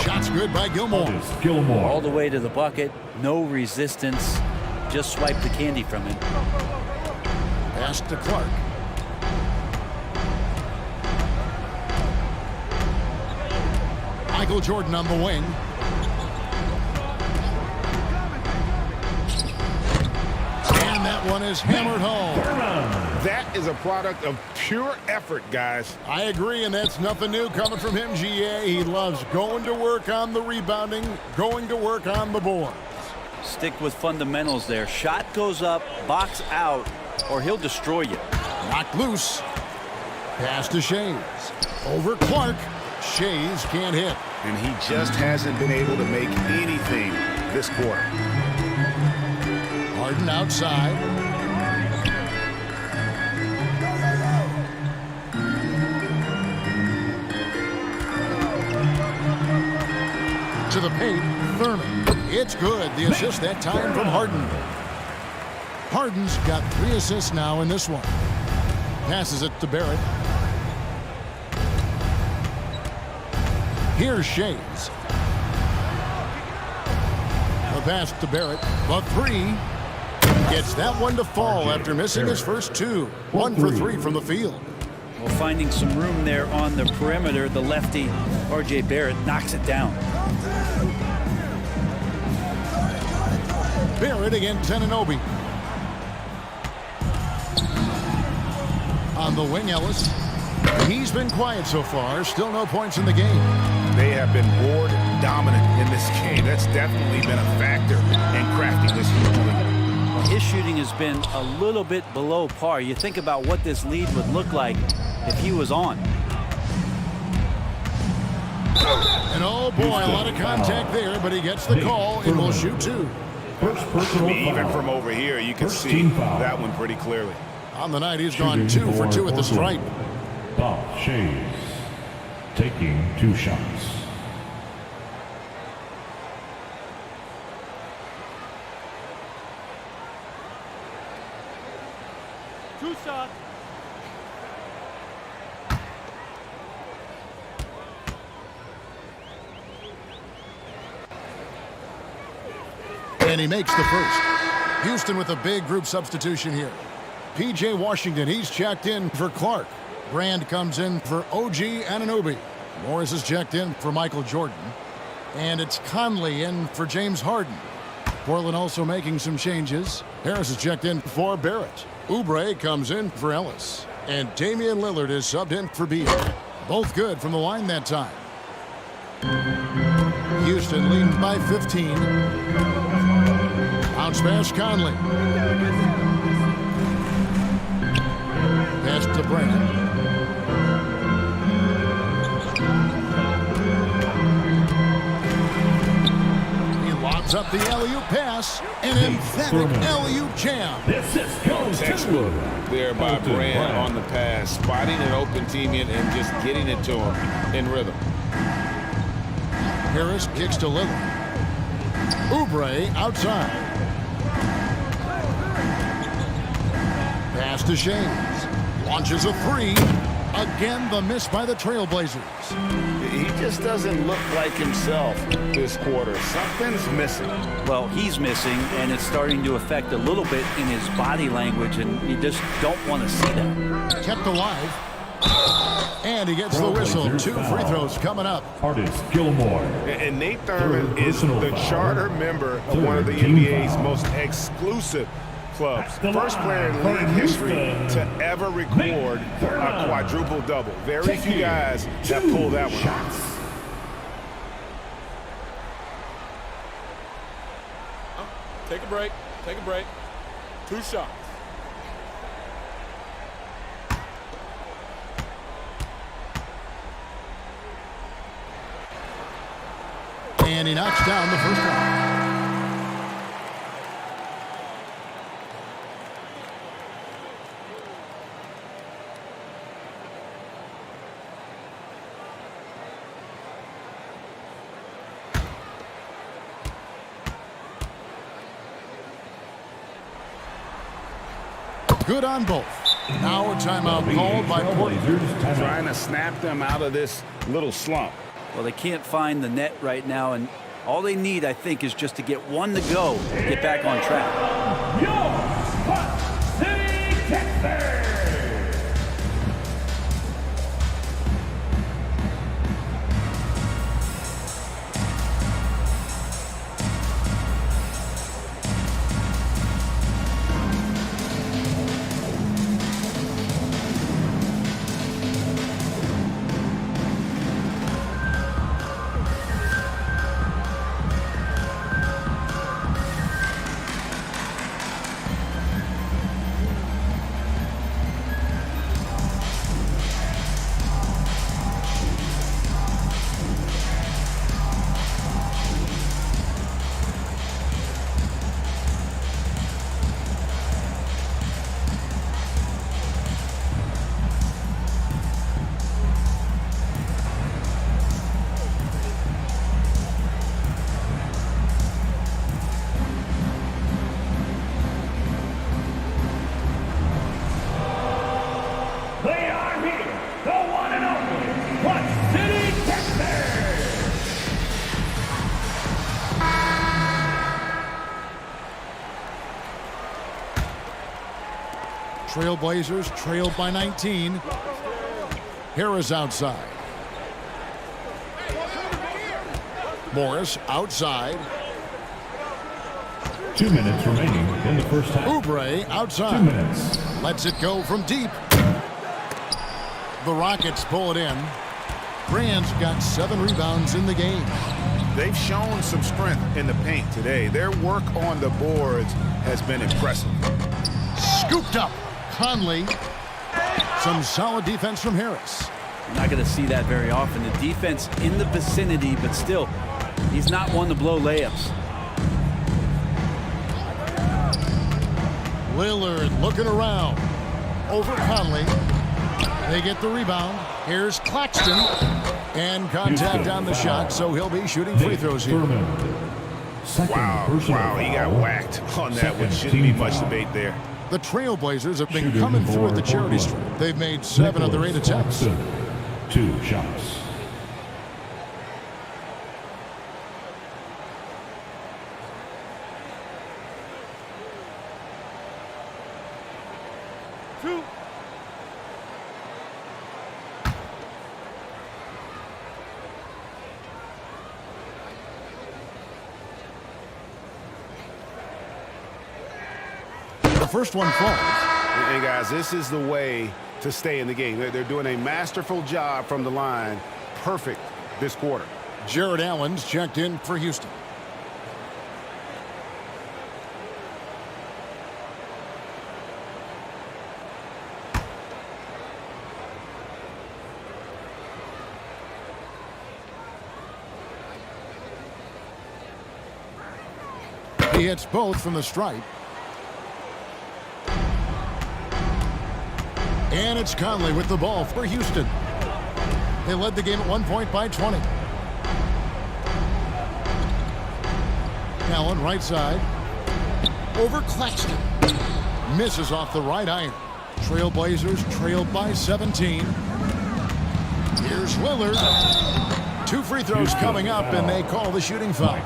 Shots good by Gilmore. All the way to the bucket. No resistance. Just swipe the candy from him. Pass to Clark. Michael Jordan on the wing. And that one is hammered home. That is a product of pure effort, guys. I agree, and that's nothing new coming from him, GA. He loves going to work on the rebounding, going to work on the boards. Stick with fundamentals there. Shot goes up, box out, or he'll destroy you. Knocked loose. Pass to Shays. Over Clark. Shays can't hit. And he just hasn't been able to make anything this quarter. Harden outside. To the paint, Thurman. It's good. The assist that time from Harden. Harden's got 3 assists now in this one. Passes it to Barrett. Here's Shays. The pass to Barrett. The three. Gets that one to fall after missing his first 2. 1 for 3 from the field. Well, finding some room there on the perimeter, the lefty, R.J. Barrett, knocks it down. Barrett against Anunoby. On the wing, Ellis. He's been quiet so far. Still no points in the game. They have been board dominant in this game. That's definitely been a factor in crafting this huge lead. His shooting has been a little bit below par. You think about what this lead would look like if he was on. And oh boy, a lot of contact there, but he gets the call and will shoot 2. Even from over here, you can see that one pretty clearly. On the night, he's gone 2 for 2 at the stripe. Bob Shays taking 2 shots. Two shots. And he makes the first. Houston with a big group substitution here. P.J. Washington, he's checked in for Clark. Brand comes in for OG Anunoby. Morris is checked in for Michael Jordan. And it's Conley in for James Harden. Portland also making some changes. Harris is checked in for Barrett. Oubre comes in for Ellis. And Damian Lillard is subbed in for Beal. Both good from the line that time. Houston leads by 15. Bounce pass Conley. Pass to Brand. Sets up the alley-oop pass. An emphatic alley-oop jam. Textbook there by Brand on the pass. Spotting an open teammate and just getting it to him in rhythm. Harris kicks to Lillard. Oubre outside. Pass to James. Launches a three. Again, the miss by the Trailblazers. He just doesn't look like himself this quarter. Something's missing. Well, he's missing, and it's starting to affect a little bit in his body language, and you just don't want to see that. Kept alive. And he gets the whistle. 2 free throws coming up. Artis Gilmore. And Nate Thurman is the charter member of one of the NBA's most exclusive clubs. First player in league history to ever record a quadruple-double. Very few guys have pulled that one off. Take a break. Take a break. 2 shots. And he knocks down the first one. Good on both. Now a timeout called by Portland. Trying to snap them out of this little slump. Well, they can't find the net right now, and all they need, I think, is just to get one to go, get back on track. Your Spot City, Texas. Trailblazers trailed by 19. Harris outside. Morris outside. 2 minutes remaining in the first half. Oubre outside. 2 minutes. Lets it go from deep. The Rockets pull it in. Brand's got 7 rebounds in the game. They've shown some strength in the paint today. Their work on the boards has been impressive. Scooped up. Conley. Some solid defense from Harris. You're not going to see that very often. The defense in the vicinity, but still, he's not one to blow layups. Lillard looking around. Over Conley. They get the rebound. Here's Claxton. And contact on the shot, so he'll be shooting free throws here. Wow, he got whacked on that one. Shouldn't be much debate there. The Trailblazers have been coming through at the charity stripe. They've made 7 of their 8 attempts. 2 shots. First one falls. Hey, guys, this is the way to stay in the game. They're doing a masterful job from the line. Perfect this quarter. Jared Allen's checked in for Houston. He hits both from the stripe. And it's Conley with the ball for Houston. They led the game at 1 point by 20. Allen right side. Over Claxton. Misses off the right iron. Trailblazers trailed by 17. Here's Lillard. 2 free throws coming up, and they call the shooting foul.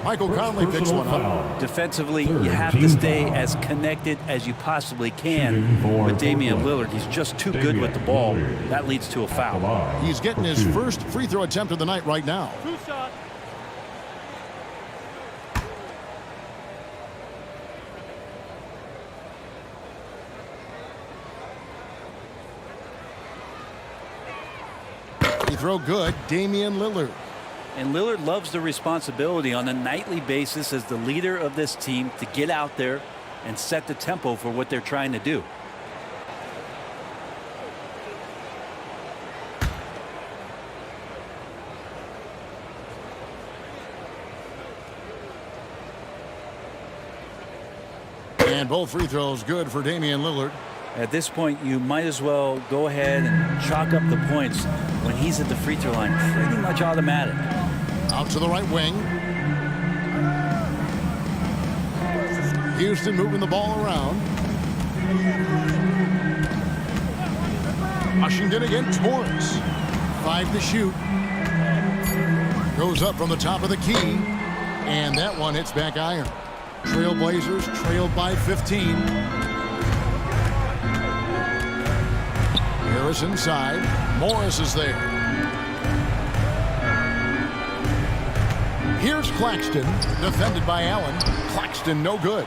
Michael Conley picks one up. Defensively, you have to stay as connected as you possibly can with Damian Lillard. He's just too good with the ball. That leads to a foul. He's getting his first free throw attempt of the night right now. Free throw good, Damian Lillard. And Lillard loves the responsibility on a nightly basis as the leader of this team to get out there and set the tempo for what they're trying to do. And both free throws good for Damian Lillard. At this point, you might as well go ahead and chalk up the points when he's at the free throw line. Pretty much automatic. Out to the right wing. Houston moving the ball around. Washington against Morris. 5 to shoot. Goes up from the top of the key. And that one hits back iron. Trailblazers trailed by 15. Harris inside. Morris is there. Here's Claxton, defended by Allen. Claxton no good.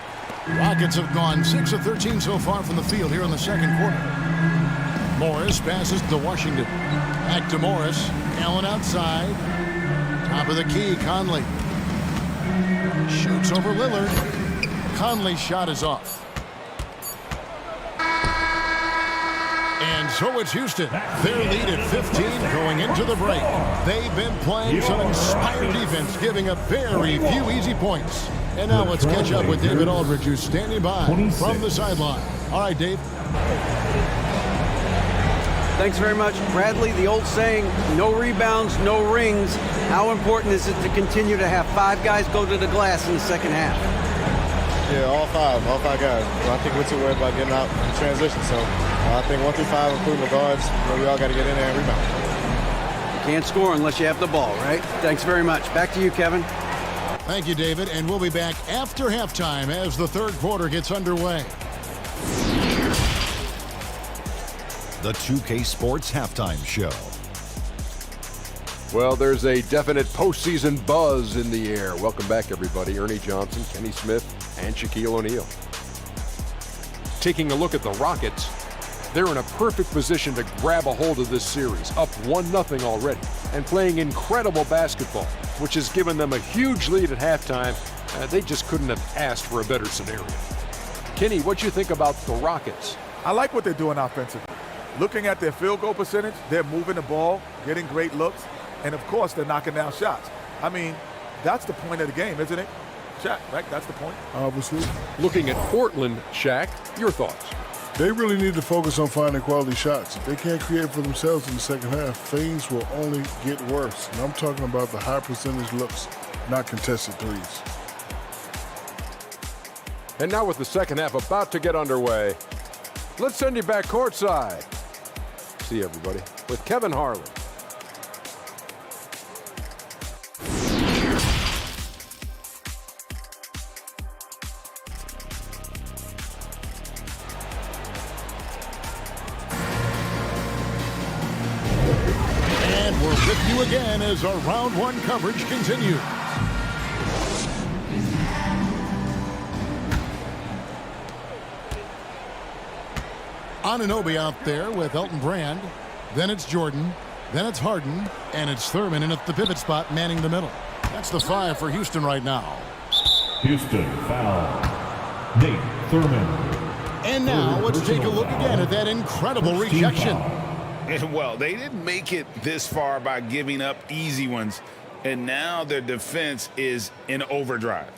Rockets have gone 6 of 13 so far from the field here in the second quarter. Morris passes to Washington. Back to Morris. Allen outside. Top of the key, Conley. Shoots over Lillard. Conley's shot is off. And so it's Houston. Their lead at 15 going into the break. They've been playing some inspired defense, giving up very few easy points. And now let's catch up with David Aldridge, who's standing by from the sideline. All right, Dave. Thanks very much, Bradley. The old saying, no rebounds, no rings. How important is it to continue to have 5 guys go to the glass in the second half? Yeah, all five guys. I think we're too worried about getting out in transition. So I think 1 through 5, including the guards, we all got to get in there and rebound. Can't score unless you have the ball, right? Thanks very much. Back to you, Kevin. Thank you, David. And we'll be back after halftime as the third quarter gets underway. The 2K Sports Halftime Show. Well, there's a definite postseason buzz in the air. Welcome back, everybody. Ernie Johnson, Kenny Smith, and Shaquille O'Neal. Taking a look at the Rockets, they're in a perfect position to grab a hold of this series, up 1-0 already, and playing incredible basketball, which has given them a huge lead at halftime. They just couldn't have asked for a better scenario. Kenny, what do you think about the Rockets? I like what they're doing offensively. Looking at their field goal percentage, they're moving the ball, getting great looks, and of course they're knocking down shots. I mean, that's the point of the game, isn't it? Shaq, right? That's the point. Obviously. Looking at Portland, Shaq, your thoughts? They really need to focus on finding quality shots. If they can't create for themselves in the second half, things will only get worse. And I'm talking about the high percentage looks, not contested threes. And now with the second half about to get underway, let's send you back courtside. See you, everybody, with Kevin Harlan. And we're with you again as our round 1 coverage continues. Anunoby out there with Elton Brand. Then it's Jordan. Then it's Harden. And it's Thurman in at the pivot spot, manning the middle. That's the 5 for Houston right now. Houston foul. Nate Thurman. And now let's take a look again at that incredible rejection. And well, they didn't make it this far by giving up easy ones. And now their defense is in overdrive.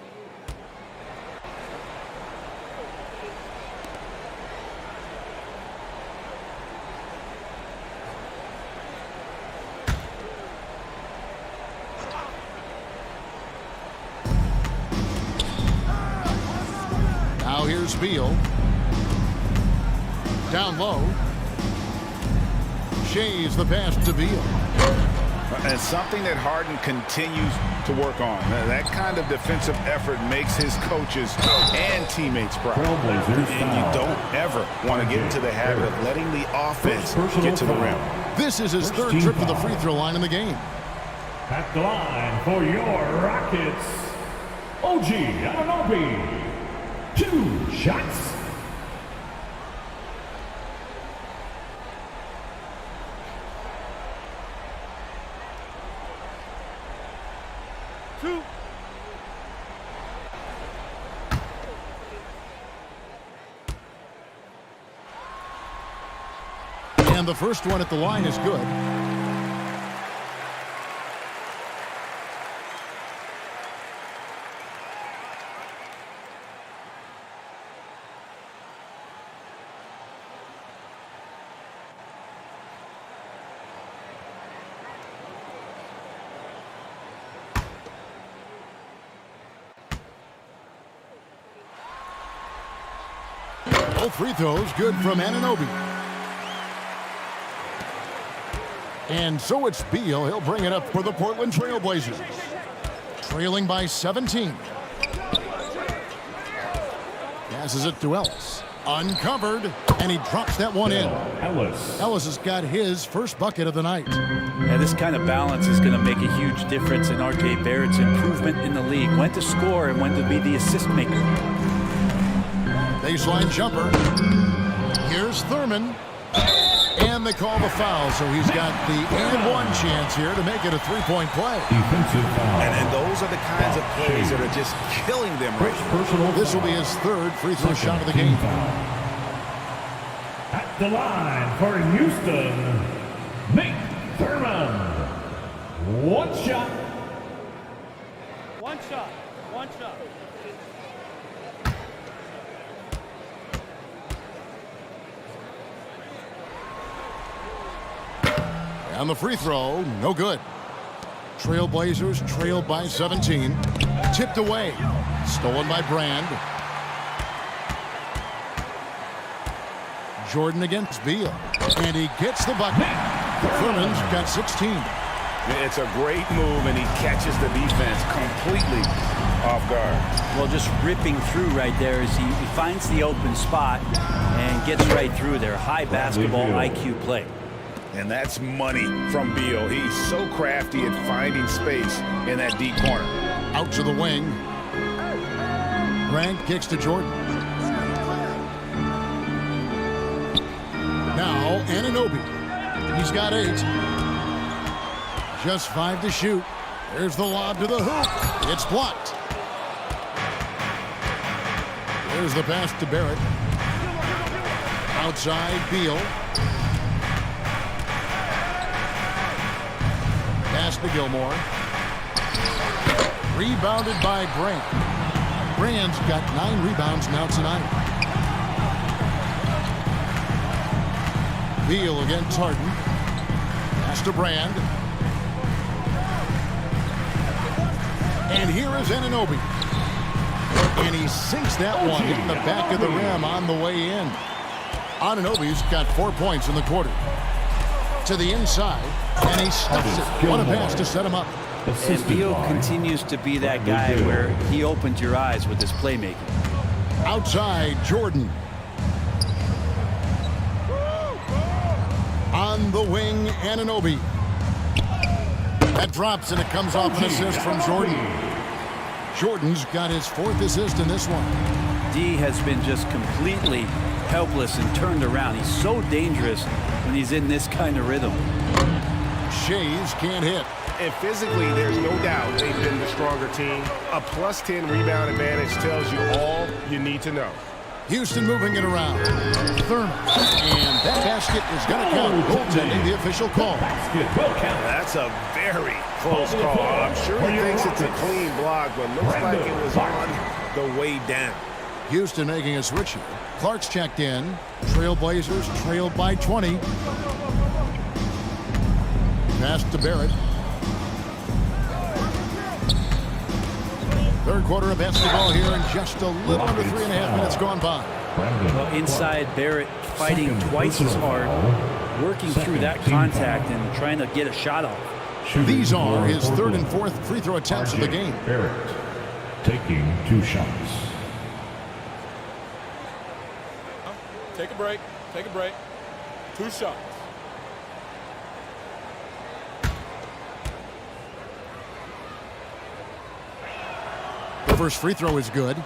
It's Beal. Down low. Shays the pass to Beal. And something that Harden continues to work on. That kind of defensive effort makes his coaches and teammates proud. And you don't ever want to get into the habit of letting the offense get to the rim. This is his third trip to the free throw line in the game. At the line for your Rockets, OG Anunoby. 2 shots. And the first one at the line is good. Both free throws good from Anunoby. And so it's Beal. He'll bring it up for the Portland Trail Blazers. Trailing by 17. Passes it to Ellis. Uncovered, and he drops that one in. Ellis has got his first bucket of the night. Yeah, this kind of balance is going to make a huge difference in R.J. Barrett's improvement in the league. When to score and when to be the assist maker. Baseline jumper. Here's Thurman. And they call the foul, so he's got the and-one chance here to make it a three-point play. And those are the kinds of plays that are just killing them right now. This will be his third free throw shot of the game. At the line for Houston, Nate Thurman. 1 shot. One shot. One shot. And the free throw, no good. Trailblazers trailed by 17. Tipped away. Stolen by Brand. Jordan against Beal. And he gets the bucket. Thurman's got 16. It's a great move, and he catches the defense completely off guard. Well, just ripping through right there as he finds the open spot and gets right through there. High basketball IQ play. And that's money from Beal. He's so crafty at finding space in that deep corner. Out to the wing. Grant kicks to Jordan. Now Anunoby. He's got 8. Just 5 to shoot. There's the lob to the hoop. It's blocked. There's the pass to Barrett. Outside Beal. Pass to Gilmore. Rebounded by Brand. Brand's got 9 rebounds now tonight. Beal against Harden. Pass to Brand. And here is Anunoby. And he sinks that one in the back of the rim on the way in. Anunoby's got 4 points in the quarter. To the inside, and he stuffs it. What a pass to set him up. And Beal continues to be that guy where he opens your eyes with his playmaking. Outside, Jordan. On the wing, Anunoby. That drops, and it comes off an assist from Jordan. Jordan's got his 4th assist in this one. D has been just completely helpless and turned around. He's so dangerous when he's in this kind of rhythm. Shays can't hit. And physically, there's no doubt they've been the stronger team. A +10 rebound advantage tells you all you need to know. Houston moving it around. Thurman. And that basket is going to count. Goaltending, the official call. That's a very close call. I'm sure he thinks it's a clean block, but looks like it was on the way down. Houston making a switch here. Clark's checked in. Trailblazers trailed by 20. Pass to Barrett. Third quarter of basketball here, and just a little under 3.5 minutes gone by. Well, inside, Barrett fighting twice as hard, working through that contact and trying to get a shot off. These are his third and fourth free throw attempts of the game. Barrett taking 2 shots. Take a break. Take a break. 2 shots. The first free throw is good.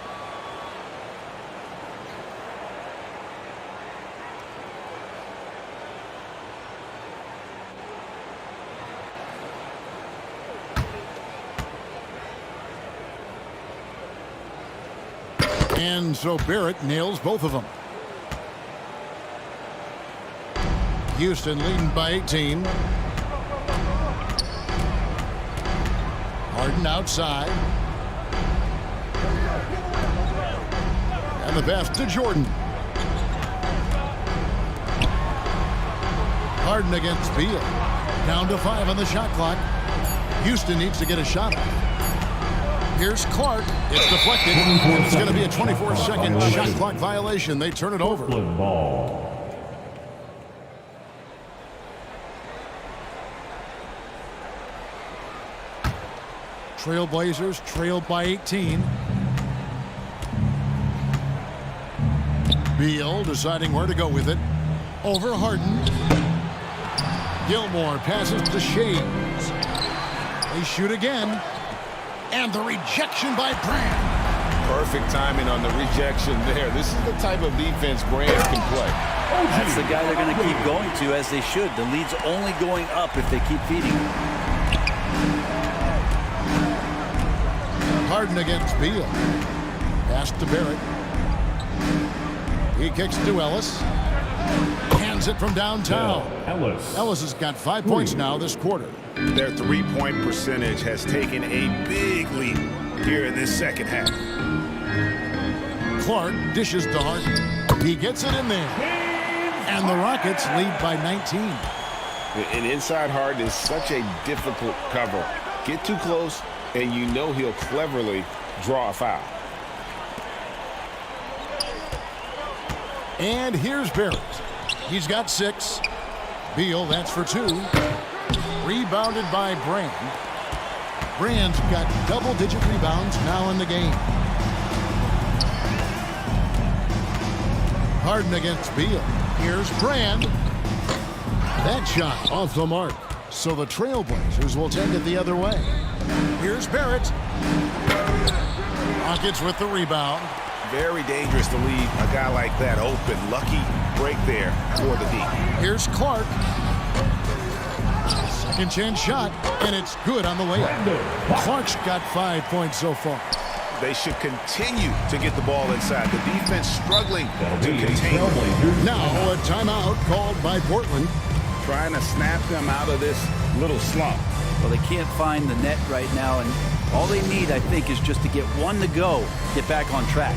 And so Barrett nails both of them. Houston leading by 18. Harden outside. And the pass to Jordan. Harden against Beal. Down to 5 on the shot clock. Houston needs to get a shot off. Here's Clark. It's deflected. It's going to be a 24-second shot clock violation. They turn it over. Ball. Trailblazers trailed by 18. Beal deciding where to go with it. Over Harden. Gilmore passes to Shades. They shoot again. And the rejection by Brand. Perfect timing on the rejection there. This is the type of defense Brand can play. That's the guy they're going to keep going to, as they should. The lead's only going up if they keep feeding him. Harden against Beal. Pass to Barrett. He kicks to Ellis. Hands it from downtown. Ellis has got 5 points now this quarter. Their three-point percentage has taken a big leap here in this second half. Clark dishes to Harden. He gets it in there. And the Rockets lead by 19. And inside Harden is such a difficult cover. Get too close, and you know he'll cleverly draw a foul. And here's Barrett. He's got 6. Beal, that's for 2. Rebounded by Brand. Brand's got double-digit rebounds now in the game. Harden against Beal. Here's Brand. That shot off the mark. So the Trailblazers will take it the other way. Here's Barrett. Rockets with the rebound. Very dangerous to leave a guy like that open. Lucky break there for the D. Here's Clark. Second chance shot, and it's good on the way up. Clark's got 5 points so far. They should continue to get the ball inside. The defense struggling to contain them. Now a timeout called by Portland. Trying to snap them out of this little slump. Well, they can't find the net right now, and all they need, I think, is just to get one to go, get back on track.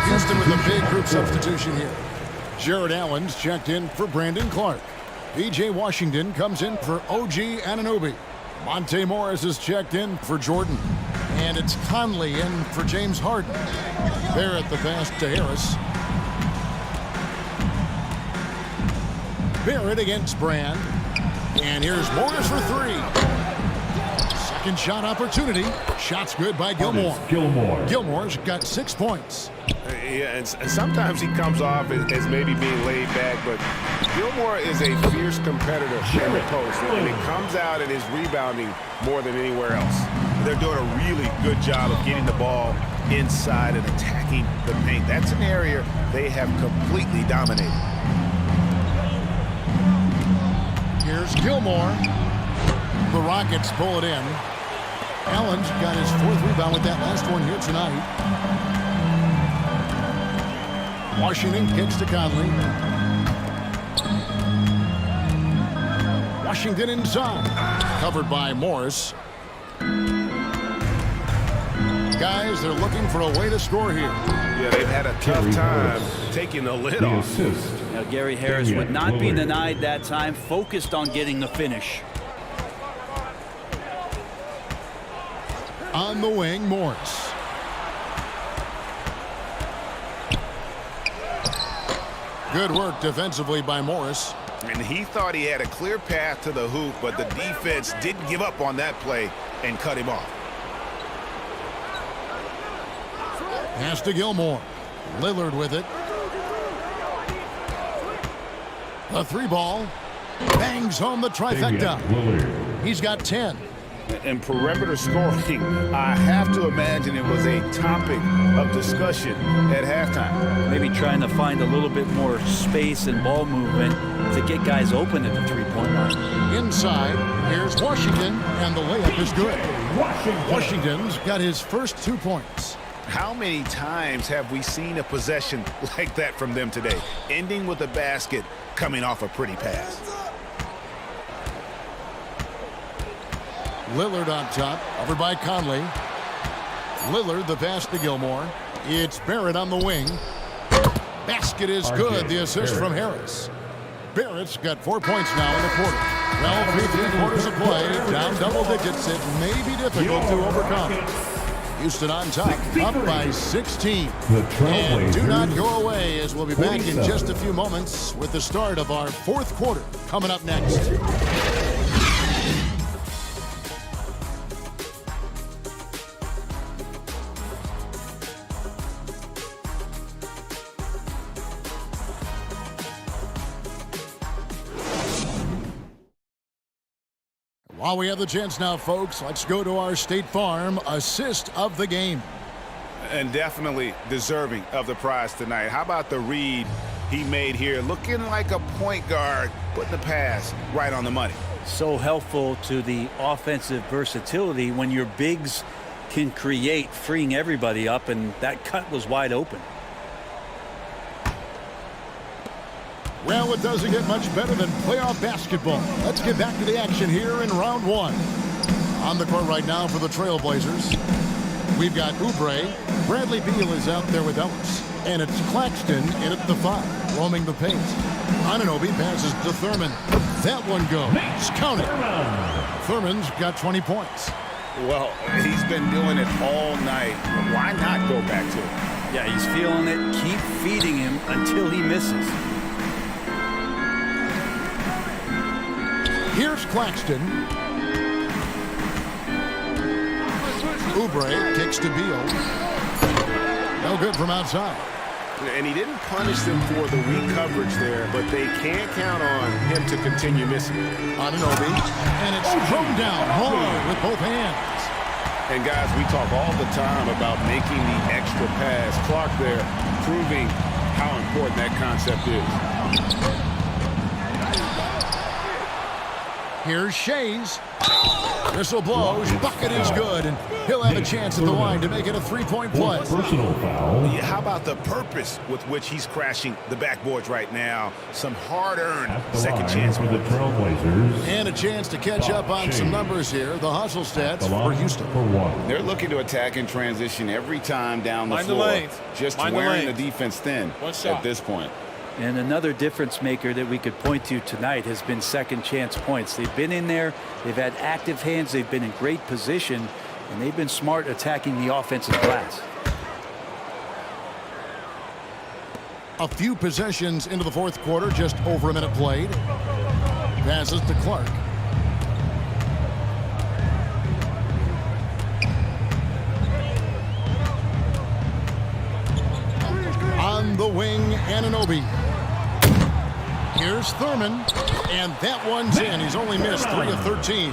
Houston with a big group substitution here. Jared Allen's checked in for Brandon Clark. P.J. Washington comes in for O.G. Anunoby. Monte Morris is checked in for Jordan. And it's Conley in for James Harden. Barrett the pass to Harris. Barrett against Brand. And here's Morris for three. Second shot opportunity. Shot's good by Gilmore. Gilmore's got 6 points. Yeah, and sometimes he comes off as maybe being laid back, but Gilmore is a fierce competitor in the post, and it comes out in his rebounding more than anywhere else. They're doing a really good job of getting the ball inside and attacking the paint. That's an area they have completely dominated. Here's Gilmore. The Rockets pull it in. Allen's got his 4th rebound with that last one here tonight. Washington kicks to Conley. Washington inside. Covered by Morris. Guys, they're looking for a way to score here. Yeah, they've had a tough time taking the lid off. Now, Gary Harris would not be denied that time, focused on getting the finish. On the wing, Morris. Good work defensively by Morris. And he thought he had a clear path to the hoop, but the defense didn't give up on that play and cut him off. Pass to Gilmore. Lillard with it. A 3-ball. Bangs home the trifecta. He's got 10. And perimeter scoring, I have to imagine it was a topic of discussion at halftime. Maybe trying to find a little bit more space and ball movement to get guys open at the three-point line. Inside, here's Washington, and the layup is good. Washington's got his first 2 points. How many times have we seen a possession like that from them today, ending with a basket coming off a pretty pass? Lillard on top, over by Conley. Lillard, the pass to Gilmore. It's Barrett on the wing. Basket is good, the assist from Harris. Barrett's got 4 points now in the quarter. Well, 3/3 of play, down double digits. It may be difficult to overcome. Houston on top, up by 16. And do not go away, as we'll be back in just a few moments with the start of our 4th quarter coming up next. While we have the chance now, folks, let's go to our State Farm assist of the game. And definitely deserving of the prize tonight. How about the read he made here? Looking like a point guard, putting the pass right on the money. So helpful to the offensive versatility when your bigs can create, freeing everybody up, and that cut was wide open. Well, it doesn't get much better than playoff basketball. Let's get back to the action here in round 1. On the court right now for the Trailblazers, we've got Oubre. Bradley Beal is out there with Ellis. And it's Claxton in at the 5, roaming the paint. Anunoby passes to Thurman. That one goes. Count it. Thurman's got 20 points. Well, he's been doing it all night. Why not go back to it? Yeah, he's feeling it. Keep feeding him until he misses. Here's Claxton. Oubre kicks to Beal. No good from outside. And he didn't punish them for the weak coverage there, but they can't count on him to continue missing. Anunoby. And it's thrown down hard with both hands. And guys, we talk all the time about making the extra pass. Clark there proving how important that concept is. Here's Shays. Whistle blows. Bucket is good, and he'll have a chance at the line to make it a 3-point play. Personal foul. Yeah, how about the purpose with which he's crashing the backboards right now? Some hard-earned second chance for the Trailblazers. And a chance to catch up on some numbers here. The hustle stats for Houston. They're looking to attack in transition every time down the floor. Just wearing the defense thin at this point. And another difference maker that we could point to tonight has been second chance points. They've been in there, they've had active hands, they've been in great position, and they've been smart attacking the offensive glass. A few possessions into the fourth quarter, just over a minute played. Passes to Clark. On the wing, Anunoby. Here's Thurman, and that one's in. He's only missed 3 of 13.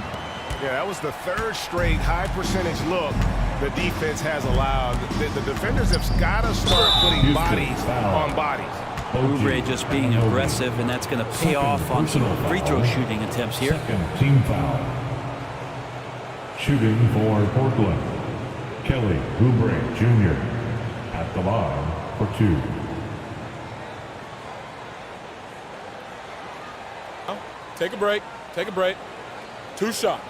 Yeah, that was the third straight high percentage look the defense has allowed. The defenders have got to start putting bodies on bodies. Oubre just being aggressive, and that's going to pay off on some free throw shooting attempts here. Second team foul. Shooting for Portland, Kelly Oubre Jr. at the line for 2. Take a break. Take a break. 2 shots.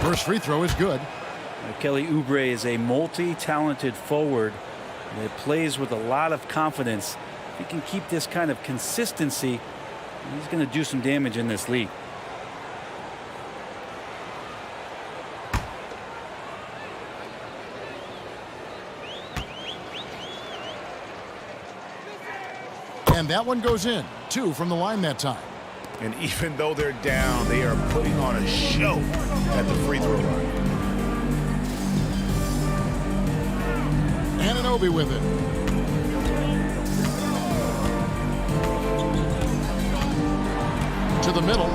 First free throw is good. Kelly Oubre is a multi-talented forward that plays with a lot of confidence. If he can keep this kind of consistency, he's going to do some damage in this league. And that one goes in. 2 from the line that time. And even though they're down, they are putting on a show at the free throw line. Anunoby with it. To the middle.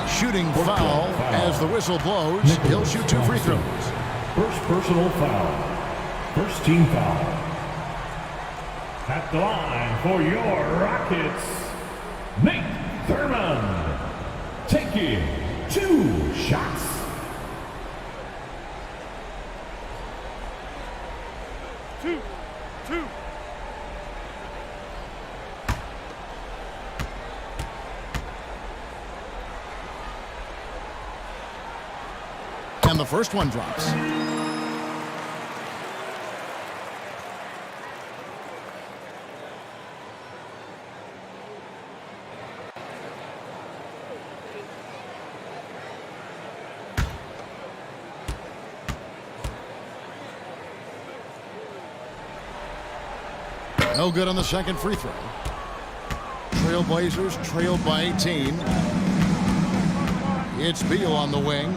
Shooting foul as the whistle blows. He'll shoot 2 free throws. First personal foul. First team foul. At the line for your Rockets, Nate Thurman, taking 2 shots. Two. And the first one drops. No good on the second free throw. Trailblazers trailed by 18. It's Beal on the wing.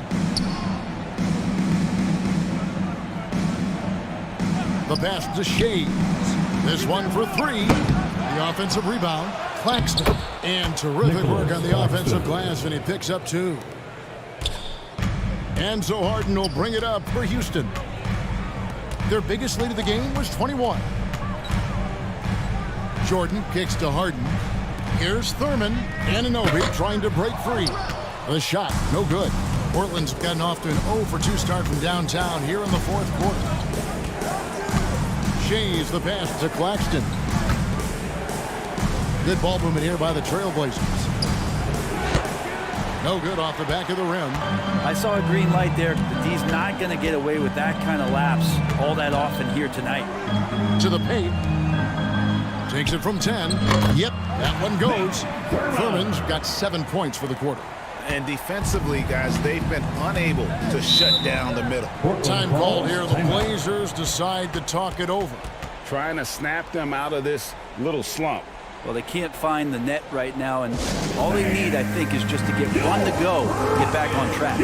The pass to Shades. This one for 3. The offensive rebound. Claxton. And terrific work on the offensive glass, and he picks up 2. Enzo Harden will bring it up for Houston. Their biggest lead of the game was 21. Jordan kicks to Harden. Here's Thurman. Anunoby trying to break free. The shot, no good. Portland's gotten off to an 0 for 2 start from downtown here in the fourth quarter. Shays the pass to Claxton. Good ball movement here by the Trailblazers. No good off the back of the rim. I saw a green light there. He's not going to get away with that kind of lapse all that often here tonight. To the paint. Takes it from 10. Yep, that one goes. Thurman's got 7 points for the quarter. And defensively, guys, they've been unable to shut down the middle. Time called here. The Blazers decide to talk it over. Trying to snap them out of this little slump. Well, they can't find the net right now, and all they need, I think, is just to get one to go, get back on track.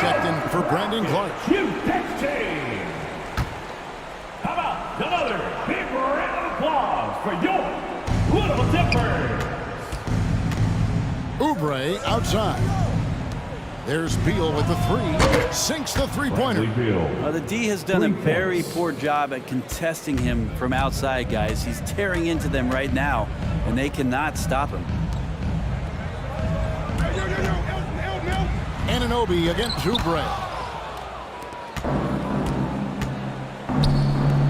checked in for Brandon Clark. How about another big round of applause for your Little Timbers? Oubre outside. There's Beal with the three. Sinks the three-pointer. The D has done a very poor job at contesting him from outside, guys. He's tearing into them right now, and they cannot stop him. Anunoby against Oubre.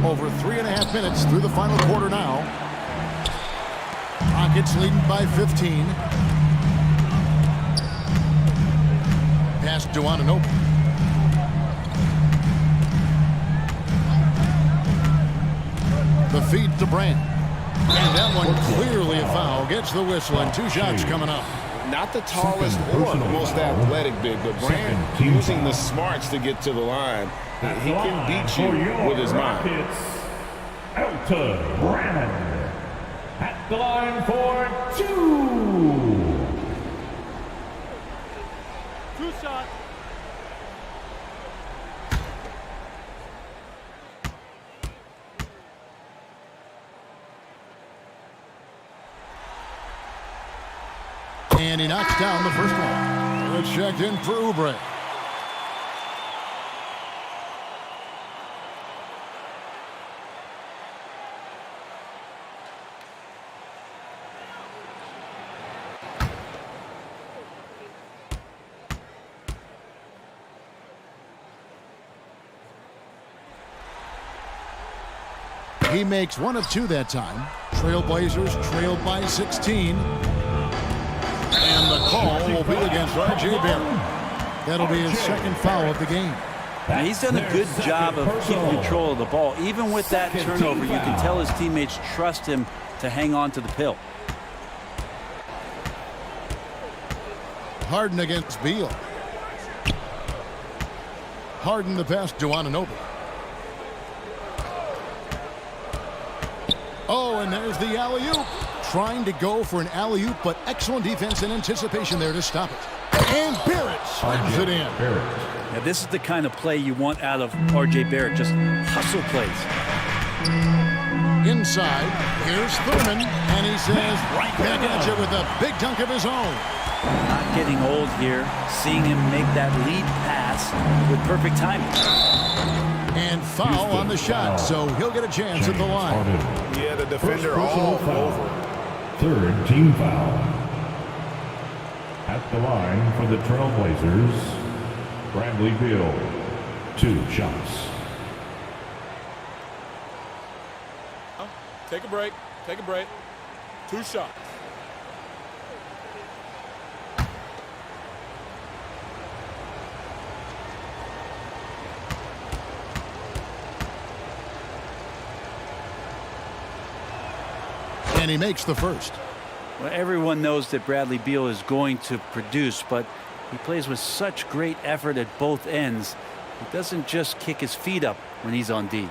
Over 3.5 minutes through the final quarter now. Rockets leading by 15. Pass to Anunoby. The feed to Brand. And that one clearly a foul. Gets the whistle and 2 shots coming up. Not the tallest or the most athletic big, but Brand using the smarts to get to the line. He can beat you with his mind. Elton Brand at the line for 2. 2 shots. And he knocks down the first one. It's checked in for Oubre. He makes 1 of 2 that time. Trailblazers trailed by 16. And the call will be against R.J. Barrett. That'll be his second foul of the game. Now, he's done a good job of keeping control of the ball. Even with that turnover, you can tell his teammates trust him to hang on to the pill. Harden against Beal. Harden the pass to Anunoby. Oh, and there's the alley-oop. Trying to go for an alley-oop, but excellent defense and anticipation there to stop it. And Barrett slams it in. Now, this is the kind of play you want out of R.J. Barrett, just hustle plays. Inside, here's Thurman, and he says right back at you with a big dunk of his own. Not getting old here, seeing him make that lead pass with perfect timing. And foul on the shot, so he'll get a chance at the line. Yeah, the defender all over. 3rd team foul. At the line for the Trailblazers, Bradley Beal. 2 shots. Take a break. Take a break. 2 shots. And he makes the first. Well, everyone knows that Bradley Beal is going to produce, but he plays with such great effort at both ends. He doesn't just kick his feet up when he's on D.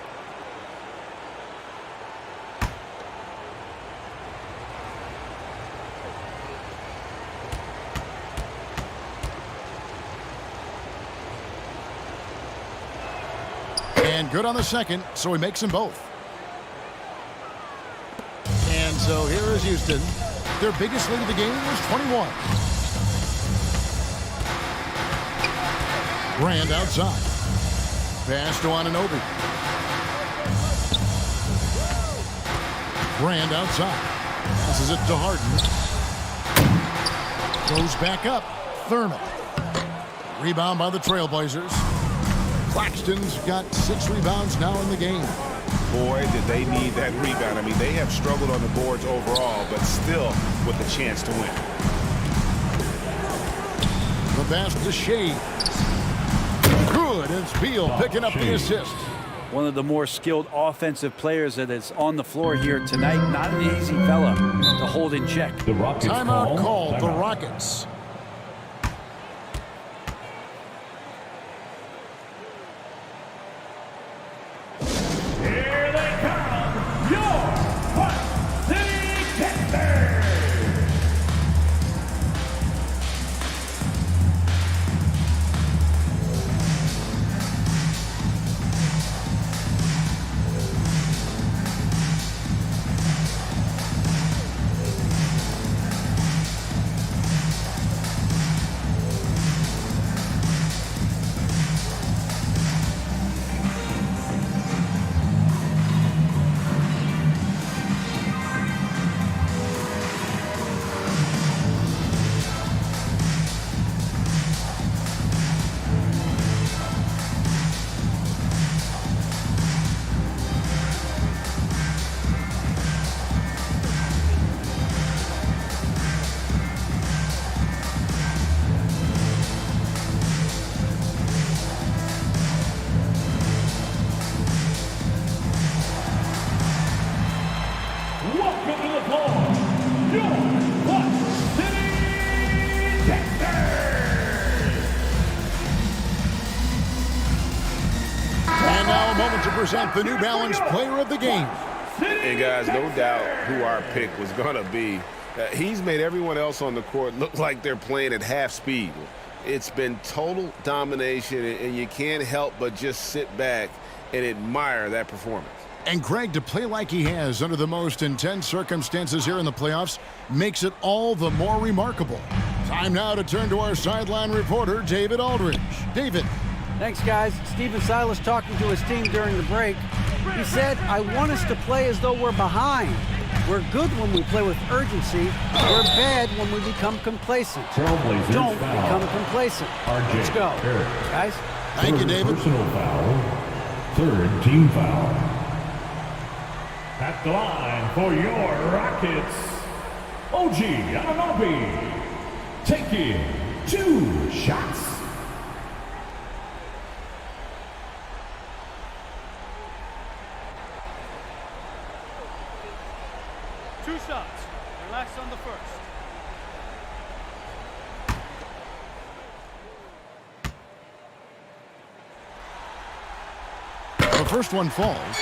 And good on the second, so he makes them both. And so here is Houston. Their biggest lead of the game was 21. Brand outside. Pass to Anunoby. Brand outside. Passes it to Harden. Goes back up. Thurman. Rebound by the Trailblazers. Claxton's got 6 rebounds now in the game. Boy, did they need that rebound. I mean, they have struggled on the boards overall, but still with a chance to win. The pass to Shea. Good. It's Beal picking up the assist. One of the more skilled offensive players that is on the floor here tonight. Not an easy fella to hold in check. The Rockets Timeout called. The Rockets. Here they come, your Varsity Panthers. your Clutch City Texans. And now a moment to present the New Balance Player of the Game. And guys, no doubt who our pick was going to be. He's made everyone else on the court look like they're playing at half speed. It's been total domination, and you can't help but just sit back and admire that performance. And Greg, to play like he has under the most intense circumstances here in the playoffs makes it all the more remarkable. Time now to turn to our sideline reporter, David Aldridge. David. Thanks, guys. Stephen Silas talking to his team during the break. He said, I want us to play as though we're behind. We're good when we play with urgency. We're bad when we become complacent. Don't become complacent. Let's go. Guys. Thank you, David. Personal foul. Third team foul. At the line for your Rockets, OG Anunoby. Taking 2 shots. Two shots. Relax on the first. The first one falls.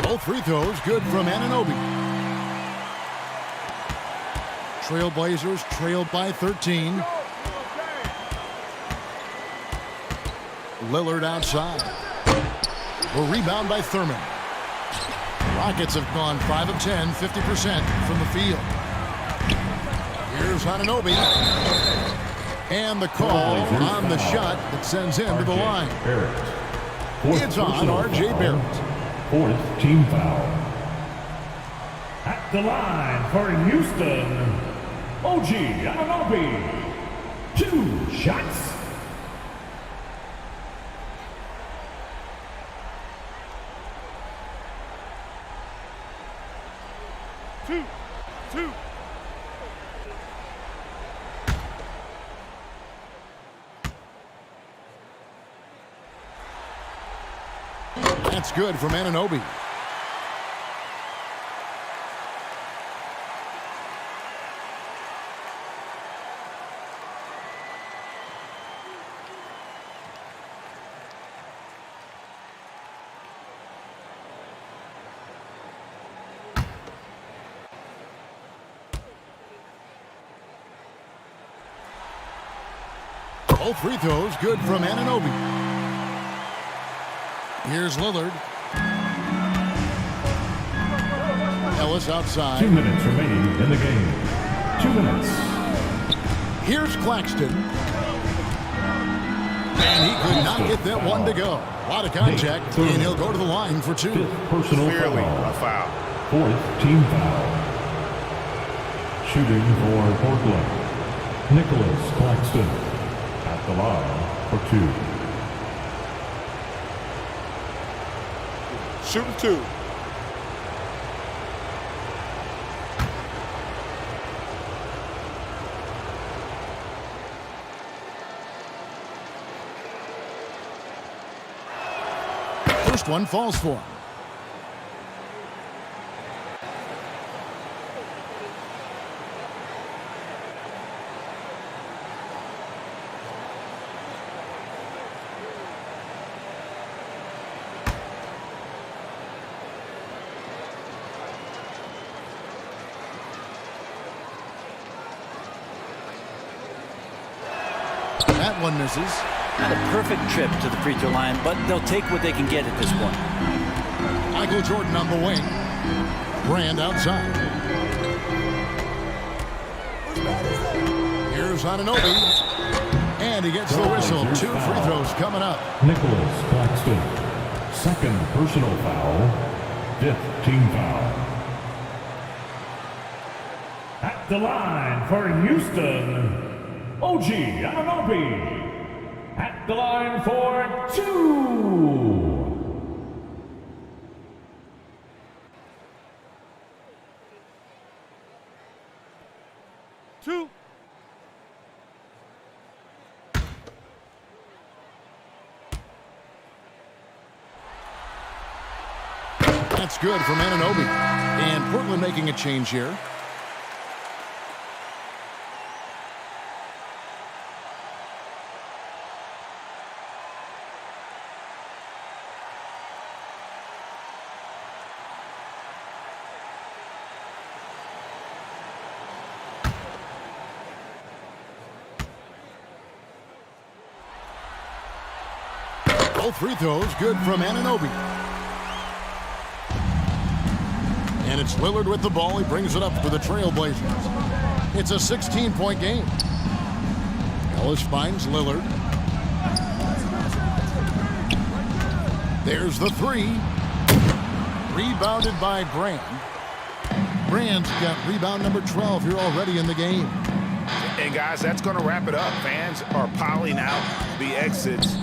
Both free throws good from Anunoby. Trailblazers trailed by 13. Lillard outside. A rebound by Thurman. Rockets have gone 5 of 10, 50% from the field. Here's Anunoby. And the call on the shot that sends him to the line. It's on R.J. Barrett. 4th team foul. At the line for Houston, OG Anunoby. 2 shots. Two. That's good from Anunoby. Both free throws good from Anunoby. Here's Lillard. Ellis outside. 2 minutes remaining in the game. 2 minutes. Here's Claxton. And he could not get that one to go. A lot of contact, and he'll go to the line for 2. Personal Clearly a foul. 4th team foul. Shooting for Portland, Nicholas Claxton. At the line for 2. Shooting 2. First one falls for him. That one misses. Not a perfect trip to the free throw line, but they'll take what they can get at this point. Michael Jordan on the wing. Brand outside. Here's Anunoby. And he gets the whistle. 2 free throws coming up. Nicholas Claxton. 2nd personal foul. 5th team foul. At the line for Houston, OG Anunoby. at the line for 2. That's good from Anunoby. And Portland making a change here. Both free throws good from Anunoby. And it's Lillard with the ball. He brings it up for the Trailblazers. It's a 16-point game. Ellis finds Lillard. There's the three. Rebounded by Brand. Brand's got rebound number 12 here already in the game. And guys, that's going to wrap it up. Fans are piling out the exits.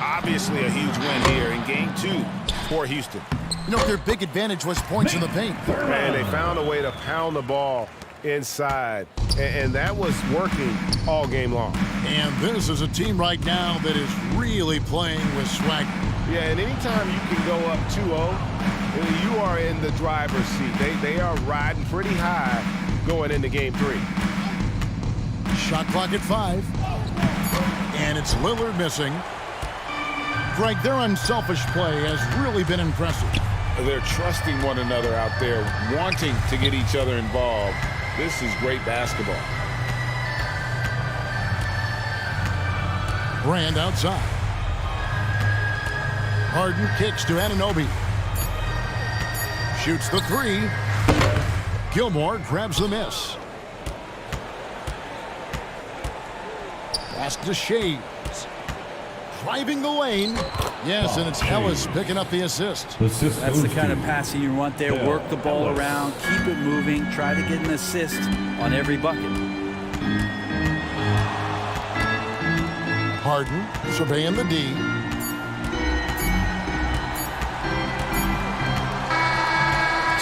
Obviously a huge win here in Game 2 for Houston. You know, their big advantage was points in the paint. And they found a way to pound the ball inside. And that was working all game long. And this is a team right now that is really playing with swagger. Yeah, and anytime you can go up 2-0, you are in the driver's seat. They are riding pretty high going into Game 3. Shot clock at 5. And it's Lillard missing. Greg, their unselfish play has really been impressive. They're trusting one another out there, wanting to get each other involved. This is great basketball. Brand outside. Harden kicks to Anunoby. Shoots the three. Gilmore grabs the miss. Pass to Shades. Driving the lane. Yes, and it's Ellis picking up the assist. That's the kind of passing you want there. Work the ball around, keep it moving, try to get an assist on every bucket. Harden surveying the D.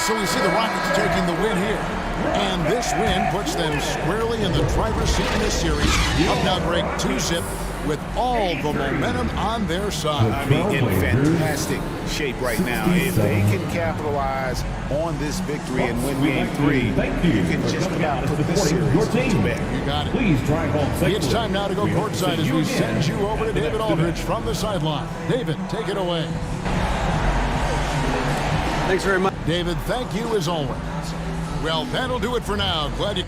So we see the Rockets taking the win here. And this win puts them squarely in the driver's seat in this series. Up now, Greg, 2-zip. With all the momentum on their side. I mean, in fantastic shape right now. If they can capitalize on this victory and win Game 3, you can just about put this series to bed. You got it. It's time now to go courtside as we send you over to David Aldridge from the sideline. David, take it away. Thanks very much. David, thank you as always. Well, that'll do it for now. Glad you...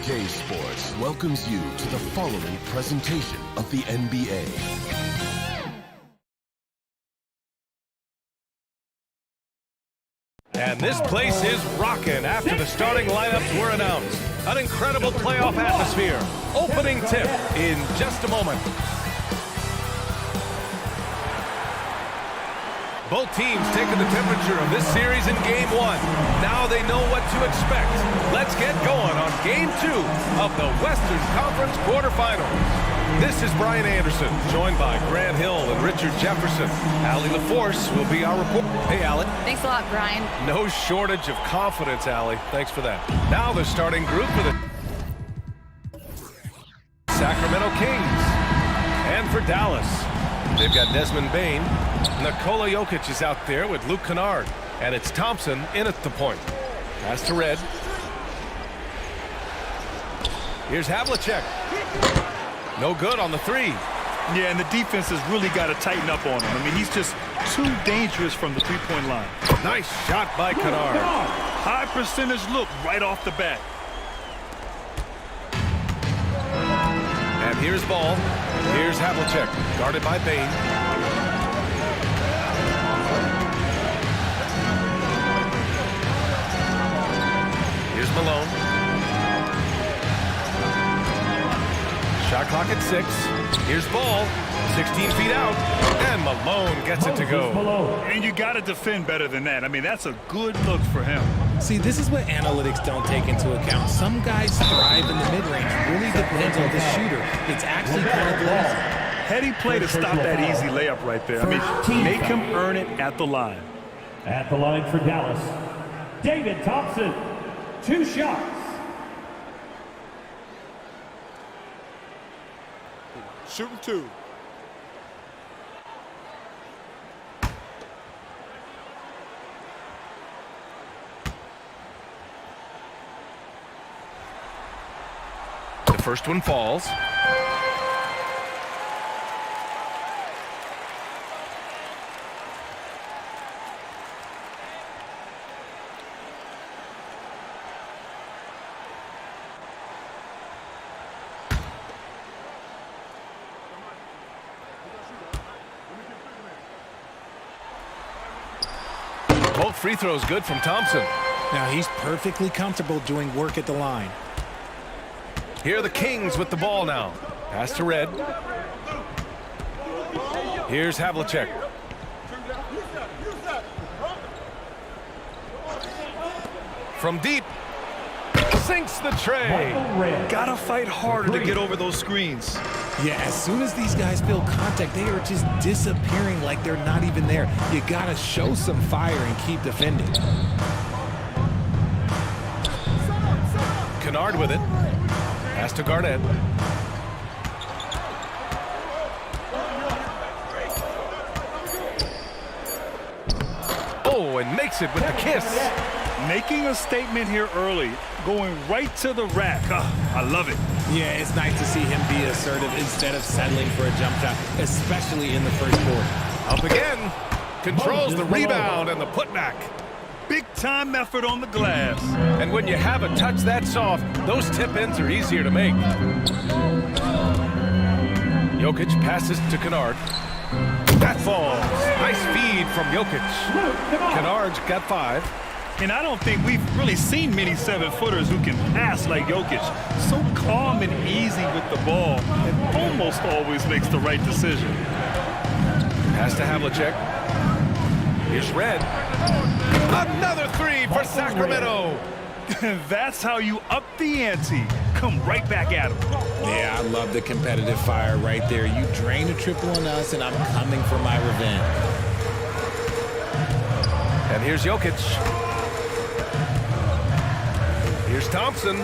2K Sports welcomes you to the following presentation of the NBA. And this place is rocking after the starting lineups were announced. An incredible playoff atmosphere. Opening tip in just a moment. Both teams taking the temperature of this series in Game 1. Now they know what to expect. Let's get going on Game 2 of the Western Conference quarterfinals. This is Brian Anderson, joined by Grant Hill and Richard Jefferson. Allie LaForce will be our reporter. Hey, Allie. Thanks a lot, Brian. No shortage of confidence, Allie. Thanks for that. Now the starting group for the Sacramento Kings. And for Dallas, they've got Desmond Bane. Nikola Jokic is out there with Luke Kennard. And it's Thompson in at the point. Pass to Red. Here's Havlicek. No good on the three. Yeah, and the defense has really got to tighten up on him. I mean, he's just too dangerous from the three-point line. Nice shot by Kennard. High percentage look right off the bat. And here's Ball. Here's Havlicek, guarded by Bane. Here's Malone. Shot clock at 6. Here's Ball. 16 feet out. And Malone gets it to go. And you got to defend better than that. I mean, that's a good look for him. See, this is what analytics don't take into account. Some guys thrive in the mid-range. Really depends on the shooter. It's actually kind of easy. Heady play to stop that easy layup right there. I mean, make him earn it at the line. At the line for Dallas, David Thompson. 2 shots. Shooting 2. The first one falls. Both free throws good from Thompson. Now he's perfectly comfortable doing work at the line. Here are the Kings with the ball now. Pass to Red. Here's Havlicek. From deep. Sinks the tray. Gotta fight harder to get over those screens. Yeah, as soon as these guys feel contact, they are just disappearing like they're not even there. You gotta show some fire and keep defending. Kennard with it. Pass to Garnett. Oh, and makes it with the kiss. Making a statement here early, going right to the rack. I love it. Yeah, it's nice to see him be assertive instead of settling for a jump shot, especially in the first quarter. Up again. Controls the rebound and the putback. Big time effort on the glass. And when you have a touch that soft, those tip-ins are easier to make. Jokic passes to Kennard. That falls. Nice feed from Jokic. Kennard's got 5. And I don't think we've really seen many 7-footers who can pass like Jokic. So calm and easy with the ball and almost always makes the right decision. Pass to Havlicek. Here's Red. Another 3 for Sacramento. That's how you up the ante. Come right back at him. Yeah, I love the competitive fire right there. You drain a triple on us, and I'm coming for my revenge. And here's Jokic. Here's Thompson.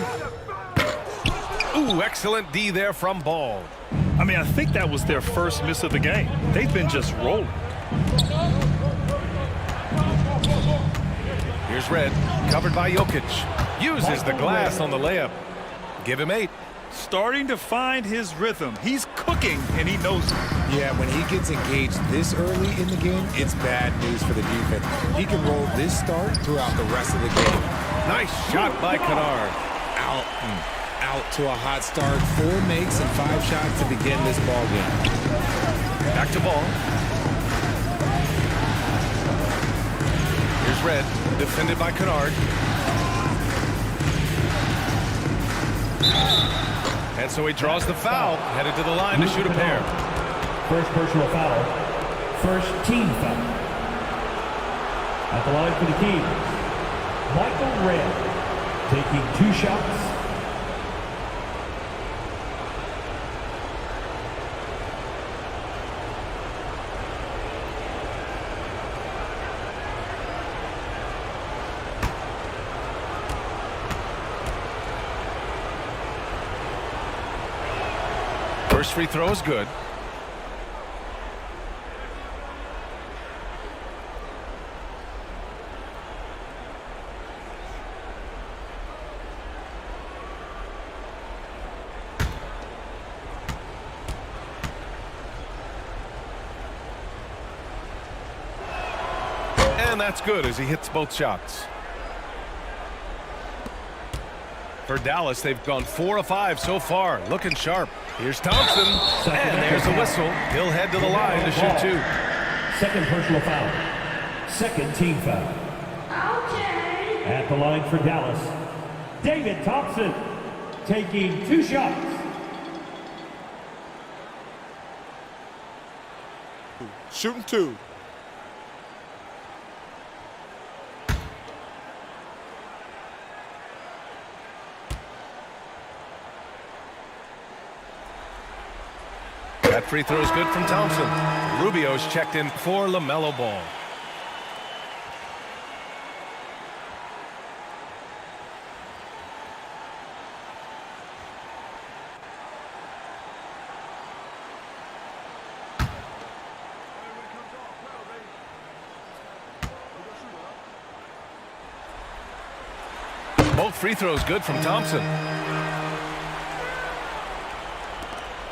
Ooh, excellent D there from Ball. I mean, I think that was their first miss of the game. They've been just rolling. Here's Red, covered by Jokic. Uses the glass on the layup. Give him 8. Starting to find his rhythm. He's cooking, and he knows it. Yeah, when he gets engaged this early in the game, it's bad news for the defense. He can roll this start throughout the rest of the game. Nice shot by Kennard. out to a hot start. 4 makes and 5 shots to begin this ball game. Back to ball. Here's Red, defended by Kennard. And so he draws the foul, headed to the line to shoot a pair. First personal foul. First team foul. At the line for the Kings, Michael Red, taking 2 shots. First free throw is good. And that's good as he hits both shots. For Dallas, they've gone 4 of 5 so far, looking sharp. Here's Thompson, and there's a whistle. He'll head to the line to shoot 2. Second personal foul. Second team foul. Okay. At the line for Dallas, David Thompson, taking 2 shots. Shooting 2. That free throw is good from Thompson. Rubio's checked in for LaMelo Ball. Both free throws good from Thompson.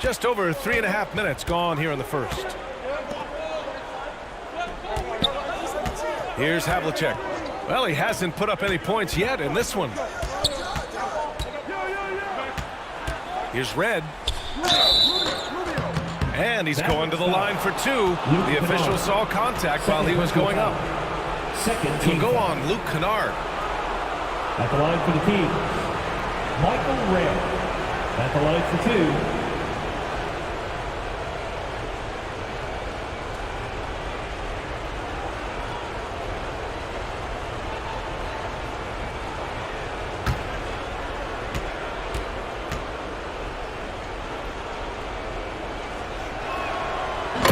Just over 3.5 minutes gone here in the first. Here's Havlicek. Well, he hasn't put up any points yet in this one. Here's Red. And he's going to the line for 2. The official saw contact while he was going up. He'll go on Luke Kennard. At the line for the Kings, Michael Red. At the line for 2.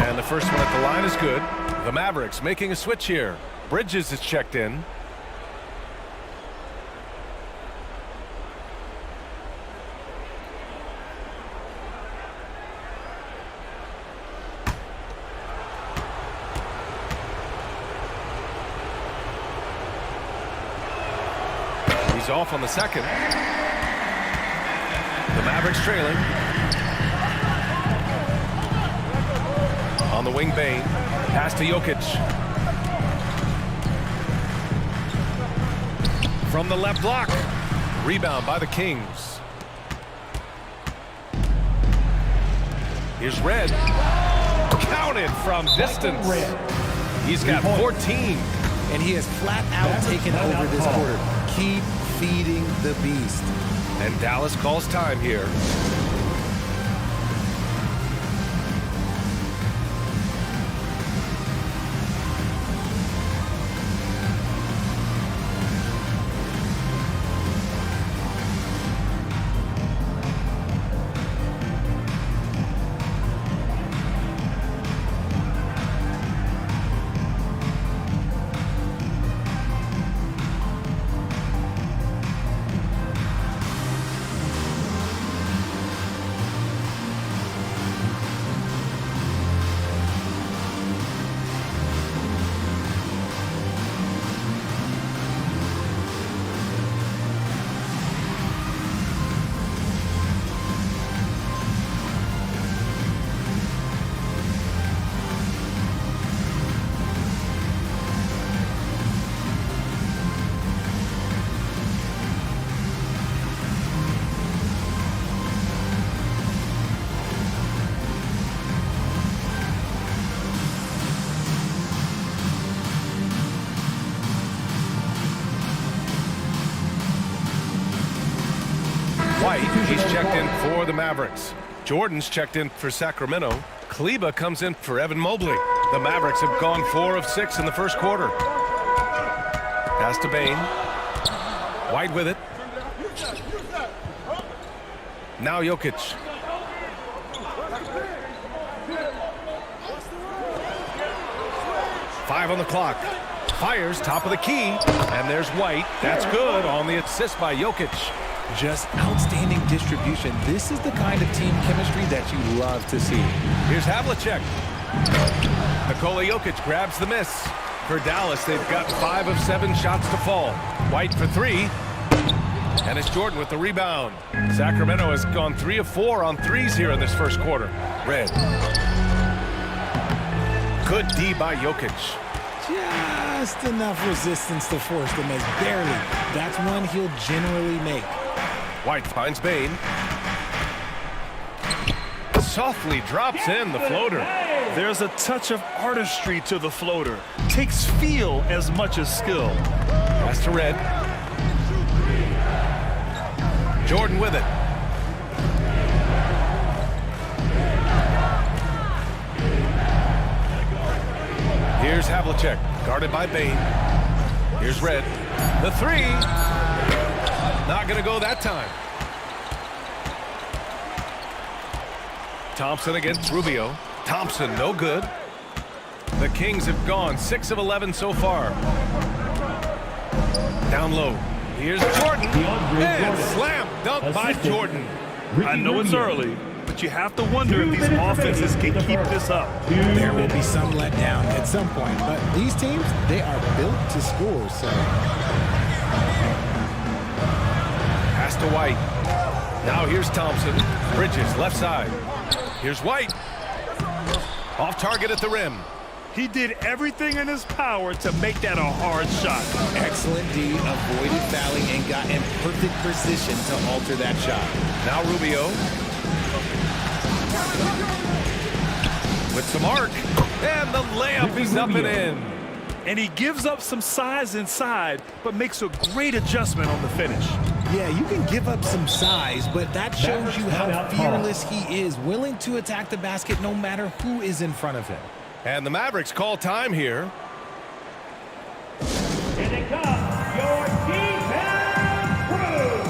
And the first one at the line is good. The Mavericks making a switch here. Bridges is checked in. He's off on the second. The Mavericks trailing. On the wing, Bane. Pass to Jokic. From the left block. Rebound by the Kings. Here's Red. Counted from distance. He's got 14. And he has flat out taken over this quarter. Keep feeding the beast. And Dallas calls time here. checked in for the Mavericks. Jordan's checked in for Sacramento. Kleba comes in for Evan Mobley. The Mavericks have gone 4 of 6 in the first quarter. Pass to Bane. White with it. Now Jokic. Five on the clock. Fires top of the key. And there's White. That's good on the assist by Jokic. Just outstanding distribution. This is the kind of team chemistry that you love to see. Here's Havlicek. Nikola Jokic grabs the miss. For Dallas, they've got 5 of 7 shots to fall. White for 3. And it's Jordan with the rebound. Sacramento has gone 3 of 4 on threes here in this first quarter. Red. Good D by Jokic. Just enough resistance to force the miss. Barely. That's one he'll generally make. White finds Bane. Softly drops in the floater. There's a touch of artistry to the floater. Takes feel as much as skill. Pass to Red. Jordan with it. Here's Havlicek, guarded by Bane. Here's Red. The 3. Not going to go that time. Thompson against Rubio. Thompson, no good. The Kings have gone 6 of 11 so far. Down low. Here's Jordan. And slam dunk by Jordan. I know it's early, but you have to wonder if these offenses can keep this up. There will be some letdown at some point, but these teams, they are built to score, so. Pass to White. Now here's Thompson. Bridges, left side. Here's White. Off target at the rim. He did everything in his power to make that a hard shot. Excellent D, avoided fouling and got in perfect position to alter that shot. Now Rubio. With some arc. And the layup is up and in. And he gives up some size inside, but makes a great adjustment on the finish. Yeah, you can give up some size, but that shows you how fearless he is, willing to attack the basket no matter who is in front of him. And the Mavericks call time here. Here they come, your D-Town crew.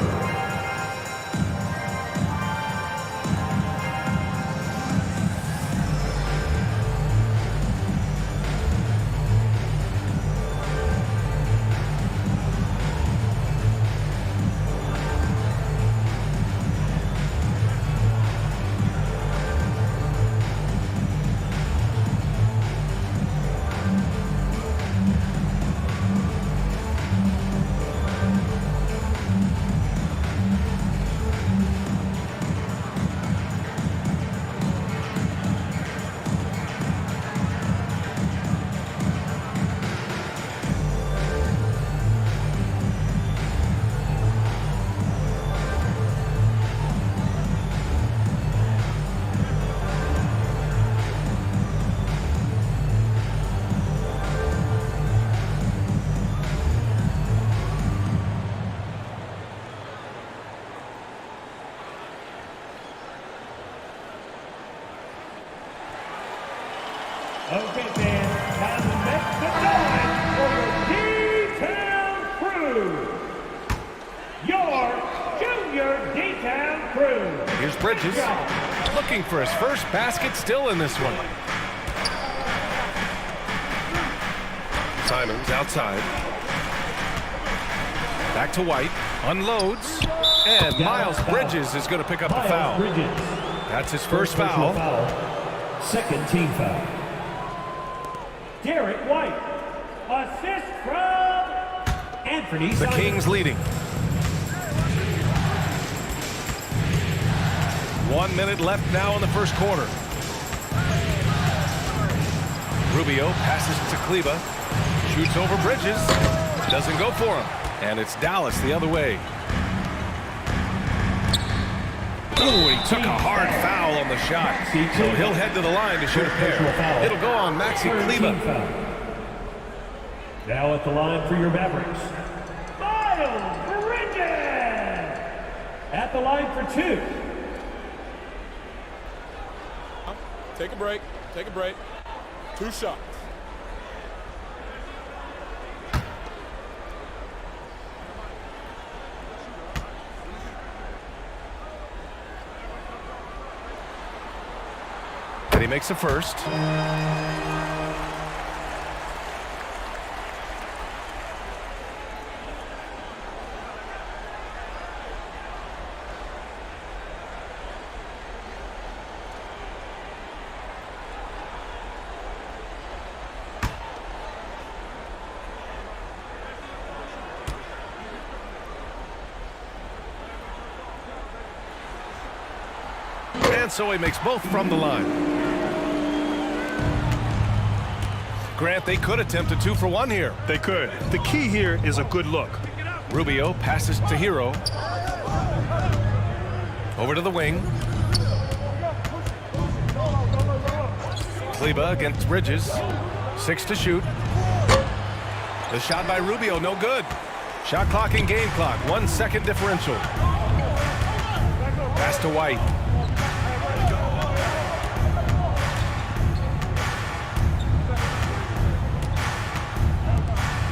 Okay, fans, time to make the noise for your D-Town crew. Your junior D-Town crew. Here's Bridges. Looking for his first basket, still in this one. Simons outside. Back to White. Unloads. And Miles Bridges is going to pick up the foul. That's his first foul. Second team foul. Derek White. Assist from Anthony The Simons. Kings leading. 1 minute left now in the first quarter. Rubio passes to Kleba. Shoots over Bridges. Doesn't go for him. And it's Dallas the other way. Ooh, he took a hard foul on the shot. So he'll head to the line to shoot a pair. It'll go on Maxi Kleba. Now at the line for your Mavericks, Miles Bridges. At the line for 2. Take a break. Take a break. 2 shots. And he makes the first. And so he makes both from the line. Grant, they could attempt a 2-for-1 here. They could. The key here is a good look. Rubio passes to Hero. Over to the wing. Kleber against Bridges. 6 to shoot. The shot by Rubio, no good. Shot clock and game clock, 1 second differential. Pass to White.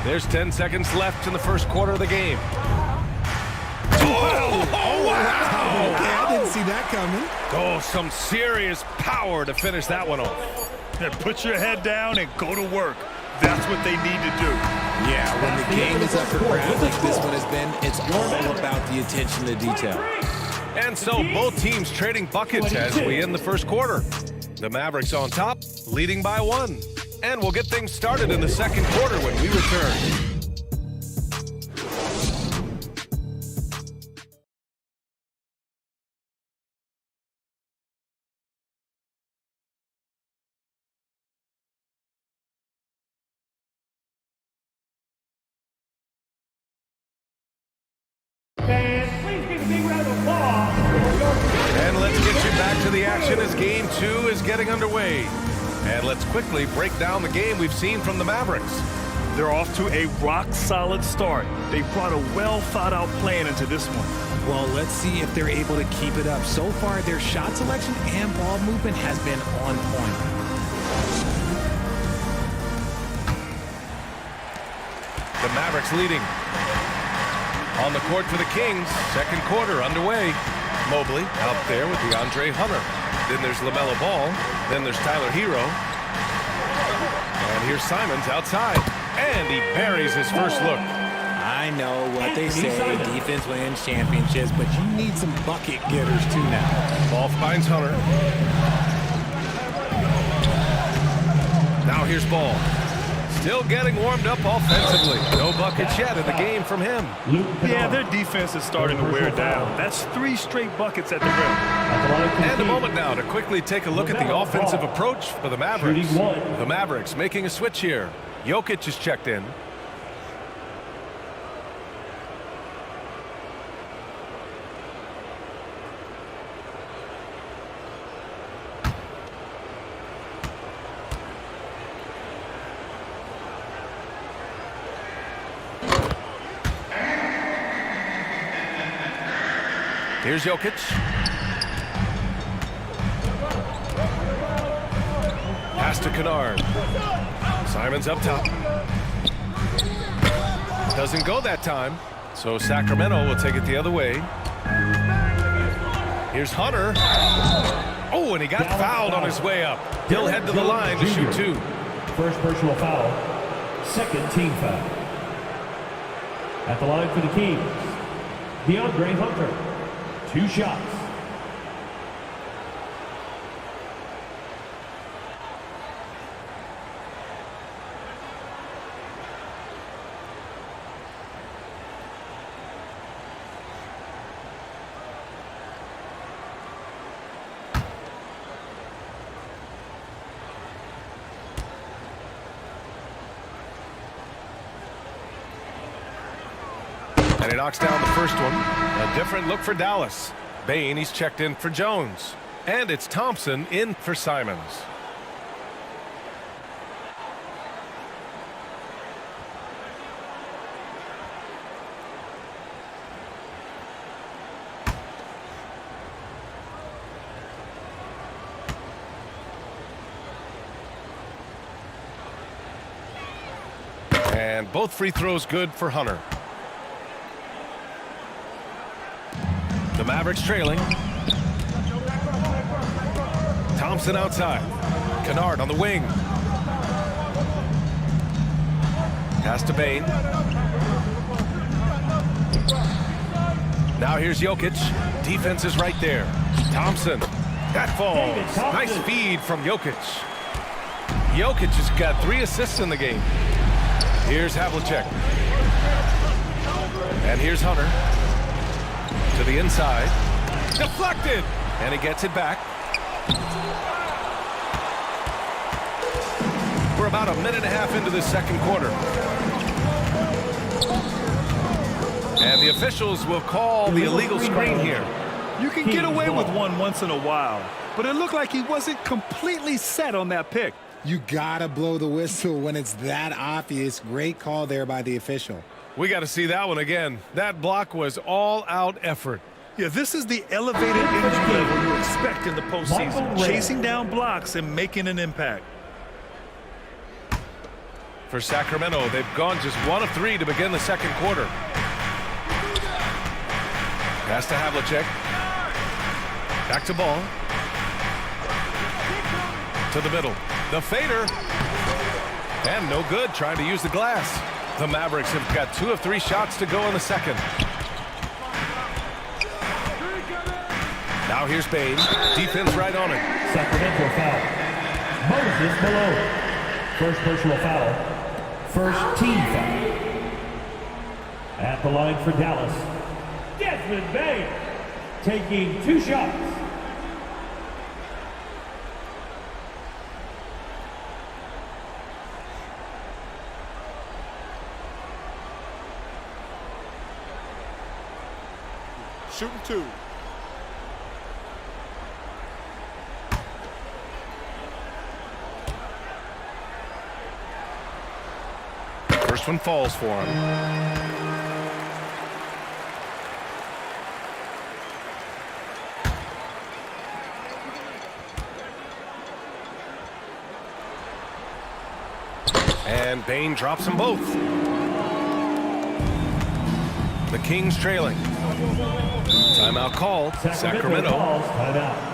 There's 10 seconds left in the first quarter of the game. Oh, wow! Okay, I didn't see that coming. Oh, some serious power to finish that one off. Yeah, put your head down and go to work. That's what they need to do. Yeah, when the game is up for grabs like this one has been, it's all about the attention to detail. And so both teams trading buckets as we end the first quarter. The Mavericks on top, leading by 1. And we'll get things started in the second quarter when we return. And let's get you back to the action as game 2 is getting underway. And let's quickly break down the game we've seen from the Mavericks. They're off to a rock-solid start. They brought a well-thought-out plan into this one. Well, let's see if they're able to keep it up. So far, their shot selection and ball movement has been on point. The Mavericks leading. On the court for the Kings, second quarter underway. Mobley out there with DeAndre Hunter. Then there's LaMelo Ball. Then there's Tyler Hero. And here's Simons outside. And he buries his first look. I know what they say, defense wins championships, but you need some bucket getters too now. Ball finds Hunter. Now here's Ball. Still getting warmed up offensively. No buckets yet in the game from him. Yeah, their defense is starting to wear down. That's 3 straight buckets at the rim. And a moment now to quickly take a look at the offensive approach for the Mavericks. The Mavericks making a switch here. Jokic is checked in. Here's Jokic. Pass to Kennard. Simons up top. Doesn't go that time, so Sacramento will take it the other way. Here's Hunter. Oh, and he got fouled on his way up. He'll head to the line to shoot 2. First personal foul. Second team foul. At the line for the Kings, DeAndre Hunter. 2 shots. And he knocks down the first one. A different look for Dallas. Bane, he's checked in for Jones. And it's Thompson in for Simons. And both free throws good for Hunter. The Mavericks trailing. Thompson outside. Kennard on the wing. Pass to Bane. Now here's Jokic. Defense is right there. Thompson. That falls. Nice feed from Jokic. Jokic has got 3 assists in the game. Here's Havlicek. And here's Hunter. To the inside. Deflected. And he gets it back. We're about a minute and a half into this second quarter. And the officials will call the illegal screen here. You can get away with one once in a while, but it looked like he wasn't completely set on that pick. You gotta blow the whistle when it's that obvious. Great call there by the official. We got to see that one again. That block was all-out effort. Yeah, this is the elevated energy level you expect in the postseason. Chasing down blocks and making an impact. For Sacramento, they've gone just 1 of 3 to begin the second quarter. Pass to Havlicek. Back to Ball. To the middle. The fader. And no good, trying to use the glass. The Mavericks have got 2 of 3 shots to go in the second. Now here's Bane. Defense right on it. Sacramento foul. Moses Malone. First personal foul. First team foul. At the line for Dallas, Desmond Bane taking 2 shots. Shooting 2. First one falls for him. And Bane drops them both. The Kings trailing. Timeout called. Sacramento. Calls timeout.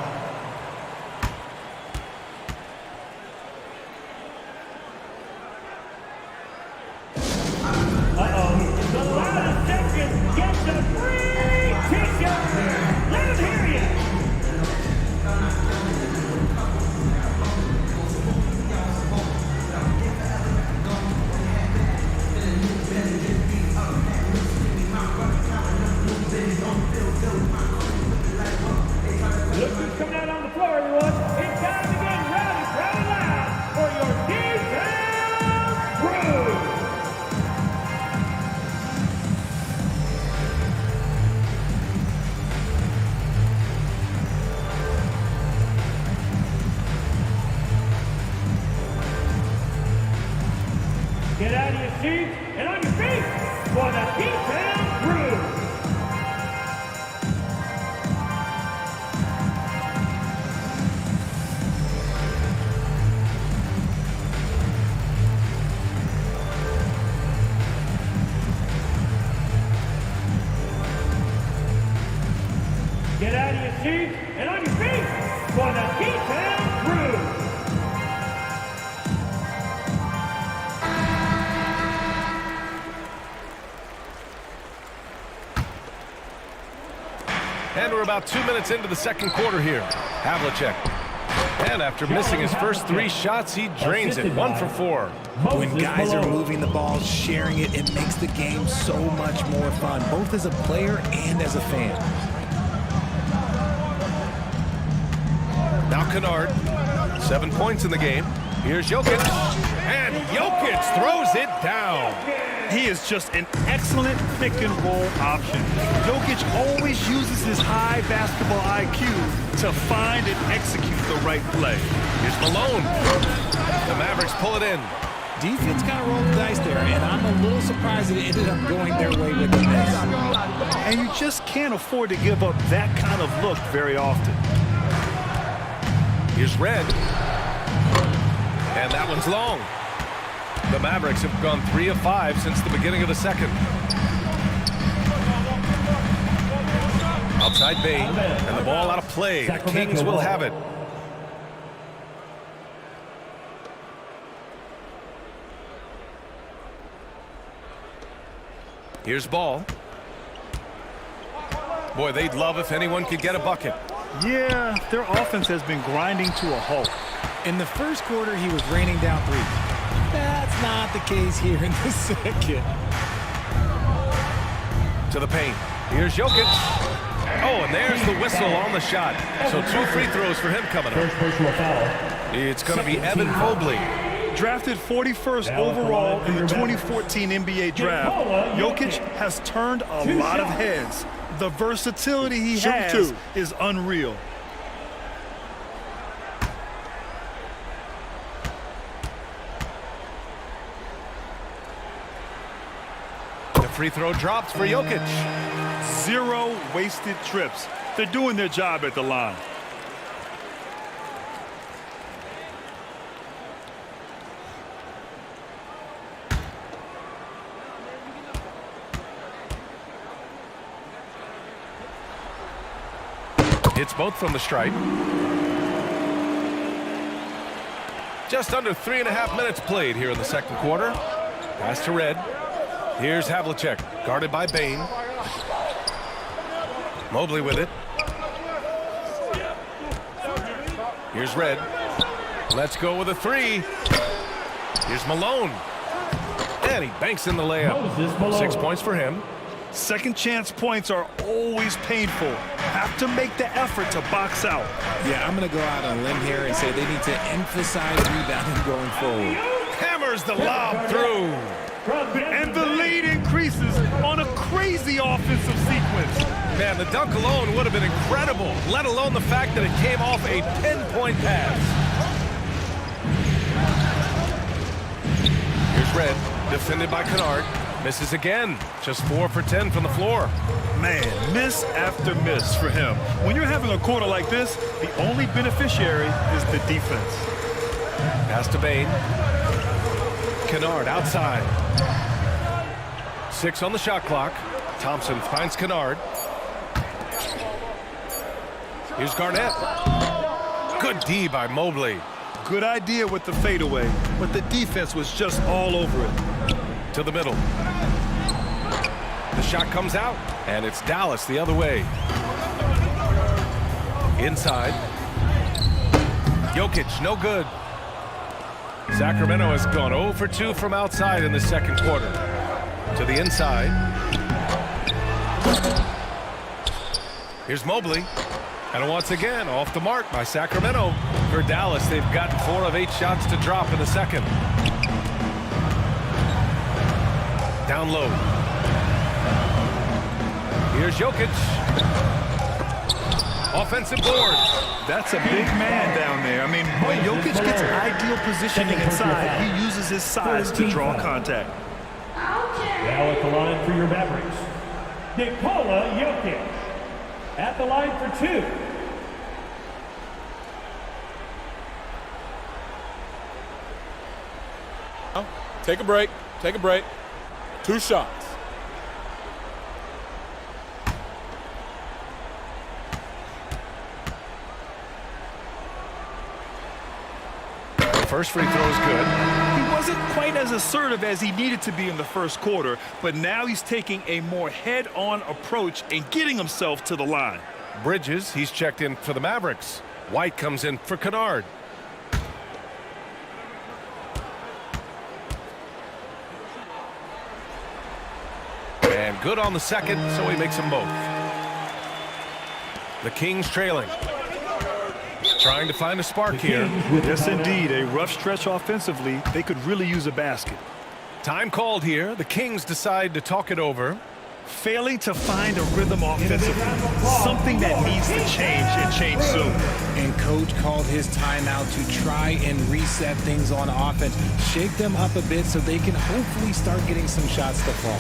Get out of your seats and on your feet for the T-Town Crew. Get out of your seats and on your feet for the T-Town Crew. And we're about 2 minutes into the second quarter here. Havlicek. And after missing his first 3 shots, he drains it. 1 for 4. When guys are moving the ball, sharing it, it makes the game so much more fun, both as a player and as a fan. Now Kennard. 7 points in the game. Here's Jokic. And Jokic throws it down. He is just an excellent pick-and-roll option. Jokic always uses his high basketball IQ to find and execute the right play. Here's Malone. The Mavericks pull it in. Defense kind of rolled the dice there, and I'm a little surprised that it ended up going their way with the miss. And you just can't afford to give up that kind of look very often. Here's Red. And that one's long. The Mavericks have gone 3 of 5 since the beginning of the second. Outside Bane, and the ball out of play. The Kings will have it. Here's Ball. Boy, they'd love if anyone could get a bucket. Yeah, their offense has been grinding to a halt. In the first quarter, he was raining down threes. That's not the case here in the second. To the paint. Here's Jokic. Oh, and there's the whistle on the shot. So 2 free throws for him coming up. First personal foul. It's going to be Evan Mobley. Drafted 41st overall in the 2014 NBA draft, Jokic has turned a lot of heads. The versatility he has is unreal. The free throw drops for Jokic. 0 wasted trips. They're doing their job at the line. Hits both from the stripe. Just under 3.5 minutes played here in the second quarter. Pass to Red. Here's Havlicek, guarded by Bane. Mobley with it. Here's Red. Let's go with a 3. Here's Malone. And he banks in the layup. 6 points for him. Second chance points are always painful. Have to make the effort to box out. Yeah, I'm going to go out on a limb here and say they need to emphasize rebounding going forward. Hammers the lob through. And the lead increases on a crazy offensive sequence. Man, the dunk alone would have been incredible, let alone the fact that it came off a pinpoint pass. Here's Red, defended by Kennard. Misses again. Just 4 for 10 from the floor. Man, miss after miss for him. When you're having a quarter like this, the only beneficiary is the defense. Pass to Bane. Kennard outside. 6 on the shot clock. Thompson finds Kennard. Here's Garnett. Good D by Mobley. Good idea with the fadeaway, but the defense was just all over it. To the middle. The shot comes out, and it's Dallas the other way. Inside. Jokic, no good. Sacramento has gone 0 for 2 from outside in the second quarter. To the inside. Here's Mobley. And once again, off the mark by Sacramento. For Dallas, they've gotten 4 of 8 shots to drop in the second. Down low. Here's Jokic. Offensive board. That's a big man down there. I mean, when Jokic gets ideal positioning inside, he uses his size to draw contact. Now at the line for your Mavericks, Nikola Jokic. At the line for 2. Take a break. Take a break. 2 shots. The first free throw is good. He wasn't quite as assertive as he needed to be in the first quarter, but now he's taking a more head-on approach and getting himself to the line. Bridges, he's checked in for the Mavericks. White comes in for Kennard. And good on the second, so he makes them both. The Kings trailing. Trying to find a spark here. Yes, indeed. A rough stretch offensively. They could really use a basket. Time called here. The Kings decide to talk it over. Failing to find a rhythm offensively. Something that needs to change and change soon. And coach called his timeout to try and reset things on offense. Shake them up a bit so they can hopefully start getting some shots to fall.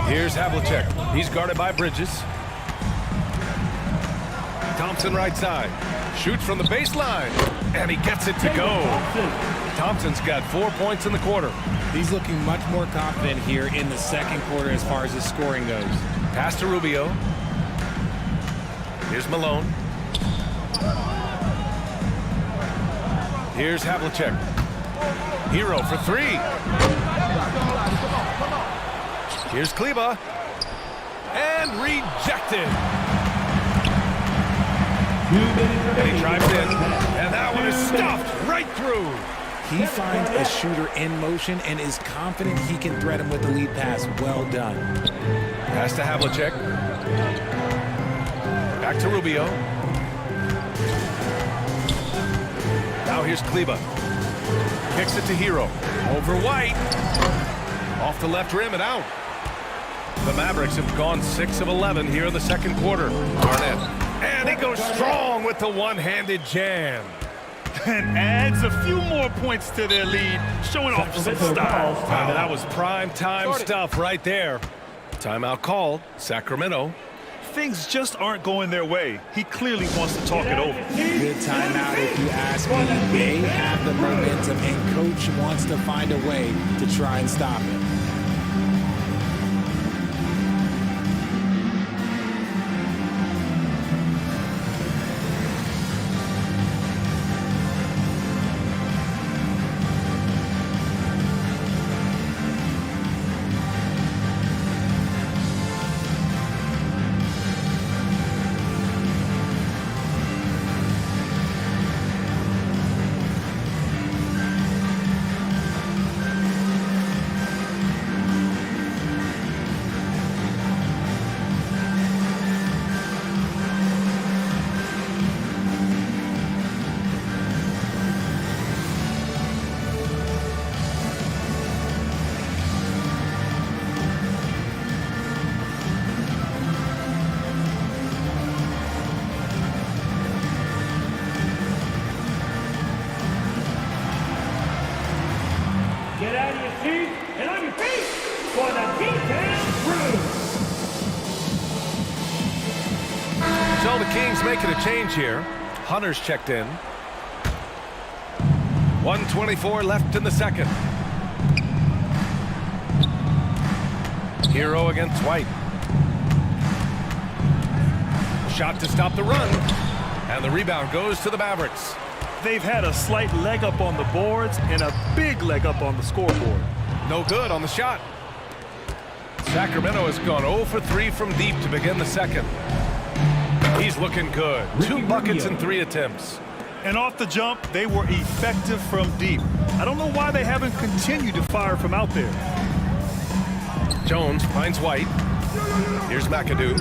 Here's Havlicek. He's guarded by Bridges. Thompson right side. Shoots from the baseline. And he gets it to go. Thompson's got 4 points in the quarter. He's looking much more confident here in the second quarter as far as his scoring goes. Pass to Rubio. Here's Malone. Here's Havlicek. Hero for three. Here's Kleba. And rejected. And he drives in. And that one is stuffed right through. He finds a shooter in motion and is confident he can thread him with the lead pass. Well done. Pass to Havlicek. Back to Rubio. Now here's Kleba. Kicks it to Hero. Over White. Off the left rim and out. The Mavericks have gone 6 of 11 here in the second quarter. Garnett. And he goes strong with the one-handed jam. And adds a few more points to their lead, showing off some style. Wow, that was prime time stuff right there. Timeout called. Sacramento. Things just aren't going their way. He clearly wants to talk it over. Good timeout if you ask me. They have the momentum, and coach wants to find a way to try and stop it. Get out of your seats and on your feet for the T-Town Crew. So the Kings making a change here. Hunter's checked in. 1:24 left in the second. Hero against White. Shot to stop the run. And the rebound goes to the Mavericks. They've had a slight leg up on the boards and a big leg up on the scoreboard. No good on the shot. Sacramento has gone 0 for 3 from deep to begin the second. He's looking good. 2 buckets in 3 attempts. And off the jump, they were effective from deep. I don't know why they haven't continued to fire from out there. Jones finds White. Here's McAdoo.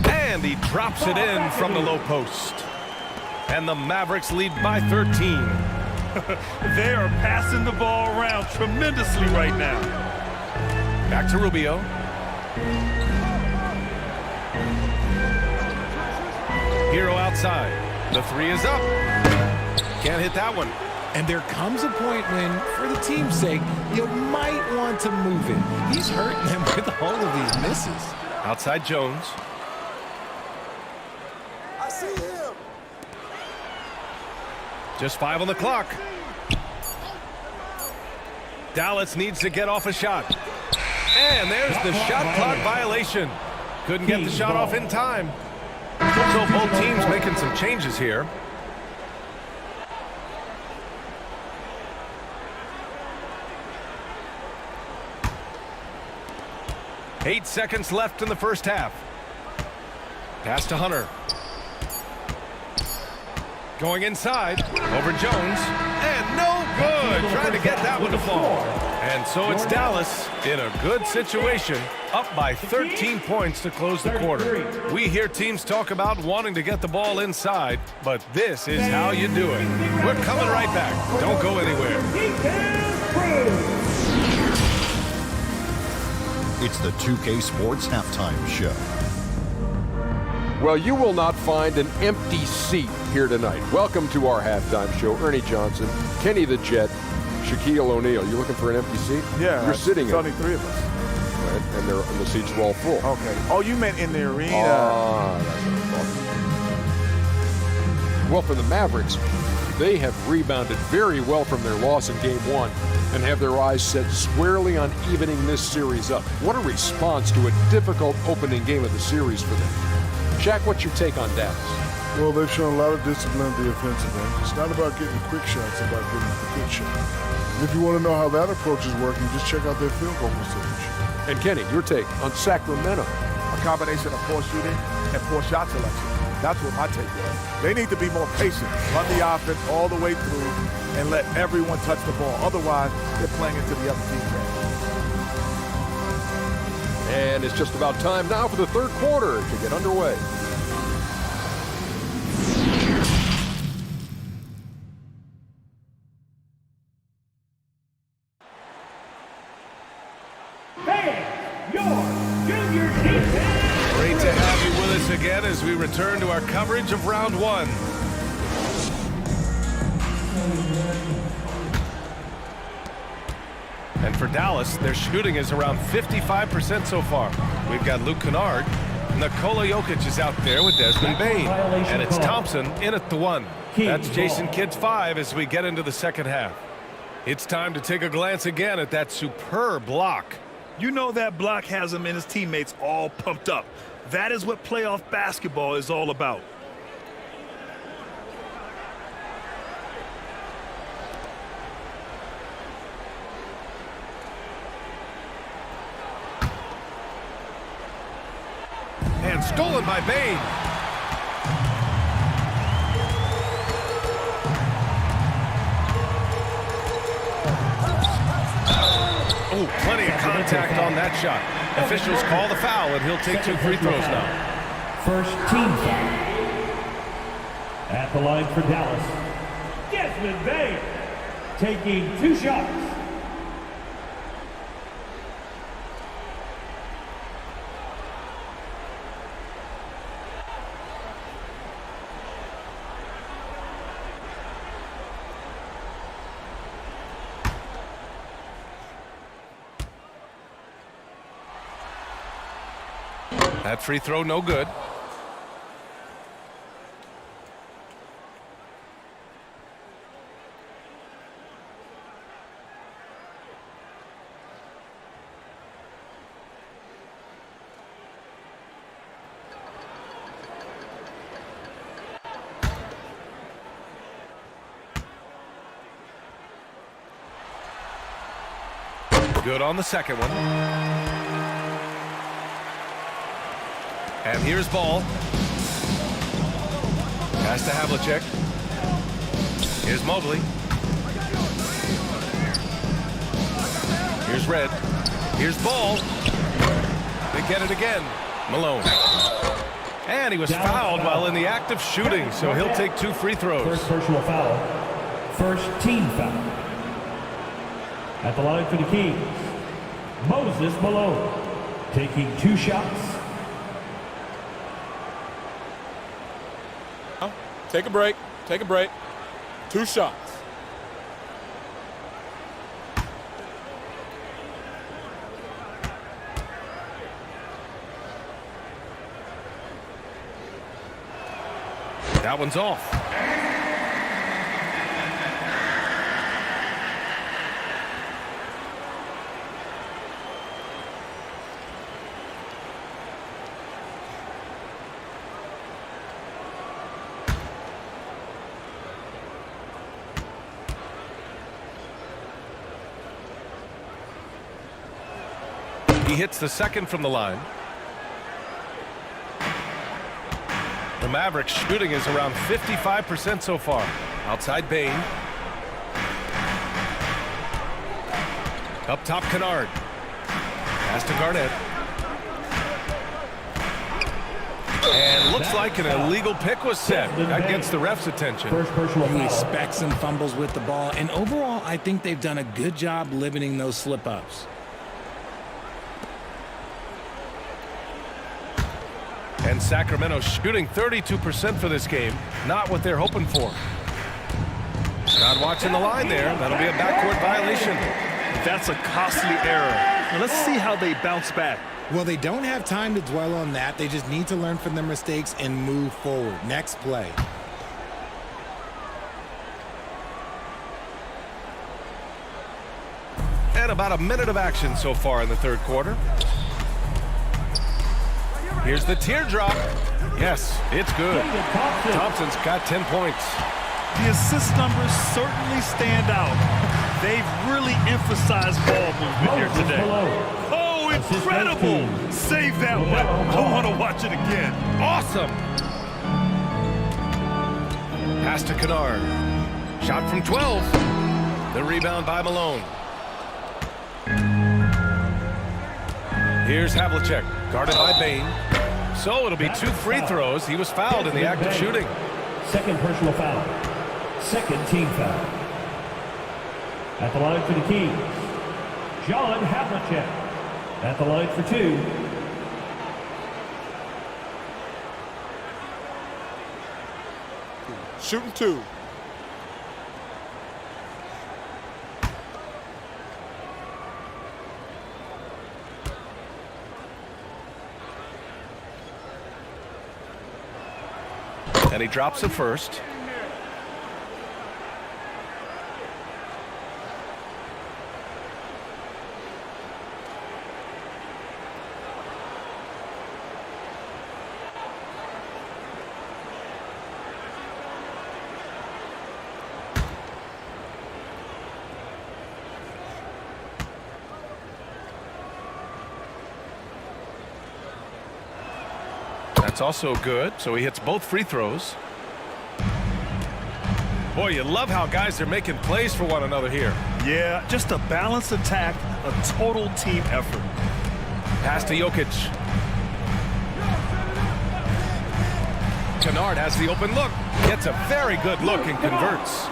And he drops it in from the low post. And the Mavericks lead by 13. They are passing the ball around tremendously right now. Back to Rubio. Hero outside. The 3 is up. Can't hit that one. And there comes a point when, for the team's sake, you might want to move it. He's hurting them with all of these misses. Outside Jones. I see him. Just 5 on the clock. Dallas needs to get off a shot. And there's the shot clock violation. Couldn't get the shot off in time. So both teams making some changes here. Eight seconds left in the first half. Pass to Hunter. Going inside, over Jones, and no good. Trying to get that one to fall. And so it's Dallas in a good situation, up by 13 points to close the quarter. We hear teams talk about wanting to get the ball inside, but this is how you do it. We're coming right back. Don't go anywhere. It's the 2K Sports Halftime Show. Well, you will not find an empty seat here tonight. Welcome to our halftime show. Ernie Johnson, Kenny the Jet, Shaquille O'Neal. You looking for an empty seat? Yeah. You're sitting in only 3 of us. event, and the seats were all full. Okay. Oh, you meant in the arena. That's what I'm talking. Well, for the Mavericks, they have rebounded very well from their loss in Game 1 and have their eyes set squarely on evening this series up. What a response to a difficult opening game of the series for them. Shaq, what's your take on Dallas? Well, they've shown a lot of discipline at the offensive end. It's not about getting quick shots, it's about getting the good shot. And if you want to know how that approach is working, just check out their field goal percentage. And Kenny, your take on Sacramento? A combination of poor shooting and poor shot selection. That's what my take is. They need to be more patient, run the offense all the way through, and let everyone touch the ball. Otherwise, they're playing into the other team's hands. And it's just about time now for the third quarter to get underway. Great to have you with us again as we return to our coverage of round 1. And for Dallas, their shooting is around 55% so far. We've got Luke Kennard. Nikola Jokic is out there with Desmond Bane. And it's Thompson in at the 1. That's Jason Kidd's 5 as we get into the second half. It's time to take a glance again at that superb block. You know that block has him and his teammates all pumped up. That is what playoff basketball is all about. And stolen by Bane. Oh, plenty of contact on that shot. Officials call the foul, and he'll take 2 free throws now. First team foul. At the line for Dallas, Desmond Bane taking 2 shots. That free throw no good. Good on the second one. And here's Ball. Pass to Havlicek. Here's Mobley. Here's Red. Here's Ball. They get it again. Malone. And he was fouled while in the act of shooting, so he'll take 2 free throws. First personal foul. First team foul. At the line for the Kings, Moses Malone taking 2 shots. Take a break. Take a break. 2 shots. That one's off. He hits the second from the line. The Mavericks shooting is around 55% so far. Outside Bane. Up top Kennard. Pass to Garnett. And looks like an illegal pick was set. That gets the ref's attention. You expect some fumbles with the ball. And overall, I think they've done a good job limiting those slip-ups. And Sacramento shooting 32% for this game. Not what they're hoping for. Not watching the line there. That'll be a backcourt violation. That's a costly error. Now let's see how they bounce back. Well, they don't have time to dwell on that. They just need to learn from their mistakes and move forward. Next play. And about a minute of action so far in the third quarter. Here's the teardrop. Yes, it's good. Thompson's got 10 points. The assist numbers certainly stand out. They've really emphasized ball movement here today. Oh, incredible! Save that one. I want to watch it again. Awesome. Pass to Kennard. Shot from 12. The rebound by Malone. Here's Havlicek, guarded by Bane. So it'll be 2 free throws. He was fouled in the act of shooting. Second personal foul. Second team foul. At the line for the Kings, John Havlicek. At the line for 2. Shooting 2. And he drops it first. That's also good, so he hits both free throws. Boy, you love how guys are making plays for one another here. Yeah, just a balanced attack, a total team effort. Pass to Jokic. Kennard has the open look. Gets a very good look and converts.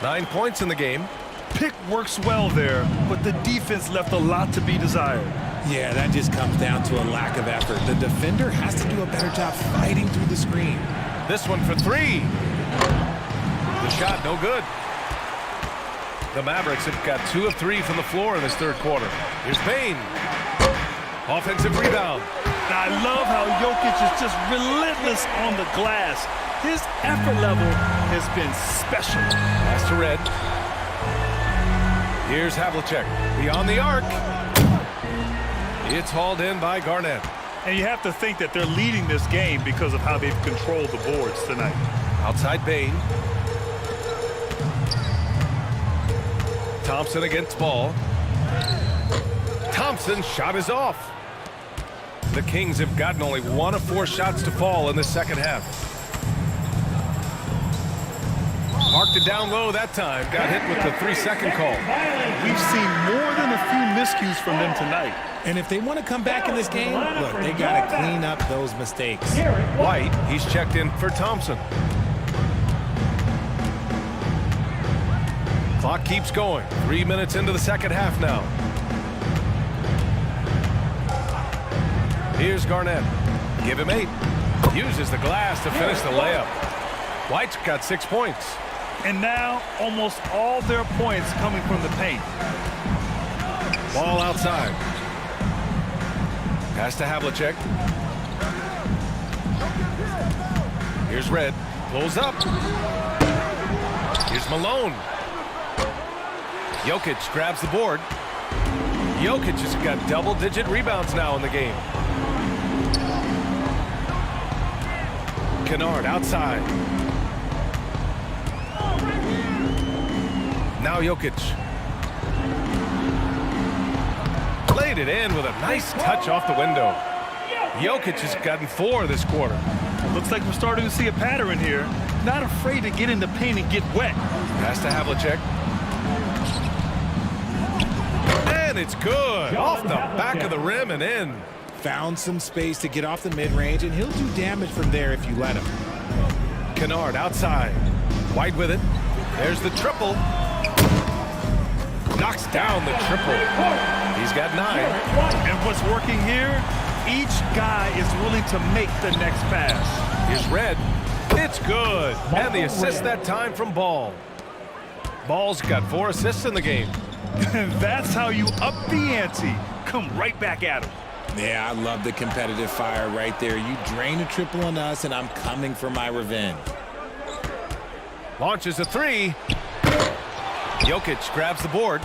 9 points in the game. Pick works well there, but the defense left a lot to be desired. Yeah, that just comes down to a lack of effort. The defender has to do a better job fighting through the screen. This one for 3. The shot, no good. The Mavericks have got 2 of 3 from the floor in this third quarter. Here's Bane. Offensive rebound. I love how Jokic is just relentless on the glass. His effort level has been special. Pass to Red. Here's Havlicek. Beyond the arc. It's hauled in by Garnett. And you have to think that they're leading this game because of how they've controlled the boards tonight. Outside Bane. Thompson against Ball. Thompson's shot is off. The Kings have gotten only 1 of 4 shots to fall in the second half. Marked it down low that time. Got hit with the 3-second call. We've seen more than a few miscues from them tonight. And if they want to come back in this game, look, they got to clean up those mistakes. White, he's checked in for Thompson. Clock keeps going. 3 minutes into the second half now. Here's Garnett. Give him 8. Uses the glass to finish the layup. White's got 6 points. And now almost all their points coming from the paint. Ball outside. Pass to Havlicek. Here's Red. Pulls up. Here's Malone. Jokic grabs the board. Jokic has got double-digit rebounds now in the game. Kennard outside. Now Jokic. Laid it in with a nice touch off the window. Jokic has gotten 4 this quarter. Looks like we're starting to see a pattern here. Not afraid to get in the paint and get wet. Pass to Havlicek. And it's good. Off the back of the rim and in. Found some space to get off the mid-range, and he'll do damage from there if you let him. Kennard outside. White with it. There's the triple. Knocks down the triple. He's got 9. And what's working here? Each guy is willing to make the next pass. Here's Red. It's good. And the assist that time from Ball. Ball's got 4 assists in the game. That's how you up the ante. come right back at him. Yeah, I love the competitive fire right there. You drain a triple on us, and I'm coming for my revenge. Launches a three. Jokic grabs the board.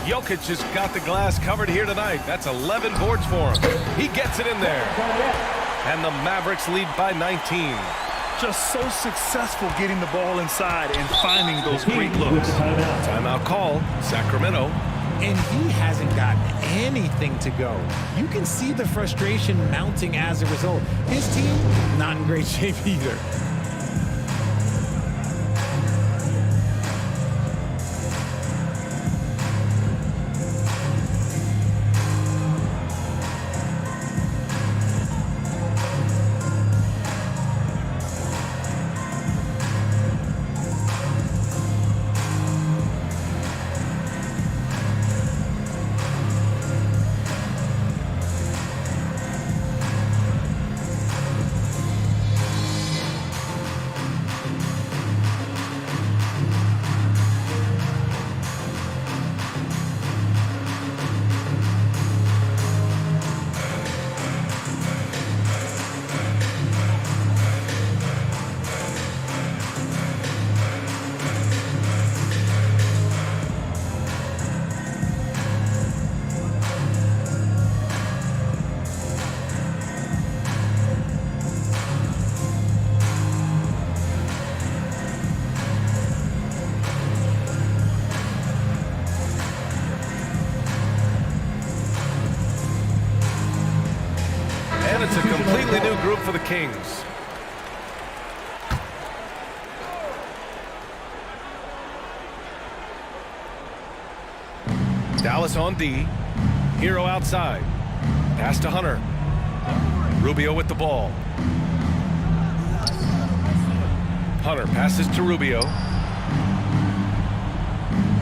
Jokic has got the glass covered here tonight. That's 11 boards for him. He gets it in there. And the Mavericks lead by 19. Just so successful getting the ball inside and finding those great looks. Timeout call, Sacramento. And he hasn't gotten anything to go. You can see the frustration mounting as a result. His team, not in great shape either. It's a completely new group for the Kings. Dallas on D. Hero outside. Pass to Hunter. Rubio with the ball. Hunter passes to Rubio.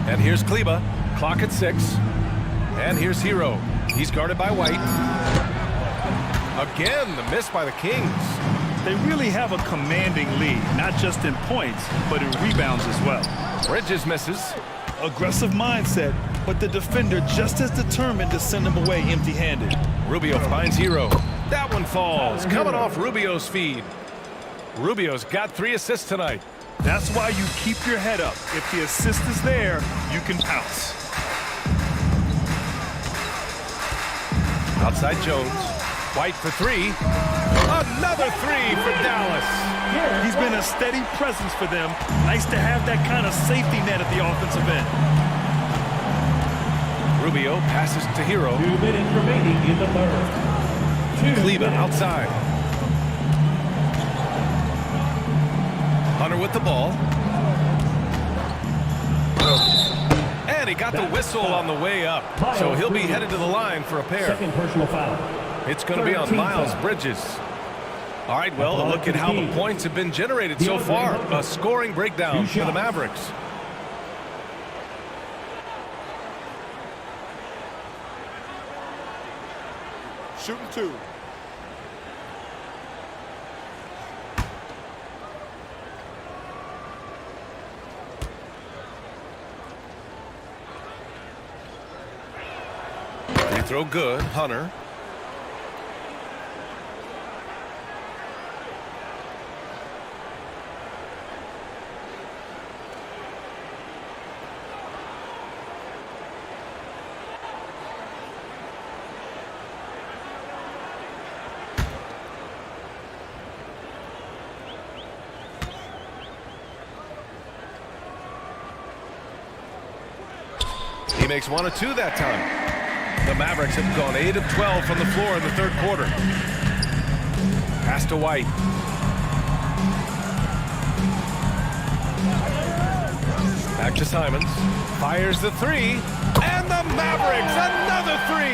And here's Kleber. Clock at 6. And here's Hero. He's guarded by White. Again, the miss by the Kings. They really have a commanding lead, not just in points, but in rebounds as well. Bridges misses. Aggressive mindset, but the defender just as determined to send him away empty-handed. Rubio finds Hero. That one falls, coming off Rubio's feed. Rubio's got 3 assists tonight. That's why you keep your head up. If the assist is there, you can pounce. Outside Jones. White for 3. Another 3 for Dallas. He's been a steady presence for them. Nice to have that kind of safety net at the offensive end. Rubio passes to Hero. 2 minutes remaining in the third. Kleber outside. Hunter with the ball. And he got the whistle on the way up. So he'll be headed to the line for a pair. Second personal foul. It's going to be on Miles Bridges. All right, well, a look at how the points have been generated so far. A scoring breakdown for the Mavericks. Shooting 2. Free throw good. Hunter. He makes 1 of 2 that time. The Mavericks have gone 8 of 12 from the floor in the third quarter. Pass to White. Back to Simons. Fires the 3. And the Mavericks, another 3.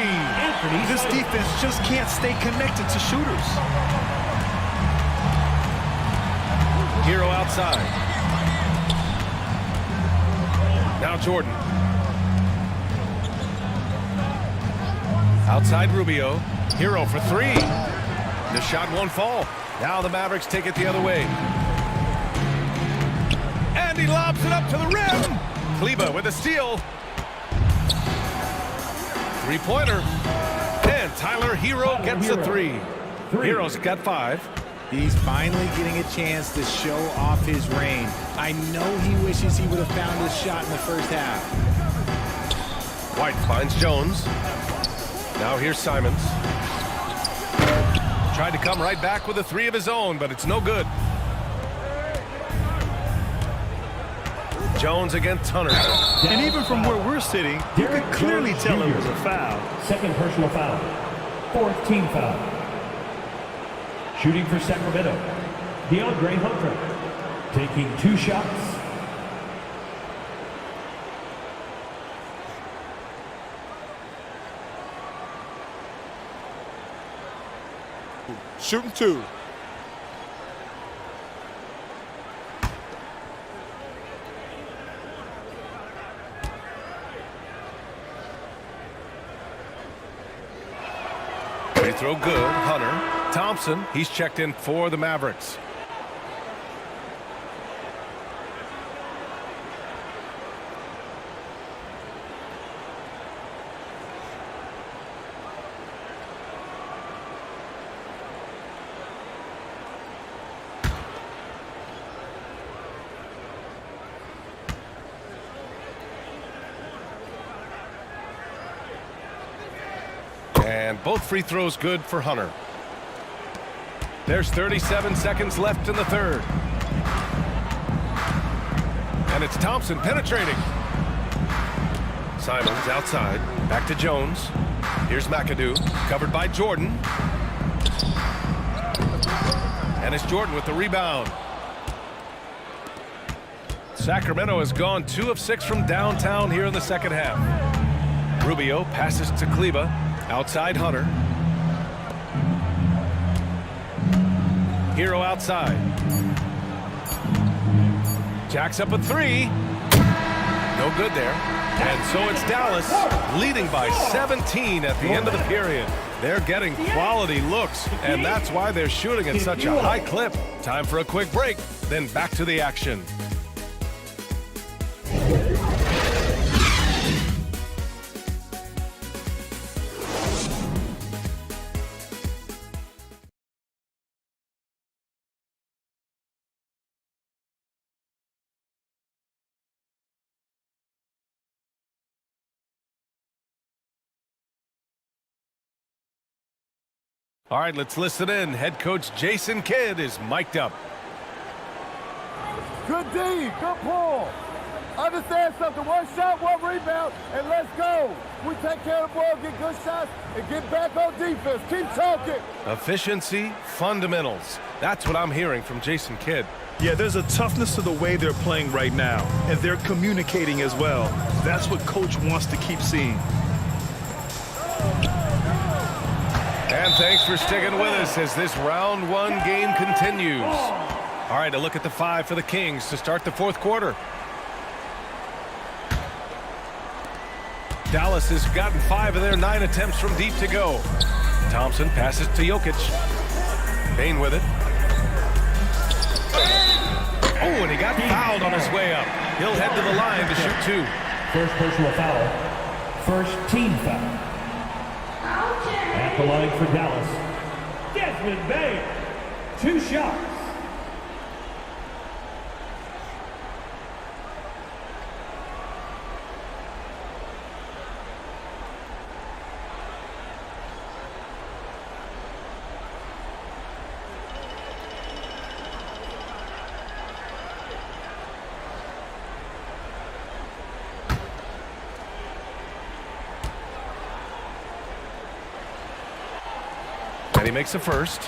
This defense just can't stay connected to shooters. Hero outside. Now Jordan. Outside Rubio. Hero for 3. The shot won't fall. Now the Mavericks take it the other way. And he lobs it up to the rim. Kleber with a steal. Three-pointer. And Tyler Hero gets a three. Hero's got 5. He's finally getting a chance to show off his range. I know he wishes he would have found his shot in the first half. White finds Jones. Now here's Simons. Tried to come right back with a 3 of his own, but it's no good. Jones against Hunter. And even from where we're sitting, you could clearly tell it was a foul. Second personal foul. 4th team foul. Shooting for Sacramento, DeAndre Hunter, taking 2 shots. Shooting 2. Free throw good. Hunter. Thompson, he's checked in for the Mavericks. And both free throws good for Hunter. There's 37 seconds left in the third. And it's Thompson penetrating. Simons outside. Back to Jones. Here's McAdoo. Covered by Jordan. And it's Jordan with the rebound. Sacramento has gone 2 of 6 from downtown here in the second half. Rubio passes to Kleber. Outside Hunter. Hero outside. Jacks up a 3. No good there. And so it's Dallas leading by 17 at the end of the period. They're getting quality looks, and that's why they're shooting at such a high clip. Time for a quick break, then back to the action. All right, let's listen in. Head coach Jason Kidd is mic'd up. Good D, good pull. Understand something, 1 shot, 1 rebound, and let's go. We take care of the ball, get good shots, and get back on defense. Keep talking. Efficiency, fundamentals. That's what I'm hearing from Jason Kidd. Yeah, there's a toughness to the way they're playing right now, and they're communicating as well. That's what Coach wants to keep seeing. And thanks for sticking with us as this round 1 game continues. All right, a look at the 5 for the Kings to start the 4th quarter. Dallas has gotten 5 of their 9 attempts from deep to go. Thompson passes to Jokic. Bane with it. Oh, and he got fouled on his way up. He'll head to the line to shoot 2. First personal foul. First team foul. At the line for Dallas, Desmond Bane. 2 shots. And he makes a first.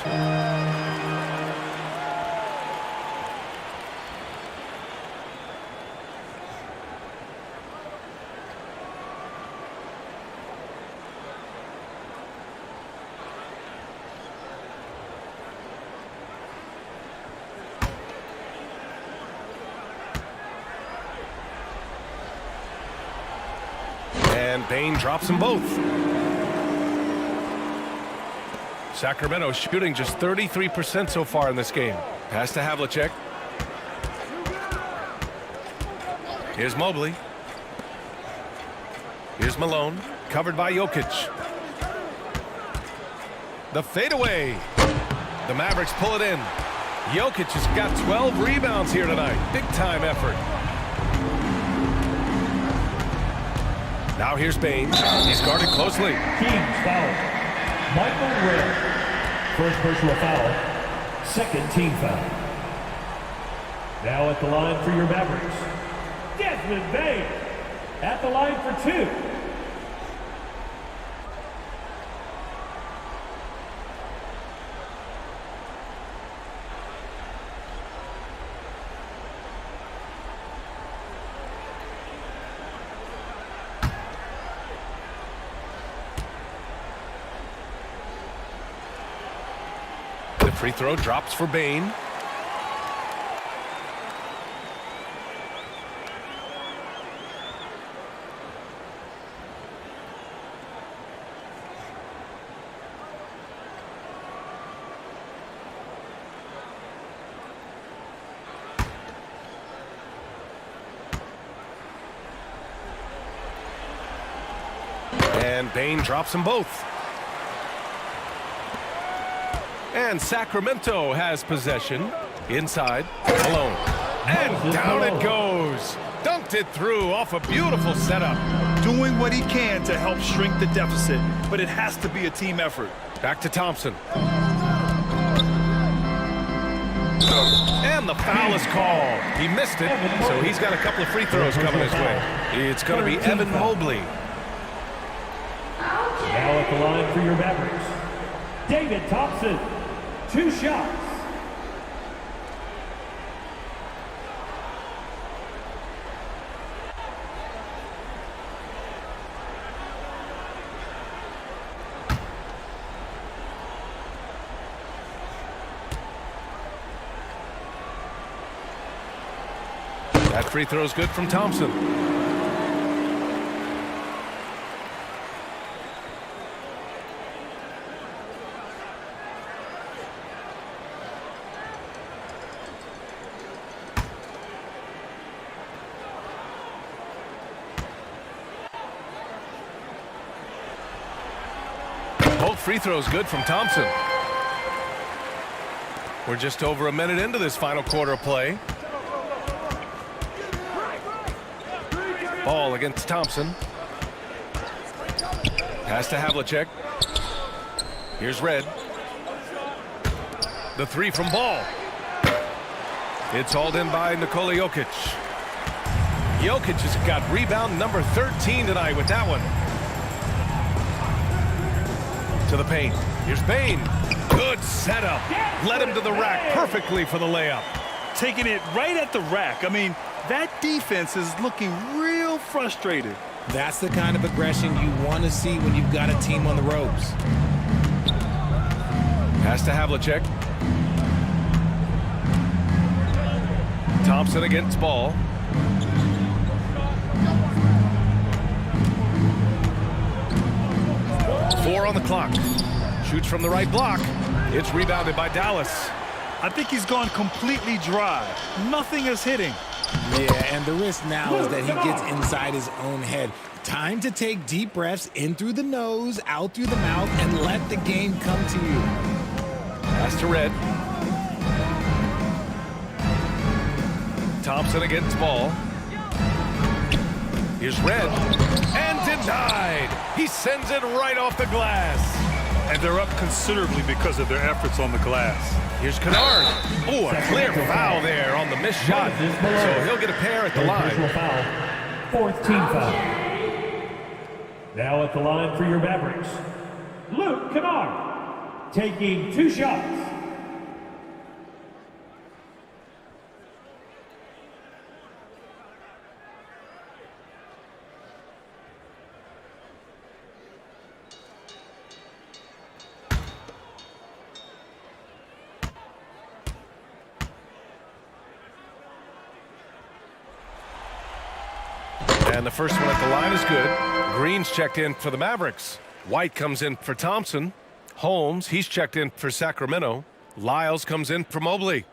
And Bane drops them both. Sacramento shooting just 33% so far in this game. Pass to Havlicek. Here's Mobley. Here's Malone. Covered by Jokic. The fadeaway. The Mavericks pull it in. Jokic has got 12 rebounds here tonight. Big-time effort. Now here's Baines. He's guarded closely. Kings foul. Michael Redd. First personal foul. Second team foul. Now at the line for your Mavericks, Desmond Baines. At the line for 2. The free throw drops for Bane. And Bane drops them both. And Sacramento has possession. Inside, alone. And down it goes. Dunked it through off a beautiful setup. Doing what he can to help shrink the deficit, but it has to be a team effort. Back to Thompson. And the foul is called. He missed it, so he's got a couple of free throws coming his way. It's going to be Evan Mobley. Now at the line for your Mavericks, David Thompson. 2 shots. That free throw is good from Thompson. Both free throws good from Thompson. We're just over a minute into this final quarter of play. Ball against Thompson. Pass to Havlicek. Here's Red. The three from Ball. It's hauled in by Nikola Jokic. Jokic has got rebound number 13 tonight with that one. To the paint. Here's Bane. Good setup. Led him to the rack perfectly for the layup. Taking it right at the rack. I mean, that defense is looking real frustrated. That's the kind of aggression you want to see when you've got a team on the ropes. Pass to Havlicek. Thompson against Ball. Four on the clock. Shoots from the right block. It's rebounded by Dallas. I think he's gone completely dry. Nothing is hitting. Yeah, and the risk now is that he gets inside his own head. Time to take deep breaths in through the nose, out through the mouth, and let the game come to you. Pass to Red. Thompson against Ball. Here's Red. And denied. He sends it right off the glass. And they're up considerably because of their efforts on the glass. Here's Kennard. Oh, a clear foul there on the missed shot. So he'll get a pair at the line. Fourth team foul. Now at the line for your Mavericks, Luke Kennard, taking 2 shots. And the first one at the line is good. Green's checked in for the Mavericks. White comes in for Thompson. Holmes, he's checked in for Sacramento. Lyles comes in for Mobley.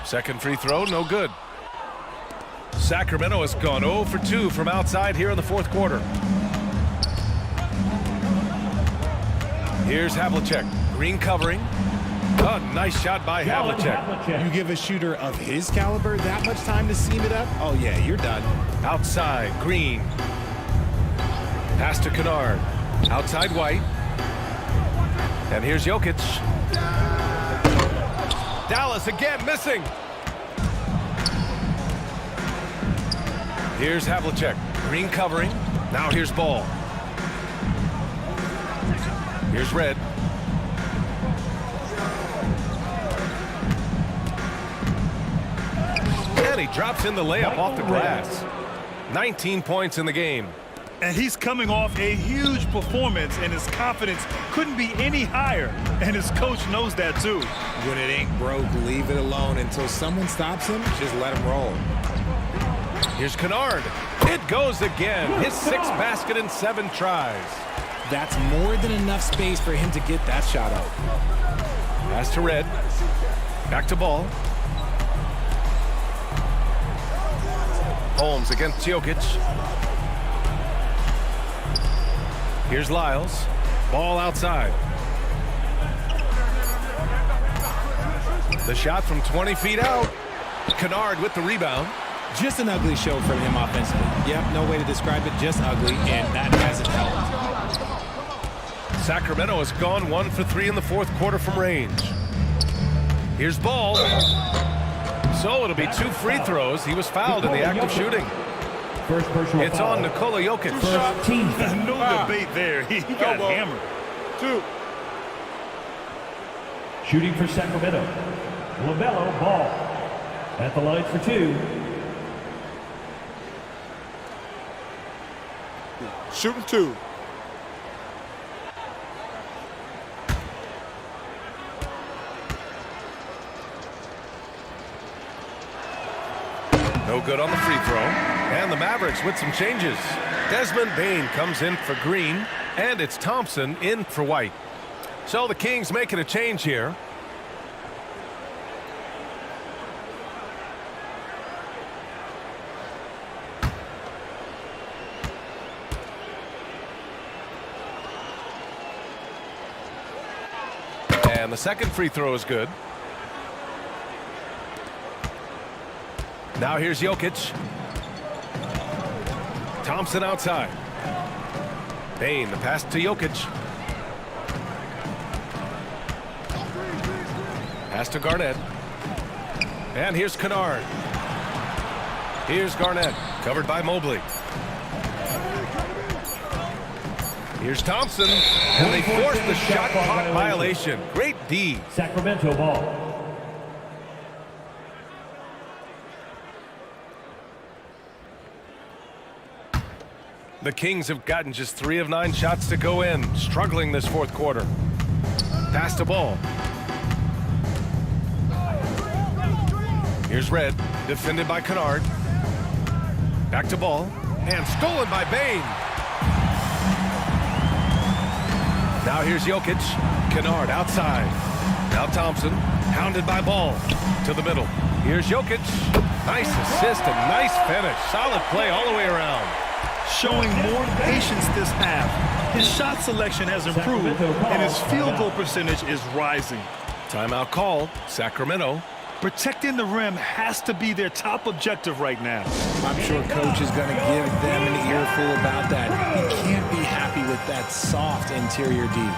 Second free throw, no good. Sacramento has gone 0 for 2 from outside here in the fourth quarter. Here's Havlicek. Green covering. Oh, nice shot by Havlicek. You give a shooter of his caliber that much time to seam it up? Oh, yeah, you're done. Outside, Green. Pass to Kennard. Outside, White. And here's Jokic. Dallas again missing. Here's Havlicek. Green covering. Now here's Ball. Here's Red. And he drops in the layup off the glass. 19 points in the game. And he's coming off a huge performance, and his confidence couldn't be any higher. And his coach knows that, too. When it ain't broke, leave it alone until someone stops him. Just let him roll. Here's Kennard. It goes again. His 6th basket in 7 tries. That's more than enough space for him to get that shot out. Pass to Red. Back to Ball. Holmes against Jokic. Here's Lyles. Ball outside. The shot from 20 feet out. Kennard with the rebound. Just an ugly show from him offensively. Yep, no way to describe it, just ugly, and that hasn't helped. Sacramento has gone 1 for 3 in the fourth quarter from range. Here's Ball. So it'll be 2 free throws. He was fouled in the act of shooting. It's on Nikola Jokic. No debate there. He got hammered. 2. Shooting for Sacramento, LaMelo Ball at the line for 2. Shooting 2. No good on the free throw. And the Mavericks with some changes. Desmond Bane comes in for Green, and it's Thompson in for White. So the Kings making a change here. And the second free throw is good. Now here's Jokic. Thompson outside. Bane, the pass to Jokic. Pass to Garnett. And here's Kennard. Here's Garnett, covered by Mobley. Here's Thompson, and they force the shot clock violation. Great D. Sacramento ball. The Kings have gotten just 3 of 9 shots to go in, struggling this fourth quarter. Pass to Ball. Here's Red, defended by Kennard. Back to Ball, and stolen by Bane. Now here's Jokic. Kennard outside. Now Thompson, hounded by Ball. To the middle. Here's Jokic. Nice assist and nice finish. Solid play all the way around. Showing more patience this half. His shot selection has improved, and his field goal percentage is rising. Timeout called. Sacramento. Protecting the rim has to be their top objective right now. I'm sure coach is going to give them an earful about that. He can't be happy with that soft interior D.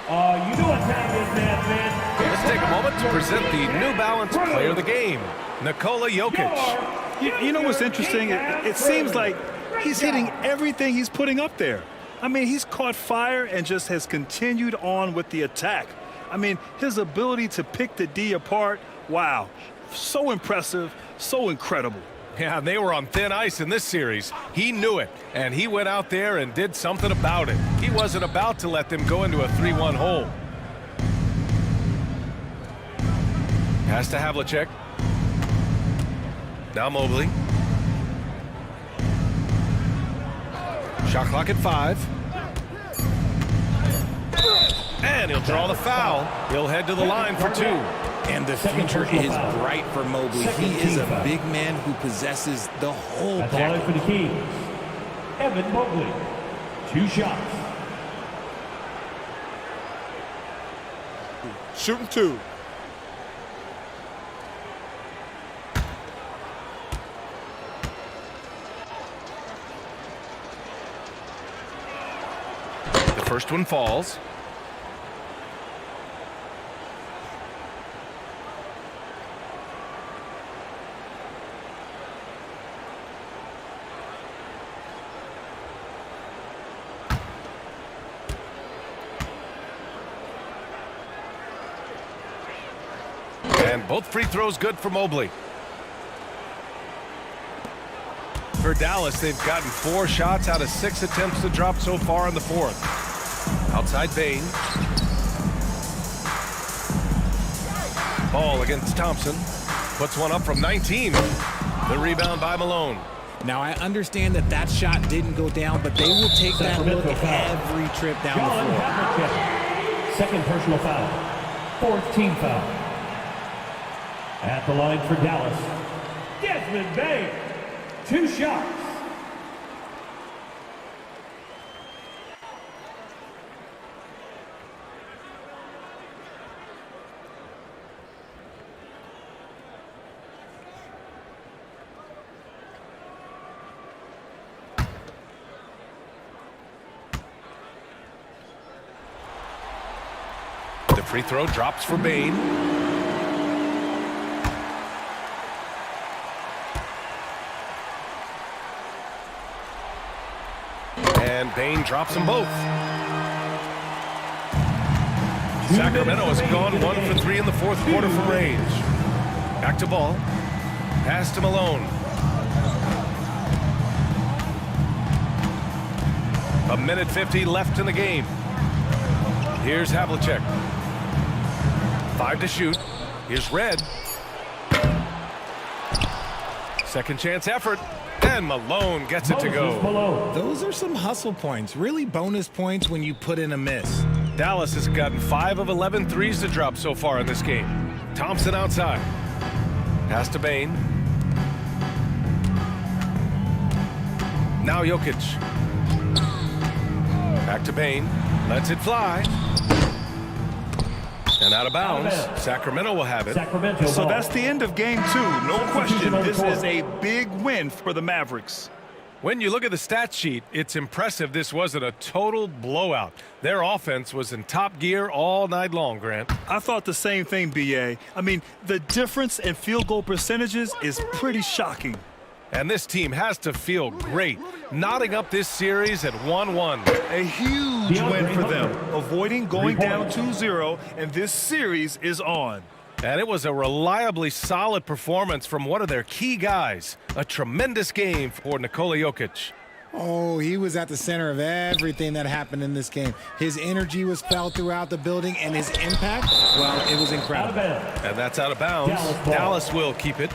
You know what time it is, man. Let's take a moment to present the New Balance Player of the Game, Nikola Jokic. You know what's interesting? It seems like he's hitting everything he's putting up there. I mean, he's caught fire and just has continued on with the attack. I mean, his ability to pick the D apart, wow, so impressive, so incredible. Yeah, they were on thin ice in this series. He knew it, and he went out there and did something about it. He wasn't about to let them go into a 3-1 hole. Pass to Havlicek. Now Mobley. Shot clock at 5. And he'll draw the foul. He'll head to the line for 2. And the future is bright for Mobley. He is a big man who possesses the whole package. For the Kings, Evan Mobley, 2 shots. Shooting 2. The first one falls. And both free throws good for Mobley. For Dallas, they've gotten 4 shots out of 6 attempts to drop so far in the 4th. Outside Bane. Ball against Thompson. Puts one up from 19. The rebound by Malone. Now, I understand that shot didn't go down, but they will take that look every trip down the floor. Second personal foul. 4th team foul. At the line for Dallas, Desmond Bane, 2 shots. The free throw drops for Bane. And Bane drops them both. Sacramento has gone 1 for 3 in the 4th quarter from range. Back to Ball. Pass to Malone. A minute 50 left in the game. Here's Havlicek. 5 to shoot. Here's Red. Second chance effort. And Malone gets it to go. Those are some hustle points. Really bonus points when you put in a miss. Dallas has gotten 5 of 11 threes to drop so far in this game. Thompson outside. Pass to Bane. Now Jokic. Back to Bane. Lets it fly. And out of bounds. Sacramento will have it. So that's the end of game 2. No question, this is a big win for the Mavericks. When you look at the stat sheet, it's impressive this wasn't a total blowout. Their offense was in top gear all night long, Grant. I thought the same thing, B.A. I mean, the difference in field goal percentages is pretty shocking. And this team has to feel great, knotting up this series at 1-1. A huge win for them, avoiding going down 2-0, and this series is on. And it was a reliably solid performance from one of their key guys. A tremendous game for Nikola Jokic. Oh, he was at the center of everything that happened in this game. His energy was felt throughout the building, and his impact, well, it was incredible. And that's out of bounds. Dallas will keep it.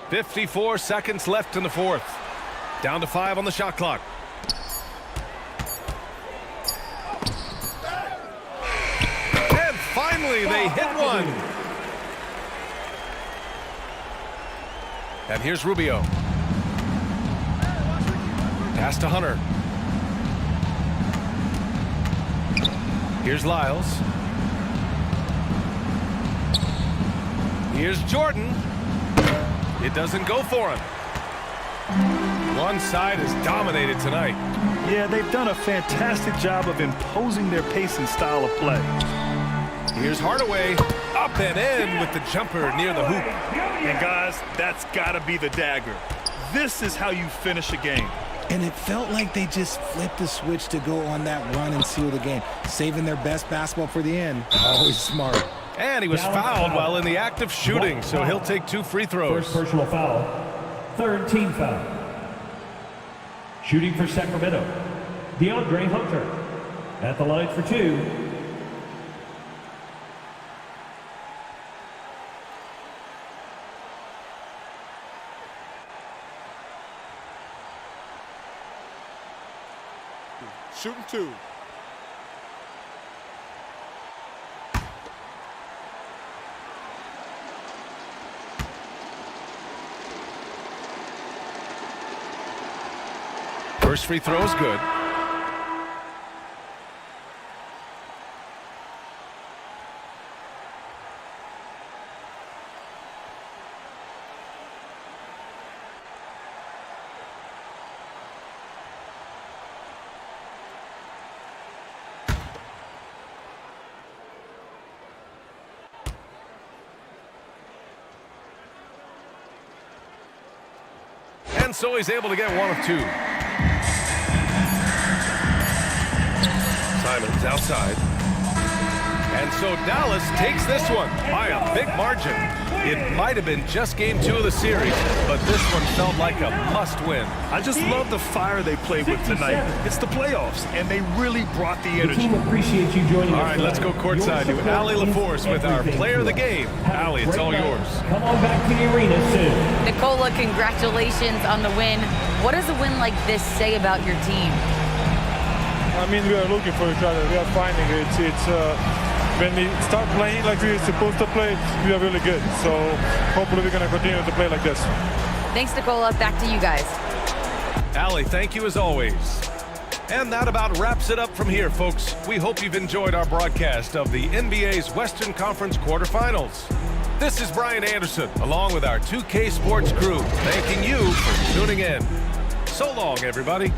.54 seconds left in the 4th. Down to 5 on the shot clock. And finally, they hit one. And here's Rubio. Pass to Hunter. Here's Lyles. Here's Jordan. It doesn't go for him. One side is dominated tonight. Yeah, they've done a fantastic job of imposing their pace and style of play. Here's Hardaway, up and in with the jumper near the hoop. And guys, that's got to be the dagger. This is how you finish a game. And it felt like they just flipped the switch to go on that run and seal the game, saving their best basketball for the end. Always smart. And he was fouled while in the act of shooting, so he'll take 2 free throws. First personal foul, third team foul. Shooting for Sacramento, DeAndre Hunter. At the line for 2. Shooting 2. First free throw is good. And so he's able to get 1 of 2. Simons outside. And so Dallas takes this one by a big margin. It might have been just game 2 of the series, but this one felt like a must-win. I just love the fire they played with tonight. It's the playoffs, and they really brought the energy. The team appreciates you joining us. All right, let's go courtside to Allie LaForce with our player of the game. Allie, it's all yours. Come on back to the arena soon. Nikola, congratulations on the win. What does a win like this say about your team? I mean, we are looking for each other. We are finding it. When we start playing like we're supposed to play, we are really good. So hopefully we're going to continue to play like this. Thanks, Nikola. Back to you guys. Allie, thank you as always. And that about wraps it up from here, folks. We hope you've enjoyed our broadcast of the NBA's Western Conference quarterfinals. This is Brian Anderson, along with our 2K Sports crew, thanking you for tuning in. So long, everybody.